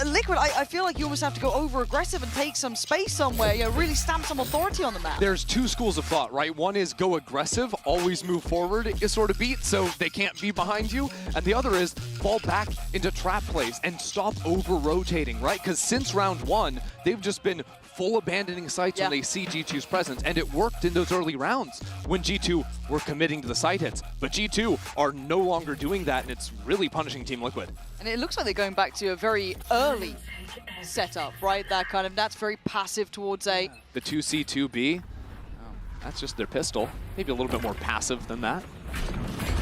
Liquid, I feel like you almost have to go over-aggressive and take some space somewhere, you know, really stamp some authority on the map. There's two schools of thought, right? One is go aggressive, always move forward, is sort of beat, so they can't be behind you. And the other is fall back into trap plays and stop over-rotating, right? Because since round one, they've just been full abandoning sites when they see G2's presence, and it worked in those early rounds when G2 were committing to the site hits. But G2 are no longer doing that, and it's really punishing Team Liquid. And it looks like they're going back to a very early setup, right? That kind of, that's very passive towards A. The 2C2B, that's just their pistol. Maybe a little bit more passive than that.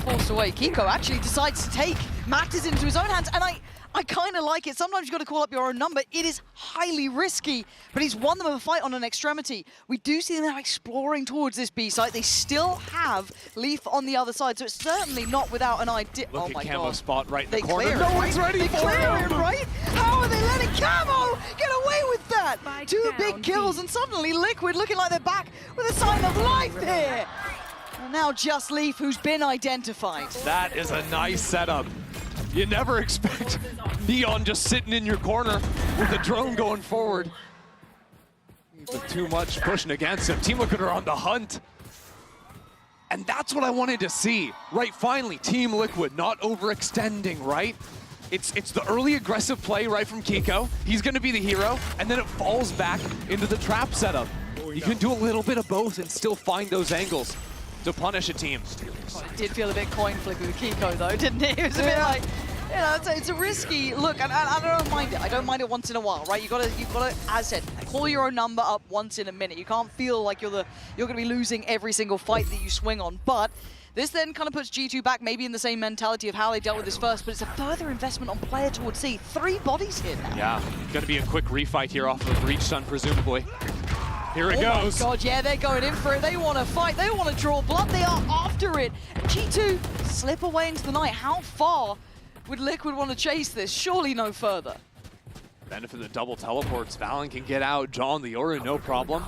Forced away. Kiko actually decides to take matters into his own hands, and I kind of like it. Sometimes you've got to call up your own number. It is highly risky, but he's won them a fight on an extremity. We do see them now exploring towards this B site. They still have Leaf on the other side, so it's certainly not without an idea. Look oh at my Camo God. spot right in the They corner. clear No it, one's right? ready They for clear him. it, right? How are they letting Camo get away with that? Two big kills, and suddenly Liquid looking like they're back with a sign of life here. And now just Leaf, who's been identified. That is a nice setup. You never expect Neon just sitting in your corner with a drone going forward. But too much pushing against him. Team Liquid are on the hunt. And that's what I wanted to see, right? Finally, Team Liquid not overextending, right? It's the early aggressive play right from Kiko. He's going to be the hero, and then it falls back into the trap setup. You can do a little bit of both and still find those angles to punish a team. Oh, it did feel a bit coin flip with Kiko though, didn't it? It was a bit like, you know, it's a risky look, and I don't mind it. I don't mind it once in a while, right? You've got to, as I said, call your own number up once in a minute. You can't feel like you're going to be losing every single fight that you swing on, but this then kind of puts G2 back maybe in the same mentality of how they dealt with this first, but it's a further investment on player towards C. 3 bodies here now. Yeah, going to be a quick refight here off of Breach Sun, presumably. Here it goes. Oh my God, yeah, they're going in for it. They want to fight. They want to draw blood. They are after it. G2 slip away into the night. How far would Liquid want to chase this? Surely no further. Benefit of the double teleports. Valen can get out. John the Yoru, no problem.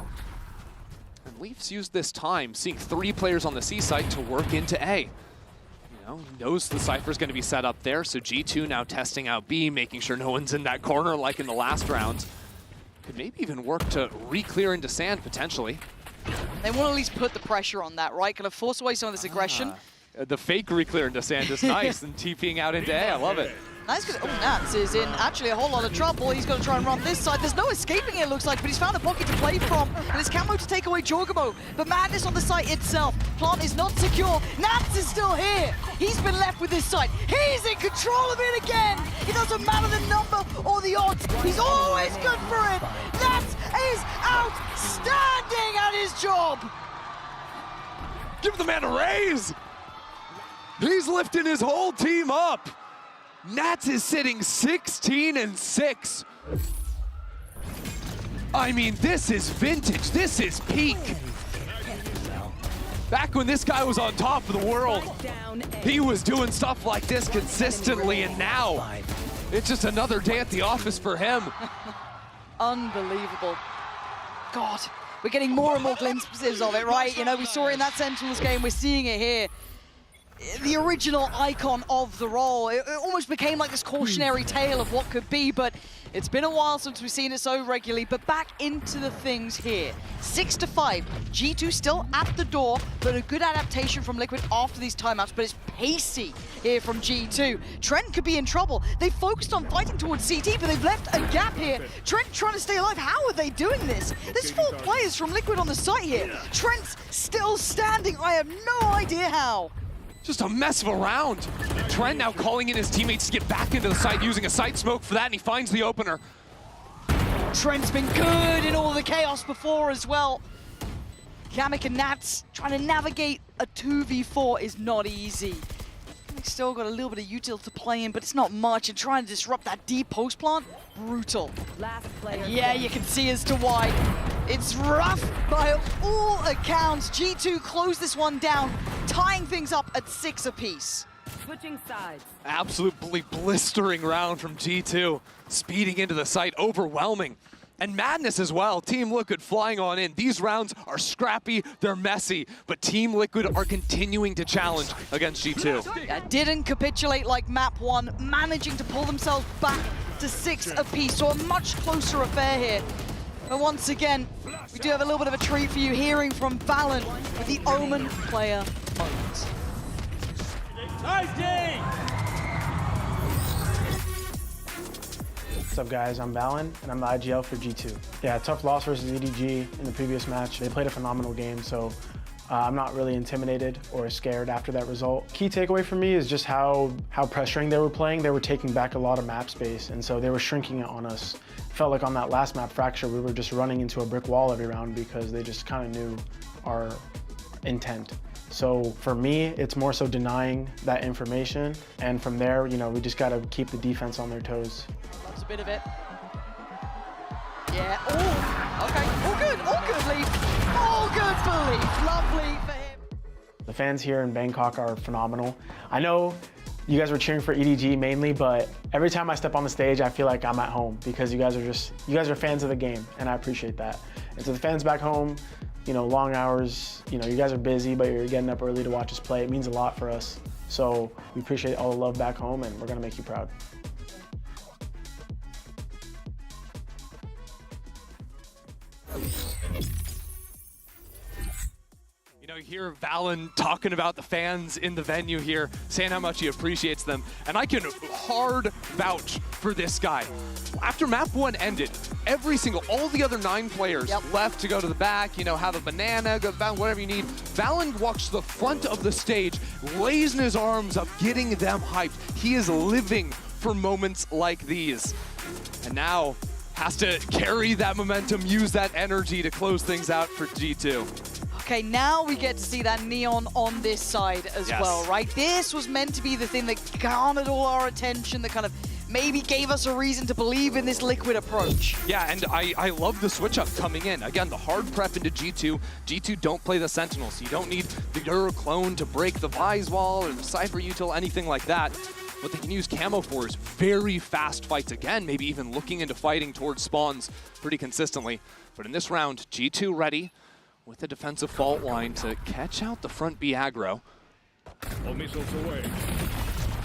And Leafs used this time, seeing 3 players on the C site to work into A. You know, he knows the Cypher's going to be set up there, so G2 now testing out B, making sure no one's in that corner like in the last round. Could maybe even work to re-clear into sand, potentially. They want to at least put the pressure on that, right? Kind of force away some of this aggression. The fake re-clear into sand is nice, and TPing out into A, I love it. Nice, because Nats is in actually a whole lot of trouble. He's going to try and run this side. There's no escaping it, looks like, but he's found a pocket to play from. And it's Camo to take away Jorgamo. But madness on the site itself. Plant is not secure. Nats is still here. He's been left with this site. He's in control of it again. It doesn't matter the number or the odds. He's always good for it. Nats is outstanding at his job. Give the man a raise. He's lifting his whole team up. Nats is sitting 16-6. I mean, this is vintage. This is peak. Back when this guy was on top of the world, he was doing stuff like this consistently, and now it's just another day at the office for him. Unbelievable. God, we're getting more and more glimpses of it, right? You know, we saw it in that Sentinels game. We're seeing it here. the original icon of the role. It almost became like this cautionary tale of what could be, but it's been a while since we've seen it so regularly. But back into the things here. 6-5. G2 still at the door, but a good adaptation from Liquid after these timeouts, but it's pacey here from G2. Trent could be in trouble. They focused on fighting towards CT, but they've left a gap here. Trent trying to stay alive. How are they doing this? There's 4 players from Liquid on the site here. Trent's still standing. I have no idea how. Just a mess of a round. Trent now calling in his teammates to get back into the site, using a site smoke for that, and he finds the opener. Trent's been good in all the chaos before as well. Kamek and Nats trying to navigate a 2v4 is not easy. Kamek's still got a little bit of util to play in, but it's not much, and trying to disrupt that deep post plant, brutal. Last player. Yeah, you can see as to why. It's rough by all accounts. G2 close this one down, tying things up at 6 apiece. Switching sides. Absolutely blistering round from G2. Speeding into the site, overwhelming. And madness as well. Team Liquid flying on in. These rounds are scrappy, they're messy, but Team Liquid are continuing to challenge against G2. Yeah, didn't capitulate like map 1, managing to pull themselves back to 6 apiece, so a much closer affair here. But once again, we do have a little bit of a treat for you, hearing from VALORANT with the Omen player moment. Nice day! What's up guys, I'm VALORANT and I'm the IGL for G2. Yeah, tough loss versus EDG in the previous match. They played a phenomenal game, so I'm not really intimidated or scared after that result. Key takeaway for me is just how pressuring they were playing. They were taking back a lot of map space, and so they were shrinking it on us. Felt like on that last map, Fracture, we were just running into a brick wall every round because they just kind of knew our intent. So for me, it's more so denying that information, and from there, you know, we just got to keep the defense on their toes. That's a bit of it. Yeah, oh, okay, all good, Leaf. All good for Leaf, lovely for him. The fans here in Bangkok are phenomenal. I know you guys were cheering for EDG mainly, but every time I step on the stage, I feel like I'm at home because you guys are fans of the game, and I appreciate that. And to the fans back home, you know, long hours, you know, you guys are busy, but you're getting up early to watch us play. It means a lot for us. So we appreciate all the love back home, and we're gonna make you proud. You know, you hear VALORANT talking about the fans in the venue here, saying how much he appreciates them, and I can hard vouch for this guy. After map 1 ended, all the other 9 players left to go to the back, you know, have a banana, go back, whatever you need. VALORANT walks to the front of the stage, raising his arms up, getting them hyped. He is living for moments like these. And now has to carry that momentum, use that energy to close things out for G2. Okay, now we get to see that neon on this side as well, right? This was meant to be the thing that garnered all our attention, that kind of maybe gave us a reason to believe in this Liquid approach. Yeah, and I love the switch up coming in. Again, the hard prep into G2. G2 don't play the Sentinel, so you don't need the Euro clone to break the Vise wall or the Cypher util, anything like that. What they can use Camo for is very fast fights again, maybe even looking into fighting towards spawns pretty consistently. But in this round, G2 ready with the defensive fault line to catch out the front B aggro. All missiles away.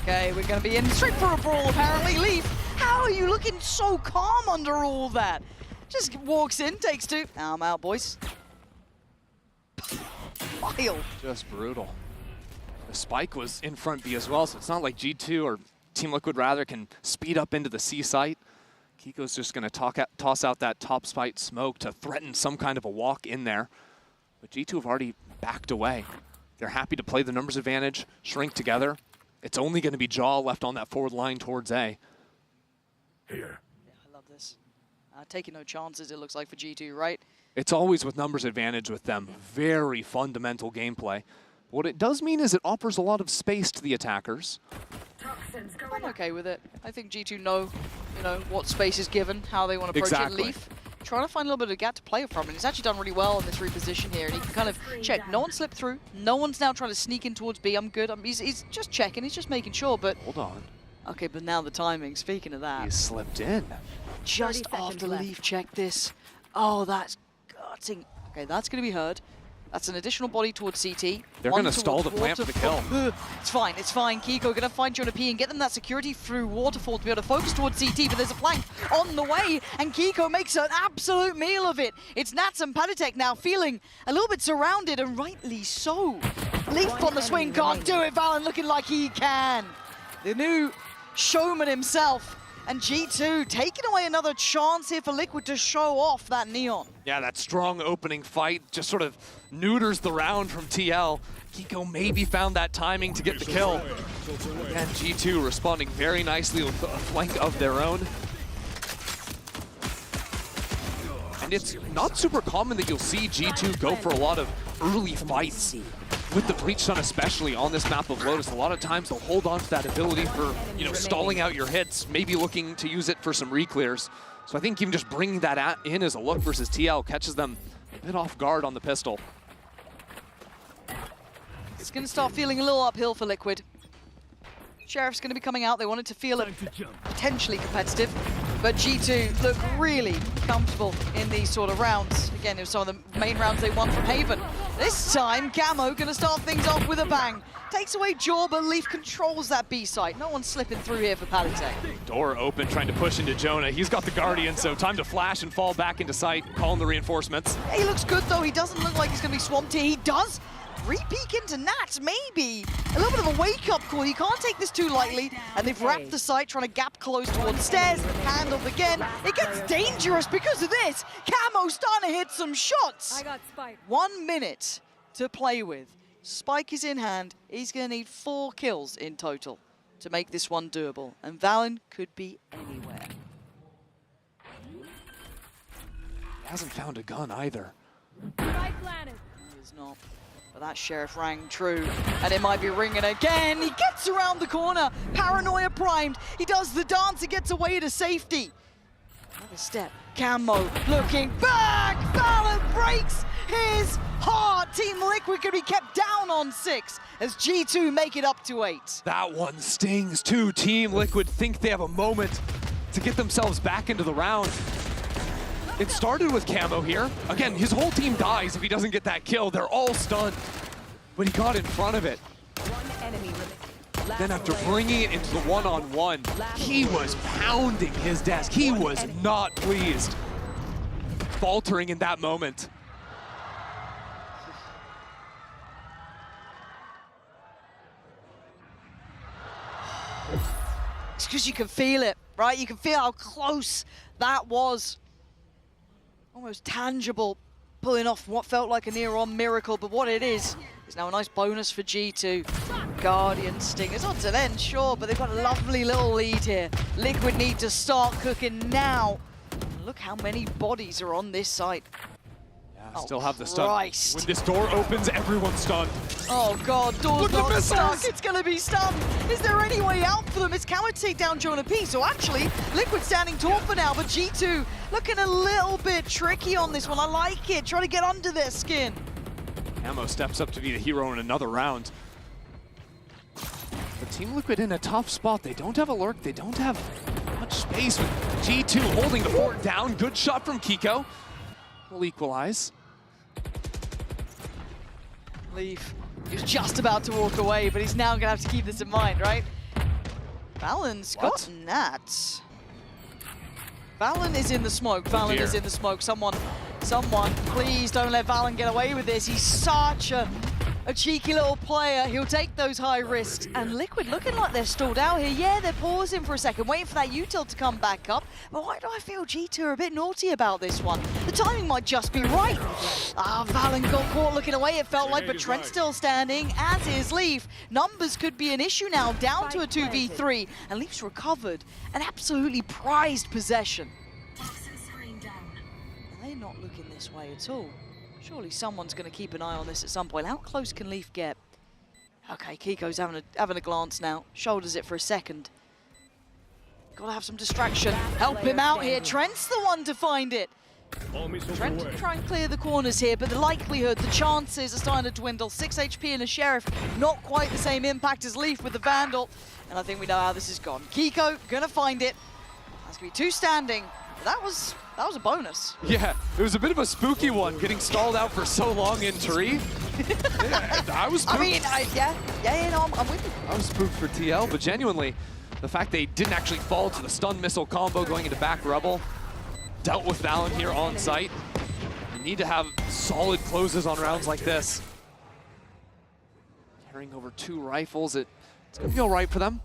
Okay, we're going to be in straight for a brawl, apparently. Leaf, how are you looking so calm under all that? Just walks in, takes 2. Now I'm out, boys. Wild. Just brutal. The spike was in front B as well, so it's not like G2 or Team Liquid rather can speed up into the C site. Kiko's just going to toss out that top spite smoke to threaten some kind of a walk in there. But G2 have already backed away. They're happy to play the numbers advantage, shrink together. It's only going to be Jaw left on that forward line towards A. Here. Yeah, I love this. Taking no chances, it looks like, for G2, right? It's always with numbers advantage with them. Very fundamental gameplay. What it does mean is it offers a lot of space to the attackers. I'm okay with it. I think G2 know, you know, what space is given, how they want to approach it. Leaf trying to find a little bit of a gap to play from, and he's actually done really well in this reposition here, and he can kind of check. No one slipped through. No one's now trying to sneak in towards B. I'm good. He's just checking. He's just making sure, but... Hold on. Okay, but now the timing. Speaking of that... He slipped in. Just after Leaf checked this. Oh, that's gutting. Okay, that's going to be heard. That's an additional body towards CT. They're going to stall the plant for the kill. It's fine, it's fine. Kiko going to find Jonah P and get them that security through Waterfall to be able to focus towards CT, but there's a flank on the way, and Kiko makes an absolute meal of it. It's Nats and Padatek now feeling a little bit surrounded, and rightly so. Leaf on the swing, can't do it. Valen looking like he can. The new showman himself. And G2 taking away another chance here for Liquid to show off that Neon. Yeah, that strong opening fight just sort of neuters the round from TL. Kiko maybe found that timing to get the kill. Again, G2 responding very nicely with a flank of their own. And it's not super common that you'll see G2 go for a lot of early fights. With the Breach Sun especially on this map of Lotus, a lot of times they'll hold on to that ability for, you know, stalling out your hits, maybe looking to use it for some re-clears. So I think even just bringing that in as a look versus TL catches them a bit off guard on the pistol. It's going to start feeling a little uphill for Liquid. Sheriff's going to be coming out. They wanted to feel it potentially competitive, but G2 look really comfortable in these sort of rounds. Again, it was some of the main rounds they won from Haven. This time, Camo going to start things off with a bang. Takes away Jaw, but Leaf controls that B site. No one's slipping through here for Palitek. Door open, trying to push into Jonah. He's got the Guardian, so time to flash and fall back into sight, calling the reinforcements. He looks good, though. He doesn't look like he's going to be swamped here. He does. Re-peek into Nats, maybe. A little bit of a wake-up call. You can't take this too lightly. And they've wrapped the site, trying to gap close towards stairs. Handled again. It gets dangerous because of this. Camo's starting to hit some shots. I got Spike. 1 minute to play with. Spike is in hand. He's going to need 4 kills in total to make this one doable. And Valen could be anywhere. He hasn't found a gun either. Spike planted. He is not. But that Sheriff rang true, and it might be ringing again. He gets around the corner, Paranoia primed. He does the dance, he gets away to safety. Another step, Camo looking back. Valen breaks his heart. Team Liquid can be kept down on 6 as G2 make it up to 8. That one stings too. Team Liquid think they have a moment to get themselves back into the round. It started with Camo here. Again, his whole team dies if he doesn't get that kill. They're all stunned. But he got in front of it. Then after bringing it into the one-on-one, he was pounding his desk. He was not pleased. Faltering in that moment. It's because you can feel it, right? You can feel how close that was. Almost tangible, pulling off what felt like a near-on miracle, but what it is now a nice bonus for G2. Guardian Stingers on to then, sure, but they've got a lovely little lead here. Liquid need to start cooking now. And look how many bodies are on this site. Yeah, still have the stun. Christ. When this door opens, everyone's stunned. Oh God, door's not stuck. It's gonna be stunned. Is there any way out for them? It's Camo to take down Jonah P. So actually, Liquid standing tall for now, but G2 looking a little bit tricky on this one. I like it, trying to get under their skin. Camo steps up to be the hero in another round. But Team Liquid in a tough spot. They don't have a lurk, they don't have much space with G2 holding the fort down. Good shot from Kiko. Will equalize. Leaf, he was just about to walk away, but he's now gonna have to keep this in mind, right? Valen's got Nats. Valen is in the smoke. Valen is in the smoke. Someone, please don't let Valen get away with this. He's such a cheeky little player. He'll take those high risks. And Liquid looking like they're stalled out here. Yeah, they're pausing for a second, waiting for that util to come back up. But why do I feel G2 are a bit naughty about this one? The timing might just be right. Valen got caught looking away, it felt like, but Trent's still standing, as is Leaf. Numbers could be an issue now, down to a 2v3. And Leaf's recovered an absolutely prized possession. And they're not looking this way at all. Surely someone's going to keep an eye on this at some point. How close can Leaf get? Okay, Kiko's having a glance now. Shoulders it for a second. Got to have some distraction. Help him out here. Trent's the one to find it. Trent can try and clear the corners here, but the likelihood, the chances are starting to dwindle. 6 HP and a Sheriff, not quite the same impact as Leaf with the Vandal. And I think we know how this is gone. Kiko going to find it. That's going to be 2 standing. That was a bonus. Yeah, it was a bit of a spooky one, getting stalled out for so long in tree. Yeah, I was spooked. I mean, no, I'm with you. I was spooked for TL, but genuinely, the fact they didn't actually fall to the stun missile combo going into back rubble, dealt with Valen here on site. You need to have solid closes on rounds like this. Carrying over 2 rifles, it's gonna be all right for them.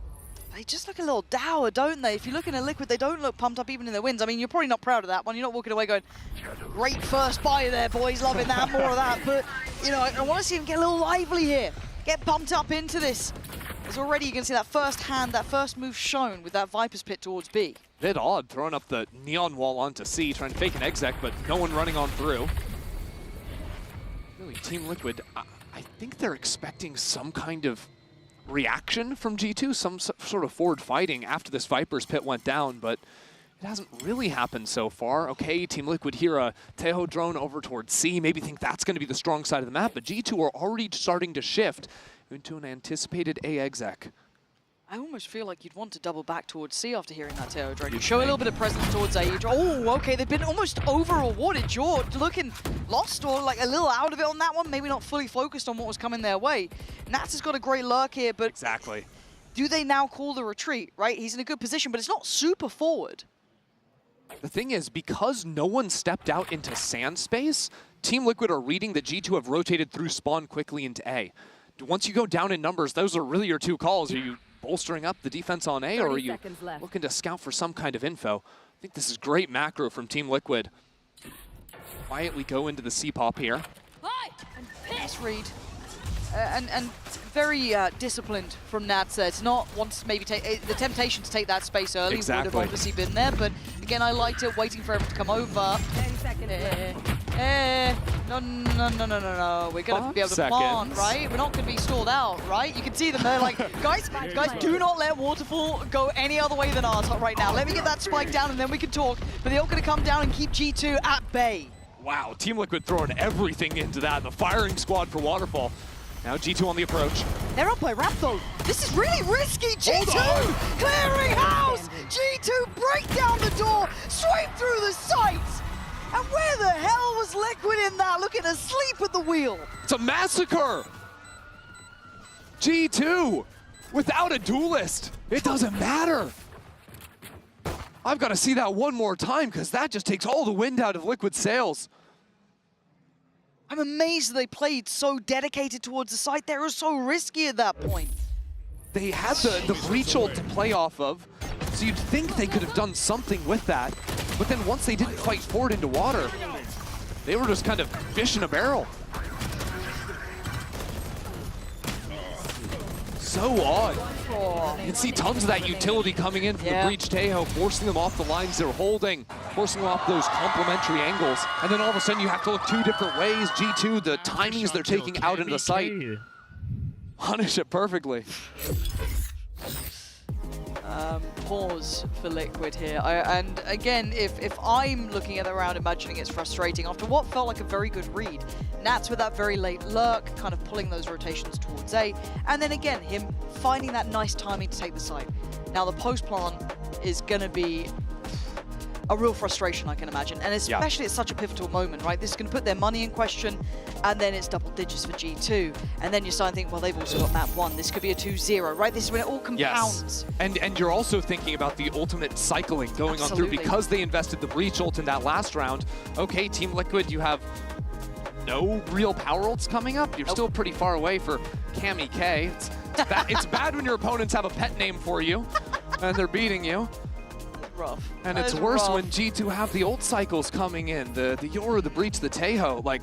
They just look a little dour, don't they? If you're looking at Liquid, they don't look pumped up even in their wins. I mean, you're probably not proud of that one. You're not walking away going, great first buy there, boys, loving that, more of that. But, you know, I want to see them get a little lively here. Get pumped up into this. Because already you can see that first hand, that first move shown with that Viper's Pit towards B. Bit odd, throwing up the neon wall onto C, trying to fake an exec, but no one running on through. Really, Team Liquid, I think they're expecting some kind of reaction from G2, some sort of forward fighting after this Viper's Pit went down, but it hasn't really happened so far. Okay, Team Liquid hear a Teho drone over towards C, maybe think that's going to be the strong side of the map, but G2 are already starting to shift into an anticipated A exec. I almost feel like you'd want to double back towards C after hearing that Teho drone. You show a little bit of presence towards A. Oh, okay, they've been almost over-awarded. George looking lost or like a little out of it on that one, maybe not fully focused on what was coming their way. Nats has got a great lurk here, but exactly. Do they now call the retreat, right? He's in a good position, but it's not super forward. The thing is, because no one stepped out into sand space, Team Liquid are reading that G2 have rotated through spawn quickly into A. Once you go down in numbers, those are really your 2 calls. Are you bolstering up the defense on A, or are you looking to scout for some kind of info? I think this is great macro from Team Liquid. Quietly go into the C-pop here. Nice read. And very disciplined from Nats there. It's not once maybe the temptation to take that space early would have obviously been there, but again, I liked it, waiting for everyone to come over. 10 seconds No. We're going to be able to plant, right? We're not going to be stalled out, right? You can see them there like, guys, do not let Waterfall go any other way than ours right now. Let me get that spike down and then we can talk, but they're all going to come down and keep G2 at bay. Wow, Team Liquid throwing everything into that. The firing squad for Waterfall. Now G2 on the approach. They're up by ramp though. This is really risky. G2 clearing house. G2 break down the door, sweep through the sights. And where the hell was Liquid in that? Looking asleep at the wheel. It's a massacre. G2 without a duelist. It doesn't matter. I've got to see that one more time because that just takes all the wind out of Liquid's sails. I'm amazed that they played so dedicated towards the site. They were so risky at that point. They had the breach ult to play off of, so you'd think they could have done something with that. But then once they didn't fight forward into water, they were just kind of fish in a barrel. So odd. You can see tons of that utility coming in from the breach Teho, forcing them off the lines they're holding, forcing them off those complementary angles. And then all of a sudden you have to look 2 different ways. G2, the timings they're taking out into the site, punish it perfectly. Pause for Liquid here. And again, if I'm looking at the round imagining it's frustrating, after what felt like a very good read, Nats with that very late lurk, kind of pulling those rotations towards A, and then again, him finding that nice timing to take the site. Now the post plan is going to be a real frustration, I can imagine, and especially at such a pivotal moment, right? This is going to put their money in question, and then it's double digits for G2, and then you're starting to think, well, they've also got map 1, this could be a 2-0, right? This is when it all compounds. Yes. And you're also thinking about the ultimate cycling going on through because they invested the breach ult in that last round. Okay, Team Liquid, you have no real power ults coming up. You're still pretty far away for Cami K. It's bad when your opponents have a pet name for you, and they're beating you. Rough. And it's worse when G2 have the ult cycles coming in, the Yoru, the Breach, the Teho. Like,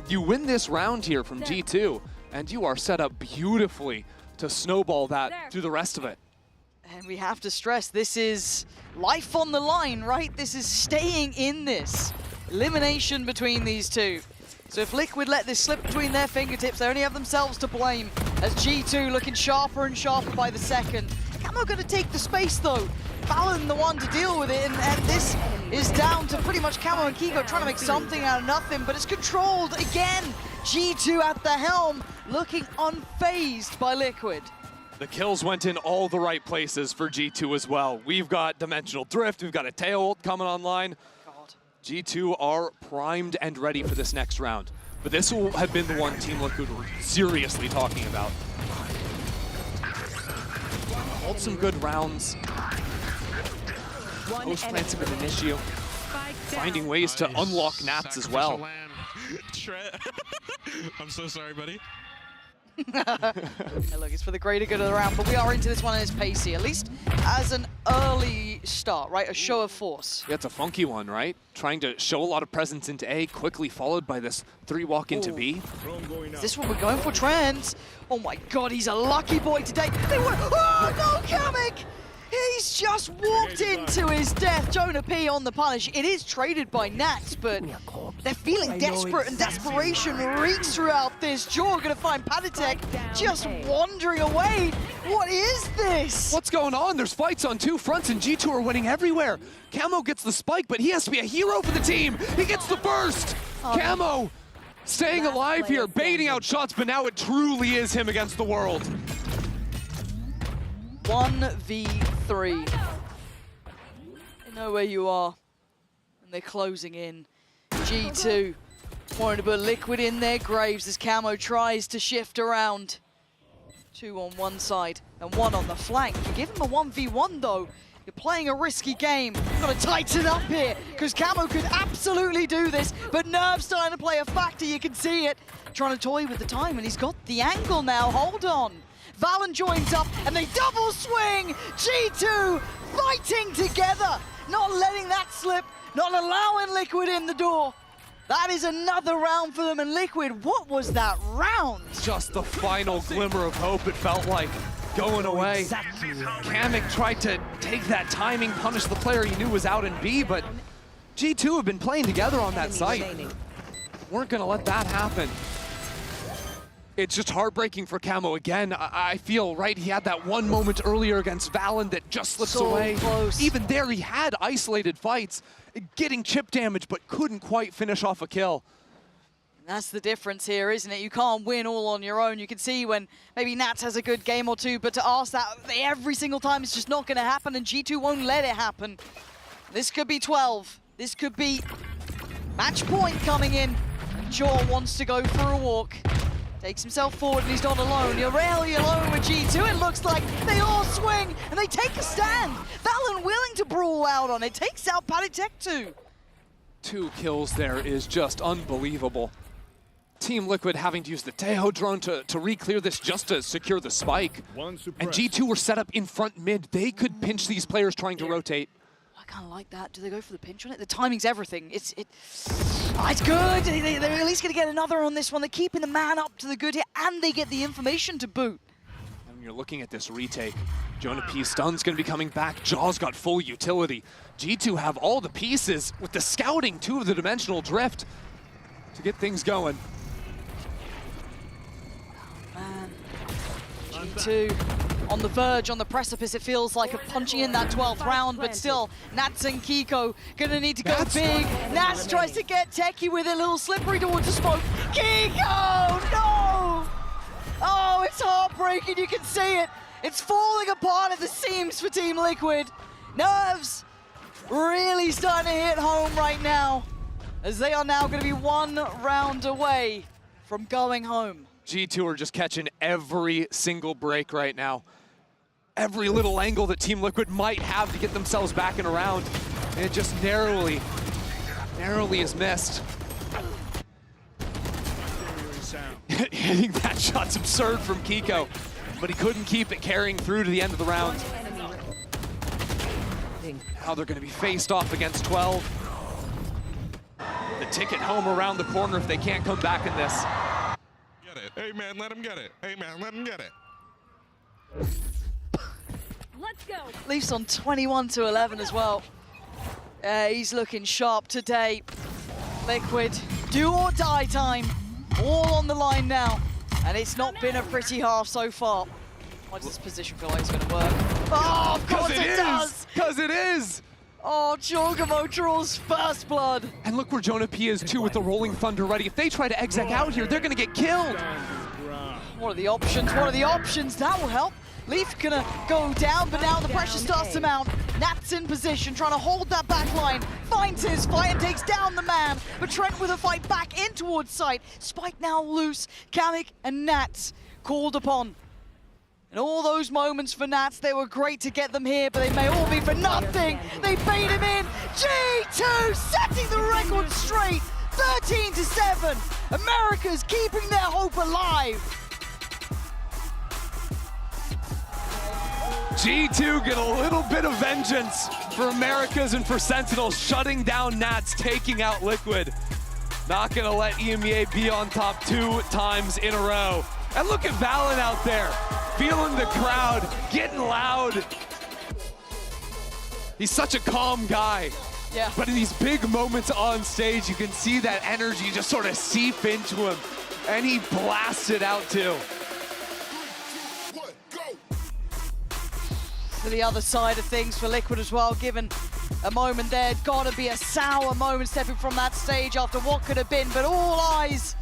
you win this round here from G2, and you are set up beautifully to snowball that through the rest of it. And we have to stress, this is life on the line, right? This is staying in this. Elimination between these two. So if Liquid let this slip between their fingertips, they only have themselves to blame, as G2 looking sharper and sharper by the second. Camo going to take the space though. Valen the one to deal with it, and this is down to pretty much Camo and Kiko trying to make something out of nothing, but it's controlled again. G2 at the helm, looking unfazed by Liquid. The kills went in all the right places for G2 as well. We've got Dimensional Drift, we've got a Teo ult coming online. G2 are primed and ready for this next round. But this will have been the one Team Liquid were seriously talking about. Hold some good rounds. Post-plants him in Initio. Finding ways to unlock naps as well. I'm so sorry, buddy. Hey, look, it's for the greater good of the round, but we are into this one and it's pacey, at least as an early start, right? A show of force. Yeah, it's a funky one, right? Trying to show a lot of presence into A, quickly followed by this 3-walk into B. Is this what we're going for, Trends? Oh my god, he's a lucky boy today. Oh no, Kamek! He's just walked into his death. Jonah P on the punish. It is traded by Nats, but they're feeling desperate, and desperation reeks throughout this. Jaw gonna find Panatek just wandering away. What is this? What's going on? There's fights on two fronts, and G2 are winning everywhere. Camo gets the spike, but he has to be a hero for the team. He gets the burst. Camo staying alive here, baiting out shots, but now it truly is him against the world. 1v3. They know where you are, and they're closing in. G2 wanting to put Liquid in their graves as Camo tries to shift around. 2 on one side and 1 on the flank. You give him a 1v1 though. You're playing a risky game. You've got to tighten up here because Camo could absolutely do this, but Nerve's starting to play a factor. You can see it. Trying to toy with the time, and he's got the angle now. Hold on. Valen joins up and they double swing. G2 fighting together, not letting that slip, not allowing Liquid in the door. That is another round for them, and Liquid, what was that round? Just the final glimmer of hope, it felt like, going away. Kamek tried to take that timing, punish the player he knew was out in B, but G2 have been playing together on that site. Weren't gonna let that happen. It's just heartbreaking for Camo again. I feel, right, he had that one moment earlier against Valen that just slips away. Close. Even there, he had isolated fights, getting chip damage, but couldn't quite finish off a kill. That's the difference here, isn't it? You can't win all on your own. You can see when maybe Nats has a good game or two, but to ask that every single time, it's just not going to happen, and G2 won't let it happen. This could be 12. This could be match point coming in. Jaw wants to go for a walk. Takes himself forward and he's not alone. You're rarely alone with G2. It looks like they all swing and they take a stand. Valen willing to brawl out on it. Takes out Panatek too. 2 kills there is just unbelievable. Team Liquid having to use the Tejo drone to re-clear this just to secure the spike. And G2 were set up in front mid. They could pinch these players trying to rotate. I kind of like that. Do they go for the pinch on it? The timing's everything. It's good. They're at least going to get another on this one. They're keeping the man up to the good here, and they get the information to boot. And when you're looking at this retake, Jonah P stun's going to be coming back. Jaw's got full utility. G2 have all the pieces with the scouting too of the Dimensional Drift to get things going. Man, G2 on the verge, on the precipice. It feels like a punching in that 12th round, but still, Nats and Kiko gonna need to go big. Nats tries to get techie with a little slippery towards the smoke. Kiko, no! Oh, it's heartbreaking, you can see it. It's falling apart at the seams for Team Liquid. Nerves really starting to hit home right now, as they are now gonna be 1 round away from going home. G2 are just catching every single break right now. Every little angle that Team Liquid might have to get themselves back in a round. And it just narrowly is missed. Hitting that shot's absurd from Kiko, but he couldn't keep it carrying through to the end of the round. Now they're gonna be faced off against 12. The ticket home around the corner if they can't come back in this. Get it. Hey man, let him get it. Hey man, let him get it. Let's go. Leafs on 21-11 as well. He's looking sharp today. Liquid, do or die time. All on the line now. And it's not been a pretty half so far. Why does this position feel like it's going to work? Oh, of course it does! Because it is! Oh, Chogamo draws first blood. And look where Jonah P is too with the Rolling Thunder ready. If they try to exec out here, they're going to get killed. What are the options? What are the options? That will help. Leaf gonna go down, but now the pressure starts to mount. Nat's in position, trying to hold that back line. Finds his fight and takes down the man. But Trent with a fight back in towards site. Spike now loose. Kamek and Nats called upon. And all those moments for Nats, they were great to get them here, but they may all be for nothing. They bait him in. G2 setting the record straight. 13-7. America's keeping their hope alive. G2 get a little bit of vengeance for Americas and for Sentinels, shutting down Nats, taking out Liquid. Not gonna let EMEA be on top 2 times in a row. And look at Valen out there, feeling the crowd, getting loud. He's such a calm guy. Yeah. But in these big moments on stage, you can see that energy just sort of seep into him. And he blasts it out too. To the other side of things for Liquid as well, given a moment there, gotta be a sour moment stepping from that stage after what could have been, but all eyes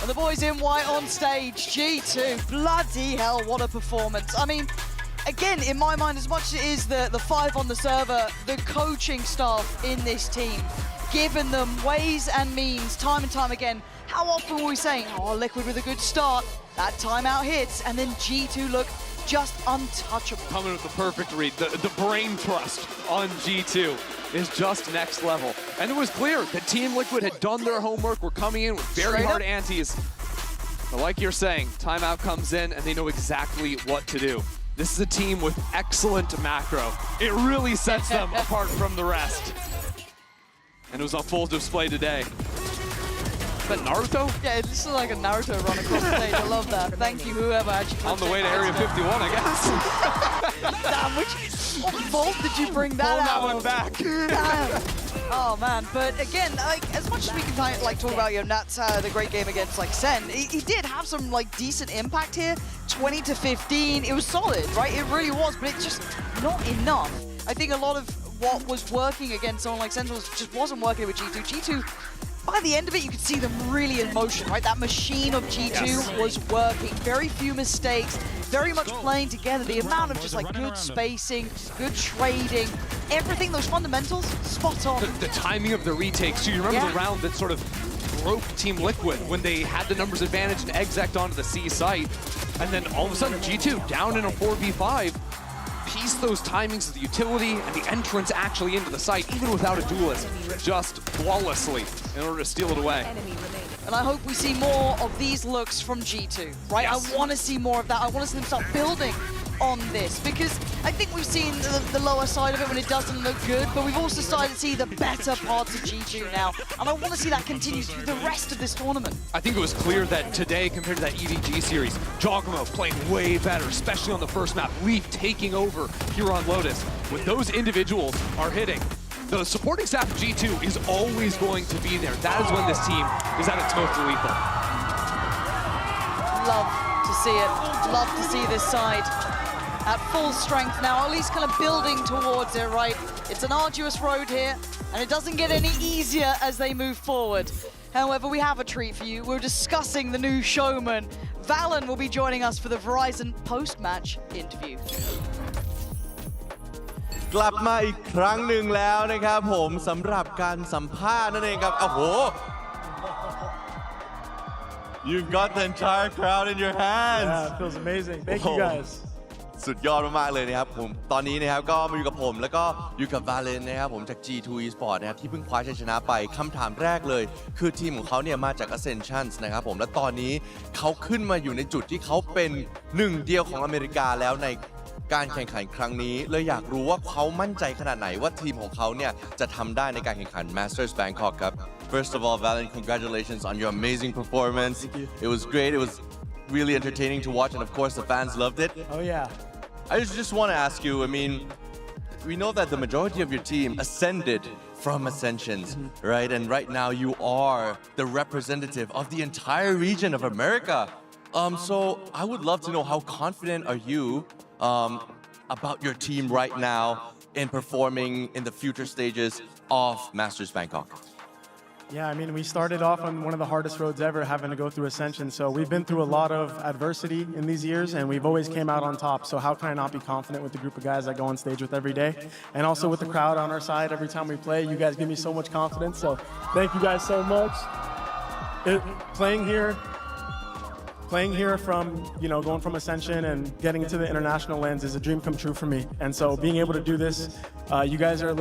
on the boys in white on stage. G2, bloody hell, what a performance. I mean, again, in my mind, as much as it is the 5 on the server, the coaching staff in this team, giving them ways and means time and time again. How often were we saying, oh, Liquid with a good start, that timeout hits, and then G2 look just untouchable. Coming with the perfect read. The brain trust on G2 is just next level. And it was clear that Team Liquid had done their homework. We're coming in with very hard antes. But like you're saying, timeout comes in and they know exactly what to do. This is a team with excellent macro. It really sets them apart from the rest. And it was on full display today. Is that Naruto? Yeah, it looks like a Naruto run across the stage. I love that. Thank you, whoever actually. On the way to Area 51, I guess. Damn, what vault did you bring that out? Pull that one back. Damn. Oh man, but again, like as much as we can talk about Nats the great game against like Sen, he did have some like decent impact here. 20-15, it was solid, right? It really was, but it's just not enough. I think a lot of what was working against someone like Sentinels just wasn't working with G2. G2, by the end of it, you could see them really in motion, right? That machine of G2 was working. Very few mistakes, very much playing together. The amount of just like good spacing, good trading, everything, those fundamentals, spot on. The timing of the retakes. So you remember the round that sort of broke Team Liquid when they had the numbers advantage and exec'd onto the C site. And then all of a sudden, G2 down in a 4v5. Piece those timings of the utility and the entrance actually into the site, even without a duelist, just flawlessly in order to steal it away. And I hope we see more of these looks from G2, right? Yes. I want to see more of that. I want to see them start building on this, because I think we've seen the lower side of it when it doesn't look good, but we've also started to see the better parts of G2 now, and I want to see that continue through the rest of this tournament. I think it was clear that today, compared to that EVG series, Jogamo playing way better, especially on the first map. Leaf taking over here on Lotus. When those individuals are hitting, the supporting staff of G2 is always going to be there. That is when this team is at its most lethal. Love to see it. Love to see this side at full strength now, at least kind of building towards it, right? It's an arduous road here, and it doesn't get any easier as they move forward. However, we have a treat for you. We're discussing the new showman. Valen will be joining us for the Verizon post-match interview. กลับมาอีกครั้งหนึ่งแล้วนะครับผมสำหรับการสัมภาษณ์นั่นเองครับโอ้โห You've got the entire crowd in your hands. Yeah, it feels amazing. Thank you guys. สุดยอดมากๆเลยนะครับผมตอนนี้นะครับก็มาอยู่กับผมแล้วก็อยู่กับ Valen นะครับผมจาก G2 Esports นะครับที่เพิ่งคว้าชัยชนะไปคำถามแรกเลยคือทีมของเขาเนี่ยมาจาก Ascensions นะครับผมและตอนนี้เขาขึ้นมาอยู่ในจุดที่เขาเป็นหนึ่งเดียวของอเมริกาแล้วในการแข่งขันครั้งนี้เลยอยากรู้ว่าเขามั่นใจขนาดไหนว่าทีมของเขาเนี่ยจะทำได้ในการแข่งขัน Masters Bangkok ครับ First of all, Valen, congratulations on your amazing performance. Thank you. It was great. It was really entertaining to watch, and of course the fans loved it. Oh yeah. I just want to ask you, I mean, we know that the majority of your team ascended from Ascensions, right? And right now you are the representative of the entire region of America. So I would love to know, how confident are you about your team right now in performing in the future stages of Masters Bangkok? Yeah, I mean, we started off on one of the hardest roads ever, having to go through Ascension. So we've been through a lot of adversity in these years, and we've always came out on top. So how can I not be confident with the group of guys I go on stage with every day? And also with the crowd on our side every time we play. You guys give me so much confidence. So thank you guys so much. Playing here from, going from Ascension and getting into the international lens is a dream come true for me. And so being able to do this, you guys are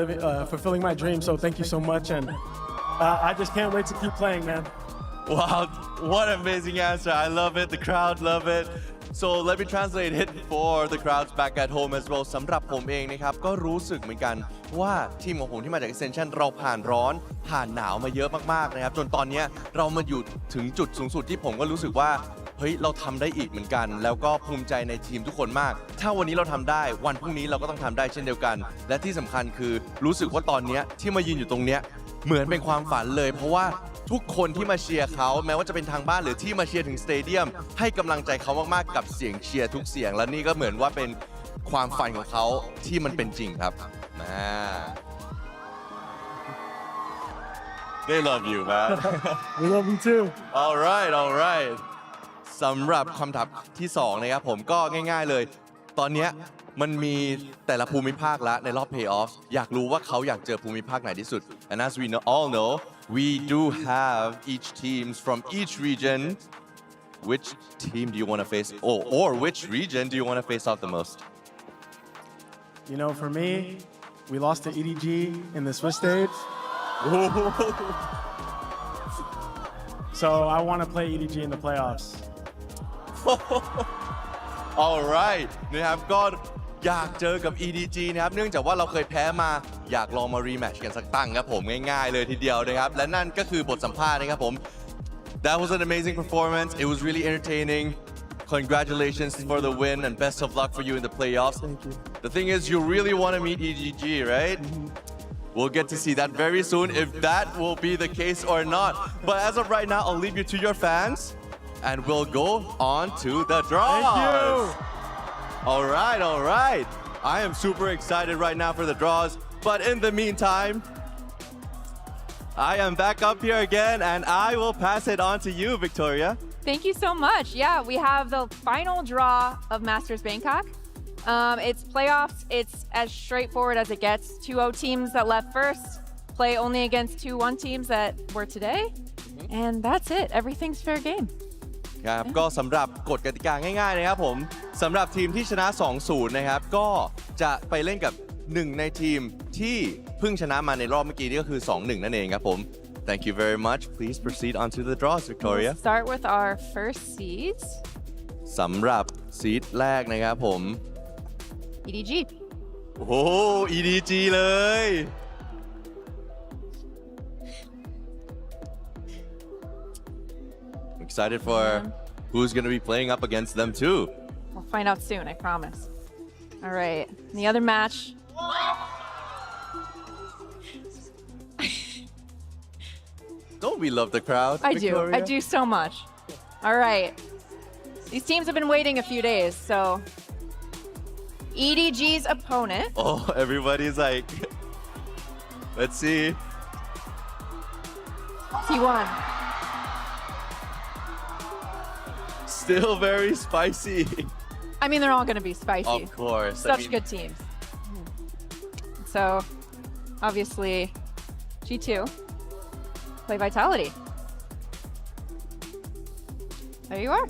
fulfilling my dream. So thank you so much. And I just can't wait to keep playing, man. Wow, what an amazing answer. I love it. The crowd love it. So let me translate it for the crowds back at home as well. สำหรับผมเองนะครับก็รู้สึกเหมือนกันว่าทีมของผมที่มาจาก Ascension เราผ่านร้อนผ่านหนาวมาเยอะมากๆนะครับจนตอนนี้เรามาอยู่ถึงจุดสูงสุดที่ผมก็รู้สึกว่าเฮ้ยเราทำได้อีกเหมือนกันแล้วก็ภูมิใจในทีมทุกคนมากถ้าวันนี้เราทำได้วันพรุ่งนี้เราก็ต้องทำได้เช่นเดียวกันและที่สำคัญคือรู้สึกว่าตอนนี้ที่มายืนอยู่ตรงเนี้ยเหมือนเป็นความฝันเลยเพราะว่าทุกคนที่มาเชียร์เขาแม้ว่าจะเป็นทางบ้านหรือที่มาเชียร์ถึงสเตเดียมให้กำลังใจเขามากๆกับเสียงเชียร์ทุกเสียงและนี่ก็เหมือนว่าเป็นความฝันของเขาที่มันเป็นจริงครับThey love you man We love you too All right สำหรับคำถามที่2นะครับผมก็ง่ายๆเลยตอนนี้มันมีแต่ละภูมิภาคละในรอบ Playoffs อยากรู้ว่าเขาอยากเจอภูมิภาคไหนที่สุด And as we all know we do have each teams from each region which team do you want to face or which region do you want to face off the most For me we lost to EDG in the Swiss stage so I want to play EDG in the playoffs Alright นะครับก็อยากเจอกับ EDG นะครับเนื่องจากว่าเราเคยแพ้มาอยากลองมารีแมตช์กันสักตั้งครับผมง่ายๆเลยทีเดียวนะครับและนั่นก็คือบทสัมภาษณ์นะครับผม That was an amazing performance it was really entertaining Congratulations for the win and best of luck for you in the playoffs Thank you The thing is you really want to meet EDG right We'll get to see that very soon if that will be the case or not but as of right now I'll leave you to your fans and we'll go on to the draws Thank you All right. I am super excited right now for the draws. But in the meantime, I am back up here again and I will pass it on to you, Victoria. Thank you so much. Yeah, we have the final draw of Masters Bangkok. It's playoffs. It's as straightforward as it gets. 2-0 teams that left first play only against 2-1 teams that were today. And that's it. Everything's fair game. ครับก็สำหรับกฎกติกาง่ายๆนะครับผมสำหรับทีมที่ชนะ 2-0 นะครับก็จะไปเล่นกับ1ในทีมที่เพิ่งชนะมาในรอบเมื่อกี้นี่ก็คือ 2-1 นั่นเองครับผม Thank you very much. Please proceed on to the draws, Victoria. We'll start with our first seeds. สำหรับซีดแรกนะครับผม EDG. โอ้ EDG เลย Excited for who's going to be playing up against them too. We'll find out soon, I promise. All right, and the other match. Don't we love the crowd, Victoria? I do so much. All right, these teams have been waiting a few days, so EDG's opponent. Oh, everybody's like, let's see. T1. Still very spicy. I mean, they're all going to be spicy. Of course. Such good teams. So, obviously, G2 play Vitality. There you are.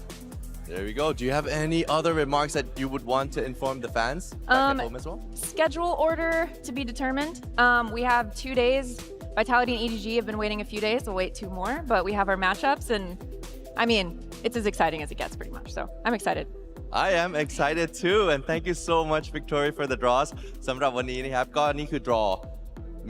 There we go. Do you have any other remarks that you would want to inform the fans back at home as well? Schedule order to be determined. We have 2 days. Vitality and EDG have been waiting a few days. We'll wait 2 more, but we have our matchups, and I mean, it's as exciting as it gets pretty much. So I'm excited. I am excited too, and thank you so much, Victoria, for the draws. สำหรับวันนี้นะครับก็นี่คือ draw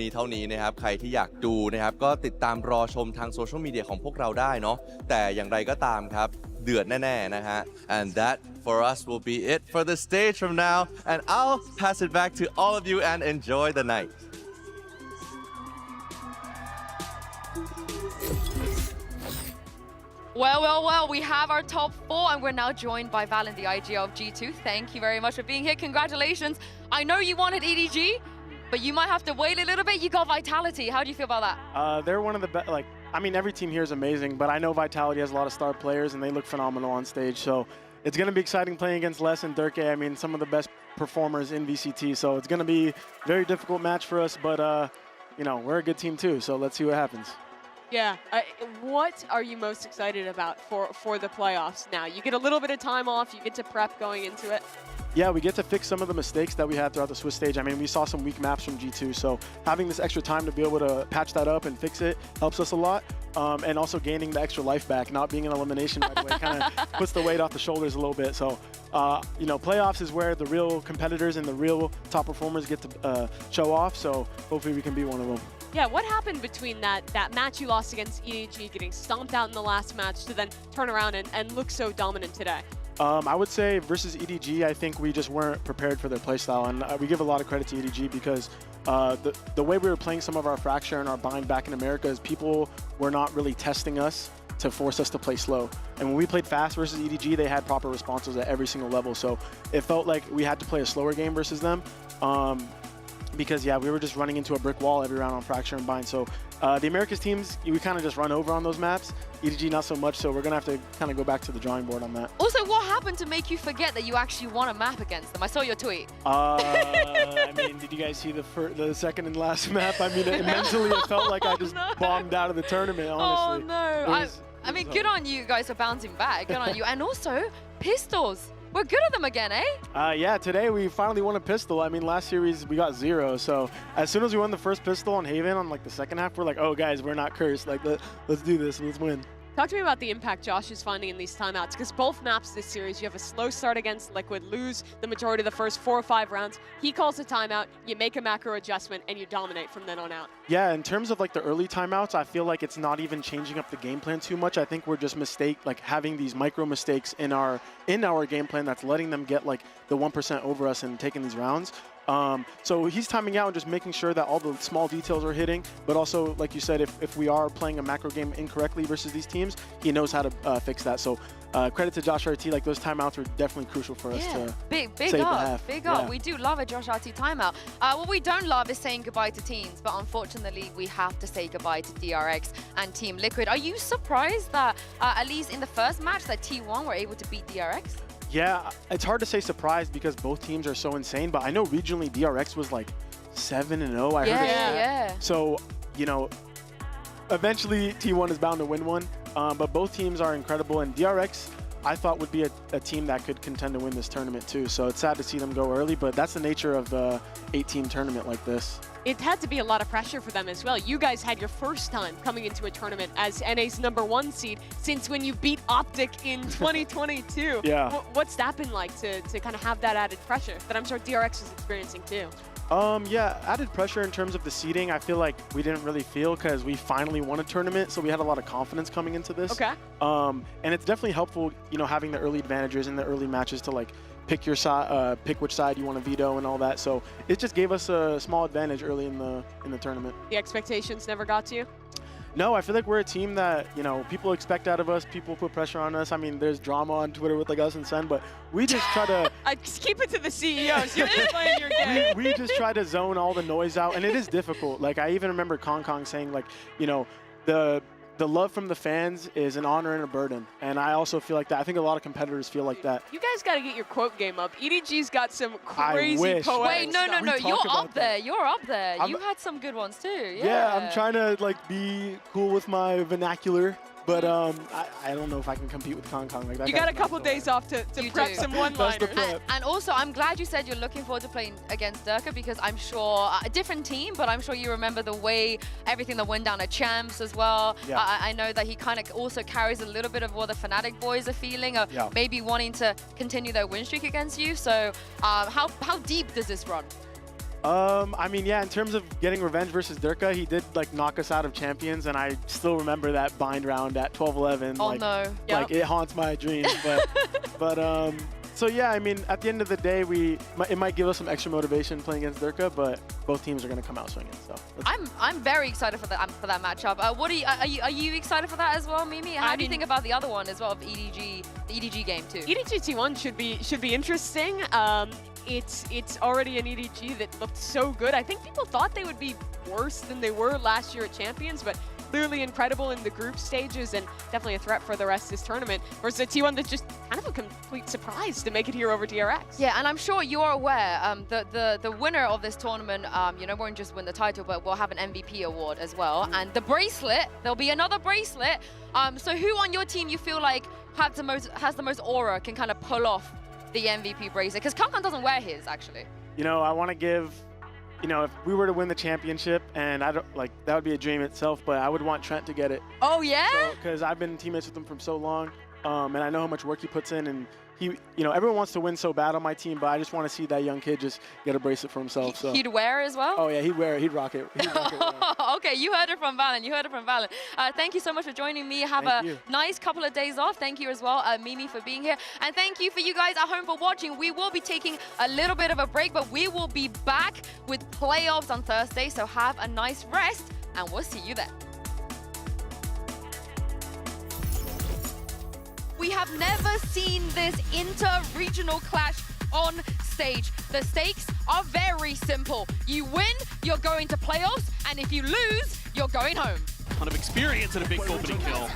มีเท่านี้นะครับใครที่อยากดูนะครับก็ติดตามรอชมทางโซเชียลมีเดียของพวกเราได้เนาะแต่อย่างไรก็ตามครับเดือดแน่ๆนะฮะ and that for us will be it for the stage from now and I'll pass it back to all of you and enjoy the night. Well, we have our top 4 and we're now joined by Val and the IG of G2. Thank you very much for being here. Congratulations. I know you wanted EDG, but you might have to wait a little bit. You got Vitality. How do you feel about that? They're one of the best, like I mean, every team here is amazing, but I know Vitality has a lot of star players, and they look phenomenal on stage. So it's going to be exciting playing against Les and Durkee. I mean, some of the best performers in VCT. So it's going to be a very difficult match for us, but, you know, we're a good team too. So let's see what happens. Yeah. What are you most excited about for the playoffs now? You get a little bit of time off. You get to prep going into it. Yeah, we get to fix some of the mistakes that we had throughout the Swiss stage. I mean, we saw some weak maps from G2, so having this extra time to be able to patch that up and fix it helps us a lot. And also gaining the extra life back, not being an elimination right away, kind of puts the weight off the shoulders a little bit. So, you know, playoffs is where the real competitors and the real top performers get to show off. So hopefully we can be one of them. Yeah, what happened between that match you lost against EDG, getting stomped out in the last match, to then turn around and look so dominant today? I would say versus EDG, I think we just weren't prepared for their playstyle, and we give a lot of credit to EDG because the way we were playing some of our Fracture and our Bind back in America is people were not really testing us to force us to play slow. And when we played fast versus EDG, they had proper responses at every single level, so it felt like we had to play a slower game versus them. Because, yeah, we were just running into a brick wall every round on Fracture and Bind. So the Americas teams, we kind of just run over on those maps. EDG not so much, so we're going to have to kind of go back to the drawing board on that. Also, what happened to make you forget that you actually won a map against them? I saw your tweet. I mean, did you guys see the second and last map? I mean, mentally it felt like I just bombed out of the tournament, honestly. Oh, no. I mean, good on you guys for bouncing back. Good on you. And also, pistols. We're good at them again, eh? Yeah, today we finally won a pistol. I mean, last series we got 0. So as soon as we won the first pistol on Haven on like the second half, we're like, oh guys, we're not cursed. Like, let's do this. Let's win. Talk to me about the impact Josh is finding in these timeouts, because both maps this series, you have a slow start against Liquid, lose the majority of the first 4 or 5 rounds. He calls a timeout, you make a macro adjustment, and you dominate from then on out. Yeah, in terms of like the early timeouts, I feel like it's not even changing up the game plan too much. I think we're just having these micro mistakes in our game plan that's letting them get like the 1% over us and taking these rounds. So he's timing out and just making sure that all the small details are hitting, but also, like you said, if we are playing a macro game incorrectly versus these teams, he knows how to fix that. So credit to Josh RT, like those timeouts were definitely crucial for us to big save the up, half. big Yeah. up. We do love a Josh RT timeout. What we don't love is saying goodbye to teams, but unfortunately we have to say goodbye to DRX and Team Liquid. Are you surprised that at least in the first match that T1 were able to beat DRX? Yeah, it's hard to say surprised because both teams are so insane, but I know regionally DRX was like 7-0. I heard it. Yeah. So, you know, eventually T1 is bound to win one, but both teams are incredible, and DRX I thought would be a team that could contend to win this tournament too. So it's sad to see them go early, but that's the nature of the 8-team tournament like this. It had to be a lot of pressure for them as well. You guys had your first time coming into a tournament as NA's #1 seed since when you beat Optic in 2022. Yeah. What's that been like to kind of have that added pressure that I'm sure DRX is experiencing too? Yeah, added pressure in terms of the seeding, I feel like we didn't really feel because we finally won a tournament, so we had a lot of confidence coming into this. Okay. And it's definitely helpful, you know, having the early advantages in the early matches to like pick your side, pick which side you want to veto and all that. So it just gave us a small advantage early in the tournament. The expectations never got to you? No, I feel like we're a team that, you know, people expect out of us. People put pressure on us. I mean, there's drama on Twitter with like us and Sen, but we just try to just keep it to the CEOs. You're just playing your game. we just try to zone all the noise out, and it is difficult. Like I even remember Kong saying, like, you know, the love from the fans is an honor and a burden, and I also feel like that. I think a lot of competitors feel like that. You guys got to get your quote game up. EDG's got some crazy poems. Wait, no, you're up there. That. You're up there. You had some good ones too. Yeah, I'm trying to like be cool with my vernacular, but I don't know if I can compete with Kong. Like that. You got a couple days off to prep some one-liners. And also, I'm glad you said you're looking forward to playing against Durkee because I'm sure a different team, but I'm sure you remember the way everything that went down at Champs as well. Yeah. I know that he kind of also carries a little bit of what the Fnatic boys are feeling, or maybe wanting to continue their win streak against you. So how deep does this run? I mean, yeah, in terms of getting revenge versus Durkee, he did like knock us out of Champions, and I still remember that bind round at 12-11. Oh like, no. Like it haunts my dreams. But so yeah, I mean, at the end of the day, it might give us some extra motivation playing against Durkee, but both teams are going to come out swinging. So I'm very excited for that matchup. What are you excited for that as well, Mimi? How do you think about the other one as well, of EDG, the EDG game too? EDG T1 should be interesting. It's already an EDG that looked so good. I think people thought they would be worse than they were last year at Champions, but clearly incredible in the group stages and definitely a threat for the rest of this tournament, versus a T1 that's just kind of a complete surprise to make it here over DRX. Yeah, and I'm sure you're aware the winner of this tournament, you know, won't just win the title, but we'll have an MVP award as well. And the bracelet, there'll be another bracelet. So who on your team you feel like has the most aura, can kind of pull off the MVP bracelet? Because Kakan doesn't wear his, actually. You know, I want to give, you know, if we were to win the championship, and I don't like, that would be a dream itself, but I would want Trent to get it. Oh, yeah? Because I've been teammates with him for so long, and I know how much work he puts in, and he, you know, everyone wants to win so bad on my team, but I just want to see that young kid just get a bracelet for himself. So He'd wear it as well? Oh yeah, he'd wear it. He'd rock it. He'd rock it. Okay, you heard it from Valen. You heard it from Valen. Thank you so much for joining me. Have a nice couple of days off. Thank you as well, Mimi, for being here. And thank you for you guys at home for watching. We will be taking a little bit of a break, but we will be back with playoffs on Thursday. So have a nice rest, and we'll see you then. We have never seen this inter-regional clash on stage. The stakes are very simple. You win, you're going to playoffs, and if you lose, you're going home. Ton of experience in a big opening kill.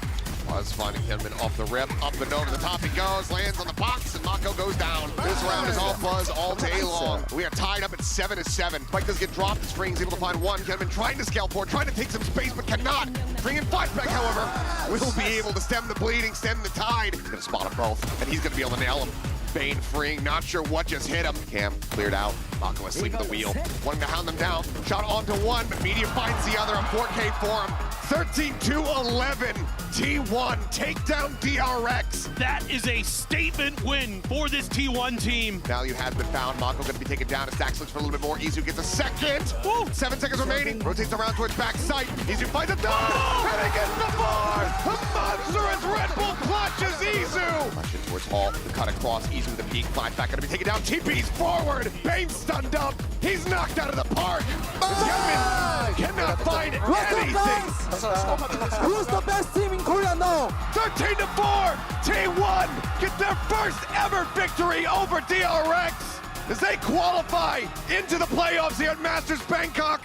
Buzz finding Hinman off the rip, up and over the top he goes, lands on the box, and Mako goes down. This round is all Buzz all day long. We are tied up at 7-7. Spike does get dropped, String's able to find one. Hinman trying to scale forward, trying to take some space, but cannot. Bringing flashback, however, will be able to stem the bleeding, stem the tide. He's gonna spot them both, and he's gonna be able to nail them. Bane freeing, not sure what just hit him. Cam cleared out, Mako asleep at the wheel. Wanting to hound them down, shot onto one, but Media finds the other, a 4K for him. 13-11, T1 take down DRX. That is a statement win for this T1 team. Value has been found. Mako going to be taken down. His stacks looks for a little bit more. Izu gets a second. Woo. 7 seconds remaining. Rotates around towards backside. Izu finds a dog. And he gets the board. A monstrous Red Bull clutches Izu. Clutching towards Hall. The cut across. Izu with the peak. Flashback going to be taken down. TP's forward. Bane stunned up. He's knocked out of the park. Yemen cannot find anything. Who's the best team in Korea now? 13-4, T1 get their first ever victory over DRX as they qualify into the playoffs here at Masters Bangkok.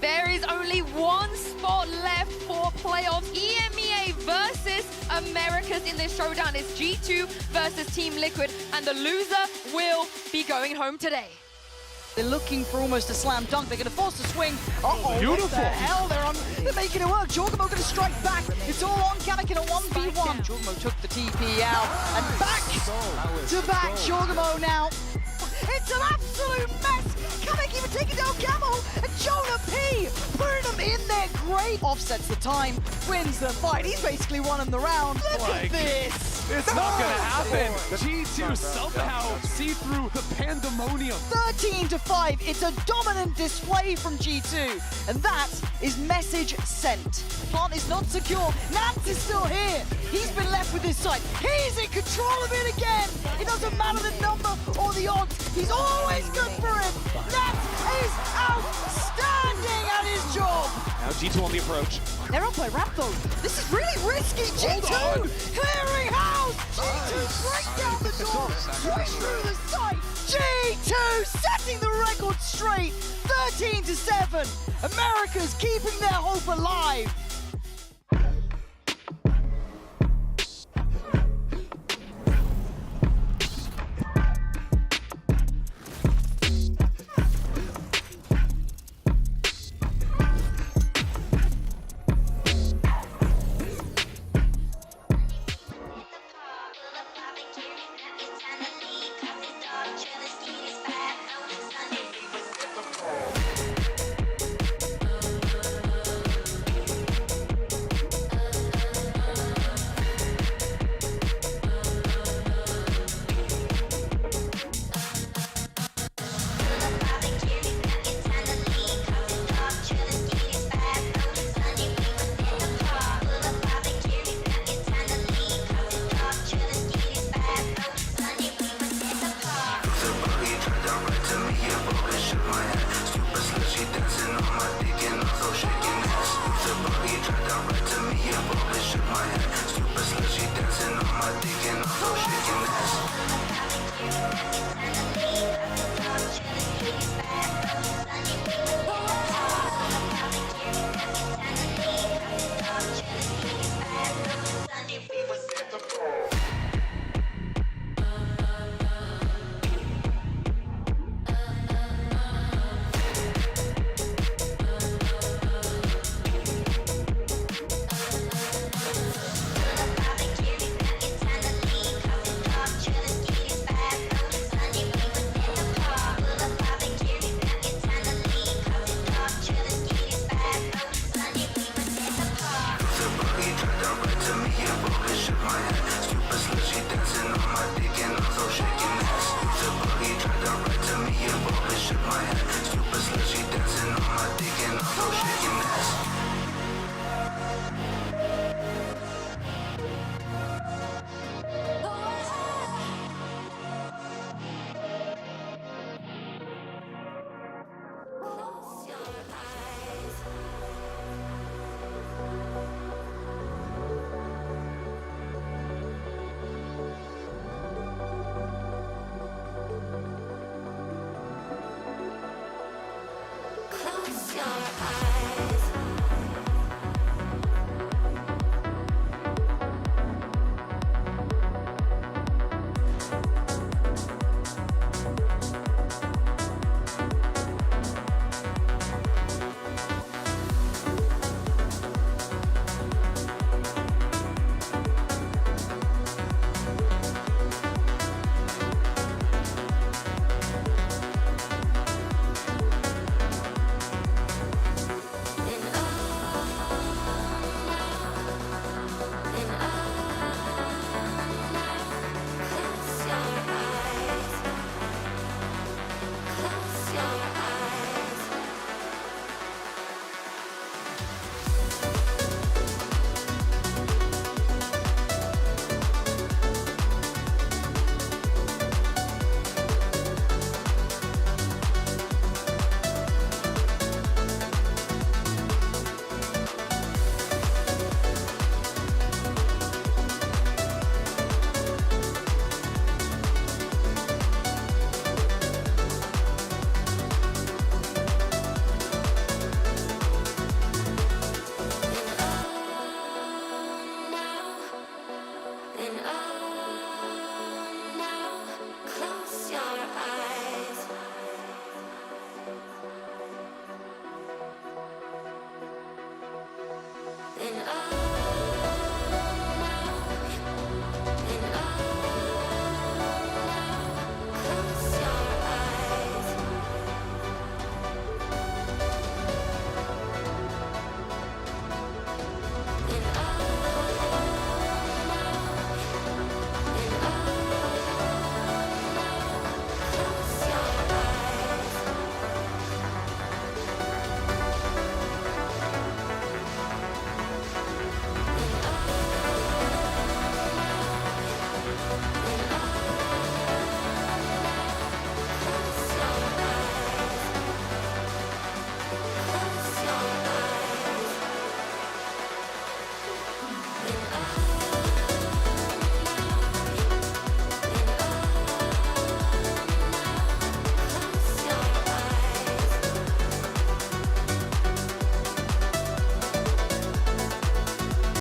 There is only one spot left for playoffs. EMEA versus Americas in this showdown. It's G2 versus Team Liquid, and the loser will be going home today. They're looking for almost a slam dunk. They're going to force the swing. Uh-oh, Beautiful. what the hell? They're making it work. Jorgamo going to strike back. It's all on Kamek in a 1v1. Jorgamo took the TP out. And back to back Jorgamo now. It's an absolute mess. Kamek even taking down Gamo. And Jonah P putting them in there. Great. Offsets the time. Wins the fight. He's basically won the round. Look at this. It's not gonna happen. G2 somehow see through the pandemonium. 13-5. It's a dominant display from G2, and that is message sent. Plant is not secure. Nance is still here. He's been left with his side. He's in control of it again. It doesn't matter the number or the odds. He's always good for it. Nance is outstanding at his job. Now G2 on the approach. They're up by ramp though. This is really risky. G2 clearing house. G2 break down the door, right through the site. G2 setting the record straight. 13-7. America's keeping their hope alive.